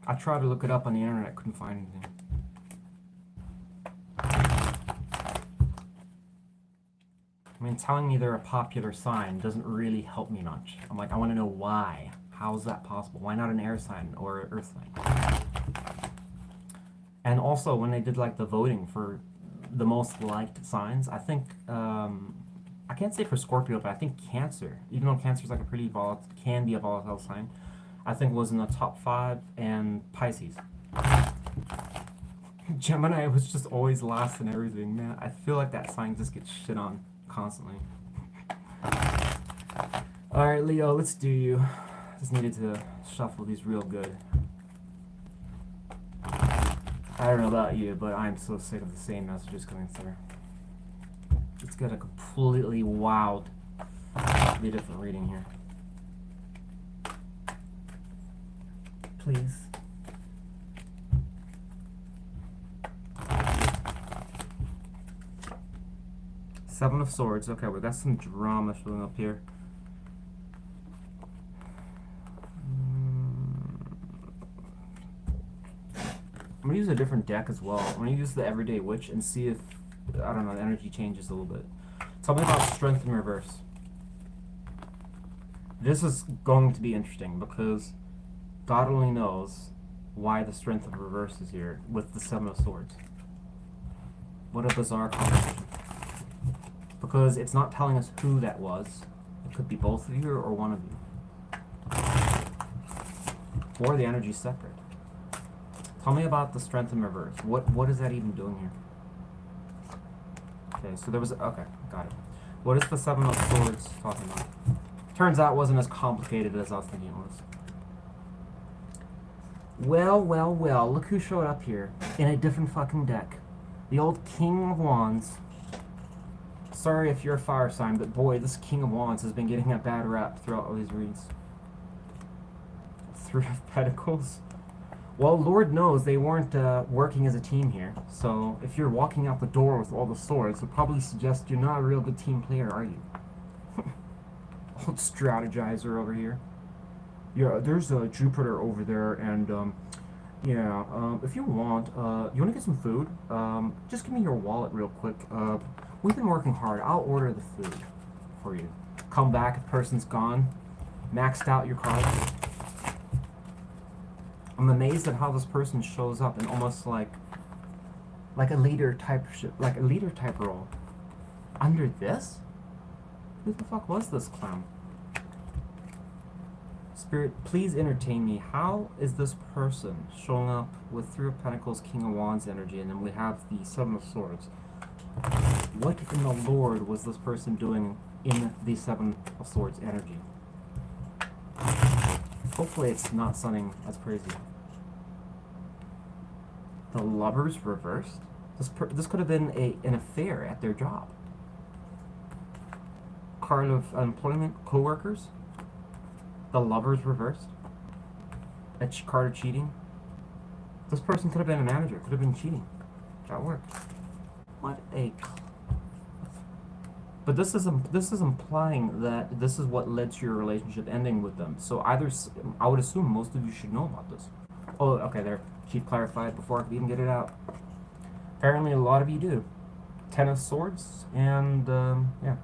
I tried to look it up on the internet, couldn't find anything. I mean, telling me they're a popular sign doesn't really help me much. I'm like, I want to know why. How is that possible? Why not an air sign or an earth sign? And also, when they did like the voting for the most liked signs, I think, I can't say for Scorpio, but I think Cancer, even though Cancer is like a pretty volatile, can be a volatile sign, I think was in the top 5, and Pisces. Gemini was just always last in everything, man. I feel like that sign just gets shit on constantly. Alright, Leo, let's do you. Just needed to shuffle these real good. I don't know about you, but I'm so sick of the same messages coming through. Let's get a completely wildly different reading here. Please. Seven of Swords. Okay, we got some drama showing up here. I'm gonna use a different deck as well. I'm gonna use the Everyday Witch and see if, I don't know, the energy changes a little bit. Tell me about Strength in Reverse. This is going to be interesting because God only knows why the Strength of Reverse is here with the Seven of Swords. What a bizarre combination. Because it's not telling us who that was. It could be both of you or one of you. Or the energy's separate. Tell me about the Strength in Reverse. What is that even doing here? Okay, so there was... Okay, got it. What is the Seven of Swords talking about? Turns out it wasn't as complicated as I was thinking it was. Well, well, well. Look who showed up here. In a different fucking deck. The old King of Wands. Sorry if you're a fire sign, but boy, this King of Wands has been getting a bad rap throughout all these reads. Three of Pentacles. Well, Lord knows they weren't working as a team here. So if you're walking out the door with all the swords, it would probably suggest you're not a real good team player, are you? Old strategizer over here. Yeah, there's a Jupiter over there, and if you want, you want to get some food? Just give me your wallet real quick. We've been working hard. I'll order the food for you. Come back if person's gone. Maxed out your card. I'm amazed at how this person shows up in almost like a leader type role. Under this? Who the fuck was this clown? Spirit, please entertain me. How is this person showing up with Three of Pentacles, King of Wands energy, and then we have the Seven of Swords? What in the Lord was this person doing in the Seven of Swords energy? Hopefully it's not something that's crazy. The Lovers reversed? This could have been an affair at their job. Card of Employment, co-workers. The Lovers reversed. A card of cheating. This person could have been a manager, could have been cheating. That worked. What a... But this is implying that this is what led to your relationship ending with them. So either, I would assume most of you should know about this. Oh, okay, there. Chief clarified before I could even get it out. Apparently a lot of you do. 10 of Swords and, yeah.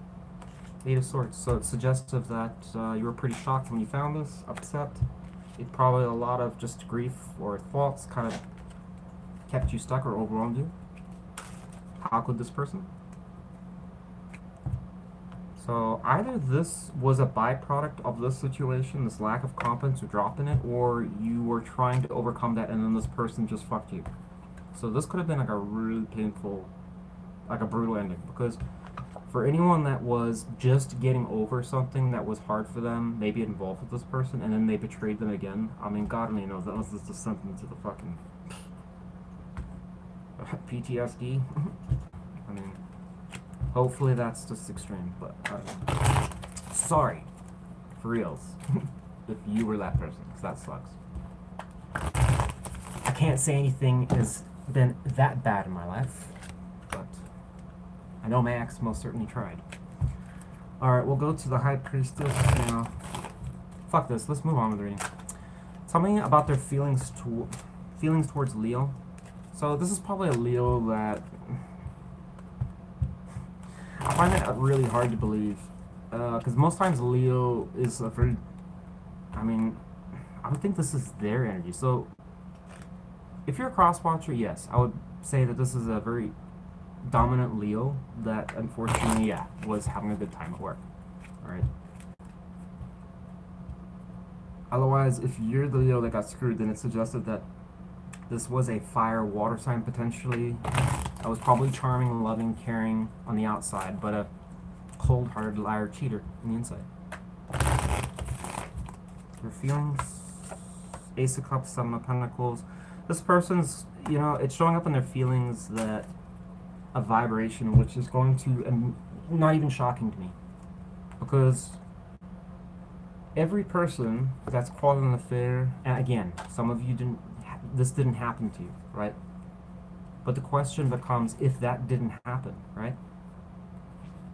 8 of Swords. So it's suggestive that you were pretty shocked when you found this, upset. It probably a lot of just grief or thoughts kind of kept you stuck or overwhelmed you. How could this person? So either this was a byproduct of this situation, this lack of confidence or drop in it, or you were trying to overcome that and then this person just fucked you. So this could have been like a really painful, like a brutal ending, because for anyone that was just getting over something that was hard for them, maybe involved with this person, and then they betrayed them again, I mean, God only knows, that was just something to the fucking PTSD. I mean, hopefully that's just extreme, but sorry, for reals, if you were that person, because that sucks. I can't say anything has been that bad in my life, but I know my ex most certainly tried. Alright, we'll go to the High Priestess now. Fuck this, let's move on with the reading. Tell me about their feelings towards Leo. So this is probably a Leo that... I find it really hard to believe. Because most times Leo is a very... I mean, I would think this is their energy. So, if you're a cross-watcher, yes, I would say that this is a very dominant Leo that, unfortunately, yeah, was having a good time at work. Alright? Otherwise, if you're the Leo that got screwed, then it suggested that this was a fire-water sign, potentially. I was probably charming, loving, caring on the outside, but a cold-hearted liar cheater on the inside. Your feelings, Ace of Cups, Seven of Pentacles. This person's, you know, it's showing up in their feelings that a vibration which is going to, not even shocking to me, because every person that's caught in an affair, and again, some of you this didn't happen to you, right? But the question becomes, if that didn't happen, right?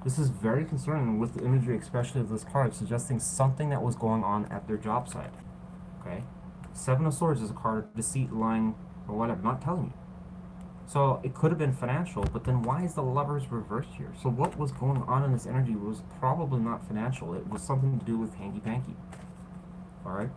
This is very concerning with the imagery, especially of this card, suggesting something that was going on at their job site. Okay? Seven of Swords is a card of deceit, lying, or whatever. I'm not telling you. So it could have been financial, but then why is the Lovers reversed here? So what was going on in this energy was probably not financial. It was something to do with hanky-panky. Alright?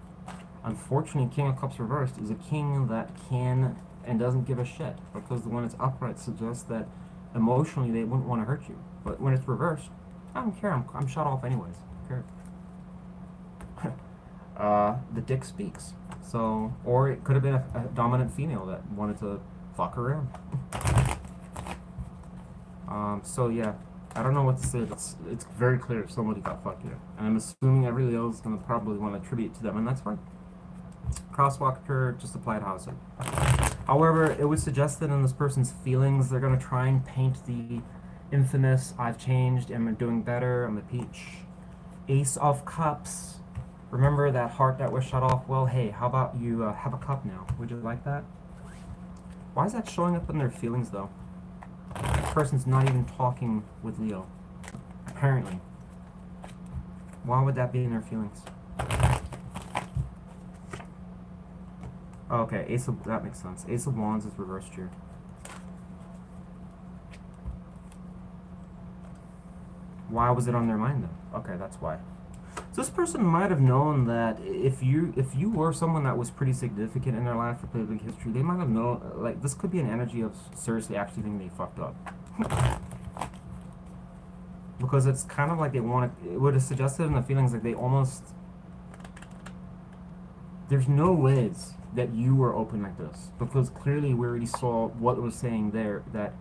Unfortunately, King of Cups reversed is a king that can and doesn't give a shit, because when it's upright suggests that emotionally they wouldn't want to hurt you. But when it's reversed, I don't care. I'm shut off anyways. I don't care. The dick speaks. So, or it could have been a dominant female that wanted to fuck around. So yeah, I don't know what to say. It's very clear somebody got fucked here, and I'm assuming every Leo is gonna probably want to attribute to them, and that's fine. Crosswalker, just applied housing. However, it would suggest that in this person's feelings, they're going to try and paint the infamous, I've changed, I'm doing better, I'm a peach. Ace of Cups. Remember that heart that was shut off? Well, hey, how about you have a cup now? Would you like that? Why is that showing up in their feelings, though? This person's not even talking with Leo. Apparently. Why would that be in their feelings? Okay, that makes sense. Ace of Wands is reversed here. Why was it on their mind then? Okay, that's why. So this person might have known that if you were someone that was pretty significant in their life or played a big history, they might have known, like, this could be an energy of seriously actually thinking they fucked up. Because it's kind of like they want to, it would have suggested in the feelings like they almost, there's no ways that you were open like this, because clearly we already saw what it was saying there, that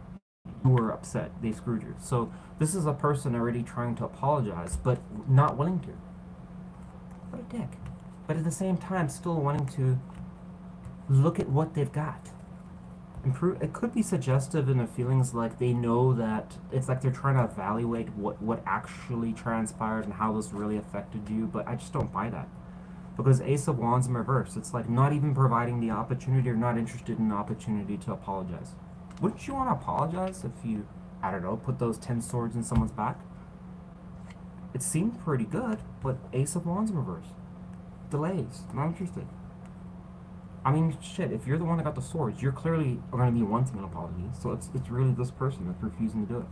you were upset, they screwed you. So this is a person already trying to apologize, but not willing to. What a dick. But at the same time, still wanting to look at what they've got. It could be suggestive in their feelings, like they know that it's like they're trying to evaluate what actually transpired and how this really affected you, but I just don't buy that. Because Ace of Wands in reverse, it's like not even providing the opportunity or not interested in the opportunity to apologize. Wouldn't you want to apologize if you, I don't know, put those 10 swords in someone's back? It seemed pretty good, but Ace of Wands in reverse. Delays, not interested. I mean, shit, if you're the one that got the swords, you're clearly going to be wanting an apology. So it's really this person that's refusing to do it.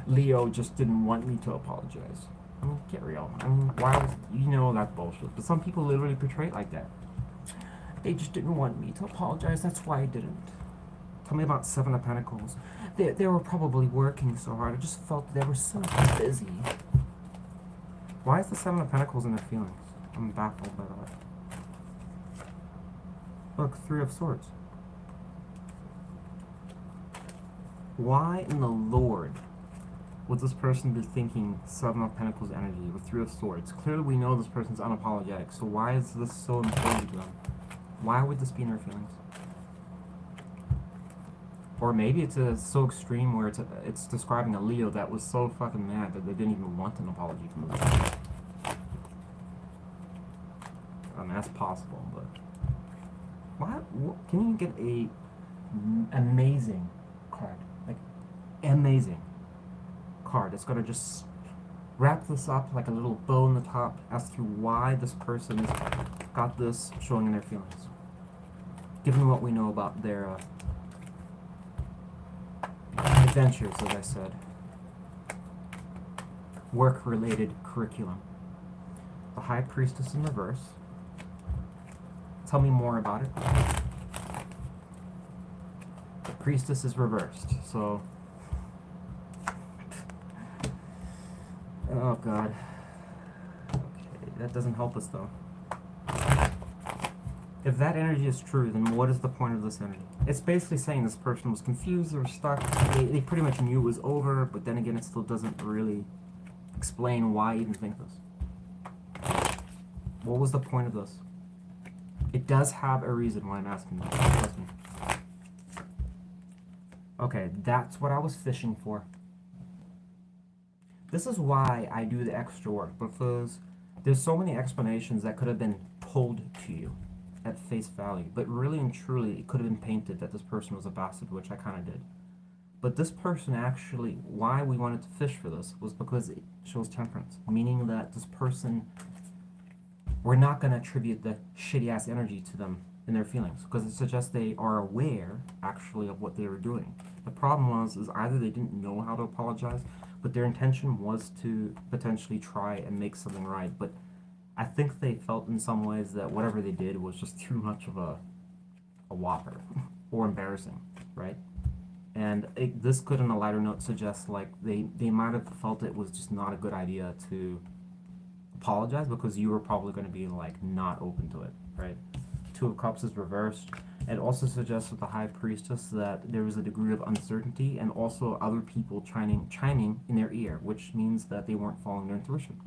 Leo just didn't want me to apologize. I mean, get real. I mean, why was, you know that's bullshit. But some people literally portray it like that. They just didn't want me to apologize, that's why I didn't. Tell me about Seven of Pentacles. They were probably working so hard, I just felt they were so busy. Why is the Seven of Pentacles in their feelings? I'm baffled by that. Look, Three of Swords. Why in the Lord would this person be thinking Seven of Pentacles energy with Three of Swords? Clearly we know this person's unapologetic, so why is this so important to them? Why would this be in their feelings? Or maybe it's so extreme where it's describing a Leo that was so fucking mad that they didn't even want an apology from them. I mean, that's possible, but Can you get a amazing card? Like, amazing card. It's gonna just wrap this up like a little bow in the top as to why this person has got this showing in their feelings. Given what we know about their adventures, as I said. Work-related curriculum. The High Priestess in reverse. Tell me more about it. The Priestess is reversed, so... Oh god. Okay, that doesn't help us though. If that energy is true, then what is the point of this energy? It's basically saying this person was confused or stuck. They pretty much knew it was over, but then again, it still doesn't really explain why even think this. What was the point of this? It does have a reason why I'm asking this. Trust me. Okay, that's what I was fishing for. This is why I do the extra work, because there's so many explanations that could have been told to you at face value, but really and truly it could have been painted that this person was a bastard, which I kind of did. But this person actually, why we wanted to fish for this was because it shows temperance, meaning that this person, we're not going to attribute the shitty ass energy to them in their feelings, because it suggests they are aware actually of what they were doing. The problem was is either they didn't know how to apologize, but their intention was to potentially try and make something right, but I think they felt in some ways that whatever they did was just too much of a whopper or embarrassing, right? And this could, on a lighter note, suggest like they might have felt it was just not a good idea to apologize because you were probably going to be like not open to it, right? Two of Cups is reversed. It also suggests with the High Priestess that there was a degree of uncertainty and also other people chiming in their ear, which means that they weren't following their intuition.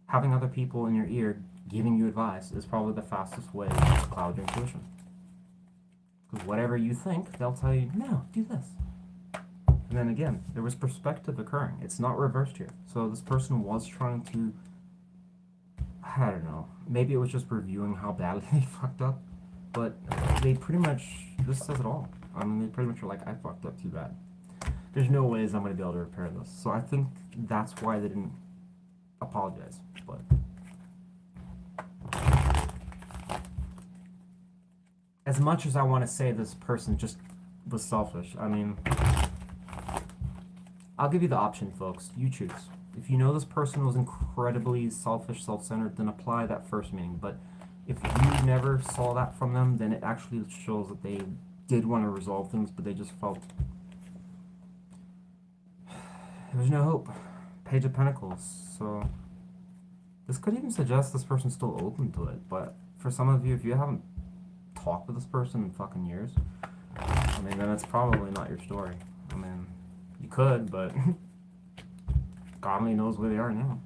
Having other people in your ear giving you advice is probably the fastest way to cloud your intuition. Because whatever you think, they'll tell you, no, do this. And then again, there was perspective occurring. It's not reversed here. So this person was trying to, I don't know, maybe it was just reviewing how badly they fucked up. But they pretty much, this says it all. I mean, they pretty much were like, I fucked up too bad. There's no ways I'm going to be able to repair this. So I think that's why they didn't apologize. But as much as I want to say this person just was selfish, I mean, I'll give you the option, folks. You choose. If you know this person was incredibly selfish, self-centered, then apply that first meaning. But if you never saw that from them, then it actually shows that they did want to resolve things, but they just felt there's no hope. Page of Pentacles. So this could even suggest this person's still open to it. But for some of you, if you haven't talked with this person in fucking years, I mean, then it's probably not your story. I mean, you could, but God only knows where they are now.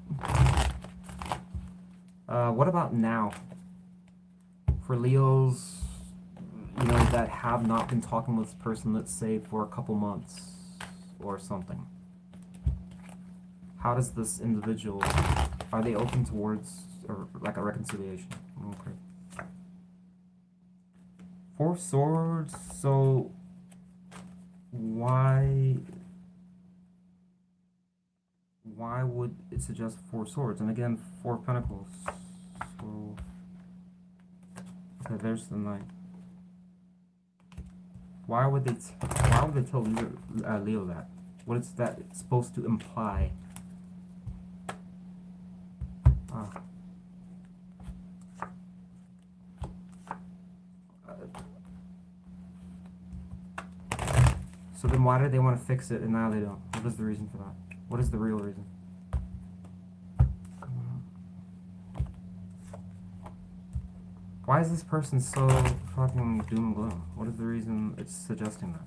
What about now? For Leos, you know, that have not been talking with this person, let's say, for a couple months or something. How does this individual, are they open towards like a reconciliation? Okay. Four of Swords, so why would it suggest Four Swords? And again, Four of Pentacles. So okay, there's the Knight. Why would they tell Leo that? What is that supposed to imply? So then why did they want to fix it and now they don't? What is the reason for that? What is the real reason? Why is this person so fucking doom and gloom? What is the reason it's suggesting that?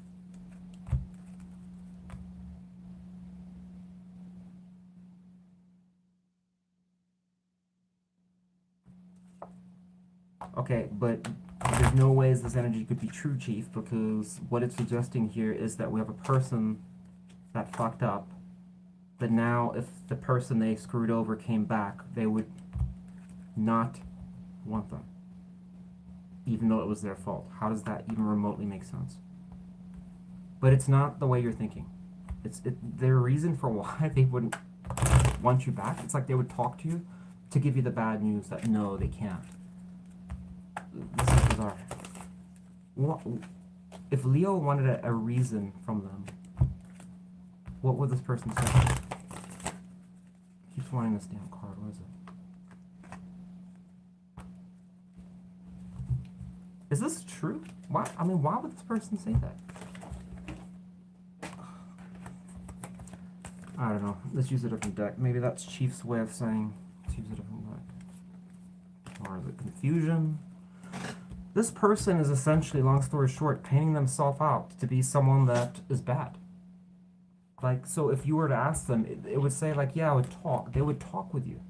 Okay, but there's no ways this energy could be true, Chief, because what it's suggesting here is that we have a person that fucked up, that now if the person they screwed over came back, they would not want them. even though it was their fault. How does that even remotely make sense? But it's not the way you're thinking. Their reason for why they wouldn't want you back. It's like they would talk to you to give you the bad news that no, they can't. This is bizarre. What, if Leo wanted a reason from them, what would this person say? Keeps wanting this damn card. What is it? Is this true? Why? I mean, why would this person say that? I don't know. Let's use a different deck. Maybe that's Chief's way of saying let's use a different deck. Or is it confusion? This person is essentially, long story short, painting themselves out to be someone that is bad. Like, so if you were to ask them, it would say, like, yeah, I would talk. They would talk with you.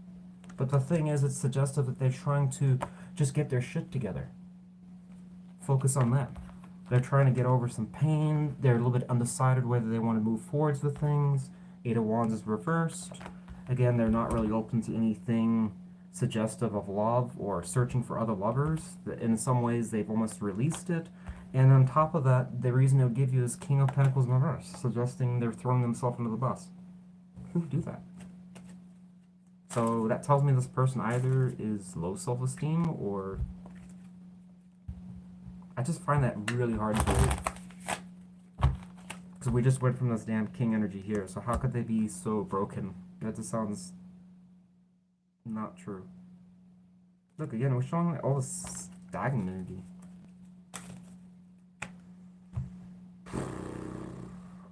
But the thing is, it's suggestive that they're trying to just get their shit together. Focus on that. They're trying to get over some pain. They're a little bit undecided whether they want to move forwards with things. Eight of Wands is reversed. Again, they're not really open to anything suggestive of love or searching for other lovers. In some ways, they've almost released it. And on top of that, the reason they'll give you is King of Pentacles in reverse, suggesting they're throwing themselves under the bus. Who would do that? So that tells me this person either is low self-esteem or... I just find that really hard to believe. Because we just went from this damn king energy here, so how could they be so broken? That just sounds not true. Look, again, we're showing all this stagnant energy.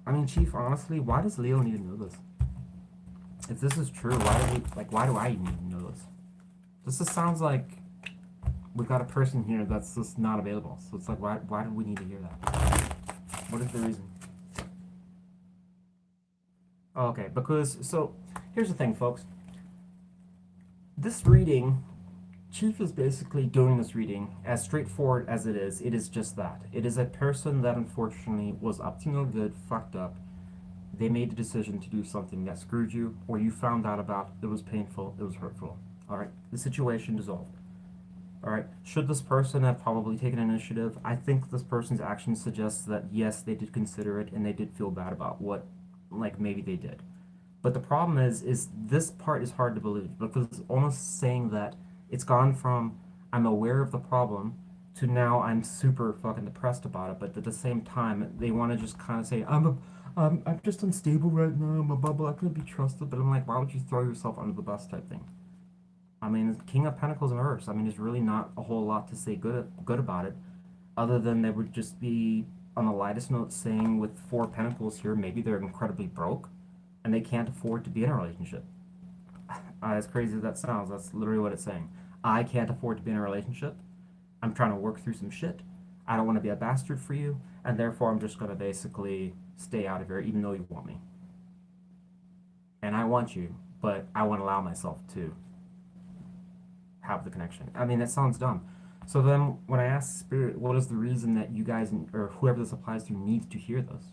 I mean, Chief, honestly, why does Leo need to know this? If this is true, why do I even need to know this? This just sounds like we've got a person here that's just not available. So it's like, why do we need to hear that? What is the reason? Oh, okay, because, so, here's the thing, folks. This reading, Chief is basically doing this reading as straightforward as it is. It is just that. It is a person that unfortunately was up to no good, fucked up. They made the decision to do something that screwed you, or you found out about. It was painful, it was hurtful. Alright, the situation dissolved. Alright, should this person have probably taken initiative? I think this person's actions suggest that yes, they did consider it, and they did feel bad about what, like, maybe they did. But the problem is this part is hard to believe, because it's almost saying that it's gone from I'm aware of the problem to now I'm super fucking depressed about it, but at the same time, they want to just kind of say, I'm just unstable right now, I'm a bubble, I couldn't be trusted, but I'm like, why would you throw yourself under the bus type thing? I mean, King of Pentacles in reverse. I mean, there's really not a whole lot to say good about it, other than they would just be, on the lightest note, saying with Four Pentacles here, maybe they're incredibly broke, and they can't afford to be in a relationship. As crazy as that sounds, that's literally what it's saying. I can't afford to be in a relationship. I'm trying to work through some shit. I don't want to be a bastard for you, and therefore I'm just going to basically stay out of here even though you want me. And I want you, but I won't allow myself to have the connection. I mean, that sounds dumb. So then when I ask Spirit, what is the reason that you guys, or whoever this applies to, needs to hear this?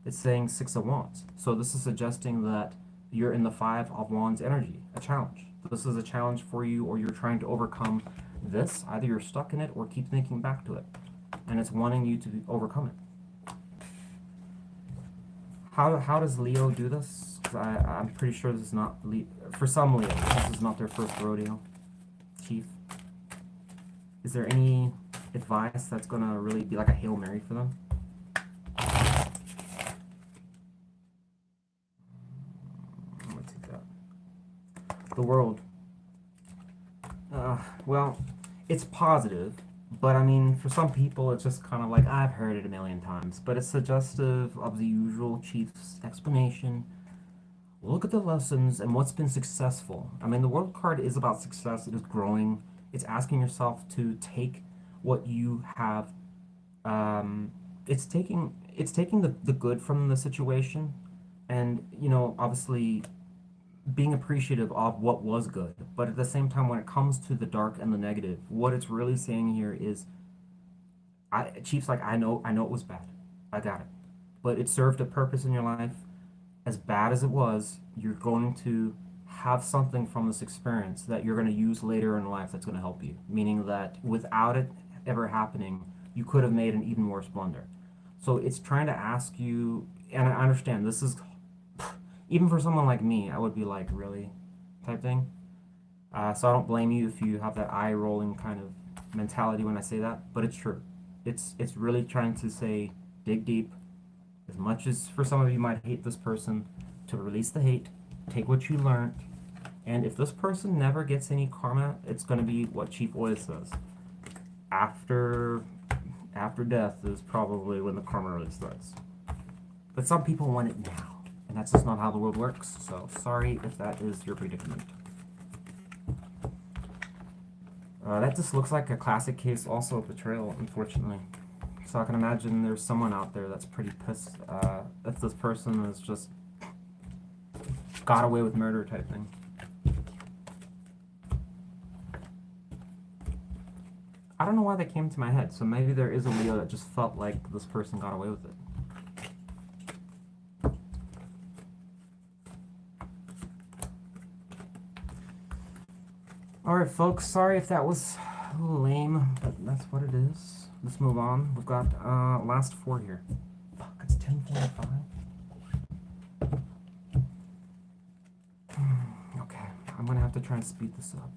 It's saying Six of Wands. So this is suggesting that you're in the Five of Wands energy, a challenge. This is a challenge for you, or you're trying to overcome this. Either you're stuck in it or keep thinking back to it. And it's wanting you to overcome it. How does Leo do this? Because I'm pretty sure this is not, for some Leo, this is not their first rodeo. Chief, is there any advice that's going to really be like a Hail Mary for them? The World. Well, it's positive, but I mean, for some people, it's just kind of like, I've heard it a million times, but it's suggestive of the usual Chief's explanation. Look at the lessons and what's been successful. I mean, the World card is about success. It is growing. It's asking yourself to take what you have. It's taking the good from the situation, and, you know, obviously being appreciative of what was good, but at the same time, when it comes to the dark and the negative, what it's really saying here is, Chief's like, I know it was bad, I got it, but it served a purpose in your life. As bad as it was, you're going to have something from this experience that you're going to use later in life that's going to help you. Meaning that without it ever happening, you could have made an even worse blunder. So it's trying to ask you, and I understand this is, even for someone like me, I would be like, really, type thing. So I don't blame you if you have that eye rolling kind of mentality when I say that, but it's true. It's really trying to say, dig deep. As much as for some of you might hate this person, to release the hate, take what you learned, and if this person never gets any karma, it's going to be what Chief Oil says. After death is probably when the karma really starts. But some people want it now, and that's just not how the world works. So sorry if that is your predicament. That just looks like a classic case also of betrayal, unfortunately. So I can imagine there's someone out there that's pretty pissed if this person is just got away with murder type thing. I don't know why that came to my head, so maybe there is a Leo that just felt like this person got away with it. Alright folks, sorry if that was a little lame, but that's what it is. Let's move on. We've got last 4 here. Fuck, it's 10:45. Okay, I'm gonna have to try and speed this up.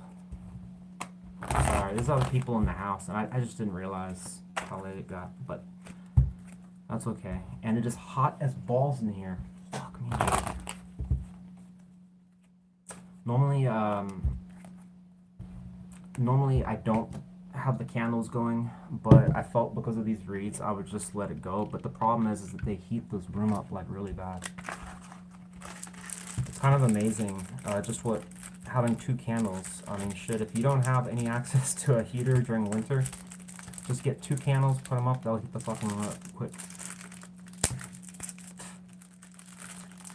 Sorry, there's other people in the house, and I just didn't realize how late it got, but that's okay. And it is hot as balls in here. Fuck me. Normally I don't have the candles going, but I felt because of these reeds I would just let it go. But the problem is that they heat this room up like really bad. It's kind of amazing just what having 2 candles. I mean, shit, if you don't have any access to a heater during winter, just get 2 candles, put them up, they'll heat the fucking room up quick.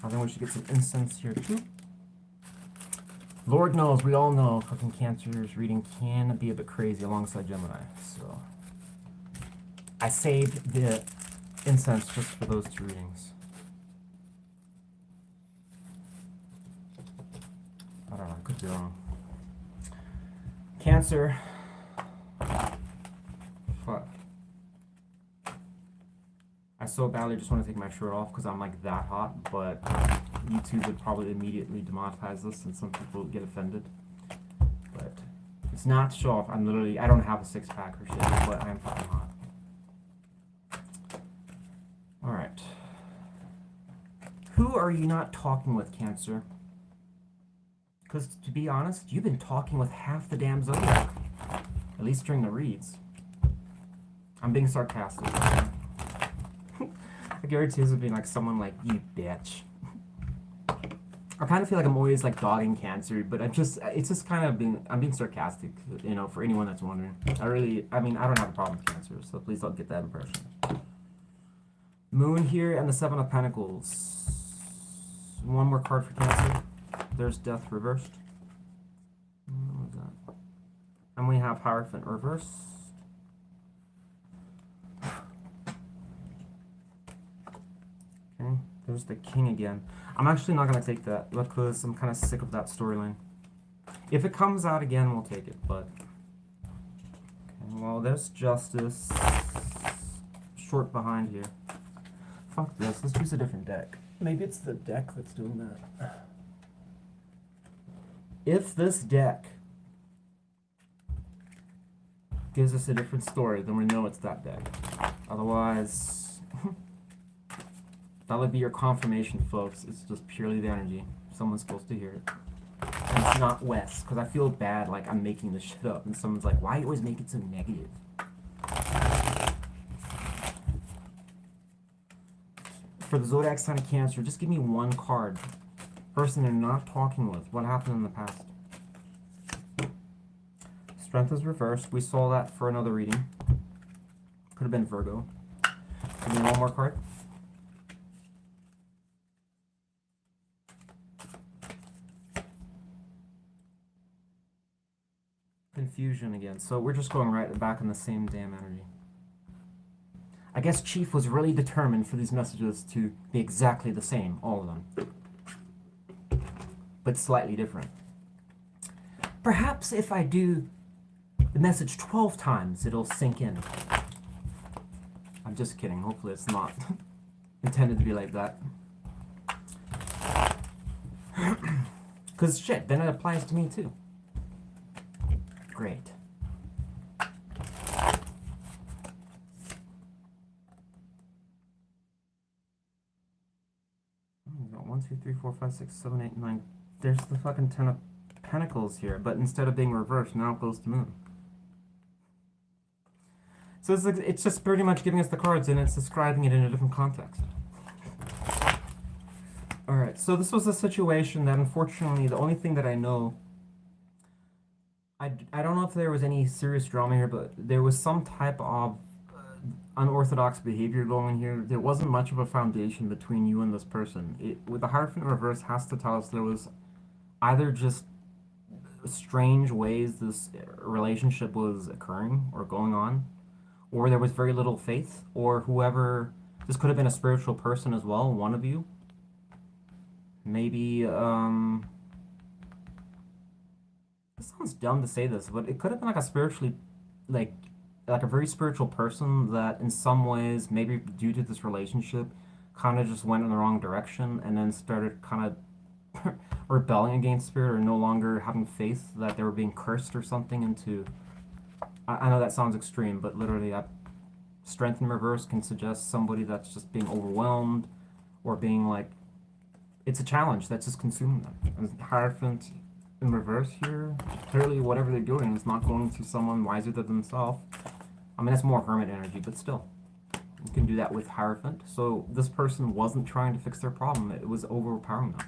I think we should get some incense here too. Lord knows, we all know fucking Cancer's reading can be a bit crazy alongside Gemini, so I saved the incense just for those 2 readings. I don't know, I could be wrong. Cancer. Fuck. I so badly just want to take my shirt off because I'm like that hot, but YouTube would probably immediately demonetize this and some people would get offended. But it's not to show off. I don't have a 6-pack or shit, but I am fucking hot. Alright. Who are you not talking with, Cancer? Because to be honest, you've been talking with half the damn zodiac. At least during the reads. I'm being sarcastic. I guarantee this would be like someone like, you bitch. I kind of feel like I'm always like dogging Cancer, but it's just kind of I'm being sarcastic, you know, for anyone that's wondering. I mean, I don't have a problem with Cancer, so please don't get that impression. Moon here and the 7 of Pentacles. One more card for Cancer. There's Death reversed. What was that? And we have Hierophant reversed. Okay, there's the King again. I'm actually not going to take that because I'm kind of sick of that storyline. If it comes out again, we'll take it, but... Okay, well, there's Justice. Short behind here. Fuck this, let's use a different deck. Maybe it's the deck that's doing that. If this deck gives us a different story, then we know it's that deck. Otherwise, that would be your confirmation, folks. It's just purely the energy. Someone's supposed to hear it. And it's not Wes, because I feel bad, like I'm making this shit up, and someone's like, why you always make it so negative? For the Zodiac sign of Cancer, just give me one card. Person they're not talking with. What happened in the past? Strength is reversed. We saw that for another reading. Could have been Virgo. Give me one more card. Confusion again. So we're just going right back in the same damn energy. I guess Chief was really determined for these messages to be exactly the same, all of them. But slightly different. Perhaps if I do the message 12 times, it'll sink in. I'm just kidding. Hopefully it's not intended to be like that. Because shit, then it applies to me too. Great. We got 1, 2, 3, 4, 5, 6, 7, 8, 9. There's the fucking 10 of Pentacles here, but instead of being reversed, now it goes to Moon. So it's, like, it's just pretty much giving us the cards and it's describing it in a different context. Alright, so this was a situation that unfortunately, the only thing that I know, I don't know if there was any serious drama here, but there was some type of unorthodox behavior going here. There wasn't much of a foundation between you and this person. With the Hierophant reverse has to tell us there was either just strange ways this relationship was occurring or going on, or there was very little faith, or whoever, this could have been a spiritual person as well, one of you. Maybe, this sounds dumb to say this, but it could have been like a spiritually, like a very spiritual person that in some ways, maybe due to this relationship, kind of just went in the wrong direction and then started kind of rebelling against spirit or no longer having faith that they were being cursed or something into... I know that sounds extreme, but literally strength in reverse can suggest somebody that's just being overwhelmed or being like... It's a challenge that's just consuming them. And Hierophant in reverse here, clearly whatever they're doing is not going to someone wiser than themselves. I mean, that's more hermit energy, but still. You can do that with Hierophant. So this person wasn't trying to fix their problem. It was overpowering them.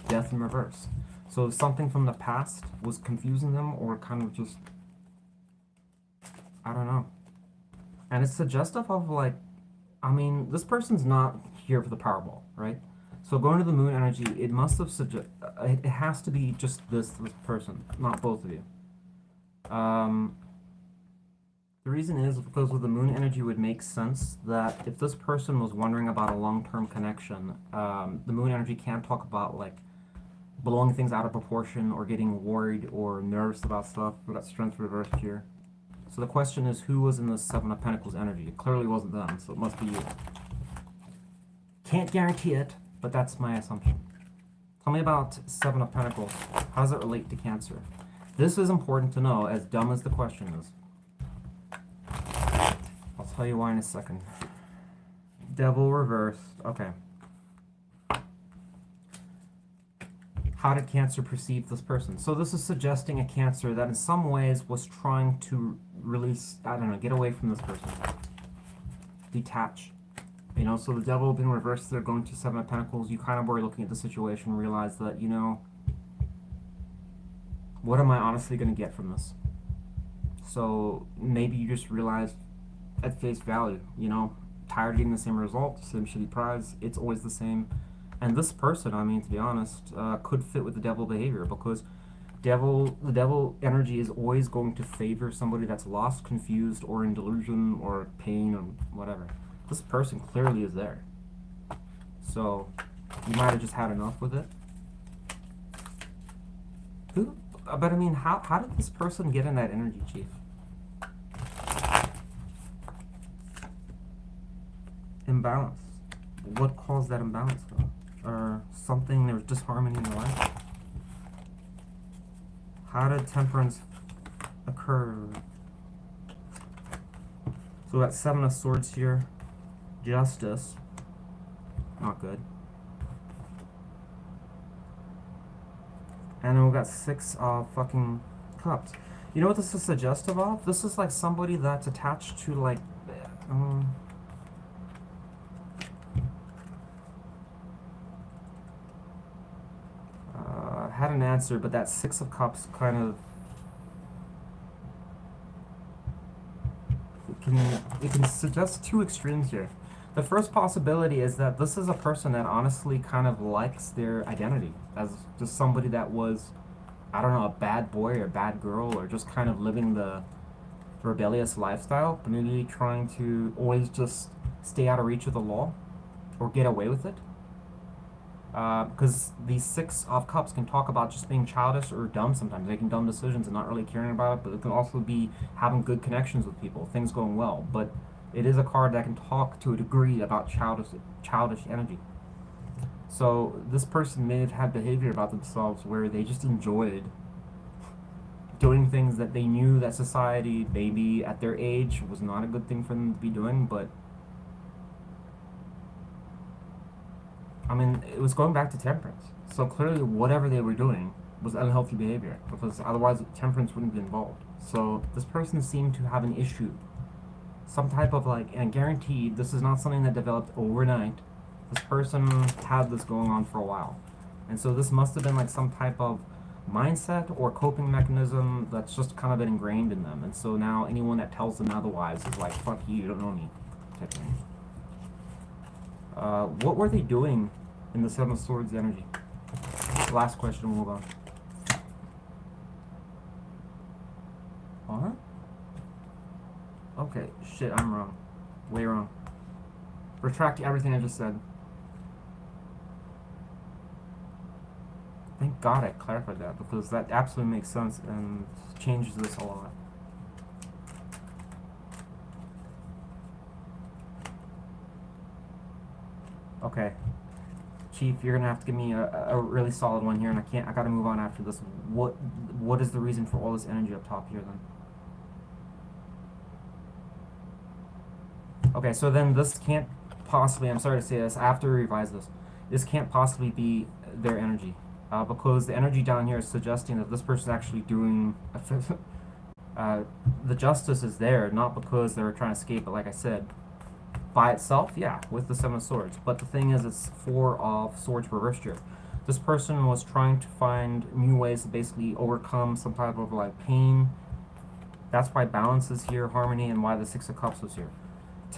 Death in reverse. So something from the past was confusing them or kind of just... I don't know. And it's suggestive of like... I mean, this person's not here for the Powerball, right? So going to the Moon energy, it must have it has to be just this person, not both of you. The reason is because with the Moon energy, it would make sense that if this person was wondering about a long-term connection, the Moon energy can talk about like blowing things out of proportion or getting worried or nervous about stuff. We got strength reversed here. So the question is, who was in the Seven of Pentacles energy? It clearly wasn't them, so it must be you. Can't guarantee it, but that's my assumption. Tell me about Seven of Pentacles. How does it relate to Cancer? This is important to know, as dumb as the question is. I'll tell you why in a second. Devil reversed. Okay. How did Cancer perceive this person? So this is suggesting a Cancer that in some ways was trying to release, I don't know, get away from this person. Detach. You know, so the Devil being reversed, they're going to Seven of Pentacles. You kind of were looking at the situation, realize that, you know, what am I honestly going to get from this? So maybe you just realize at face value, you know, tired of getting the same result, same shitty prize, it's always the same. And this person, I mean, to be honest, could fit with the Devil behavior because the Devil energy is always going to favor somebody that's lost, confused, or in delusion, or pain, or whatever. This person clearly is there. So, you might have just had enough with it. But I mean, how did this person get in that energy, Chief? Imbalance. What caused that imbalance, though? Or something, there was disharmony in the life? How did temperance occur? So we got Seven of Swords here. Justice. Not good. And then we got Six of fucking Cups. You know what this is suggestive of? This is like somebody that's attached to like... had an answer, but that Six of Cups kind of... It can suggest two extremes here. The first possibility is that this is a person that honestly kind of likes their identity as just somebody that was, I don't know, a bad boy or a bad girl, or just kind of living the rebellious lifestyle, but maybe trying to always just stay out of reach of the law or get away with it. Because these 6 of Cups can talk about just being childish or dumb sometimes, making dumb decisions and not really caring about it, but it can also be having good connections with people, things going well. But it is a card that can talk to a degree about childish energy. So this person may have had behavior about themselves where they just enjoyed doing things that they knew that society, maybe at their age, was not a good thing for them to be doing, but I mean, it was going back to temperance. So clearly, whatever they were doing was unhealthy behavior, because otherwise temperance wouldn't be involved. So this person seemed to have an issue, some type of like, and guaranteed this is not something that developed overnight. This person had this going on for a while, and so this must have been like some type of mindset or coping mechanism that's just kind of been ingrained in them. And so now anyone that tells them otherwise is like, fuck you, you don't know me, type thing. What were they doing in the Seven of Swords energy? Last question, we'll move on. What? Okay, shit, I'm wrong. Way wrong. Retract everything I just said. Thank God I clarified that, because that absolutely makes sense and changes this a lot. Okay, Chief, you're gonna have to give me a really solid one here, and I gotta move on after this. What is the reason for all this energy up top here then? Okay, so then this can't possibly, I'm sorry to say this, I have to revise this. This can't possibly be their energy, because the energy down here is suggesting that this person is actually doing the justice is there, not because they were trying to escape, but like I said, by itself, yeah, with the Seven of Swords. But the thing is, it's 4 of Swords reversed here. This person was trying to find new ways to basically overcome some type of like pain. That's why balance is here, harmony, and why the 6 of Cups was here.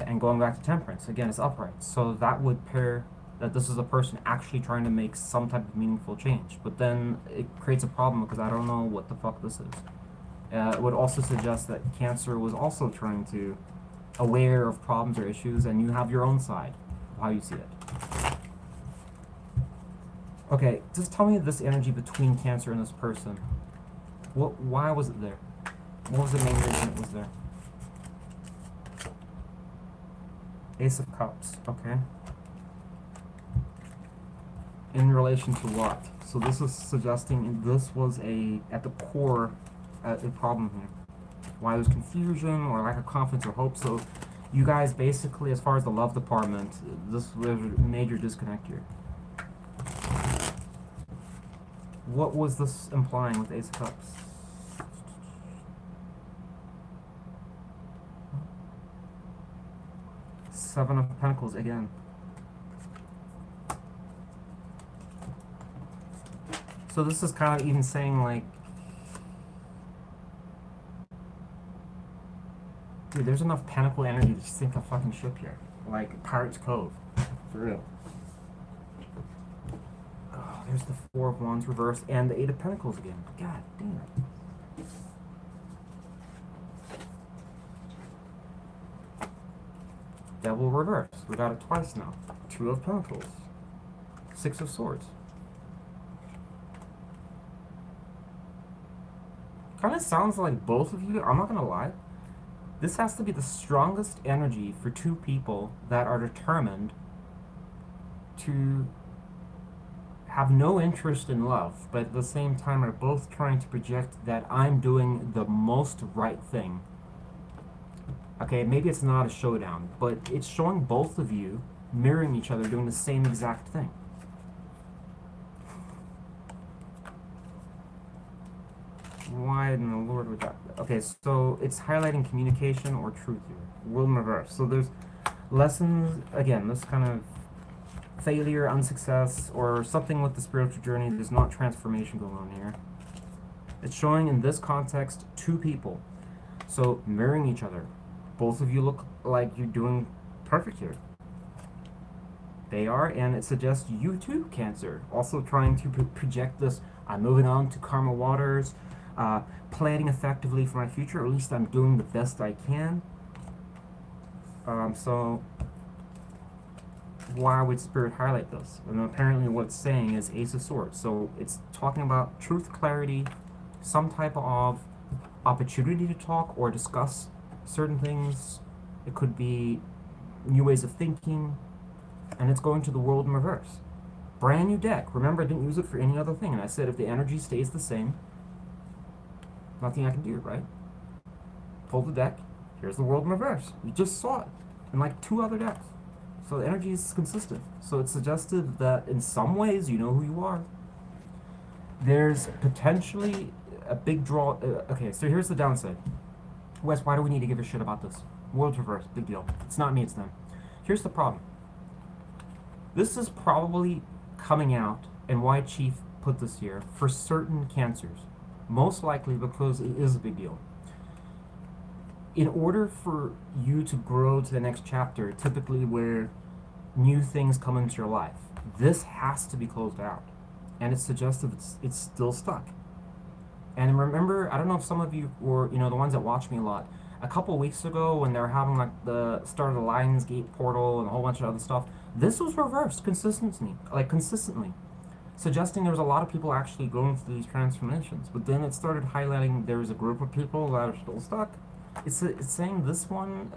And going back to temperance, again, it's upright. So that would pair that this is a person actually trying to make some type of meaningful change. But then it creates a problem because I don't know what the fuck this is. It would also suggest that Cancer was also trying to aware of problems or issues, and you have your own side of how you see it. Okay, just tell me this energy between Cancer and this person. Why was it there? What was the main reason it was there? Ace of Cups, okay. In relation to what? So this is suggesting this was at the core, a problem here. Why there's confusion or lack of confidence or hope. So you guys basically, as far as the love department, this was a major disconnect here. What was this implying with Ace of Cups? Seven of Pentacles again. So this is kind of even saying like, dude, there's enough Pentacle energy to sink a fucking ship here. Like Pirate's Cove. For real. Oh, there's the 4 of Wands reversed and the 8 of Pentacles again. God damn it. Devil reversed. We got it twice now. 2 of Pentacles. 6 of Swords. Kind of sounds like both of you, I'm not gonna lie. This has to be the strongest energy for 2 people that are determined to have no interest in love, but at the same time are both trying to project that I'm doing the most right thing. Okay, maybe it's not a showdown, but it's showing both of you mirroring each other doing the same exact thing. Why in the Lord would that? Okay, so it's highlighting communication or truth here. Will in reverse. So there's lessons, again, this kind of failure, unsuccess, or something with the spiritual journey. There's not transformation going on here. It's showing in this context 2 people. So mirroring each other. Both of you look like you're doing perfect here. They are, and it suggests you too, Cancer. Also trying to project this, I'm moving on to karma waters, planning effectively for my future, or at least I'm doing the best I can. So why would Spirit highlight this? And apparently what it's saying is Ace of Swords. So it's talking about truth, clarity, some type of opportunity to talk or discuss certain things. It could be new ways of thinking. And it's going to the world in reverse. Brand new deck. Remember, I didn't use it for any other thing. And I said if the energy stays the same, nothing I can do, right? Pull the deck. Here's the world in reverse. You just saw it in like 2 other decks. So the energy is consistent. So it suggested that in some ways you know who you are. There's potentially a big draw. Okay, so here's the downside. Wes, why do we need to give a shit about this? World's reverse. Big deal. It's not me, it's them. Here's the problem. This is probably coming out, and why Chief put this here, for certain cancers. Most likely because it is a big deal. In order for you to grow to the next chapter, typically where new things come into your life, this has to be closed out. And it's suggestive it's still stuck. And remember, I don't know if some of you were, the ones that watch me a lot, a couple of weeks ago when they were having like the start of the Lionsgate portal and a whole bunch of other stuff, this was reversed consistently, suggesting there was a lot of people actually going through these transformations. But then it started highlighting there was a group of people that are still stuck. It's saying this one,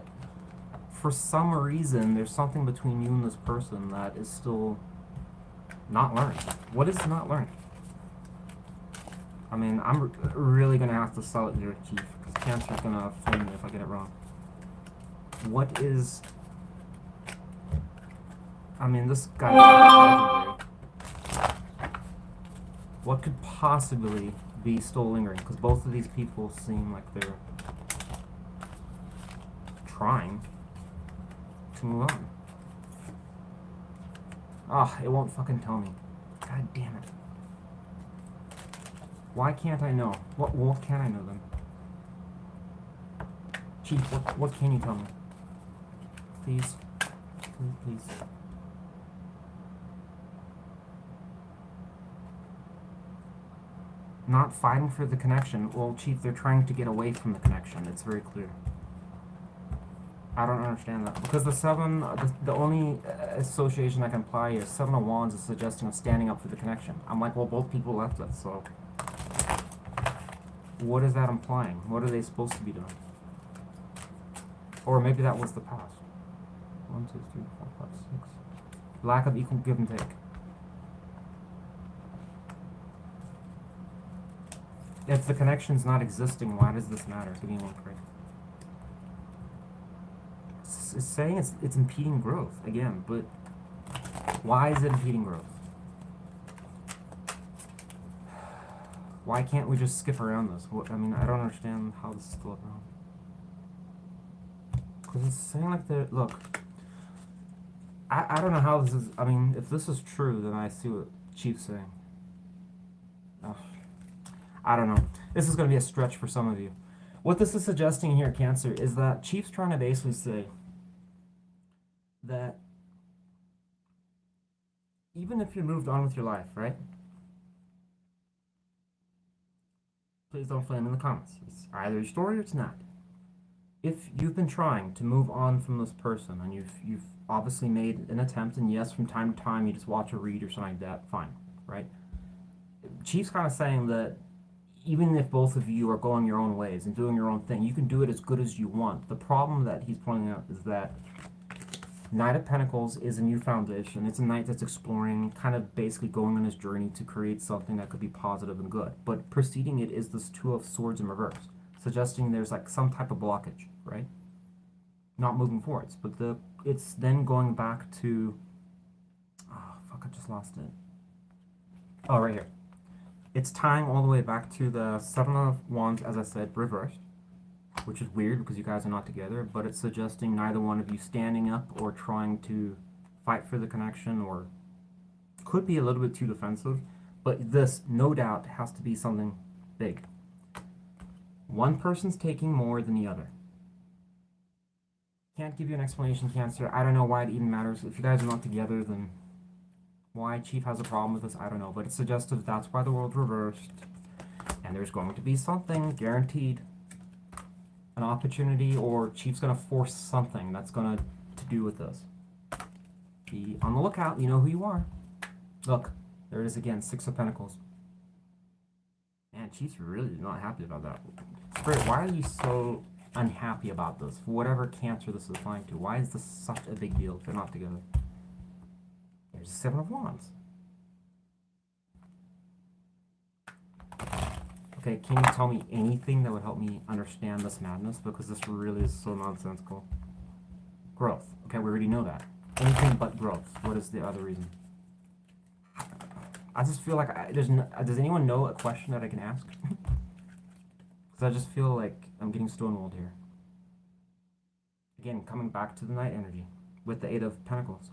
for some reason, there's something between you and this person that is still not learned. What is not learned? I mean, I'm really going to have to sell it here, Chief, because Cancer's going to flame me if I get it wrong. What is... I mean, this guy is legendary. What could possibly be still lingering? Because both of these people seem like they're trying to move on. Ah, it won't fucking tell me. God damn it. Why can't I know? What can I know then? Chief, what can you tell me? Please. Please. Not fighting for the connection. Well, Chief, they're trying to get away from the connection. It's very clear. I don't understand that. Because the only association I can apply is 7 of Wands is suggesting of standing up for the connection. I'm like, well, both people left us, so... What is that implying? What are they supposed to be doing? Or maybe that was the past. 1, 2, 3, 4, 5, 6. Lack of equal give and take. If the connection's not existing, why does this matter? Give me one break. It's saying it's impeding growth again, but why is it impeding growth? Why can't we just skip around this? I mean, I don't understand how this is still around. Because it's saying like the look. I don't know how this is. I mean, if this is true, then I see what Chief's saying. Ugh. I don't know. This is going to be a stretch for some of you. What this is suggesting here, Cancer, is that Chief's trying to basically say that even if you moved on with your life, right? Please don't flame in the comments. It's either your story or it's not. If you've been trying to move on from this person and you've obviously made an attempt, and yes, from time to time you just watch a read or something like that, fine, right? Chief's kind of saying that even if both of you are going your own ways and doing your own thing, you can do it as good as you want. The problem that he's pointing out is that Knight of Pentacles is a new foundation. It's a knight that's exploring, kind of basically going on his journey to create something that could be positive and good. But preceding it is this 2 of Swords in reverse, suggesting there's like some type of blockage, right? Not moving forwards, but it's then going back to... Oh, fuck, I just lost it. Oh, right here. It's tying all the way back to the 7 of Wands, as I said, reversed. Which is weird because you guys are not together, but it's suggesting neither one of you standing up or trying to fight for the connection, or could be a little bit too defensive, but this, no doubt, has to be something big. One person's taking more than the other. Can't give you an explanation, Cancer. I don't know why it even matters. If you guys are not together, then why Chief has a problem with this, I don't know, but it's suggestive that's why the world's reversed, and there's going to be something guaranteed. An opportunity, or Chief's gonna force something that's gonna to do with this. Be on the lookout. You know who you are. Look, there it is again. 6 of Pentacles. Man, Chief's really not happy about that. Spirit, why are you so unhappy about this? For whatever Cancer this is applying to. Why is this such a big deal if they're not together? There's the 7 of Wands. Okay, can you tell me anything that would help me understand this madness? Because this really is so nonsensical. Growth. Okay, we already know that. Anything but growth. What is the other reason? I just feel like does anyone know a question that I can ask? Because I just feel like I'm getting stonewalled here. Again, coming back to the night energy with the 8 of Pentacles.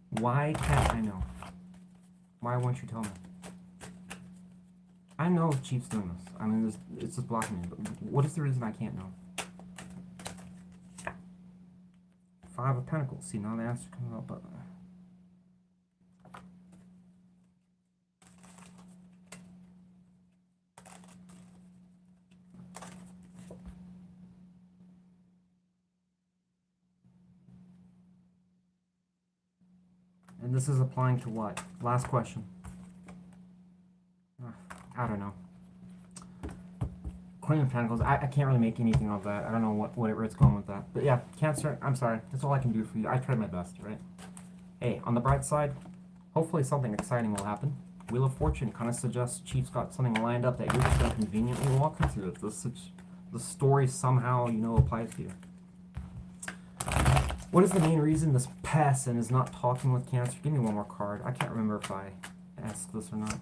Why can't I know? Why won't you tell me? I know Chief's doing this. I mean, it's just blocking me. But what is the reason I can't know? 5 of Pentacles. See, now the answer comes out, but... And this is applying to what? Last question. I don't know. Queen of Pentacles. I can't really make anything of that. I don't know where it's going with that. But yeah, Cancer, I'm sorry. That's all I can do for you. I tried my best, right? Hey, on the bright side, hopefully something exciting will happen. Wheel of Fortune kind of suggests Chief's got something lined up that you're just going to conveniently walk into. If the story somehow, you know, applies to you. What is the main reason this person is not talking with Cancer? Give me one more card. I can't remember if I asked this or not.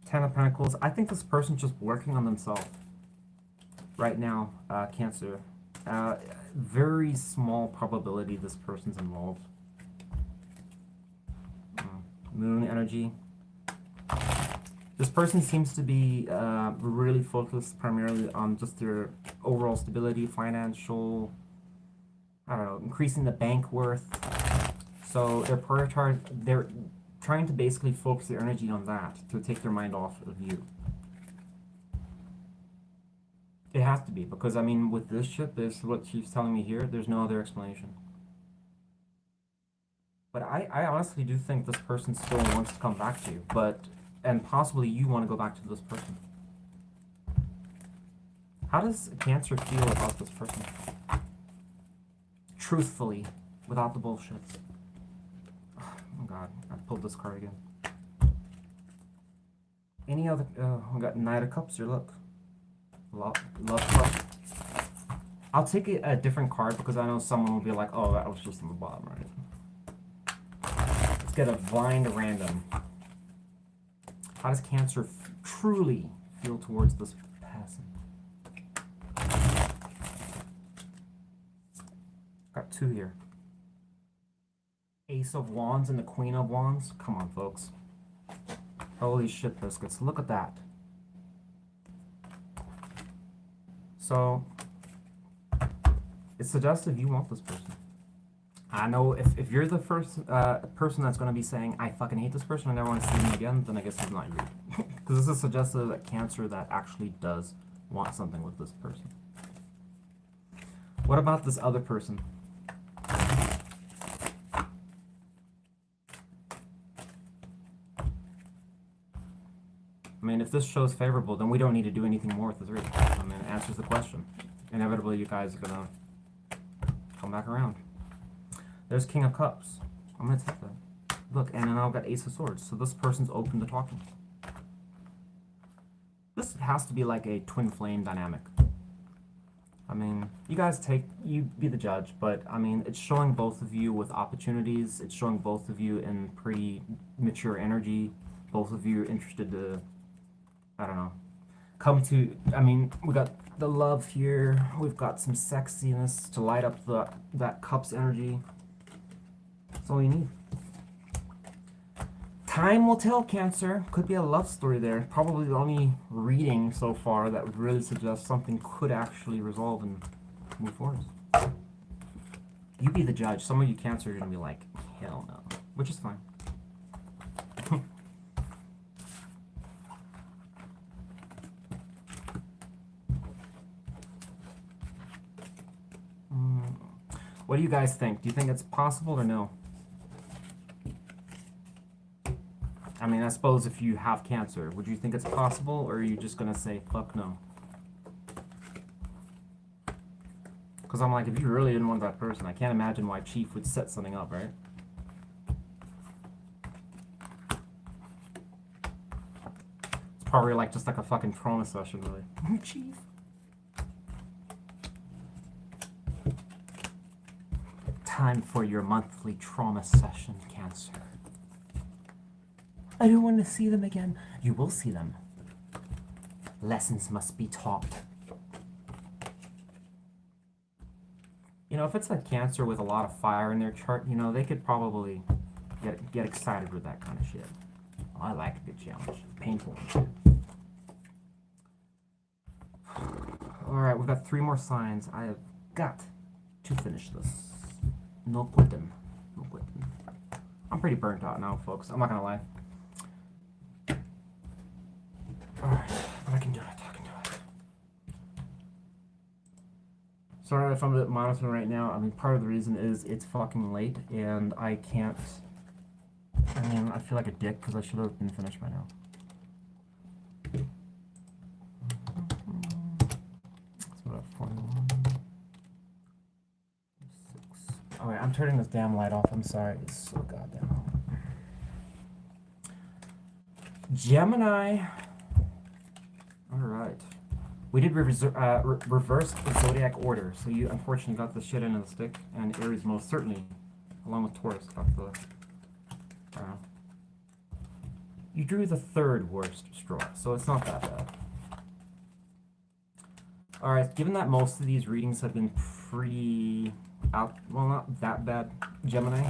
10 of Pentacles. I think this person's just working on themselves right now, Cancer. Very small probability this person's involved. Moon energy. This person seems to be really focused primarily on just their overall stability, financial, I don't know, increasing the bank worth. So they're trying to basically focus their energy on that to take their mind off of you. It has to be, because I mean, with this ship, this is what she's telling me here. There's no other explanation. But I honestly do think this person still wants to come back to you, and possibly you want to go back to this person. How does Cancer feel about this person? Truthfully, without the bullshit. Oh god, I pulled this card again. Any other, we got Knight of Cups here, look. Love Cup. I'll take a different card because I know someone will be like, oh, that was just on the bottom, right? Let's get a blind random. How does Cancer truly feel towards this person? Got 2 here. Ace of Wands and the Queen of Wands. Come on, folks. Holy shit, biscuits. Look at that. So, it's suggestive you want this person. I know if you're the first person that's going to be saying, I fucking hate this person, I never want to see them again, then I guess it's not you. Because this is suggestive that Cancer that actually does want something with this person. What about this other person? I mean, if this shows favorable, then we don't need to do anything more with the 3. I mean, it answers the question. Inevitably, you guys are going to come back around. There's King of Cups. I'm going to take that. Look, and then I've got Ace of Swords. So this person's open to talking. This has to be like a twin flame dynamic. I mean, you guys you be the judge, but I mean, it's showing both of you with opportunities. It's showing both of you in pretty mature energy. Both of you interested to, I don't know, come to, I mean, we got the love here. We've got some sexiness to light up that Cups energy. That's all you need. Time will tell, Cancer. Could be a love story there. Probably the only reading so far that would really suggest something could actually resolve and move forward. You be the judge. Some of you Cancer are going to be like, hell no. Which is fine. What do you guys think? Do you think it's possible or no? I mean, I suppose if you have cancer, would you think it's possible, or are you just gonna say, fuck no? Because I'm like, if you really didn't want that person, I can't imagine why Chief would set something up, right? It's probably like just like a fucking trauma session, really. Chief. Time for your monthly trauma session, Cancer. I don't want to see them again. You will see them. Lessons must be taught. You know, if it's a Cancer with a lot of fire in their chart, you know, they could probably get excited with that kind of shit. Oh, I like a good challenge. Painful. Alright, we've got 3 more signs. I have got to finish this. No quitting. No quitting. I'm pretty burnt out now, folks. I'm not gonna lie. Alright, but I can do it. I can do it. Sorry if I'm a bit monotone right now. I mean, part of the reason is it's fucking late and I can't. I mean, I feel like a dick because I should have been finished by now. It's about 41. 6. Oh, wait, I'm turning this damn light off. I'm sorry. It's so goddamn hot. Gemini. Alright. We did reverse the zodiac order, so you unfortunately got the shit end of the stick, and Aries most certainly, along with Taurus, got the. You drew the 3rd worst straw, so it's not that bad. Alright, given that most of these readings have been pretty well, not that bad, Gemini,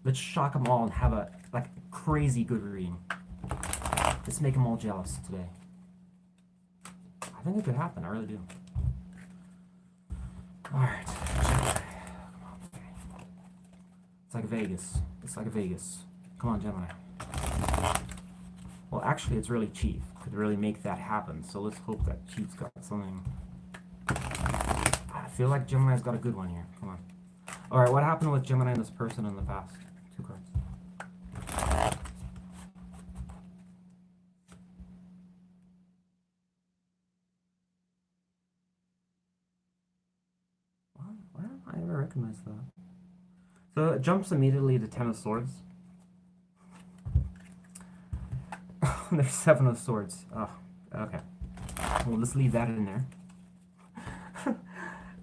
let's shock them all and have a like crazy good reading. Let's make them all jealous today. I think it could happen, I really do. Alright. It's like Vegas. It's like Vegas. Come on, Gemini. Well, actually, it's really Chief. Could really make that happen, so let's hope that Chief's got something. I feel like Gemini's got a good one here. Come on. Alright, what happened with Gemini and this person in the past? 2 cards. Why don't I ever recognize that? So it jumps immediately to 10 of Swords. There's 7 of Swords. Oh, okay. We'll just leave that in there.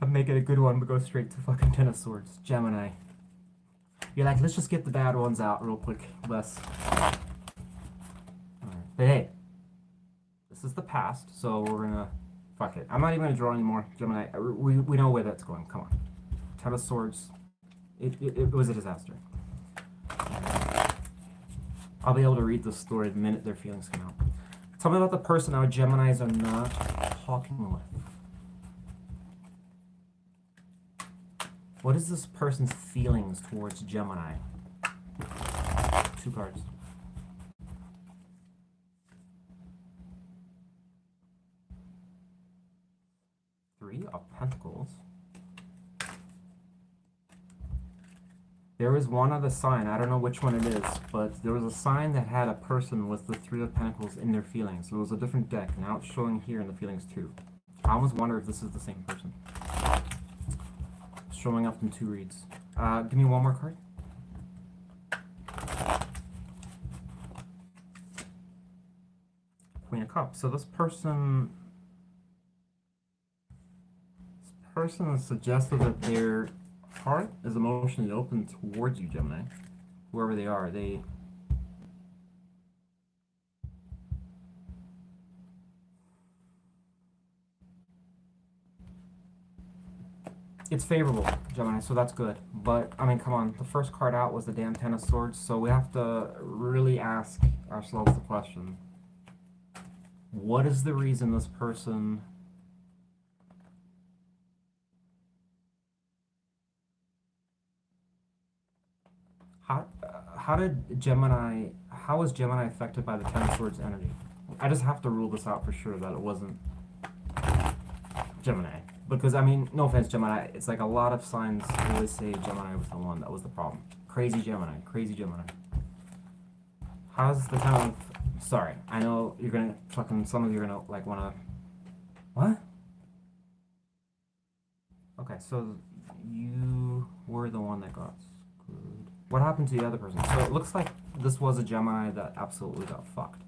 I'll make it a good one, but go straight to fucking 10 of Swords. Gemini. You're like, let's just get the bad ones out real quick. Less. Alright. But hey, this is the past, so we're gonna. Fuck it. I'm not even gonna draw anymore, Gemini. We know where that's going. Come on. 10 of Swords. It was a disaster. I'll be able to read this story the minute their feelings come out. Tell me about the person our Geminis are not talking with. What is this person's feelings towards Gemini? 2 cards. 3 of Pentacles. There is one other sign, I don't know which one it is, but there was a sign that had a person with the 3 of Pentacles in their feelings. So it was a different deck, now it's showing here in the feelings too. I almost wonder if this is the same person. It's showing up in 2 reads. Give me one more card. Queen of Cups. So this person has suggested that they're heart is emotionally open towards you, Gemini. Whoever they are, it's favorable, Gemini, so that's good. But, I mean, come on, the first card out was the damn 10 of Swords, so we have to really ask ourselves the question. What is the reason this person... How was Gemini affected by the 10 of Swords energy? I just have to rule this out for sure that it wasn't Gemini. Because, I mean, no offense, Gemini, it's like a lot of signs always say Gemini was the one that was the problem. Crazy Gemini, crazy Gemini. How's the Ten of... Sorry, I know you're gonna fucking... Some of you are gonna, like, wanna... What? Okay, so you were the one that got screwed. What happened to the other person? So it looks like this was a Gemini that absolutely got fucked.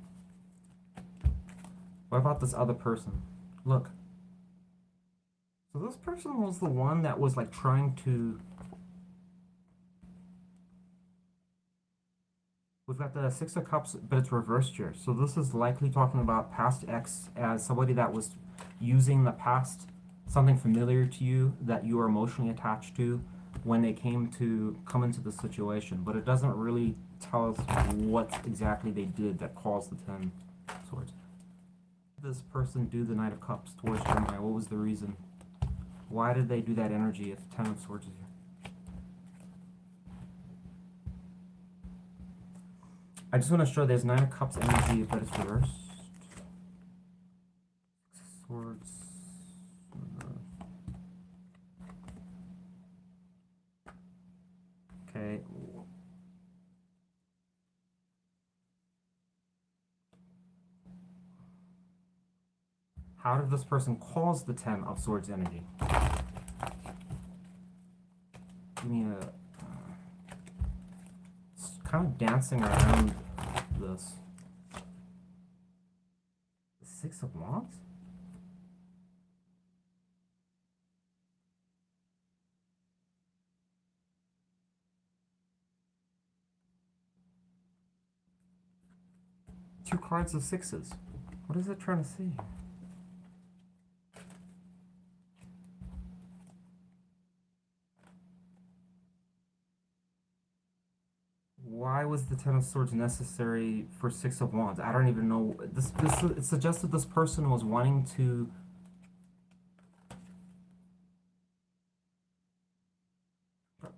What about this other person? Look. So this person was the one that was like trying to... We've got the Six of Cups, but it's reversed here. So this is likely talking about past ex as somebody that was using the past, something familiar to you that you were emotionally attached to when they came to come into the situation. But it doesn't really tell us what exactly they did that caused the Ten of Swords. This person do the Knight of Cups towards Gemini? What was the reason? Why did they do that energy if Ten of Swords is here? I just want to show there's Nine of Cups energy, but it's reversed. Swords. Okay. How did this person cause the Ten of Swords energy? Give me a... it's kind of dancing around this. The Six of Wands? Two cards of sixes. What is it trying to say? Why was the Ten of Swords necessary for Six of Wands? I don't even know. It suggested this person was wanting to...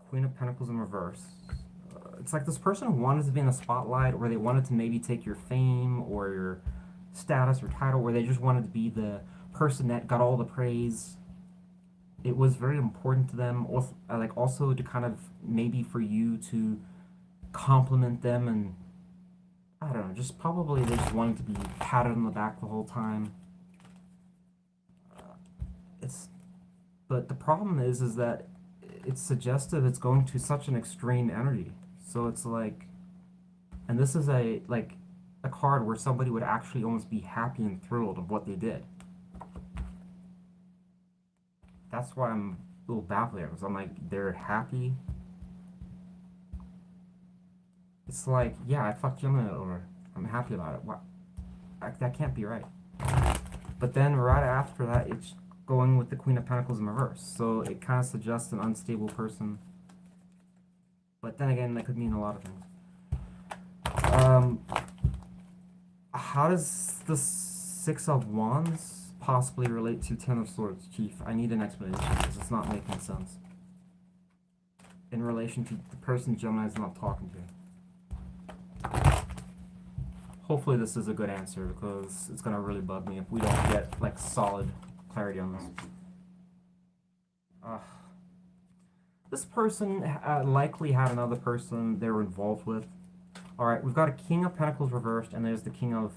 Queen of Pentacles in reverse. It's like this person wanted to be in the spotlight, or they wanted to maybe take your fame or your status or title, or they just wanted to be the person that got all the praise. It was very important to them, also to kind of maybe for you to compliment them, and I don't know, just probably they just wanted to be patted on the back the whole time. But the problem is that it's suggestive it's going to such an extreme energy. So it's like, and this is a card where somebody would actually almost be happy and thrilled of what they did. That's why I'm a little baffled here, because I'm like, they're happy. It's like, yeah, I fucked Gemini over. I'm happy about it. What? That can't be right. But then right after that, it's going with the Queen of Pentacles in reverse. So it kind of suggests an unstable person. But then again, that could mean a lot of things. How does the Six of Wands possibly relate to Ten of Swords, Chief? I need an explanation because it's not making sense. In relation to the person Gemini's not talking to. Hopefully this is a good answer, because it's gonna really bug me if we don't get like solid clarity on this. This person likely had another person they were involved with. Alright, we've got a King of Pentacles reversed, and there's the King of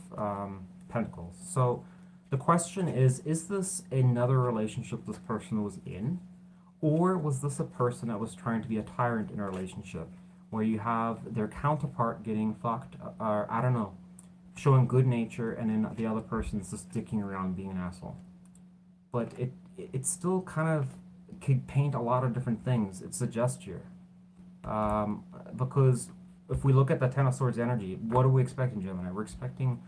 Pentacles. So the question is this another relationship this person was in? Or was this a person that was trying to be a tyrant in a relationship, where you have their counterpart getting fucked, or I don't know, showing good nature, and then the other person's just sticking around being an asshole? But it still kind of could paint a lot of different things. It's a gesture. Because if we look at the Ten of Swords energy, what are we expecting, Gemini? We're expecting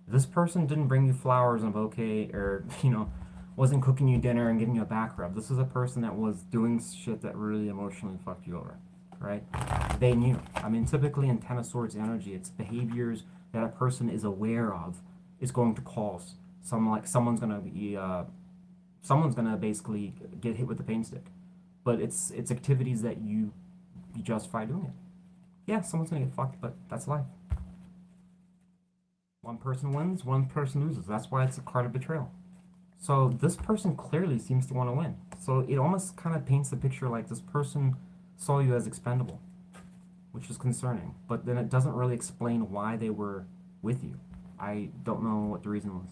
this person didn't bring you flowers and a bouquet, or, you know, wasn't cooking you dinner and giving you a back rub. This is a person that was doing shit that really emotionally fucked you over, right? They knew. I mean, typically in Ten of Swords energy, it's behaviors that a person is aware of is going to cause someone's gonna basically get hit with the pain stick. But it's activities that you justify doing it. Yeah, someone's gonna get fucked, but that's life. One person wins, one person loses. That's why it's a card of betrayal. So this person clearly seems to want to win. So it almost kind of paints the picture like this person saw you as expendable, which is concerning. But then it doesn't really explain why they were with you. I don't know what the reason was.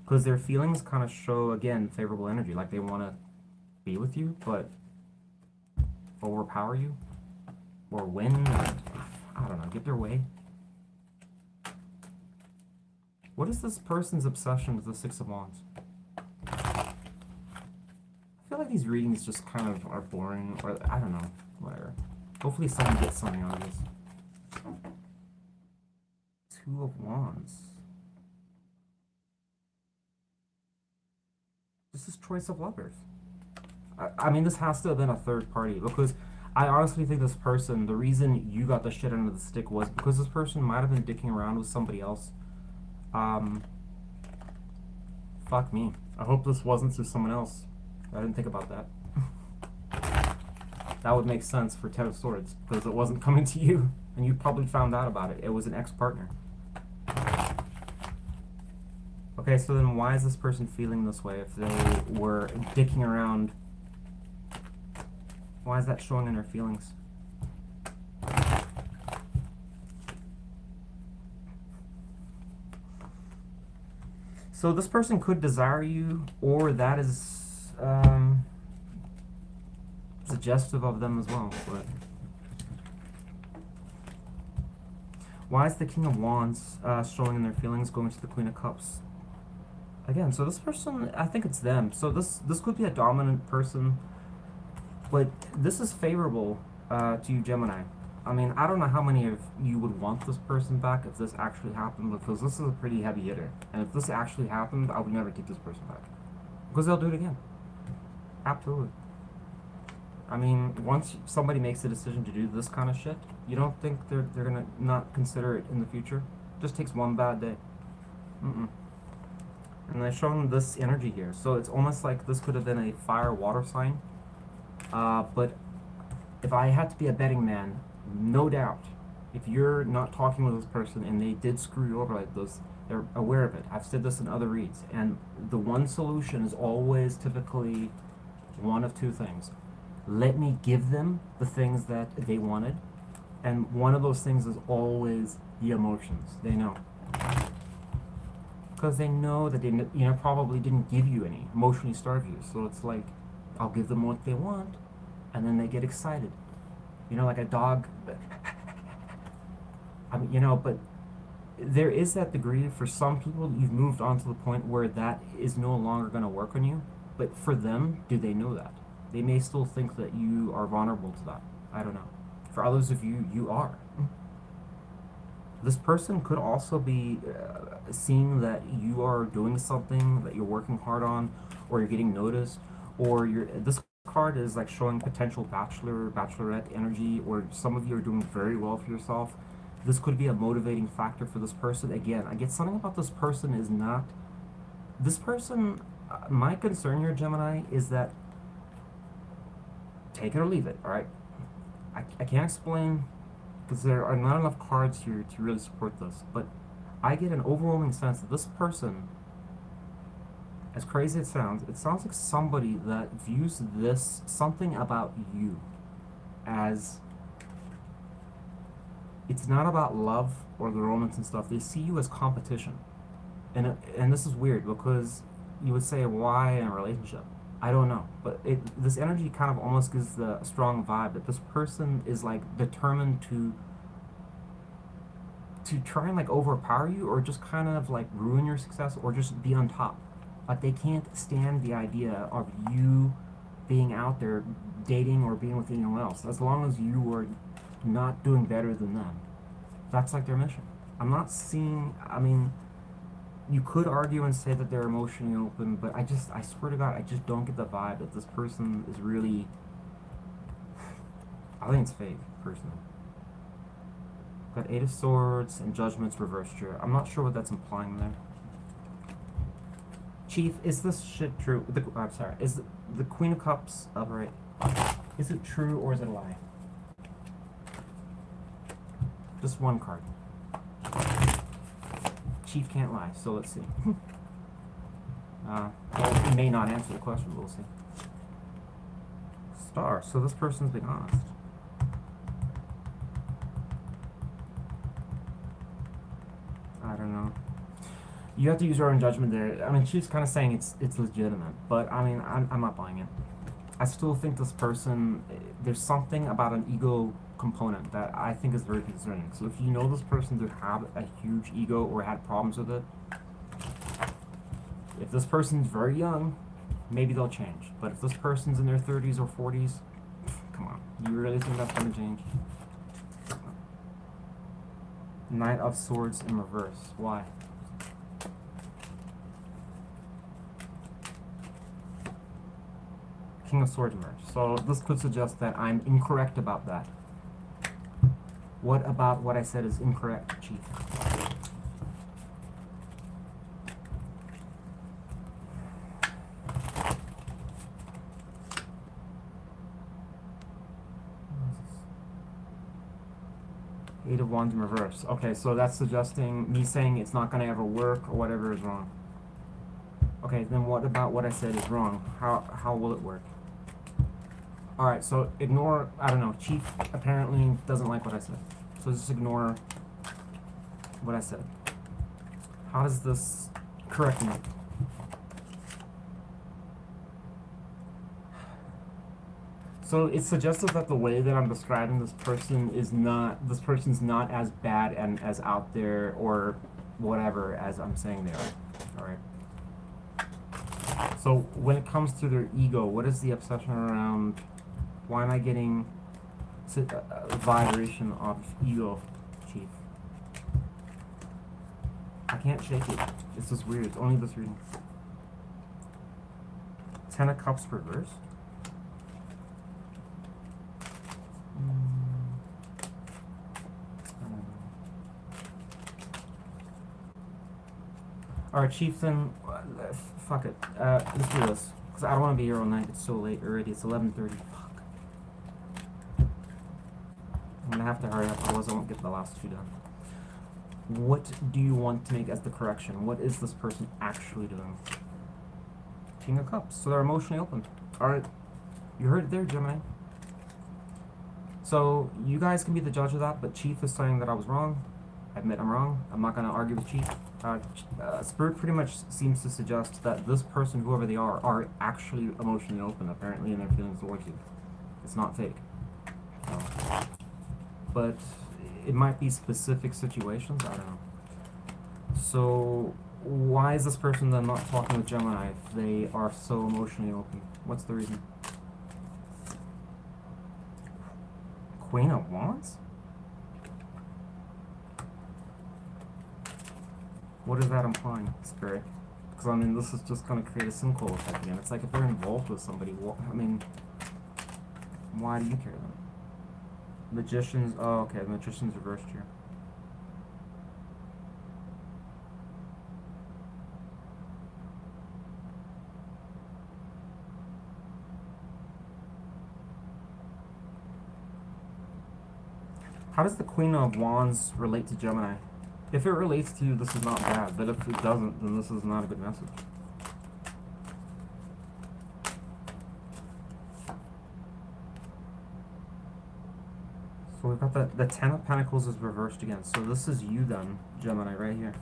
Because their feelings kind of show, again, favorable energy. Like they want to be with you, but overpower you. Or win. Or, I don't know, get their way. What is this person's obsession with the Six of Wands? I feel like these readings just kind of are boring, or I don't know, whatever. Hopefully someone gets something out of this. Two of Wands. This is choice of lovers. I mean, this has to have been a third party, because I honestly think this person, the reason you got the shit under the stick was because this person might have been dicking around with somebody else. Fuck me. I hope this wasn't through someone else. I didn't think about that. That would make sense for Ten of Swords, because it wasn't coming to you, and you probably found out about it. It was an ex-partner. Okay, so then why is this person feeling this way if they were dicking around? Why is that showing in their feelings? So this person could desire you, or that is suggestive of them as well. But why is the King of Wands showing in their feelings going to the Queen of Cups? Again, so this person, I think it's them. So this could be a dominant person, but this is favorable to you, Gemini. I mean, I don't know how many of you would want this person back if this actually happened, because this is a pretty heavy hitter. And if this actually happened, I would never take this person back. Because they'll do it again. Absolutely. I mean, once somebody makes a decision to do this kind of shit, you don't think they're gonna not consider it in the future? Just takes one bad day. Mm-mm. And I've shown this energy here. So it's almost like this could have been a fire-water sign. But if I had to be a betting man, no doubt, if you're not talking with this person and they did screw you over like this, they're aware of it. I've said this in other reads. And the one solution is always typically one of two things. Let me give them the things that they wanted. And one of those things is always the emotions. They know. Because they know that they probably didn't give you any, emotionally starve you. So it's like, I'll give them what they want, and then they get excited. Like a dog. I mean, but there is that degree. For some people, you've moved on to the point where that is no longer going to work on you. But for them, do they know that? They may still think that you are vulnerable to that. I don't know. For others of you, you are. This person could also be seeing that you are doing something, that you're working hard on, or you're getting noticed, or this card is like showing potential bachelorette energy, or some of you are doing very well for yourself. This could be a motivating factor for this person. Again, I get something about this person is not... This person, my concern here, Gemini, is that take it or leave it, alright? I can't explain, because there are not enough cards here to really support this, but I get an overwhelming sense that this person, as crazy as it sounds like somebody that views this, something about you, as it's not about love or the romance and stuff. They see you as competition. And this is weird, because you would say, why in a relationship? I don't know, but this energy kind of almost gives the strong vibe that this person is like determined to try and like overpower you, or just kind of like ruin your success, or just be on top. Like they can't stand the idea of you being out there dating or being with anyone else, as long as you are not doing better than them. That's like their mission. I'm not seeing, I mean, you could argue and say that they're emotionally open, but I swear to God, I just don't get the vibe that this person is really... I think it's fake, personally. Got Eight of Swords and Judgment's reversed here. I'm not sure what that's implying there. Chief, is this shit true? I'm sorry. Is the Queen of Cups upright? Is it true or is it a lie? Just one card. Chief can't lie, so let's see. Well, it may not answer the question, we'll see. Star, so this person's being honest. I don't know. You have to use your own judgment there. I mean, she's kind of saying it's legitimate, but I mean, I'm not buying it. I still think this person, there's something about an ego component that I think is very concerning. So if you know this person to have a huge ego or had problems with it, if this person's very young, maybe they'll change. But if this person's in their 30s or 40s, come on, you really think that's going to change? Knight of Swords in reverse. Why? King of Swords in reverse. So this could suggest that I'm incorrect about that. What about what I said is incorrect, Chief? Eight of Wands in reverse. Okay, so that's suggesting me saying it's not going to ever work or whatever is wrong. Okay, then what about what I said is wrong? How will it work? Alright, so ignore, I don't know, Chief apparently doesn't like what I said. So just ignore what I said. How does this correct me? So it's suggestive that the way that I'm describing this person is not, this person's not as bad and as out there or whatever as I'm saying they are. Alright. So when it comes to their ego, what is the obsession around? Why am I getting a vibration of ego, Chief? I can't shake it. It's just weird. It's only this reading. Ten of Cups reversed. Alright, Chief, then, fuck it. Let's do this. Because I don't want to be here all night. It's so late already. It's 11:30. Fuck. I'm going to have to hurry up, otherwise I won't get the last two done. What do you want to make as the correction? What is this person actually doing? King of Cups. So they're emotionally open. Alright. You heard it there, Gemini. So you guys can be the judge of that, but Chief is saying that I was wrong. I admit I'm wrong. I'm not going to argue with Chief. Spirit pretty much seems to suggest that this person, whoever they are actually emotionally open, apparently, in their feelings towards you. It's not fake. But it might be specific situations, I don't know. So why is this person then not talking with Gemini if they are so emotionally open? What's the reason? Queen of Wands? What is that implying, Spirit? Because, I mean, this is just going to create a sinkhole effect again. It's like if they're involved with somebody, I mean, why do you care then? Magicians, oh, okay, Magician's reversed here. How does the Queen of Wands relate to Gemini? If it relates to you, this is not bad, but if it doesn't, then this is not a good message. So we've got the Ten of Pentacles is reversed again. So this is you then, Gemini, right here.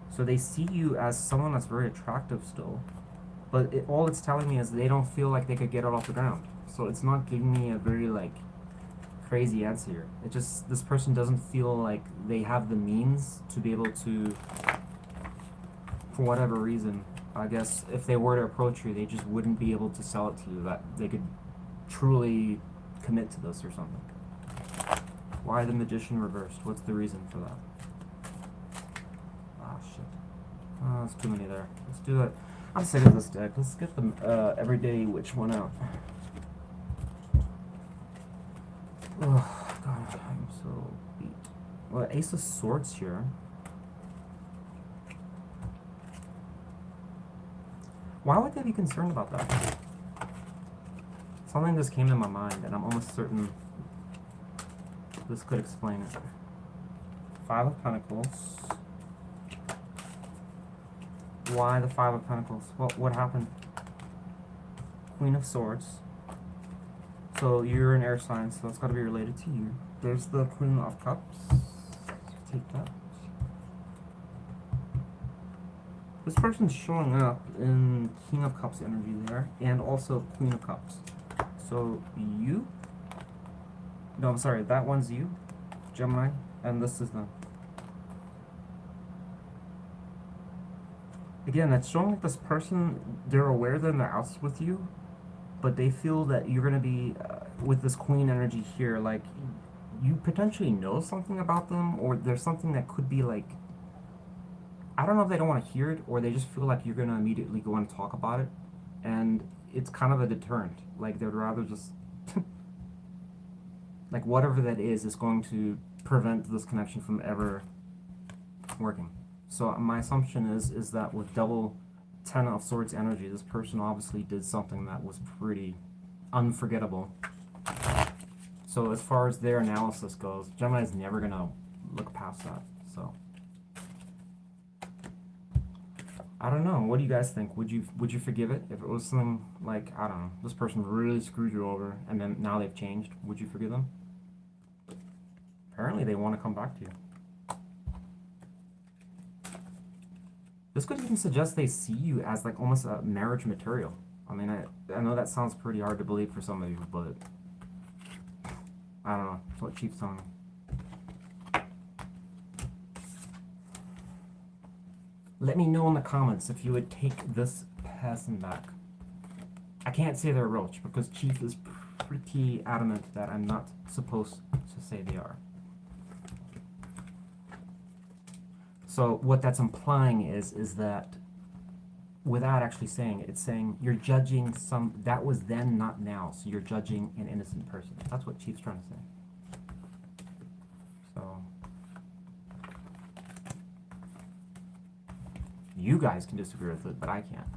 So they see you as someone that's very attractive still, but all it's telling me is they don't feel like they could get it off the ground. So it's not giving me a very, like, crazy answer here. It just, this person doesn't feel like they have the means to be able to, for whatever reason, I guess if they were to approach you, they just wouldn't be able to sell it to you that they could truly commit to this or something. Why the Magician reversed? What's the reason for that? Ah, shit. Oh, there's too many there. Let's do it. I'm sick of this deck. Let's get the Everyday Witch one out. Oh, God, I'm so beat. Well, Ace of Swords here. Why would they be concerned about that? Something just came to my mind, and I'm almost certain this could explain it. Five of Pentacles. Why the Five of Pentacles? What happened? Queen of Swords. So you're an air sign, so that's got to be related to you. There's the Queen of Cups. Take that. This person's showing up in King of Cups energy there, and also Queen of Cups. So you? No, I'm sorry, that one's you, Gemini, and this is them. Again, it's showing like this person, they're aware that they're out with you, but they feel that you're going to be, with this Queen energy here, like, you potentially know something about them, or there's something that could be like, I don't know if they don't want to hear it, or they just feel like you're going to immediately go and talk about it, and it's kind of a deterrent. Like, they'd rather just, like, whatever that is going to prevent this connection from ever working. So my assumption is that with double Ten of Swords energy, this person obviously did something that was pretty unforgettable. So as far as their analysis goes, Gemini's never going to look past that, so. I don't know. What do you guys think? Would you forgive it if it was something like, I don't know, this person really screwed you over and then now they've changed? Would you forgive them? Apparently they want to come back to you. This could even suggest they see you as like almost a marriage material. I mean, I know that sounds pretty hard to believe for some of you, but I don't know. That's what Chief's telling me. Let me know in the comments if you would take this person back. I can't say they're a roach because Chief is pretty adamant that I'm not supposed to say they are. So what that's implying is that without actually saying it, it's saying you're judging that was then, not now. So you're judging an innocent person. That's what Chief's trying to say. So you guys can disagree with it, but I can't.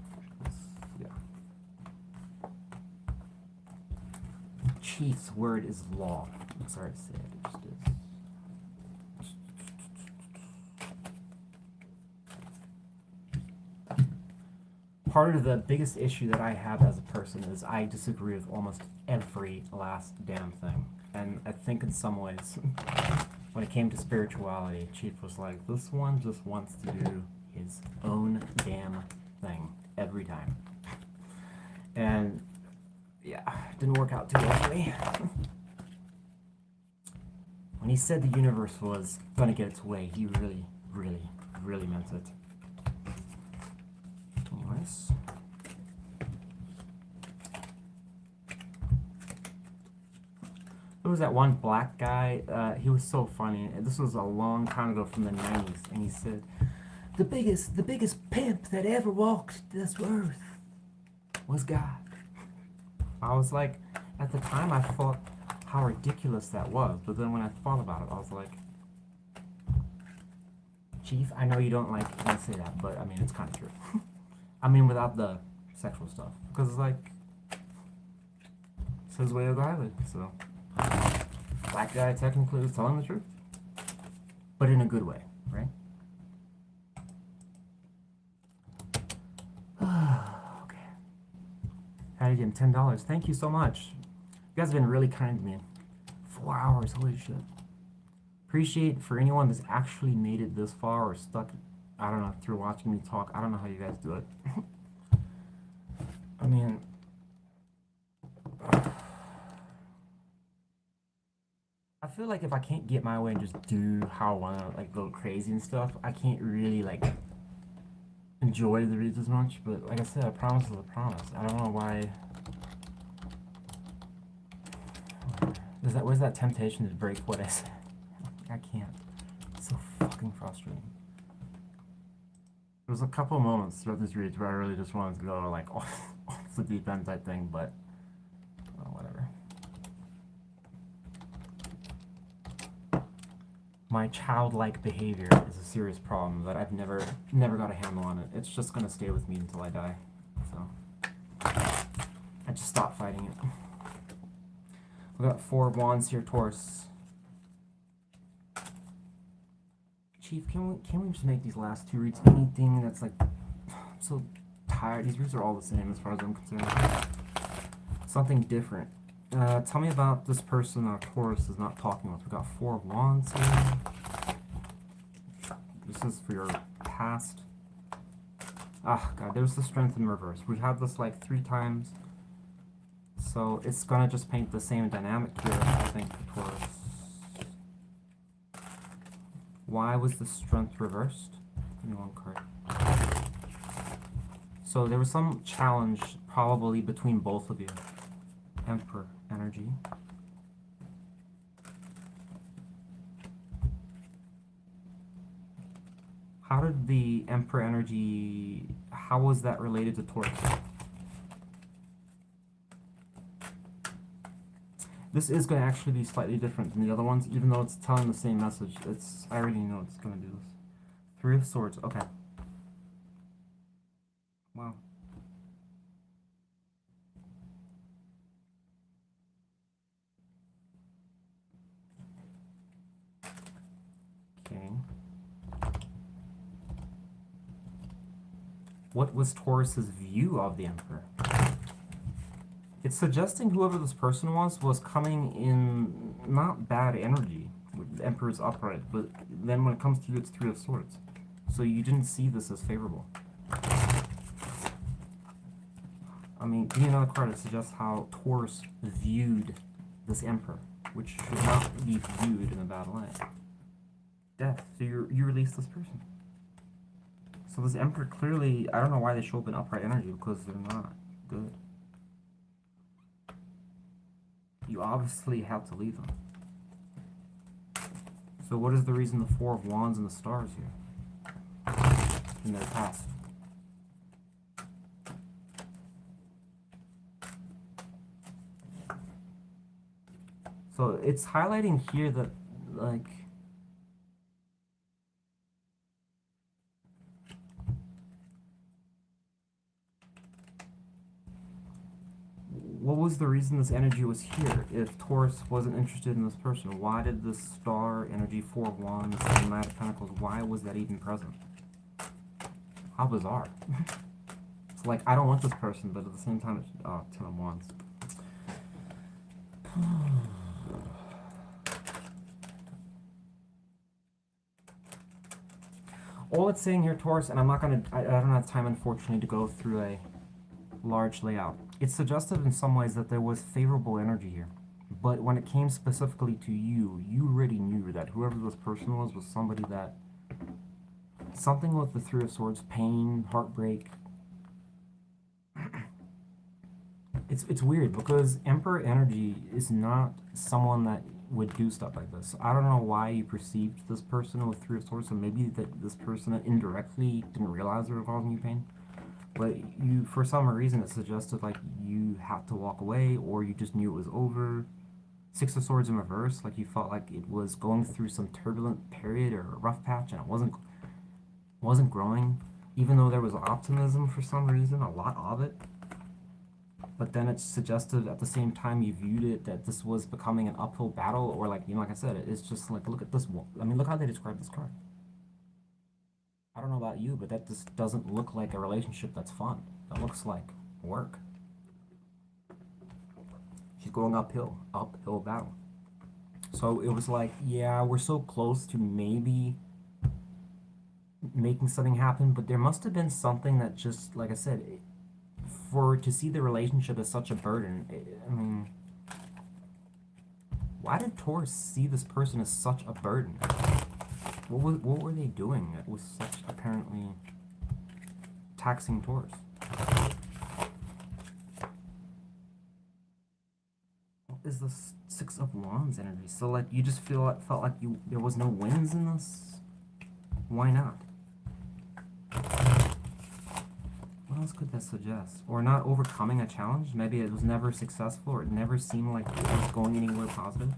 Yeah. Chief's word is law. I'm sorry to say it, it just is. Part of the biggest issue that I have as a person is I disagree with almost every last damn thing. And I think in some ways, when it came to spirituality, Chief was like, this one just wants to do his own damn thing every time. And yeah, it didn't work out too well for me. When he said the universe was gonna get its way, he really, really, really meant it. Anyways. There was that one black guy, he was so funny. This was a long time ago from the 90s, and he said, the biggest pimp that ever walked this earth was God. I was like, at the time I thought how ridiculous that was, but then when I thought about it, I was like, Chief, I know you don't like when I say that, but I mean, it's kind of true. I mean, without the sexual stuff, because it's like, it's his way of life, so. Black guy technically was telling the truth, but in a good way, right? Okay. How did you get him? $10. Thank you so much. You guys have been really kind to me. 4 hours, holy shit. Appreciate for anyone that's actually made it this far or stuck, I don't know, through watching me talk. I don't know how you guys do it. I mean, I feel like if I can't get my way and just do how I want to, like, go crazy and stuff, I can't really, like, enjoy the reads as much. But like I said, a promise is a promise. I don't know why. Where's that temptation to break what I said? I can't. It's so fucking frustrating. There was a couple of moments throughout this read where I really just wanted to go, like, off the deep end type thing, but whatever. My childlike behavior is a serious problem that I've never got a handle on it. It's just gonna stay with me until I die. So I just stopped fighting it. We got 4 wands here, Taurus. Chief, can we just make these last 2 reads anything that's like so tired. These reads are all the same as far as I'm concerned. Something different. Tell me about this person Taurus is not talking with. We got 4 of Wands here. This is for your past. Ah, God, there's the Strength in reverse. We had this like 3 times. So it's gonna just paint the same dynamic here, I think, for Taurus. Why was the Strength reversed? Give me 1 card. So there was some challenge, probably between both of you. Emperor energy. How did the Emperor energy, how was that related to Taurus? This is going to actually be slightly different than the other ones, even though it's telling the same message. I already know it's going to do this. 3 of Swords, okay. Wow. Okay. What was Taurus's view of the Emperor? It's suggesting whoever this person was coming in not bad energy. The Emperor's upright, but then when it comes to you, it's 3 of Swords. So you didn't see this as favorable. I mean, give me another card that suggests how Taurus viewed this Emperor, which should not be viewed in a bad light. Death. So you release this person. So this Emperor clearly, I don't know why they show up in upright energy, because they're not good. You obviously have to leave them. So what is the reason the 4 of Wands and the Stars here? In their past. So it's highlighting here that, like, what was the reason this energy was here if Taurus wasn't interested in this person? Why did this Star energy, 4 of Wands, and Knight of Pentacles, why was that even present? How bizarre. It's like, I don't want this person, but at the same time, it's 10 of Wands. All it's saying here, Taurus, and I don't have time, unfortunately, to go through a large layout. It's suggestive in some ways that there was favorable energy here. But when it came specifically to you, you already knew that whoever this person was somebody that... Something with the 3 of Swords, pain, heartbreak. It's weird, because Emperor energy is not someone that would do stuff like this. I don't know why you perceived this person with 3 of Swords, so maybe that this person indirectly didn't realize they were causing you pain. But you, for some reason, it suggested like you had to walk away, or you just knew it was over. 6 of Swords in reverse, like you felt like it was going through some turbulent period or a rough patch, and it wasn't growing, even though there was optimism for some reason, a lot of it. But then it's suggested at the same time you viewed it that this was becoming an uphill battle, or like, you know, like I said, it's just like, look at this. I mean, look how they describe this card. I don't know about you, but that just doesn't look like a relationship that's fun. That looks like work. She's going uphill battle. So it was like, yeah, we're so close to maybe making something happen, but there must have been something that just, like I said, to see the relationship as such a burden, I mean, why did Taurus see this person as such a burden? What were they doing that was such apparently taxing Taurus? What is the 6 of Wands energy? So like you just felt like there was no wins in this? Why not? What else could that suggest? Or not overcoming a challenge? Maybe it was never successful, or it never seemed like it was going anywhere positive.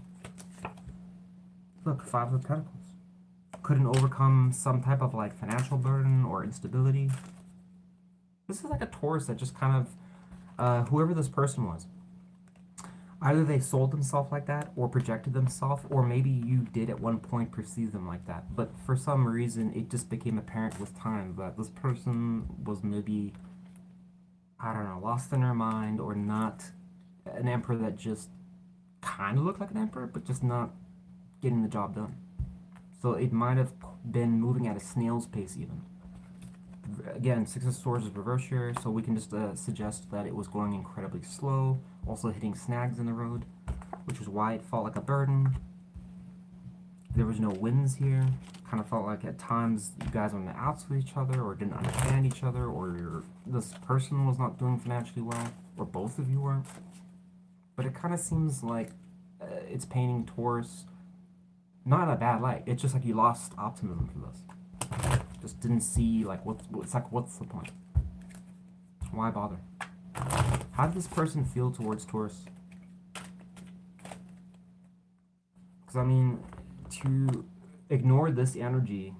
Look, 5 of Pentacles. Couldn't overcome some type of like financial burden or instability. This is like a Taurus that just kind of, whoever this person was, Either they sold themselves like that or projected themselves, or maybe you did at one point perceive them like that. But for some reason, it just became apparent with time that this person was maybe, I don't know, lost in their mind or not an emperor that just kind of looked like an emperor, but just not getting the job done. So it might have been moving at a snail's pace, even. Again, Six of Swords is reverse here, so we can just suggest that it was going incredibly slow, also hitting snags in the road, which is why it felt like a burden. There was no wins here. Kind of felt like at times you guys were on the outs with each other, or didn't understand each other, or this person was not doing financially well, or both of you weren't. But it kind of seems like it's painting Taurus not in a bad light. It's just like you lost optimism for this. Just didn't see like what's the point? Why bother? How did this person feel towards Taurus? Because I mean, to ignore this energy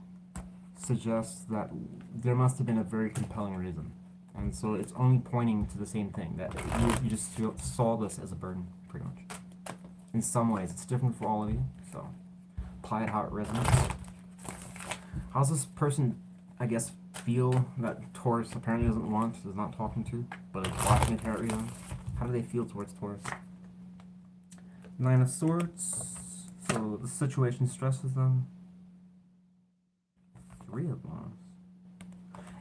suggests that there must have been a very compelling reason, and so it's only pointing to the same thing, that you just saw this as a burden, pretty much. In some ways, it's different for all of you, so apply it how it resonates. How's this person, I guess, feel that Taurus apparently doesn't want, is not talking to, but is watching apparently on? How do they feel towards Taurus? Nine of Swords. So the situation stresses them. Three of Wands.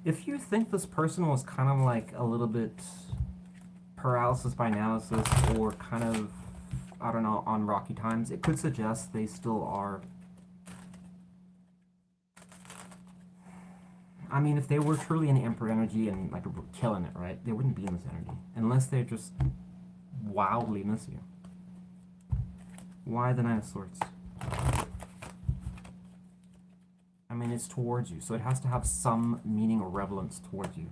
If you think this person was kind of like a little bit paralysis by analysis, or kind of, I don't know, on rocky times, it could suggest they still are. I mean, if they were truly in Emperor energy and like killing it, right, they wouldn't be in this energy. Unless they just wildly miss you. Why the Nine of Swords? I mean, it's towards you, so it has to have some meaning or relevance towards you.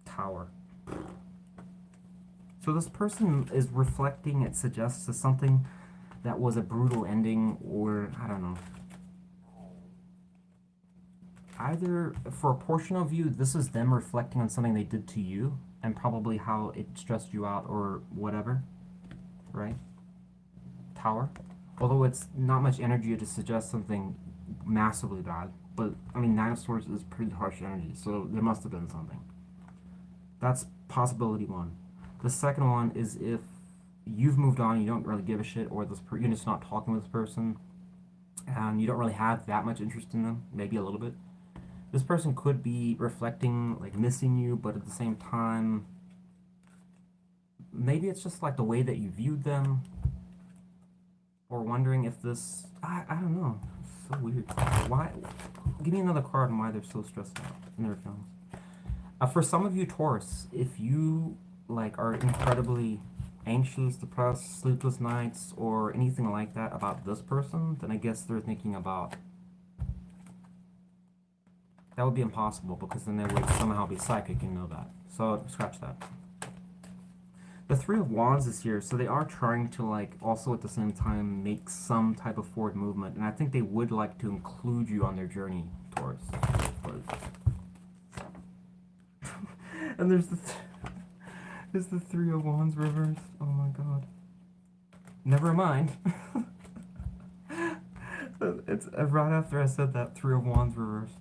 Tower. So this person is reflecting, it suggests, to something that was a brutal ending, or, I don't know. Either, for a portion of you, this is them reflecting on something they did to you, and probably how it stressed you out, or whatever. Right? Tower. Although it's not much energy to suggest something massively bad. But, I mean, Nine of Swords is pretty harsh energy, so there must have been something. That's possibility one. The second one is if you've moved on, you don't really give a shit, or you're just not talking with this person, and you don't really have that much interest in them, maybe a little bit. This person could be reflecting, like, missing you, but at the same time, maybe it's just like the way that you viewed them, or wondering if this, I don't know, it's so weird. Why? Give me another card on why they're so stressed out in their feelings. For some of you Taurus, if you like are incredibly anxious, depressed, sleepless nights, or anything like that about this person, then I guess they're thinking about, that would be impossible, because then they would somehow be psychic and know that. So scratch that. The Three of Wands is here, so they are trying to, like, also at the same time make some type of forward movement, and I think they would like to include you on their journey, Taurus. And there's the Three of Wands reversed. Oh my god. Never mind. It's right after I said that, Three of Wands reversed.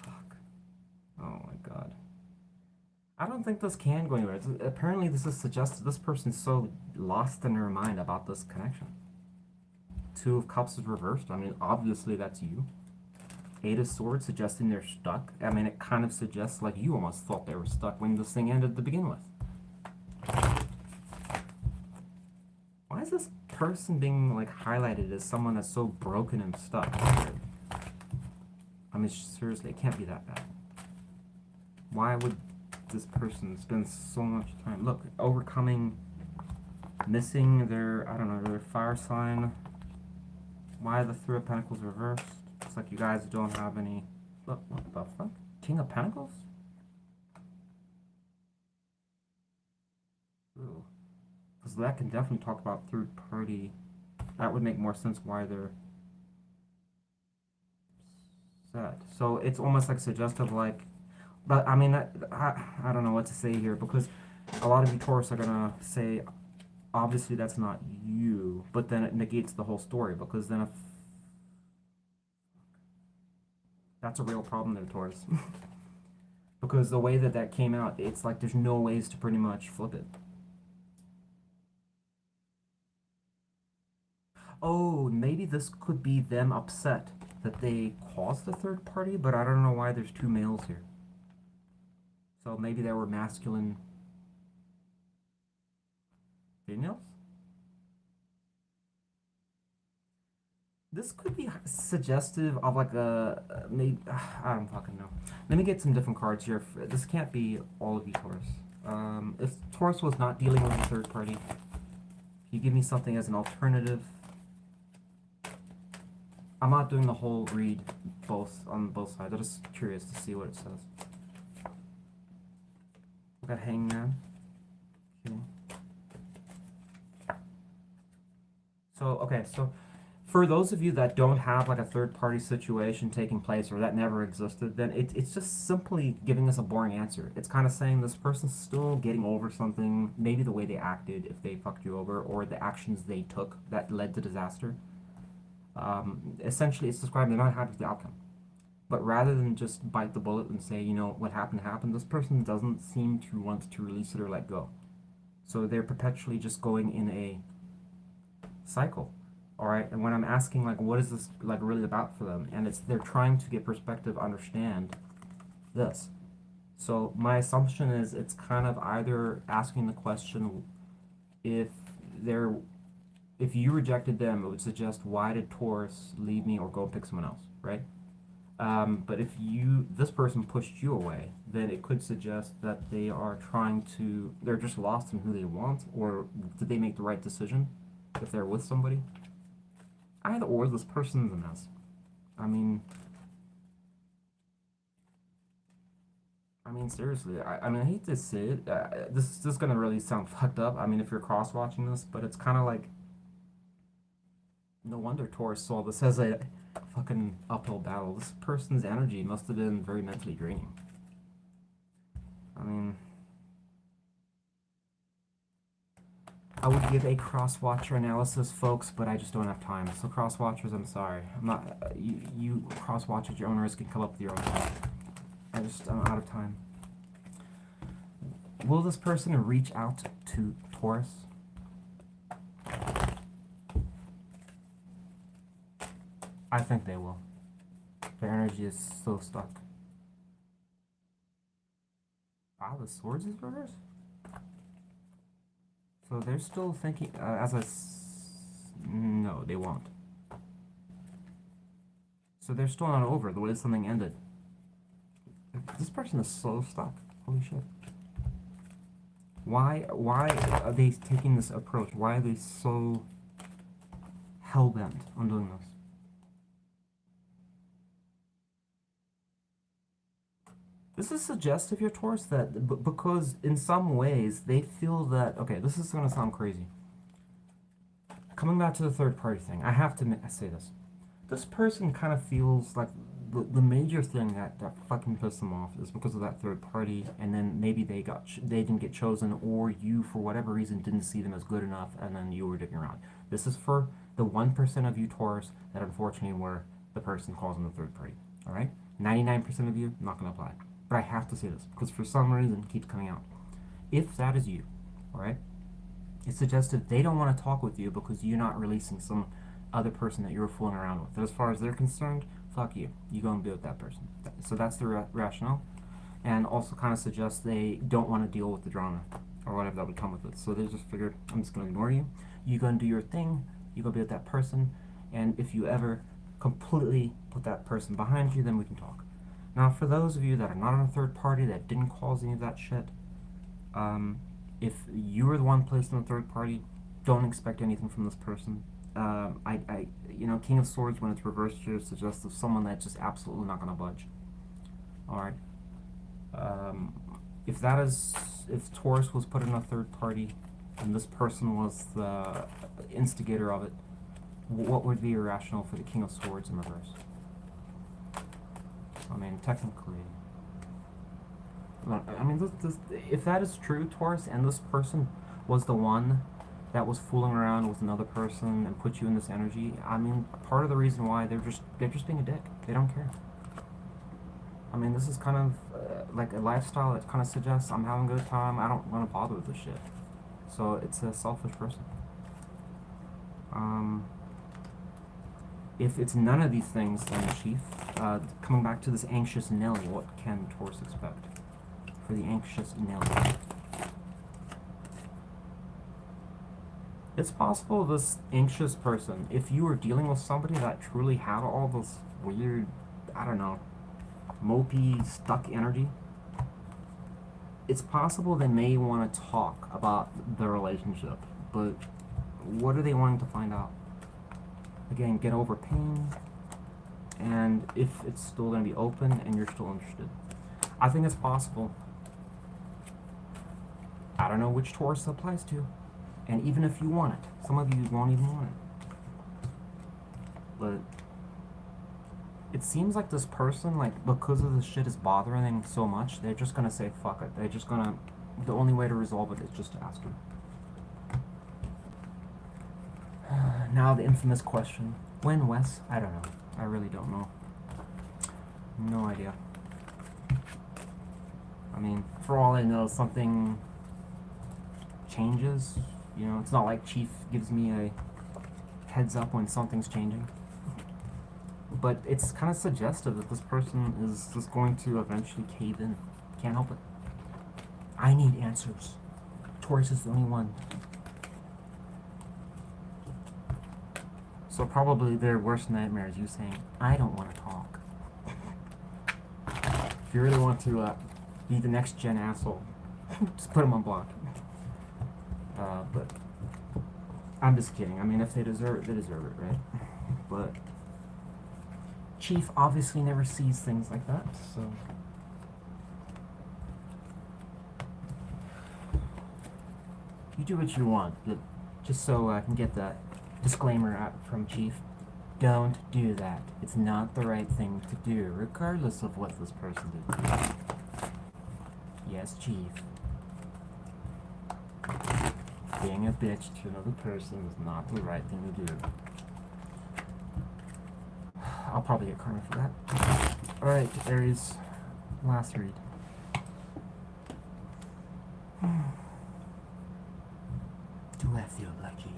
Fuck. Oh my god. I don't think this can go anywhere. Apparently this is suggested this person's so lost in their mind about this connection. Two of Cups is reversed. I mean, obviously that's you. Eight of Swords suggesting they're stuck. I mean, it kind of suggests like you almost thought they were stuck when this thing ended to begin with. Why is this person being like highlighted as someone that's so broken and stuck? I mean, seriously, it can't be that bad. Why would this person spend so much time? Look, overcoming, missing their, I don't know, their fire sign. Why the Three of Pentacles reversed? It's like you guys don't have any. Look, what the fuck? King of Pentacles? Ooh. Because that can definitely talk about third party. That would make more sense why they're sad. So it's almost like suggestive, like, but I mean, I don't know what to say here, because A lot of you Taurus are gonna say, obviously that's not you, but then it negates the whole story, because then if that's a real problem there, Taurus. Because the way that that came out, it's like there's no ways to pretty much flip it. Oh, maybe this could be them upset that they caused the third party, but I don't know why there's two males here. So maybe there were masculine females? This could be suggestive of like a maybe I don't fucking know. Let me get some different cards here. This can't be all of you Taurus. If Taurus was not dealing with a third party, can you give me something as an alternative? I'm not doing the whole read on both sides. I'm just curious to see what it says. We got Hangman. Okay. So for those of you that don't have like a third party situation taking place or that never existed, then it's just simply giving us a boring answer. It's kind of saying this person's still getting over something, maybe the way they acted if they fucked you over, or the actions they took that led to disaster. Essentially, it's describing they're not happy with the outcome. But rather than just bite the bullet and say, you know, what happened, this person doesn't seem to want to release it or let go. So they're perpetually just going in a cycle. All right, and when I'm asking like, what is this like really about for them, and they're trying to get perspective, understand this. So my assumption is it's kind of either asking the question, if they're if you rejected them, it would suggest why did Taurus leave me or go pick someone else, right? But if this person pushed you away, then it could suggest that they're just lost in who they want, or did they make the right decision if they're with somebody? Either or, this person's a mess. I mean, seriously. I hate to say it. This is gonna really sound fucked up. I mean, if you're cross-watching this, but it's kind of like, no wonder Taurus saw this as a fucking uphill battle. This person's energy must have been very mentally draining. I mean, I would give a cross-watcher analysis, folks, but I just don't have time. So cross-watchers, I'm sorry. I'm not. You cross-watch at your own risk and come up with your own thought. I'm out of time. Will this person reach out to Taurus? I think they will. Their energy is so stuck. The Swords is reversed? So they're still thinking, no, they won't. So they're still not over the way something ended. This person is so stuck. Holy shit. Why are they taking this approach? Why are they so hell-bent on doing this? This is suggestive, your Taurus, that because in some ways they feel that, okay, this is going to sound crazy. Coming back to the third party thing, I have to say this. This person kind of feels like the major thing that fucking pissed them off is because of that third party, and then maybe they didn't get chosen, or you for whatever reason didn't see them as good enough, and then you were digging around. This is for the 1% of you Taurus that unfortunately were the person causing the third party. All right, 99% of you, not gonna apply. But I have to say this because for some reason it keeps coming out. If that is you, all right, it suggests that they don't want to talk with you because you're not releasing some other person that you were fooling around with. That as far as they're concerned, fuck you. You go and be with that person. So that's the rationale. And also kind of suggests they don't want to deal with the drama or whatever that would come with it. So they just figured, I'm just going to ignore you. You go and do your thing. You go be with that person. And if you ever completely put that person behind you, then we can talk. Now, for those of you that are not on a third party that didn't cause any of that shit, if you were the one placed in the third party, don't expect anything from this person. King of Swords, when it's reversed here, suggests of someone that's just absolutely not going to budge. All right. If Taurus was put in a third party, and this person was the instigator of it, what would be your rationale for the King of Swords in reverse? I mean, technically, I mean, if that is true, Taurus, and this person was the one that was fooling around with another person and put you in this energy, I mean, part of the reason why they're just being a dick. They don't care. I mean, this is kind of like a lifestyle that kind of suggests I'm having a good time. I don't want to bother with this shit. So it's a selfish person. If it's none of these things, then Chief, coming back to this anxious Nelly, what can Taurus expect for the anxious Nelly? It's possible this anxious person, if you were dealing with somebody that truly had all this weird, I don't know, mopey, stuck energy, it's possible they may want to talk about the relationship, but what are they wanting to find out? Again, get over pain, and if it's still going to be open and you're still interested. I think it's possible. I don't know which Taurus it applies to, and even if you want it, some of you won't even want it. But it seems like this person, like, because of this shit is bothering them so much, they're just gonna say fuck it. They're just gonna, the only way to resolve it is just to ask him. Now the infamous question. When, Wes? I don't know. I really don't know. No idea. I mean, for all I know, something changes. You know, it's not like Chief gives me a heads up when something's changing. But it's kind of suggestive that this person is just going to eventually cave in. Can't help it. I need answers. Taurus is the only one. So probably their worst nightmare is you saying, I don't want to talk. If you really want to be the next gen asshole, just put them on block. But I'm just kidding. I mean, if they deserve it, they deserve it, right? But Chief obviously never sees things like that, so you do what you want, but just so I can get that disclaimer out from Chief, don't do that. It's not the right thing to do, regardless of what this person did. Yes, Chief. Being a bitch to another person is not the right thing to do. I'll probably get karma for that. Alright, Aries. Last read. Do I feel lucky?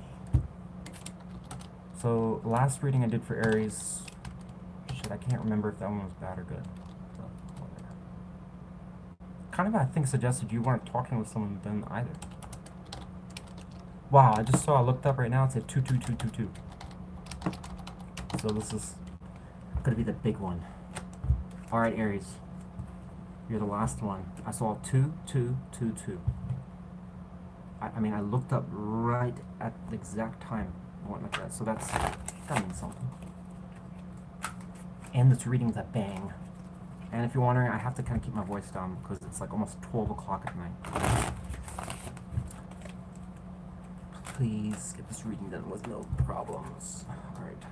So, last reading I did for Aries, shit, I can't remember if that one was bad or good. Kind of, I think, suggested you weren't talking with someone then either. Wow, I just saw, I looked up right now, it said 22222. So this is gonna be the big one. Alright, Aries. You're the last one. I saw 2222. I mean, I looked up right at the exact time I went like that, so that means something. And this reading's a bang. And if you're wondering, I have to kind of keep my voice down because it's like almost 12 o'clock at night. Please get this reading done with no problems. Alright.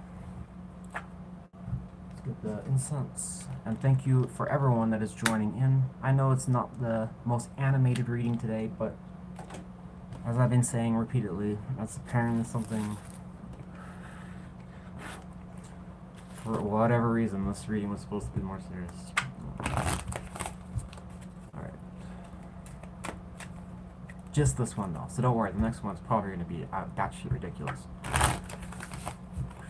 Let's get the incense. And thank you for everyone that is joining in. I know it's not the most animated reading today, but as I've been saying repeatedly, that's apparently something. For whatever reason, this reading was supposed to be more serious. Alright. Just this one, though. So don't worry, the next one's probably going to be batshit ridiculous.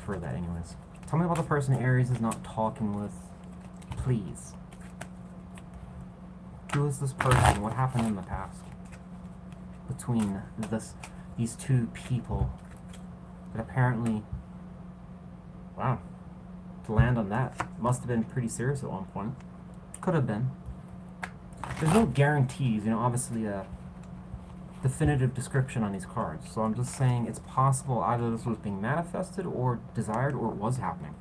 For that, anyways. Tell me about the person Aries is not talking with. Please. Who is this person? What happened in the past? Between these two people that apparently. Wow. To land on that must have been pretty serious at one point. Could have been. There's no guarantees, you know, obviously a definitive description on these cards. So I'm just saying it's possible either this was being manifested or desired or it was happening.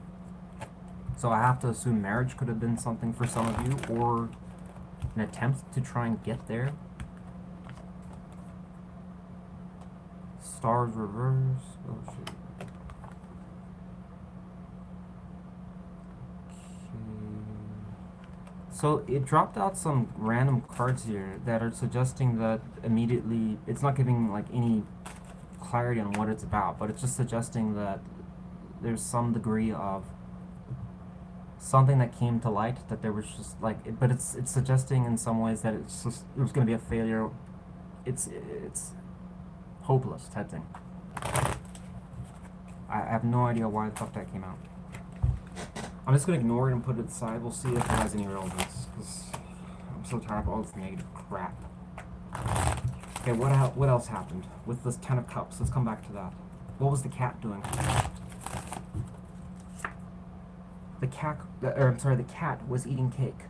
So I have to assume marriage could have been something for some of you or an attempt to try and get there. Stars reverse. Oh shit. So it dropped out some random cards here that are suggesting that immediately it's not giving like any clarity on what it's about, but it's just suggesting that there's some degree of something that came to light, that there was just like but it's suggesting in some ways that it was going to be a failure. It's hopeless type thing. I have no idea why the fuck that came out. I'm just gonna ignore it and put it aside. We'll see if it has any relevance, because I'm so tired of all this negative crap. Okay, what else happened with this Ten of Cups? Let's come back to that. What was the cat doing? The cat, the cat was eating cake.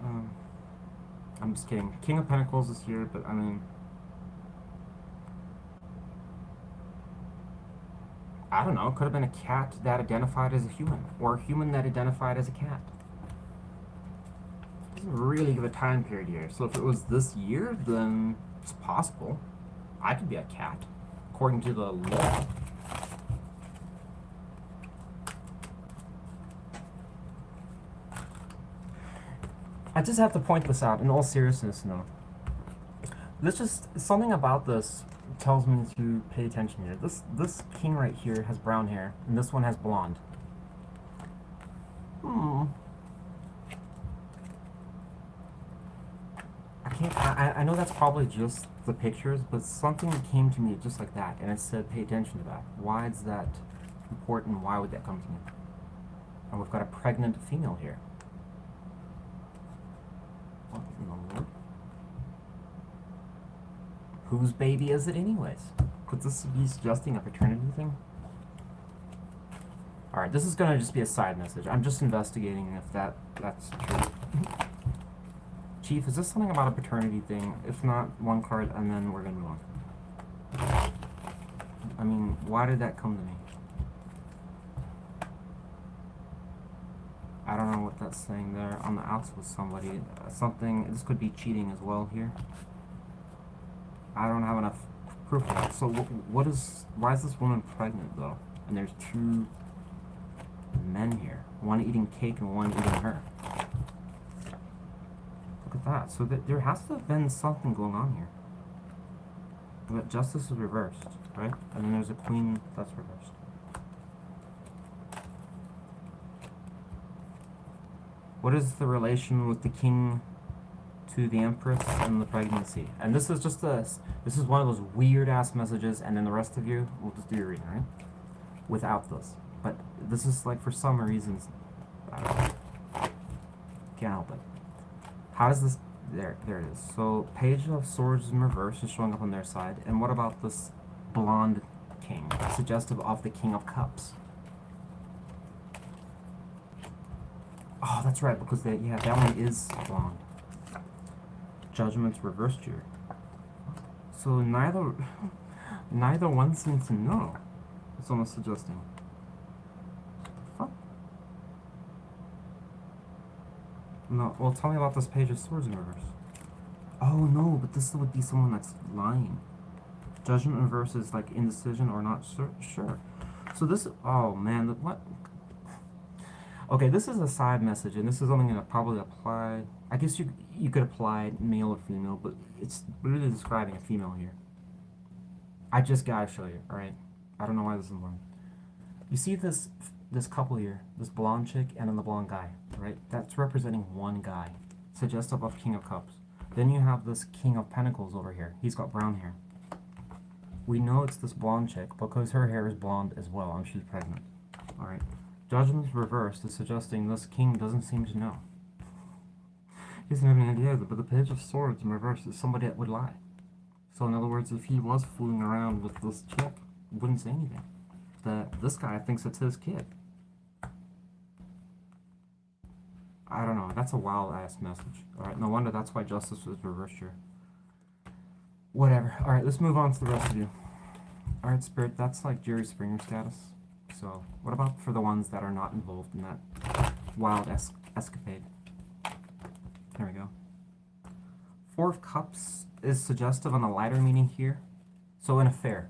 I'm just kidding. King of Pentacles is here, but I mean, I don't know. It could have been a cat that identified as a human, or a human that identified as a cat. It doesn't really give a time period here. So if it was this year, then it's possible. I could be a cat, according to the law. I just have to point this out in all seriousness now. There's just something about this tells me to pay attention here. This king right here has brown hair, and this one has blonde. I know that's probably just the pictures, but something came to me just like that, and I said pay attention to that. Why is that important? Why would that come to me? And we've got a pregnant female here. What in the Lord? Whose baby is it anyways? Could this be suggesting a paternity thing? Alright, this is gonna just be a side message. I'm just investigating if that's true. Chief, is this something about a paternity thing? If not, one card and then we're gonna move on. I mean, why did that come to me? I don't know what that's saying there. On the outs with somebody. Something, this could be cheating as well here. I don't have enough proof of that. So why is this woman pregnant though? And there's two men here. One eating cake and one eating her. Look at that. So there has to have been something going on here. But justice is reversed, right? And then there's a queen that's reversed. What is the relation with the king to the Empress and the pregnancy? And this is just this is one of those weird ass messages, and then the rest of you will just do your reading, right? Without this. But this is like, for some reasons, I don't know. Can't help it. How does this, there it is. So Page of Swords in reverse is showing up on their side. And what about this blonde king, suggestive of the King of Cups? Oh, that's right, because that one is blonde. Judgment's reversed here. So neither one seems to know. It's almost suggesting. Fuck. No, well, tell me about this Page of Swords in reverse. Oh no, but this would be someone that's lying. Judgment in reverse is like indecision or not sure. So this, oh man, what? Okay, this is a side message, and this is only going to probably apply. I guess you could apply male or female, but it's really describing a female here. I just gotta show you, alright? I don't know why this is important. You see this couple here, this blonde chick and then the blonde guy, right? That's representing one guy, suggestive of King of Cups. Then you have this King of Pentacles over here. He's got brown hair. We know it's this blonde chick because her hair is blonde as well, and she's pregnant. Alright. Judgment's reversed is suggesting this king doesn't seem to know. He doesn't have any idea, but the Page of Swords in reverse is somebody that would lie. So in other words, if he was fooling around with this chick, he wouldn't say anything. That this guy thinks it's his kid. I don't know, that's a wild ass message. Alright, no wonder that's why justice was reversed here. Whatever. Alright, let's move on to the rest of you. Alright, Spirit, that's like Jerry Springer status. So, what about for the ones that are not involved in that wild escapade? There we go. Four of Cups is suggestive on the lighter meaning here. So, an affair.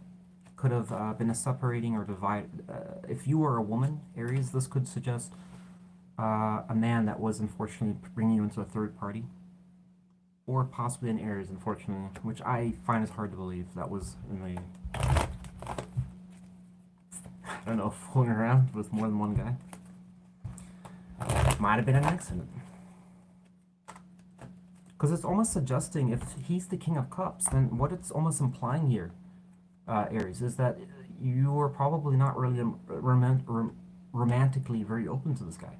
Could have been a separating or divide. If you were a woman, Aries, this could suggest a man that was unfortunately bringing you into a third party, or possibly an Aries, unfortunately, which I find is hard to believe. That was in the, I don't know, fooling around with more than one guy. Might have been an accident. Because it's almost suggesting if he's the King of Cups, then what it's almost implying here, Aries, is that you are probably not really romantically very open to this guy.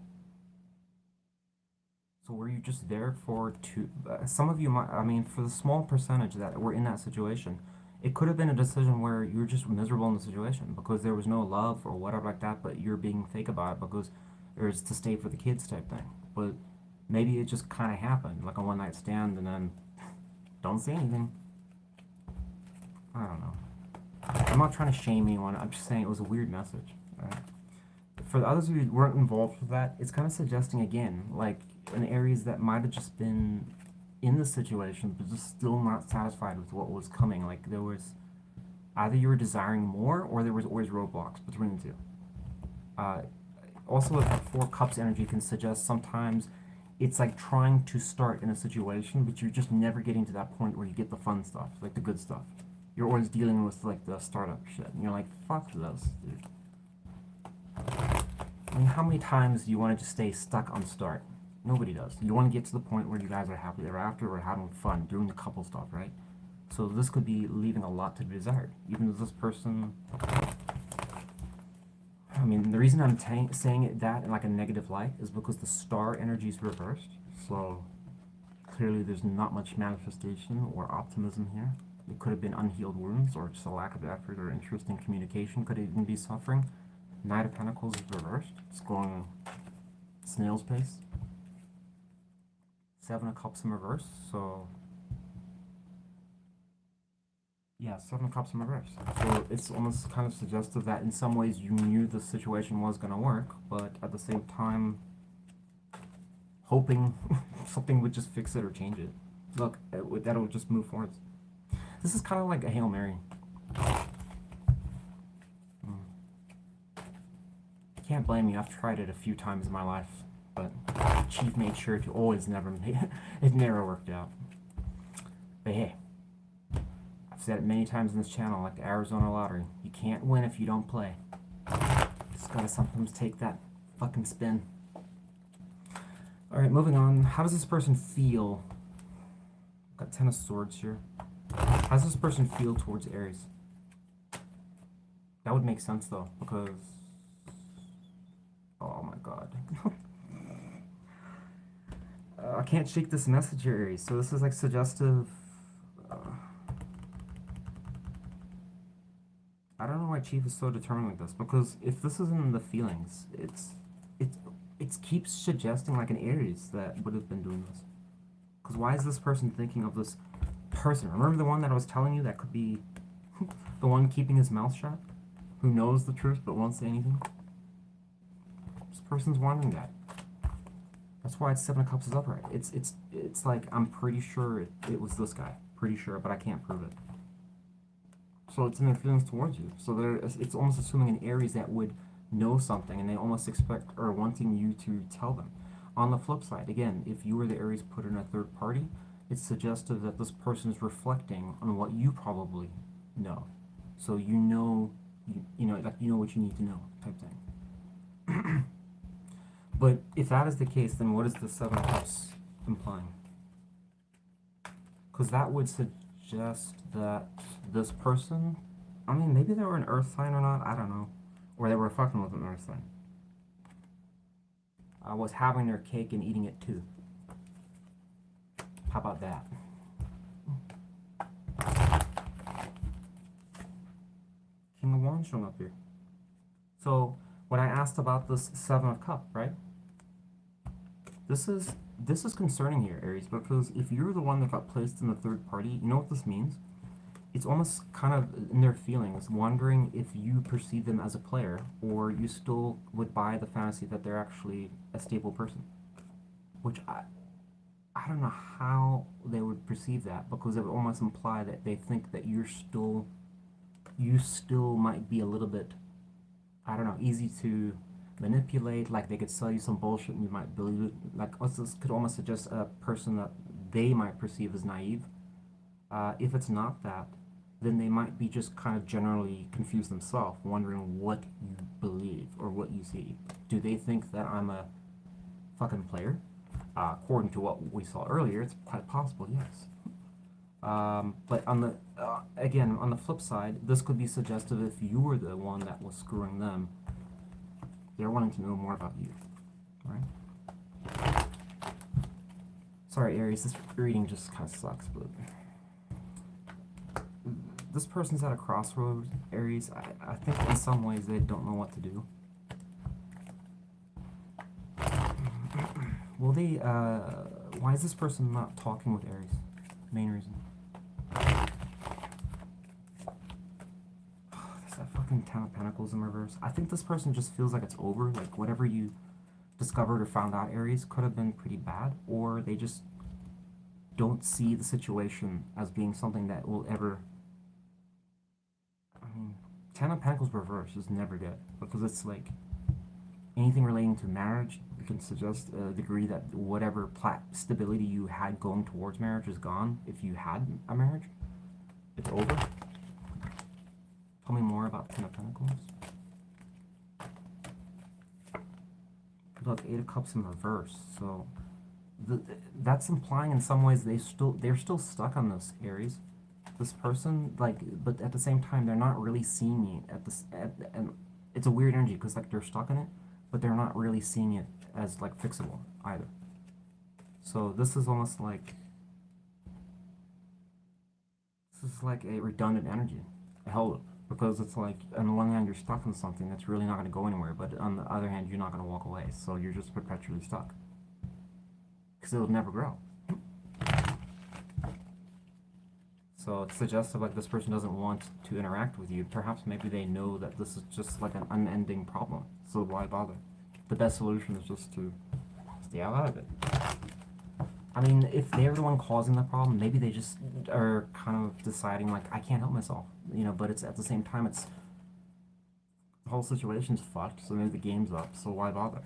So were you just there for two? Some of you might, I mean, for the small percentage that were in that situation, it could have been a decision where you were just miserable in the situation because there was no love or whatever like that, but you're being fake about it because it's to stay for the kids type thing. But maybe it just kind of happened, like a one night stand, and then don't say anything. I don't know. I'm not trying to shame anyone. I'm just saying it was a weird message. Right? For the others who weren't involved with that, it's kind of suggesting again, like in areas that might have just been in the situation, but just still not satisfied with what was coming. Like there was either you were desiring more, or there was always roadblocks between the two. Also, with Four Cups energy can suggest sometimes it's like trying to start in a situation, but you're just never getting to that point where you get the fun stuff, like the good stuff. You're always dealing with like the startup shit, and you're like, fuck this, dude. I mean, how many times do you want to just stay stuck on start? Nobody does. You want to get to the point where you guys are happily ever after or having fun doing the couple stuff, right? So this could be leaving a lot to be desired. Even though this person, I mean, the reason I'm saying it that in like a negative light is because the star energy is reversed. So clearly there's not much manifestation or optimism here. It could have been unhealed wounds or just a lack of effort or interest in communication could even be suffering. Knight of Pentacles is reversed. It's going snail's pace. Seven of Cups in reverse, so yeah, Seven of Cups in reverse. So it's almost kind of suggestive that in some ways you knew the situation was going to work, but at the same time hoping something would just fix it or change it. Look, that would just move forward. This is kind of like a Hail Mary. Can't blame me, I've tried it a few times in my life, but Chief made sure to always never it never worked out. But hey, I've said it many times in this channel, like the Arizona lottery. You can't win if you don't play. Just gotta sometimes take that fucking spin. Alright, moving on. How does this person feel? Got Ten of Swords here. How does this person feel towards Aries? That would make sense though, because oh my god. I can't shake this message here, Aries. So this is like suggestive. I don't know why Chief is so determined like this, because if this isn't in the feelings, it keeps suggesting like an Aries that would have been doing this. Because why is this person thinking of this person? Remember the one that I was telling you that could be the one keeping his mouth shut? Who knows the truth but won't say anything? This person's wanting that. That's why it's Seven of Cups is upright. It's like, I'm pretty sure it was this guy. Pretty sure, but I can't prove it. So it's in their feelings towards you. So it's almost assuming an Aries that would know something, and they almost expect or wanting you to tell them. On the flip side, again, if you were the Aries put in a third party, it's suggestive that this person is reflecting on what you probably know. So you know like you know what you need to know type thing. But if that is the case, then what is the Seven of Cups implying? Because that would suggest that this person, I mean, maybe they were an earth sign or not, I don't know. Or they were fucking with an earth sign. I was having their cake and eating it too. How about that? King of Wands showing up here. So, when I asked about this Seven of Cups, right? This is concerning here, Aries, because if you're the one that got placed in the third party, you know what this means? It's almost kind of in their feelings, wondering if you perceive them as a player, or you still would buy the fantasy that they're actually a stable person. Which I don't know how they would perceive that, because it would almost imply that they think that you still might be a little bit, I don't know, easy to manipulate, like they could sell you some bullshit and you might believe it. Like this could almost suggest a person that they might perceive as naive. If it's not that, then they might be just kind of generally confused themselves, wondering what you believe or what you see. Do they think that I'm a fucking player? According to what we saw earlier, it's quite possible, yes. But on the again, on the flip side, this could be suggestive if you were the one that was screwing them. They're wanting to know more about you, right? Sorry, Aries, this reading just kind of sucks, but this person's at a crossroads, Aries. I think in some ways they don't know what to do. Will they, why is this person not talking with Aries? Main reason. There's that fucking Ten of Pentacles in reverse. I think this person just feels like it's over. Like, whatever you discovered or found out, Aries, could have been pretty bad. Or they just don't see the situation as being something that will ever... I mean, Ten of Pentacles reverse is never good. Because it's like... anything relating to marriage, you can suggest a degree that whatever stability you had going towards marriage is gone. If you had a marriage, it's over. Tell me more about Ten of Pentacles. Look, Eight of Cups in reverse. So that's implying in some ways they're still stuck on this, Aries. This person, like, but at the same time they're not really seeing it and it's a weird energy because like they're stuck in it, but they're not really seeing it as like fixable either. So this is almost like a redundant energy, a hell, because it's like on the one hand you're stuck in something that's really not going to go anywhere, but on the other hand you're not going to walk away, so you're just perpetually stuck because it'll never grow. So it's suggestive like this person doesn't want to interact with you. Perhaps maybe they know that this is just like an unending problem. So why bother? The best solution is just to stay out of it. I mean, if they're the one causing the problem, maybe they just are kind of deciding like, I can't help myself, you know, but it's at the same time, it's the whole situation's fucked, so maybe the game's up, so why bother?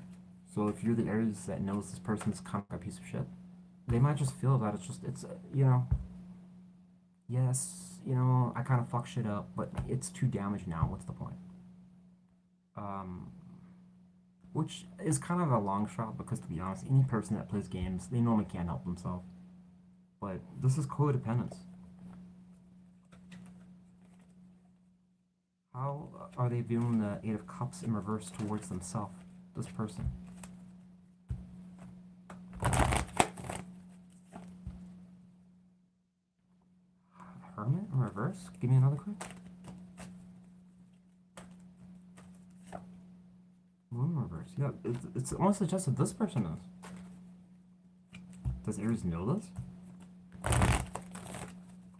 So if you're the Aries that knows this person's kind of a piece of shit, they might just feel that it's, you know, yes, you know, I kind of fuck shit up, but it's too damaged now. What's the point? Which is kind of a long shot because, to be honest, any person that plays games, they normally can't help themselves. But this is codependence. How are they viewing the Eight of Cups in reverse towards themselves, this person? Hermit in reverse? Give me another clue. Moon reverse. Yeah, it's almost suggested this person knows. Does Aries know this?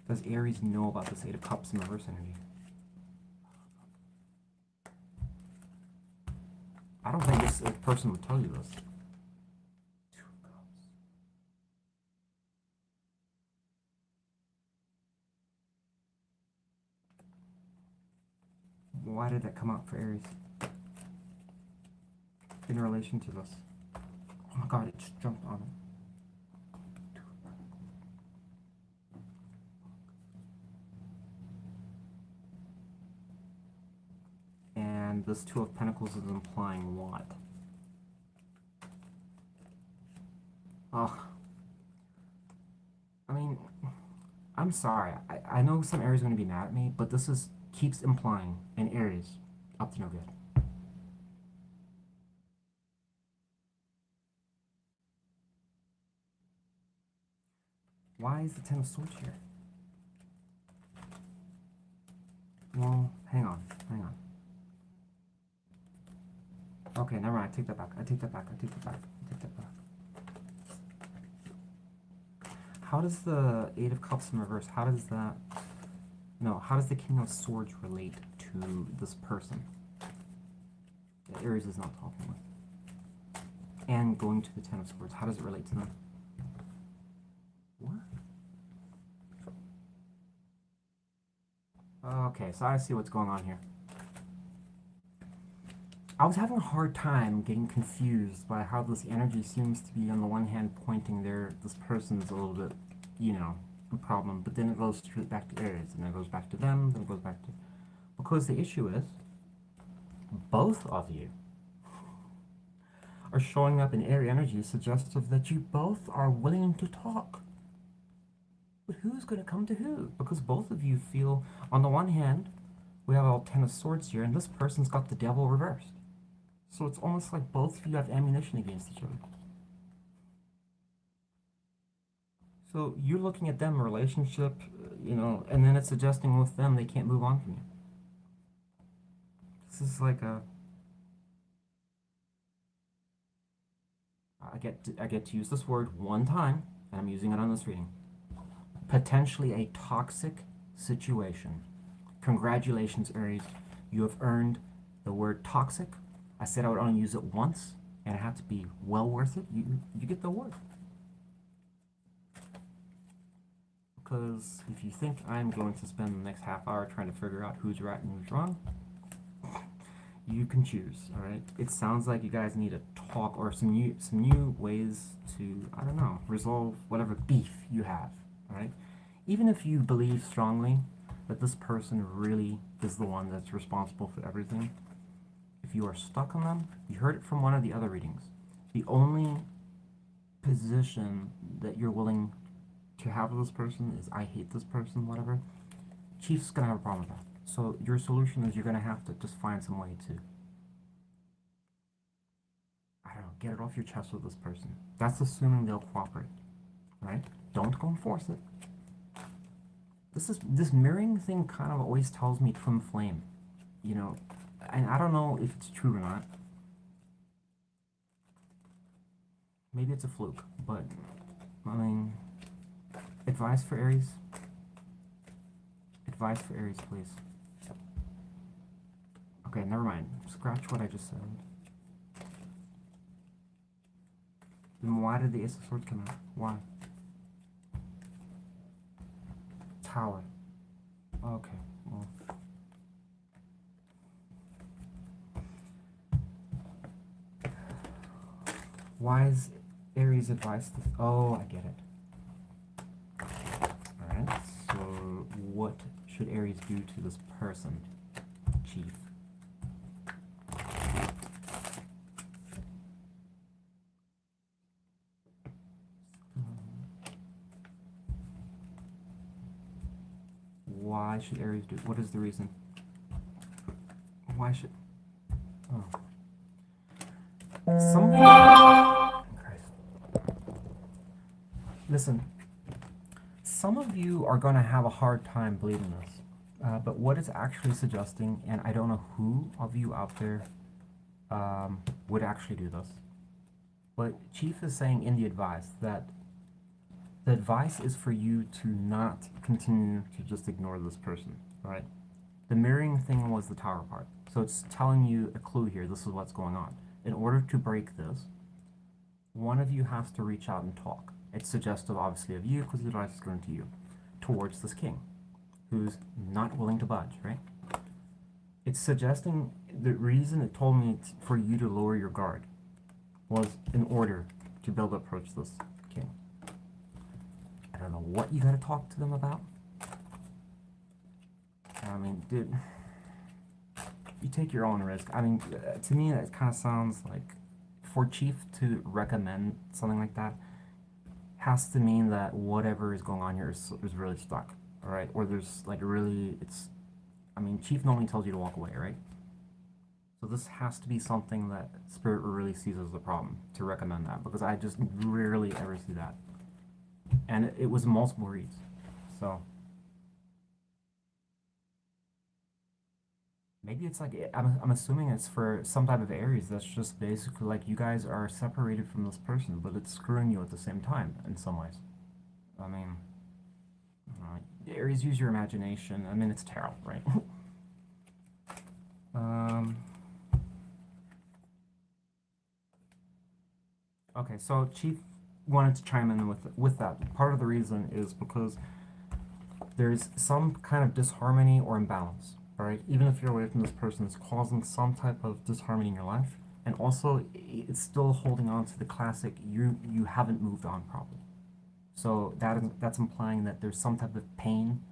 Does Aries know about this Eight of Cups in reverse energy? I don't think this person would tell you this. Two of Cups. Why did that come out for Aries? In relation to this. Oh my god, it just jumped on it. And this Two of Pentacles is implying what? Oh. I mean, I'm sorry. I know some Aries are going to be mad at me, but this keeps implying an Aries up to no good. Why is the Ten of Swords here? Well, hang on. Okay, never mind. I take that back. How does the Eight of Cups in reverse, how does the King of Swords relate to this person that Aries is not talking with? And going to the Ten of Swords, how does it relate to them? What? Okay, so I see what's going on here. I was having a hard time getting confused by how this energy seems to be on the one hand pointing there. This person's a little bit, a problem, but then it goes straight back to Aries, and then it goes back to them, then it goes back to. Because the issue is, both of you are showing up in air energy suggestive that you both are willing to talk. But who's going to come to who? Because both of you feel, on the one hand, we have all 10 of swords here, and this person's got the devil reversed. So it's almost like both of you have ammunition against each other. So you're looking at them, a relationship, and then it's suggesting with them they can't move on from you. This is like a... I get to use this word one time, and I'm using it on this reading. Potentially a toxic situation. Congratulations, Aries. You have earned the word toxic. I said I would only use it once, and it had to be well worth it. You get the word. Because if you think I'm going to spend the next half hour trying to figure out who's right and who's wrong, you can choose, all right? It sounds like you guys need to talk, or some new ways to, I don't know, resolve whatever beef you have, all right? Even if you believe strongly that this person really is the one that's responsible for everything, if you are stuck on them, you heard it from one of the other readings, the only position that you're willing to have with this person is I hate this person, whatever, Chief's gonna have a problem with that. So your solution is you're gonna have to just find some way to, I don't know, get it off your chest with this person. That's assuming they'll cooperate, right? Don't go and force it. This mirroring thing kind of always tells me twin flame, and I don't know if it's true or not. Maybe it's a fluke, but I mean, advice for Aries. Advice for Aries, please. Okay, never mind. Scratch what I just said. Then why did the Ace of Swords come out? Why? Tower. Okay, well. Why is Aries' advice oh, I get it. Alright, so what should Aries do to this person, Chief? Why should Aries do? What is the reason? Why should? Oh. Listen. Some of you are going to have a hard time believing this, but what it's actually suggesting, and I don't know who of you out there would actually do this, but Chief is saying in the advice that the advice is for you to not continue to just ignore this person, right? The mirroring thing was the tower part. So it's telling you a clue here. This is what's going on. In order to break this, one of you has to reach out and talk. It's suggestive, obviously, of you, because the advice is going to you, towards this king, who's not willing to budge, right? It's suggesting the reason it told me for you to lower your guard was in order to be able to approach this king. I don't know what you gotta talk to them about. I mean, dude, you take your own risk. I mean, to me, it kind of sounds like for Chief to recommend something like that has to mean that whatever is going on here is really stuck, all right? Or there's like really, I mean, Chief normally tells you to walk away, right? So this has to be something that Spirit really sees as a problem to recommend that, because I just rarely ever see that. And it was multiple reads, so maybe it's like, I'm assuming it's for some type of Aries that's just basically like you guys are separated from this person, but it's screwing you at the same time in some ways. I mean, Aries, use your imagination. I mean, it's tarot, right? Okay, so Chief wanted to chime in with that. Part of the reason is because there's some kind of disharmony or imbalance, Alright? Even if you're away from this person, it's causing some type of disharmony in your life. And also, it's still holding on to the classic, you haven't moved on properly. So that's implying that there's some type of pain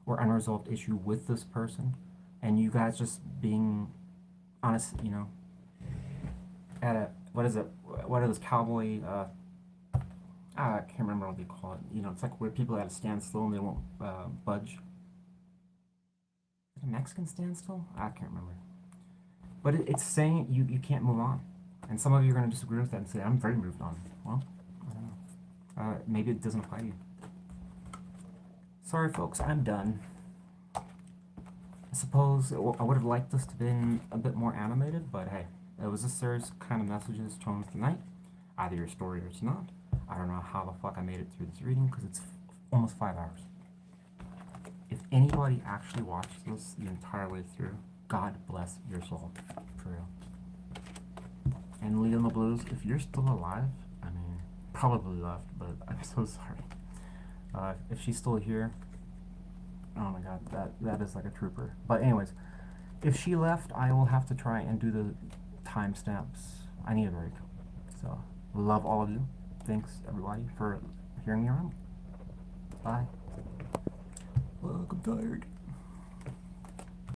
or unresolved issue with this person, and you guys just being honest, you know, at a, what is it? What are those cowboy? I can't remember what they call it. You know, it's like where people at a standstill and they won't budge. Is it a Mexican standstill? I can't remember. But it's saying you can't move on, and some of you are going to disagree with that and say I'm very moved on. Well, I don't know. Maybe it doesn't apply to you. Sorry, folks, I'm done. I suppose I would have liked this to have been a bit more animated, but hey, it was a serious kind of messages tone tonight. Either your story or it's not. I don't know how the fuck I made it through this reading because it's almost 5 hours. If anybody actually watched this the entire way through, God bless your soul, for real. And Leon the Blues, if you're still alive, I mean, probably left, but I'm so sorry. If she's still here, oh my god, that is like a trooper. But anyways, if she left, I will have to try and do the timestamps. I need a break. So, love all of you. Thanks, everybody, for hearing me around. Bye. Look, I'm tired.